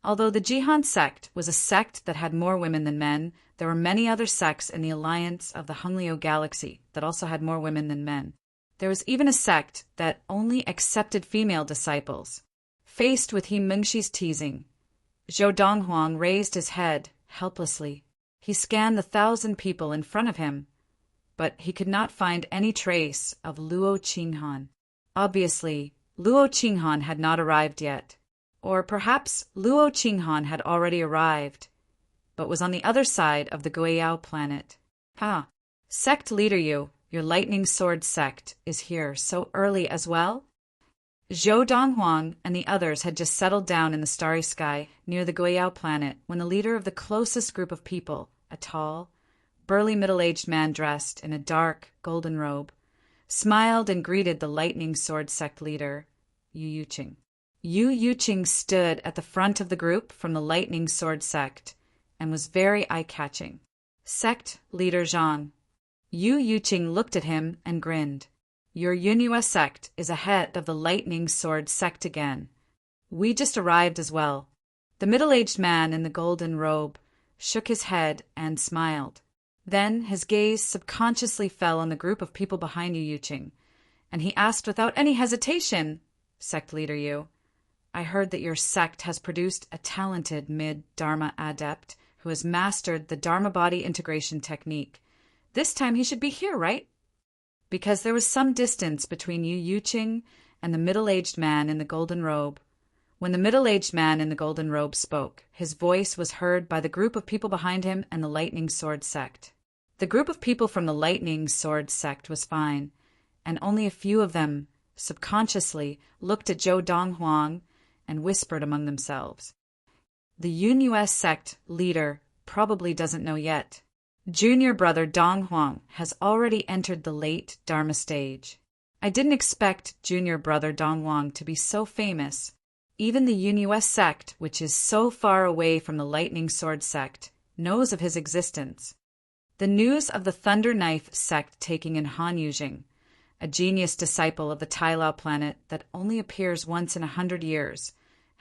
Although the Jihan sect was a sect that had more women than men, there were many other sects in the alliance of the Honglio galaxy that also had more women than men. There was even a sect that only accepted female disciples. Faced with He Mingxi's teasing, Zhou Donghuang raised his head helplessly. He scanned the 1,000 people in front of him, but he could not find any trace of Luo Qinghan. Obviously, Luo Qinghan had not arrived yet. Or perhaps Luo Qinghan had already arrived, but was on the other side of the Guiyao planet. Sect leader your lightning sword sect is here so early as well? Zhou Donghuang and the others had just settled down in the starry sky near the Guiyao planet when the leader of the closest group of people, a tall, burly middle-aged man dressed in a dark, golden robe, smiled and greeted the lightning sword sect leader, Yu Yuqing. Yu Yuqing stood at the front of the group from the lightning sword sect and was very eye-catching. Sect leader Zhang. Yu Yuqing looked at him and grinned. Your Yunhua sect is ahead of the lightning sword sect again. We just arrived as well. The middle-aged man in the golden robe shook his head and smiled. Then his gaze subconsciously fell on the group of people behind Yu Yuqing, and he asked without any hesitation, Sect leader Yu, I heard that your sect has produced a talented mid-Dharma adept who has mastered the Dharma body integration technique. This time he should be here, right? Because there was some distance between Yu Yuqing and the middle-aged man in the golden robe. When the middle-aged man in the golden robe spoke, his voice was heard by the group of people behind him and the lightning sword sect. The group of people from the lightning sword sect was fine, and only a few of them subconsciously looked at Zhou Donghuang and whispered among themselves. The Yunhua sect leader probably doesn't know yet. Junior brother Donghuang has already entered the late Dharma stage. I didn't expect junior brother Donghuang to be so famous. Even the Yunhua sect, which is so far away from the lightning sword sect, knows of his existence. The news of the thunder knife sect taking in Han Yujing, a genius disciple of the Tailao planet that only appears once in 100 years,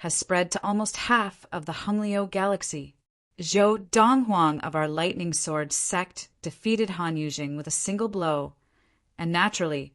has spread to almost half of the Honglio galaxy. Zhou Donghuang of our lightning sword sect defeated Han Yujing with a single blow, and naturally,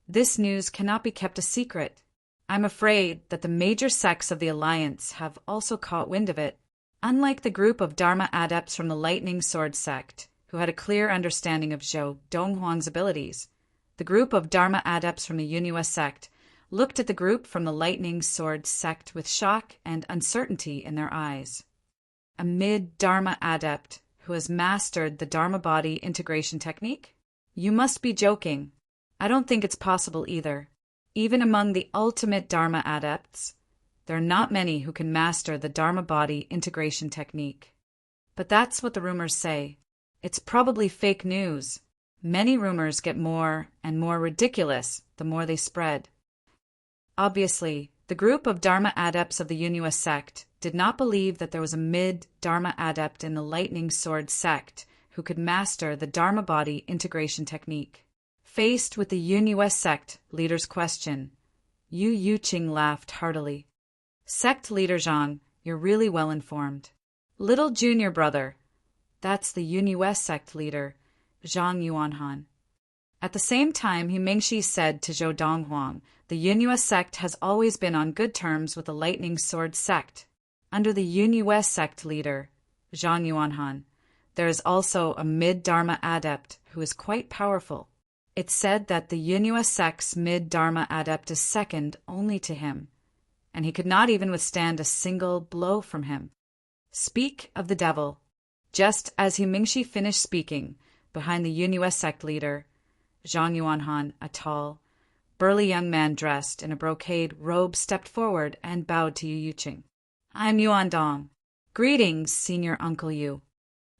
this news cannot be kept a secret. I'm afraid that the major sects of the Alliance have also caught wind of it. Unlike the group of Dharma adepts from the lightning sword sect, who had a clear understanding of Zhou Donghuang's abilities, the group of Dharma adepts from the Yunhua sect looked at the group from the lightning sword sect with shock and uncertainty in their eyes. A mid-Dharma adept who has mastered the Dharma body integration technique? You must be joking. I don't think it's possible either. Even among the ultimate Dharma adepts, there are not many who can master the Dharma body integration technique. But that's what the rumors say. It's probably fake news. Many rumors get more and more ridiculous the more they spread. Obviously, the group of Dharma adepts of the Yunhua sect did not believe that there was a mid-Dharma adept in the lightning sword sect who could master the Dharma body integration technique. Faced with the Yunhua sect leader's question, Yu Yuqing laughed heartily. Sect leader Zhang, you're really well informed. Little junior brother, that's the Yunhua sect leader, Zhang Yuanhan. At the same time, He Mingxi said to Zhou Donghuang, the Yunhua sect has always been on good terms with the lightning sword sect. Under the Yunhua sect leader, Zhang Yuanhan. There is also a mid-Dharma adept who is quite powerful. It's said that the Yunhua sect's mid-Dharma adept is second only to him, and he could not even withstand a single blow from him. Speak of the devil. Just as He Mingxi finished speaking, behind the Yunhua sect leader, Zhang Yuanhan, a tall, burly young man dressed in a brocade robe, stepped forward and bowed to Yu Yuqing. I'm Yuan Dong. Greetings, Senior Uncle Yu.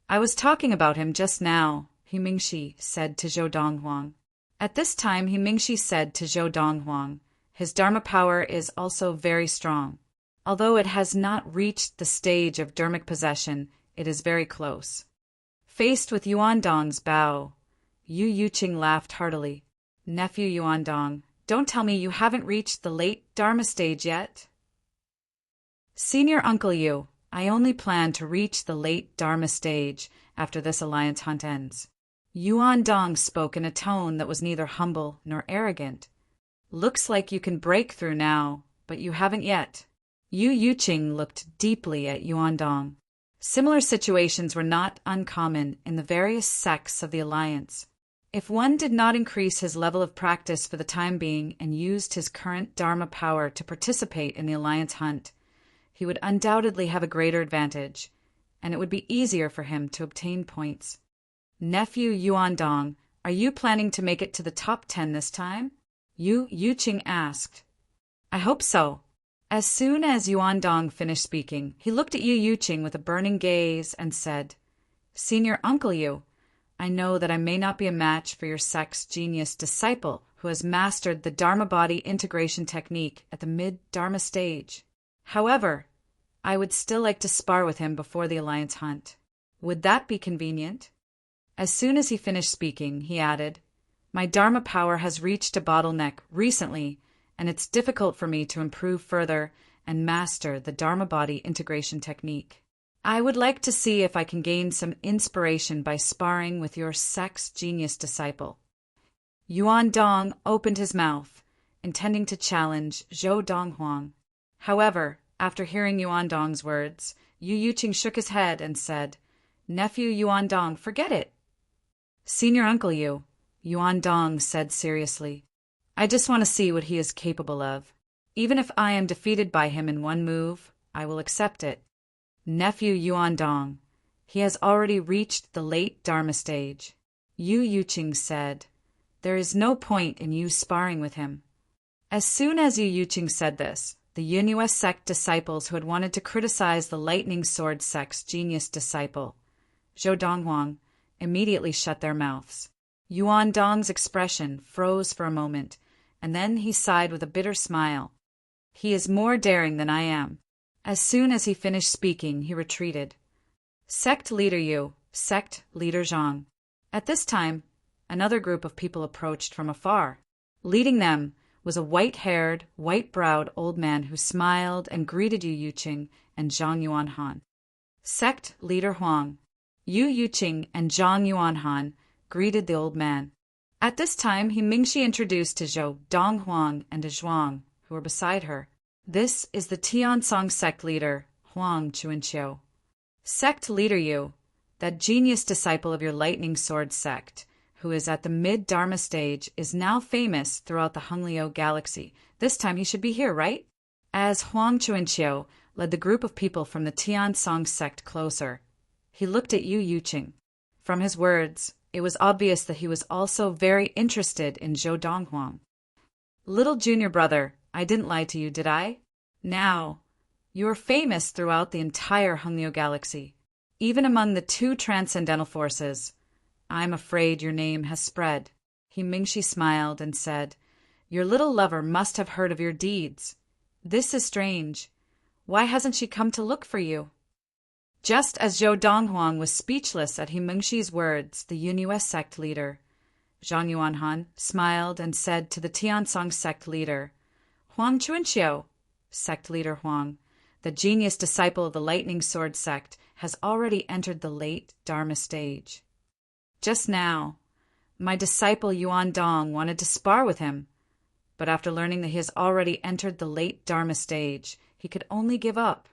I was talking about him just now, He Mingxi said to Zhou Donghuang. At this time, He Mingxi said to Zhou Donghuang, his Dharma power is also very strong. Although it has not reached the stage of dharmic possession, it is very close. Faced with Yuan Dong's bow, Yu Yuqing laughed heartily. Nephew Yuan Dong, don't tell me you haven't reached the late Dharma stage yet. Senior Uncle Yu, I only plan to reach the late Dharma stage after this alliance hunt ends. Yuan Dong spoke in a tone that was neither humble nor arrogant. Looks like you can break through now, but you haven't yet. Yu Yuqing looked deeply at Yuan Dong. Similar situations were not uncommon in the various sects of the alliance. If one did not increase his level of practice for the time being and used his current Dharma power to participate in the alliance hunt, he would undoubtedly have a greater advantage, and it would be easier for him to obtain points. Nephew Yuan Dong, are you planning to make it to the top 10 this time? Yu Yuqing asked. I hope so. As soon as Yuan Dong finished speaking, he looked at Yu Yuqing with a burning gaze and said, Senior Uncle Yu, I know that I may not be a match for your sect's genius disciple who has mastered the Dharma body integration technique at the mid-Dharma stage. However, I would still like to spar with him before the alliance hunt. Would that be convenient? As soon as he finished speaking, he added, My Dharma power has reached a bottleneck recently, and it's difficult for me to improve further and master the Dharma body integration technique. I would like to see if I can gain some inspiration by sparring with your sect's genius disciple. Yuan Dong opened his mouth, intending to challenge Zhou Donghuang. However, after hearing Yuan Dong's words, Yu Yuqing shook his head and said, Nephew Yuan Dong, forget it. Senior Uncle Yu, Yuan Dong said seriously, I just want to see what he is capable of. Even if I am defeated by him in one move, I will accept it. Nephew Yuan Dong, he has already reached the late Dharma stage. Yu Yuqing said, There is no point in you sparring with him. As soon as Yu Yuqing said this, the Yunhua sect disciples who had wanted to criticize the Lightning Sword sect's genius disciple, Zhou Donghuang, immediately shut their mouths. Yuan Dong's expression froze for a moment, and then he sighed with a bitter smile. He is more daring than I am. As soon as he finished speaking, he retreated. Sect Leader Yu, Sect Leader Zhang. At this time, another group of people approached from afar. Leading them was a white-haired, white-browed old man who smiled and greeted Yu Yuqing and Zhang Yuanhan. Sect Leader Huang. Yu Yuqing and Zhang Yuanhan greeted the old man. At this time, He Mingxi introduced to Zhou Donghuang and to Zhuang, who were beside her. This is the Tiansong sect leader, Huang Chuanqiu. Sect Leader Yu, that genius disciple of your Lightning Sword sect, who is at the mid-Dharma stage, is now famous throughout the Hongliu galaxy. This time he should be here, right? As Huang Chuanqiu led the group of people from the Tiansong sect closer, he looked at Yu Yuqing. From his words, it was obvious that he was also very interested in Zhou Donghuang. Little junior brother, I didn't lie to you, did I? Now, you are famous throughout the entire Hongliu galaxy, even among the two transcendental forces. I'm afraid your name has spread. He Mingxi smiled and said, Your little lover must have heard of your deeds. This is strange. Why hasn't she come to look for you? Just as Zhou Donghuang was speechless at He Mingxi's words, the Yunhua sect leader, Zhang Yuanhan, smiled and said to the Tiansong sect leader, Huang Chuanqiu, sect leader Huang, the genius disciple of the Lightning Sword sect, has already entered the late Dharma stage. Just now, my disciple Yuan Dong wanted to spar with him, but after learning that he has already entered the late Dharma stage, he could only give up.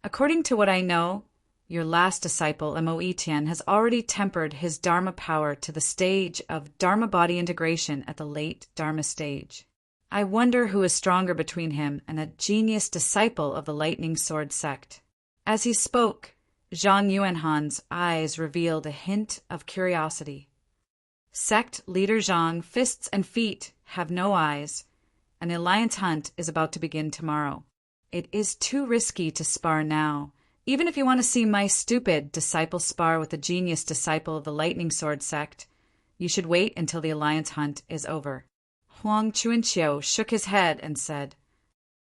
According to what I know, Your last disciple, Mo Tian, has already tempered his Dharma power to the stage of Dharma body integration at the late Dharma stage. I wonder who is stronger between him and that genius disciple of the Lightning Sword sect." As he spoke, Zhang Yuanhan's eyes revealed a hint of curiosity. Sect leader Zhang, fists and feet, have no eyes, and the alliance hunt is about to begin tomorrow. It is too risky to spar now. Even if you want to see my stupid disciple spar with the genius disciple of the Lightning Sword sect, you should wait until the alliance hunt is over. Huang Chuanqiu shook his head and said,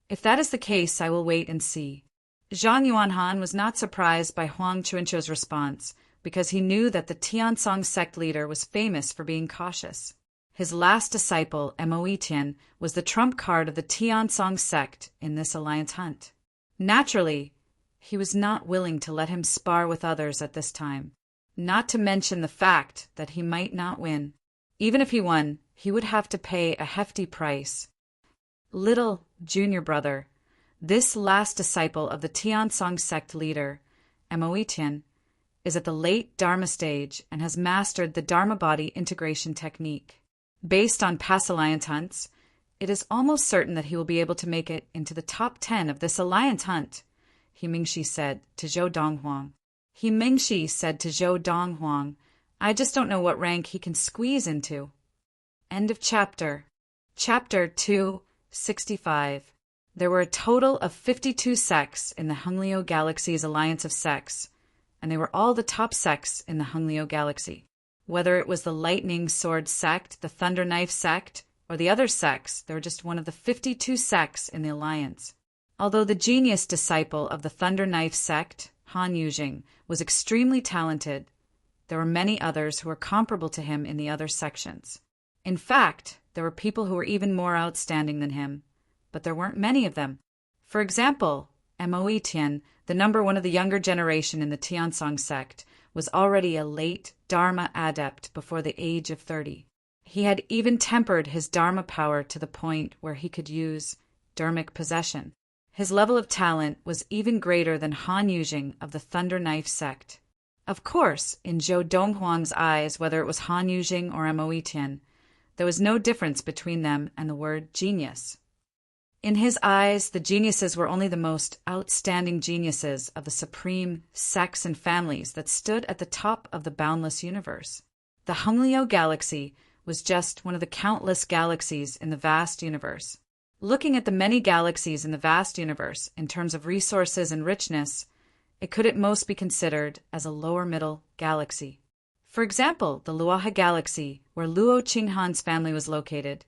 "If that is the case, I will wait and see." Zhang Yuanhan was not surprised by Huang Chuanqiu's response, because he knew that the Tiansong sect leader was famous for being cautious. His last disciple, Mo Tian, was the trump card of the Tiansong sect in this alliance hunt. Naturally, he was not willing to let him spar with others at this time, not to mention the fact that he might not win. Even if he won, he would have to pay a hefty price. Little junior brother, this last disciple of the Tiansong sect leader, Mo Tian, is at the late Dharma stage and has mastered the Dharma body integration technique. Based on past alliance hunts, it is almost certain that he will be able to make it into the top 10 of this alliance hunt, He Mingxi said to Zhou Donghuang. He Mingxi said to Zhou Donghuang, "I just don't know what rank he can squeeze into." End of chapter. Chapter 265. There were a total of 52 sects in the Hunglio Galaxy's alliance of sects, and they were all the top sects in the Hunglio Galaxy. Whether it was the Lightning Sword sect, the Thunder Knife sect, or the other sects, they were just one of the 52 sects in the alliance. Although the genius disciple of the Thunder Knife sect, Han Yujing, was extremely talented, there were many others who were comparable to him in the other sections. In fact, there were people who were even more outstanding than him, but there weren't many of them. For example, Mo Tian, the number one of the younger generation in the Tiansong sect, was already a late Dharma adept before the age of 30. He had even tempered his Dharma power to the point where he could use dharmic possession. His level of talent was even greater than Han Yujing of the Thunder Knife sect. Of course, in Zhou Donghuang's eyes, whether it was Han Yujing or Mo Tian, there was no difference between them and the word genius. In his eyes, the geniuses were only the most outstanding geniuses of the supreme sects and families that stood at the top of the boundless universe. The Hunglio Galaxy was just one of the countless galaxies in the vast universe. Looking at the many galaxies in the vast universe in terms of resources and richness, it could at most be considered as a lower middle galaxy. For example, the Luoha Galaxy, where Luo Qinghan's family was located,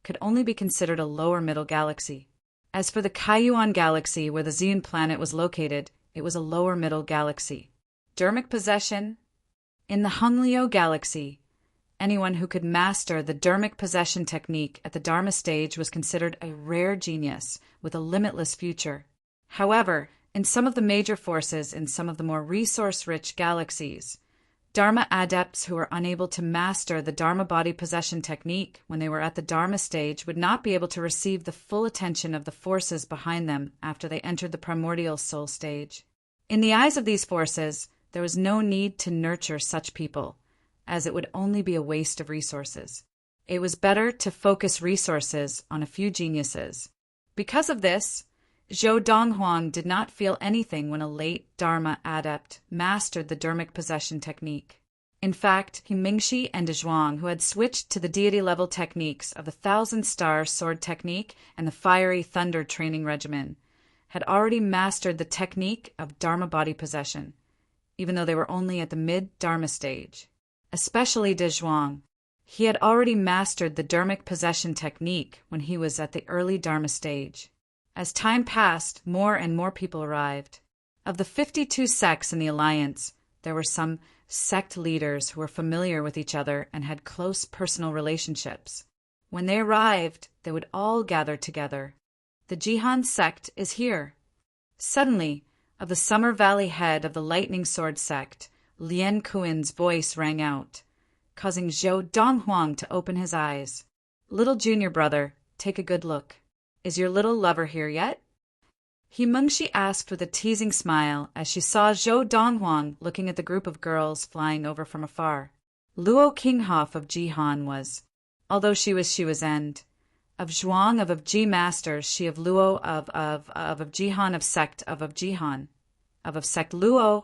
could only be considered a lower middle galaxy. As for the Kaiyuan Galaxy, where the Xian planet was located, it was a lower middle galaxy. Dharmic possession? In the Hunglio Galaxy, anyone who could master the dharmic possession technique at the Dharma stage was considered a rare genius with a limitless future. However, in some of the major forces in some of the more resource-rich galaxies, Dharma adepts who were unable to master the Dharma body possession technique when they were at the Dharma stage would not be able to receive the full attention of the forces behind them after they entered the primordial soul stage. In the eyes of these forces, there was no need to nurture such people, as it would only be a waste of resources. It was better to focus resources on a few geniuses. Because of this, Zhou Donghuang did not feel anything when a late Dharma adept mastered the dharmic possession technique. In fact, He Mingxi and Zhuang, who had switched to the deity-level techniques of the Thousand-Star Sword Technique and the Fiery Thunder Training Regimen, had already mastered the technique of Dharma body possession, even though they were only at the mid-Dharma stage. Especially De Zhuang. He had already mastered the dharmic possession technique when he was at the early Dharma stage. As time passed, more and more people arrived. Of the 52 sects in the alliance, there were some sect leaders who were familiar with each other and had close personal relationships. When they arrived, they would all gather together. The Jihan sect is here. Suddenly, of the Summer Valley head of the Lightning Sword sect, Lian Kuin's voice rang out, causing Zhou Donghuang to open his eyes. "Little junior brother, take a good look. Is your little lover here yet?" He Mengshi asked with a teasing smile as she saw Zhou Donghuang looking at the group of girls flying over from afar. Luo Qinghoff of Jihan was, although she was end. Of Zhuang of Ji Masters, she of Luo of Jihan of sect of Jihan. Of sect Luo,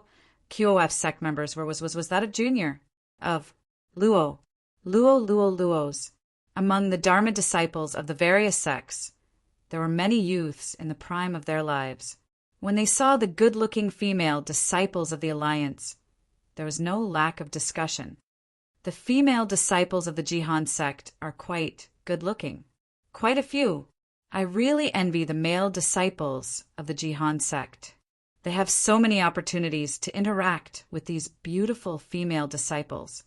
QOF sect members was that a junior? Of Luos. Among the Dharma disciples of the various sects, there were many youths in the prime of their lives. When they saw the good-looking female disciples of the Alliance, there was no lack of discussion. The female disciples of the Jihan sect are quite good-looking. Quite a few. I really envy the male disciples of the Jihan sect. They have so many opportunities to interact with these beautiful female disciples.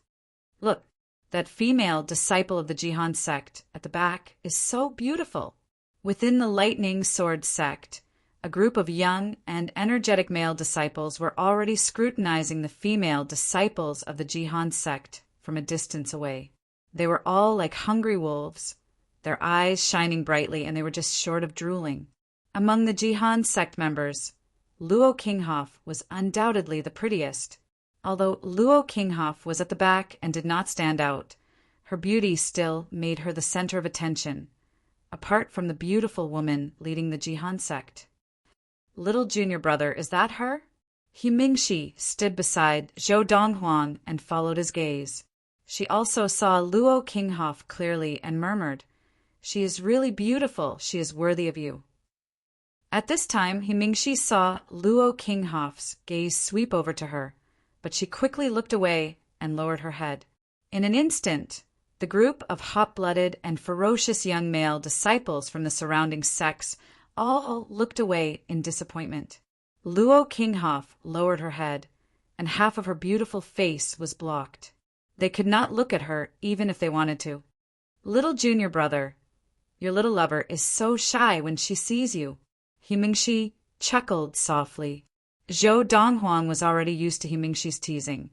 Look, that female disciple of the Jihan sect at the back is so beautiful. Within the Lightning Sword sect, a group of young and energetic male disciples were already scrutinizing the female disciples of the Jihan sect from a distance away. They were all like hungry wolves, their eyes shining brightly, and they were just short of drooling. Among the Jihan sect members, Luo Qinghoff was undoubtedly the prettiest. Although Luo Qinghoff was at the back and did not stand out, her beauty still made her the center of attention, apart from the beautiful woman leading the Jihan sect. Little junior brother, is that her? He Mingxi stood beside Zhou Donghuang and followed his gaze. She also saw Luo Qinghoff clearly and murmured, "She is really beautiful. She is worthy of you." At this time, He Mingxi saw Luo Qinghoff's gaze sweep over to her, but she quickly looked away and lowered her head. In an instant, the group of hot-blooded and ferocious young male disciples from the surrounding sects all looked away in disappointment. Luo Qinghoff lowered her head, and half of her beautiful face was blocked. They could not look at her even if they wanted to. "Little junior brother, your little lover is so shy when she sees you." He Mingxi chuckled softly. Zhou Donghuang was already used to He Mingxi's teasing,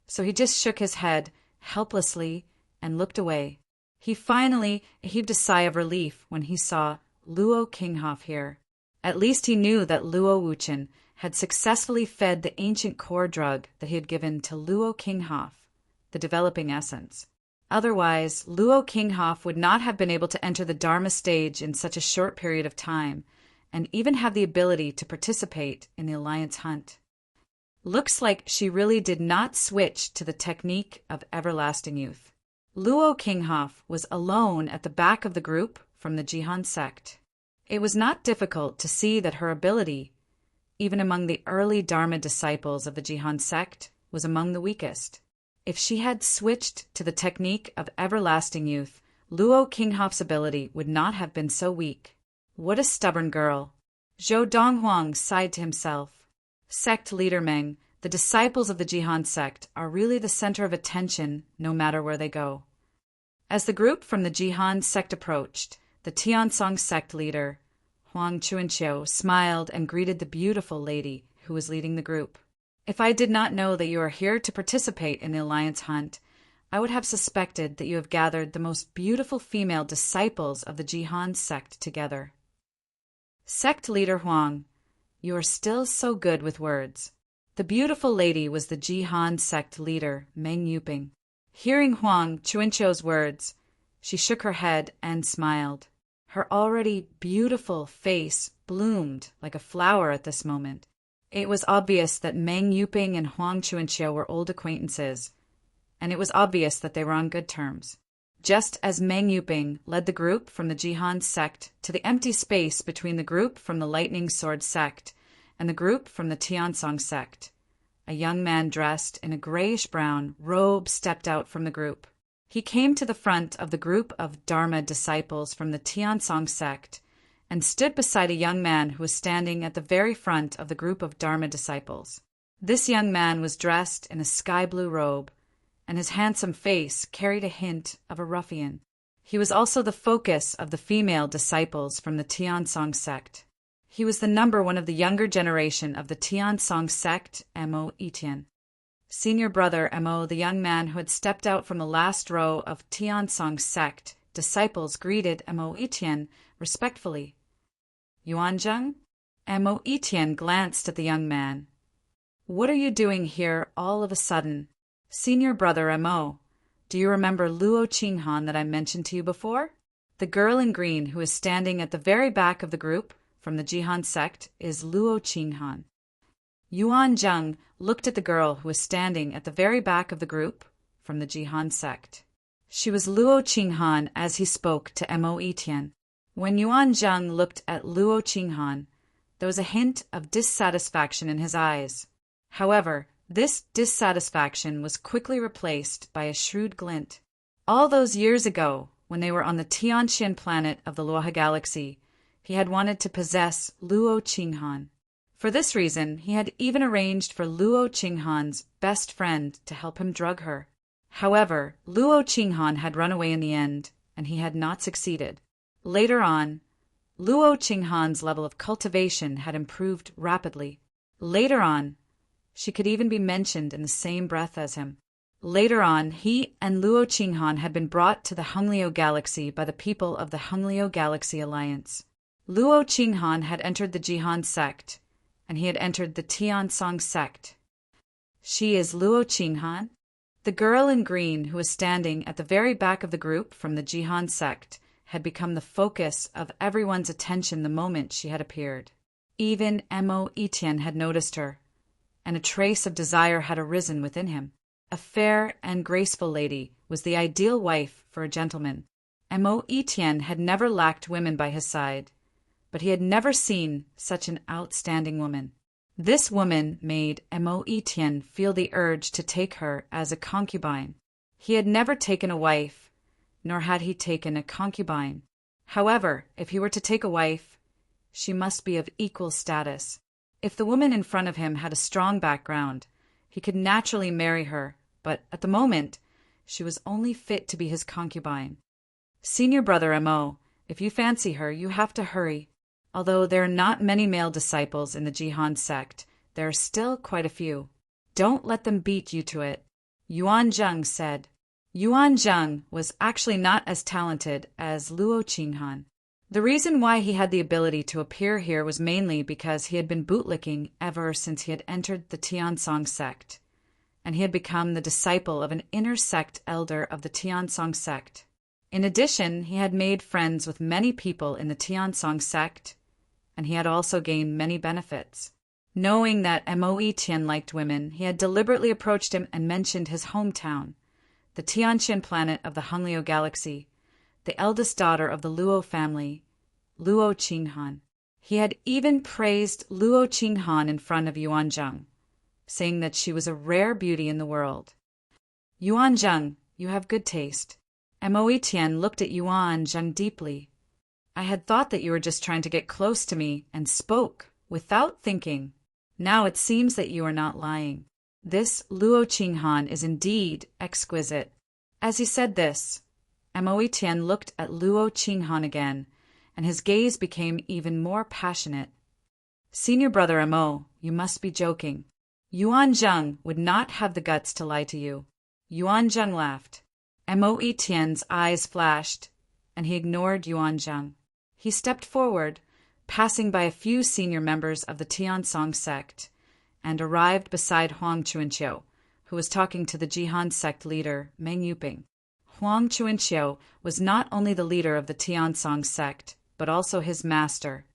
so he just shook his head helplessly and looked away. He finally heaved a sigh of relief when he saw Luo Qinghoff here. At least he knew that Luo Wuchen had successfully fed the ancient core drug that he had given to Luo Qinghoff, the developing essence. Otherwise, Luo Qinghoff would not have been able to enter the Dharma stage in such a short period of time, and even have the ability to participate in the Alliance hunt. Looks like she really did not switch to the technique of everlasting youth. Luo Qinghoff was alone at the back of the group from the Jihan sect. It was not difficult to see that her ability, even among the early Dharma disciples of the Jihan sect, was among the weakest. If she had switched to the technique of everlasting youth, Luo Qinghoff's ability would not have been so weak. What a stubborn girl. Zhou Donghuang sighed to himself. Sect leader Meng, the disciples of the Jihan sect are really the center of attention no matter where they go. As the group from the Jihan sect approached, the Tiansong sect leader, Huang Chuanqiu, smiled and greeted the beautiful lady who was leading the group. "If I did not know that you are here to participate in the Alliance hunt, I would have suspected that you have gathered the most beautiful female disciples of the Jihan sect together." Sect leader Huang, you are still so good with words. The beautiful lady was the Jihan sect leader, Meng Yuping. Hearing Huang Chuanqiu's words, she shook her head and smiled. Her already beautiful face bloomed like a flower at this moment. It was obvious that Meng Yuping and Huang Chuanqiu were old acquaintances, and it was obvious that they were on good terms. Just as Meng Yuping led the group from the Jihan sect to the empty space between the group from the Lightning Sword sect and the group from the Tiansong sect, a young man dressed in a grayish-brown robe stepped out from the group. He came to the front of the group of Dharma disciples from the Tiansong sect and stood beside a young man who was standing at the very front of the group of Dharma disciples. This young man was dressed in a sky-blue robe, and his handsome face carried a hint of a ruffian. He was also the focus of the female disciples from the Tiansong sect. He was the number one of the younger generation of the Tiansong sect, Mo Etienne. Senior brother Mo, the young man who had stepped out from the last row of Tiansong sect disciples, greeted Mo Etienne respectfully. "Yuanzheng?" Mo Etienne glanced at the young man. What are you doing here all of a sudden? Senior brother Mo, do you remember Luo Qinghan that I mentioned to you before? The girl in green who is standing at the very back of the group from the Jihan sect is Luo Qinghan. Yuan Zheng looked at the girl who was standing at the very back of the group from the Jihan sect. She was Luo Qinghan as he spoke to Mo Etienne. When Yuan Zheng looked at Luo Qinghan, there was a hint of dissatisfaction in his eyes. However, this dissatisfaction was quickly replaced by a shrewd glint. All those years ago, when they were on the Tianxian planet of the Luohe Galaxy, he had wanted to possess Luo Qinghan. For this reason, he had even arranged for Luo Qinghan's best friend to help him drug her. However, Luo Qinghan had run away in the end, and he had not succeeded. Later on, Luo Qinghan's level of cultivation had improved rapidly. Later on, she could even be mentioned in the same breath as him. Later on, he and Luo Qinghan had been brought to the Honglio Galaxy by the people of the Honglio Galaxy Alliance. Luo Qinghan had entered the Jihan sect, and he had entered the Tiansong sect. She is Luo Qinghan? The girl in green who was standing at the very back of the group from the Jihan sect had become the focus of everyone's attention the moment she had appeared. Even Mo Etienne had noticed her, and a trace of desire had arisen within him. A fair and graceful lady was the ideal wife for a gentleman. Mo Etienne had never lacked women by his side, but he had never seen such an outstanding woman. This woman made Mo Etienne feel the urge to take her as a concubine. He had never taken a wife, nor had he taken a concubine. However, if he were to take a wife, she must be of equal status. If the woman in front of him had a strong background, he could naturally marry her, but at the moment, she was only fit to be his concubine. Senior brother Mo, if you fancy her, you have to hurry. Although there are not many male disciples in the Jihan sect, there are still quite a few. Don't let them beat you to it, Yuan Zheng said. Yuan Zheng was actually not as talented as Luo Qinghan. The reason why he had the ability to appear here was mainly because he had been bootlicking ever since he had entered the Tiansong sect, and he had become the disciple of an inner sect elder of the Tiansong sect. In addition, he had made friends with many people in the Tiansong sect, and he had also gained many benefits. Knowing that Mo Etienne liked women, he had deliberately approached him and mentioned his hometown, the Tianxian planet of the Honglio Galaxy, the eldest daughter of the Luo family, Luo Qinghan. He had even praised Luo Qinghan in front of Yuan Zheng, saying that she was a rare beauty in the world. Yuan Zheng, you have good taste. Mo Etienne looked at Yuan Zheng deeply. I had thought that you were just trying to get close to me and spoke without thinking. Now it seems that you are not lying. This Luo Qinghan is indeed exquisite. As he said this, Mo Etienne looked at Luo Qinghan again, and his gaze became even more passionate. Senior brother Mo, you must be joking. Yuan Zheng would not have the guts to lie to you. Yuan Zheng laughed. Mo Etienne's eyes flashed, and he ignored Yuan Zheng. He stepped forward, passing by a few senior members of the Tiansong sect, and arrived beside Huang Chuanqiu, who was talking to the Jihan sect leader, Meng Yuping. Huang Chuanqiu was not only the leader of the Tiansong sect, but also his master.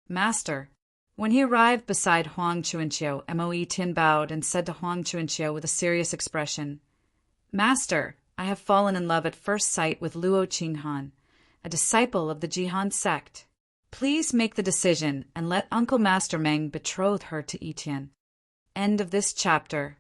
Master. When he arrived beside Huang Chuanqiu, Mo Etienne bowed and said to Huang Chuanqiu with a serious expression, Master, I have fallen in love at first sight with Luo Qinghan, a disciple of the Jihan sect. Please make the decision and let Uncle Master Meng betroth her to Etienne. End of this chapter.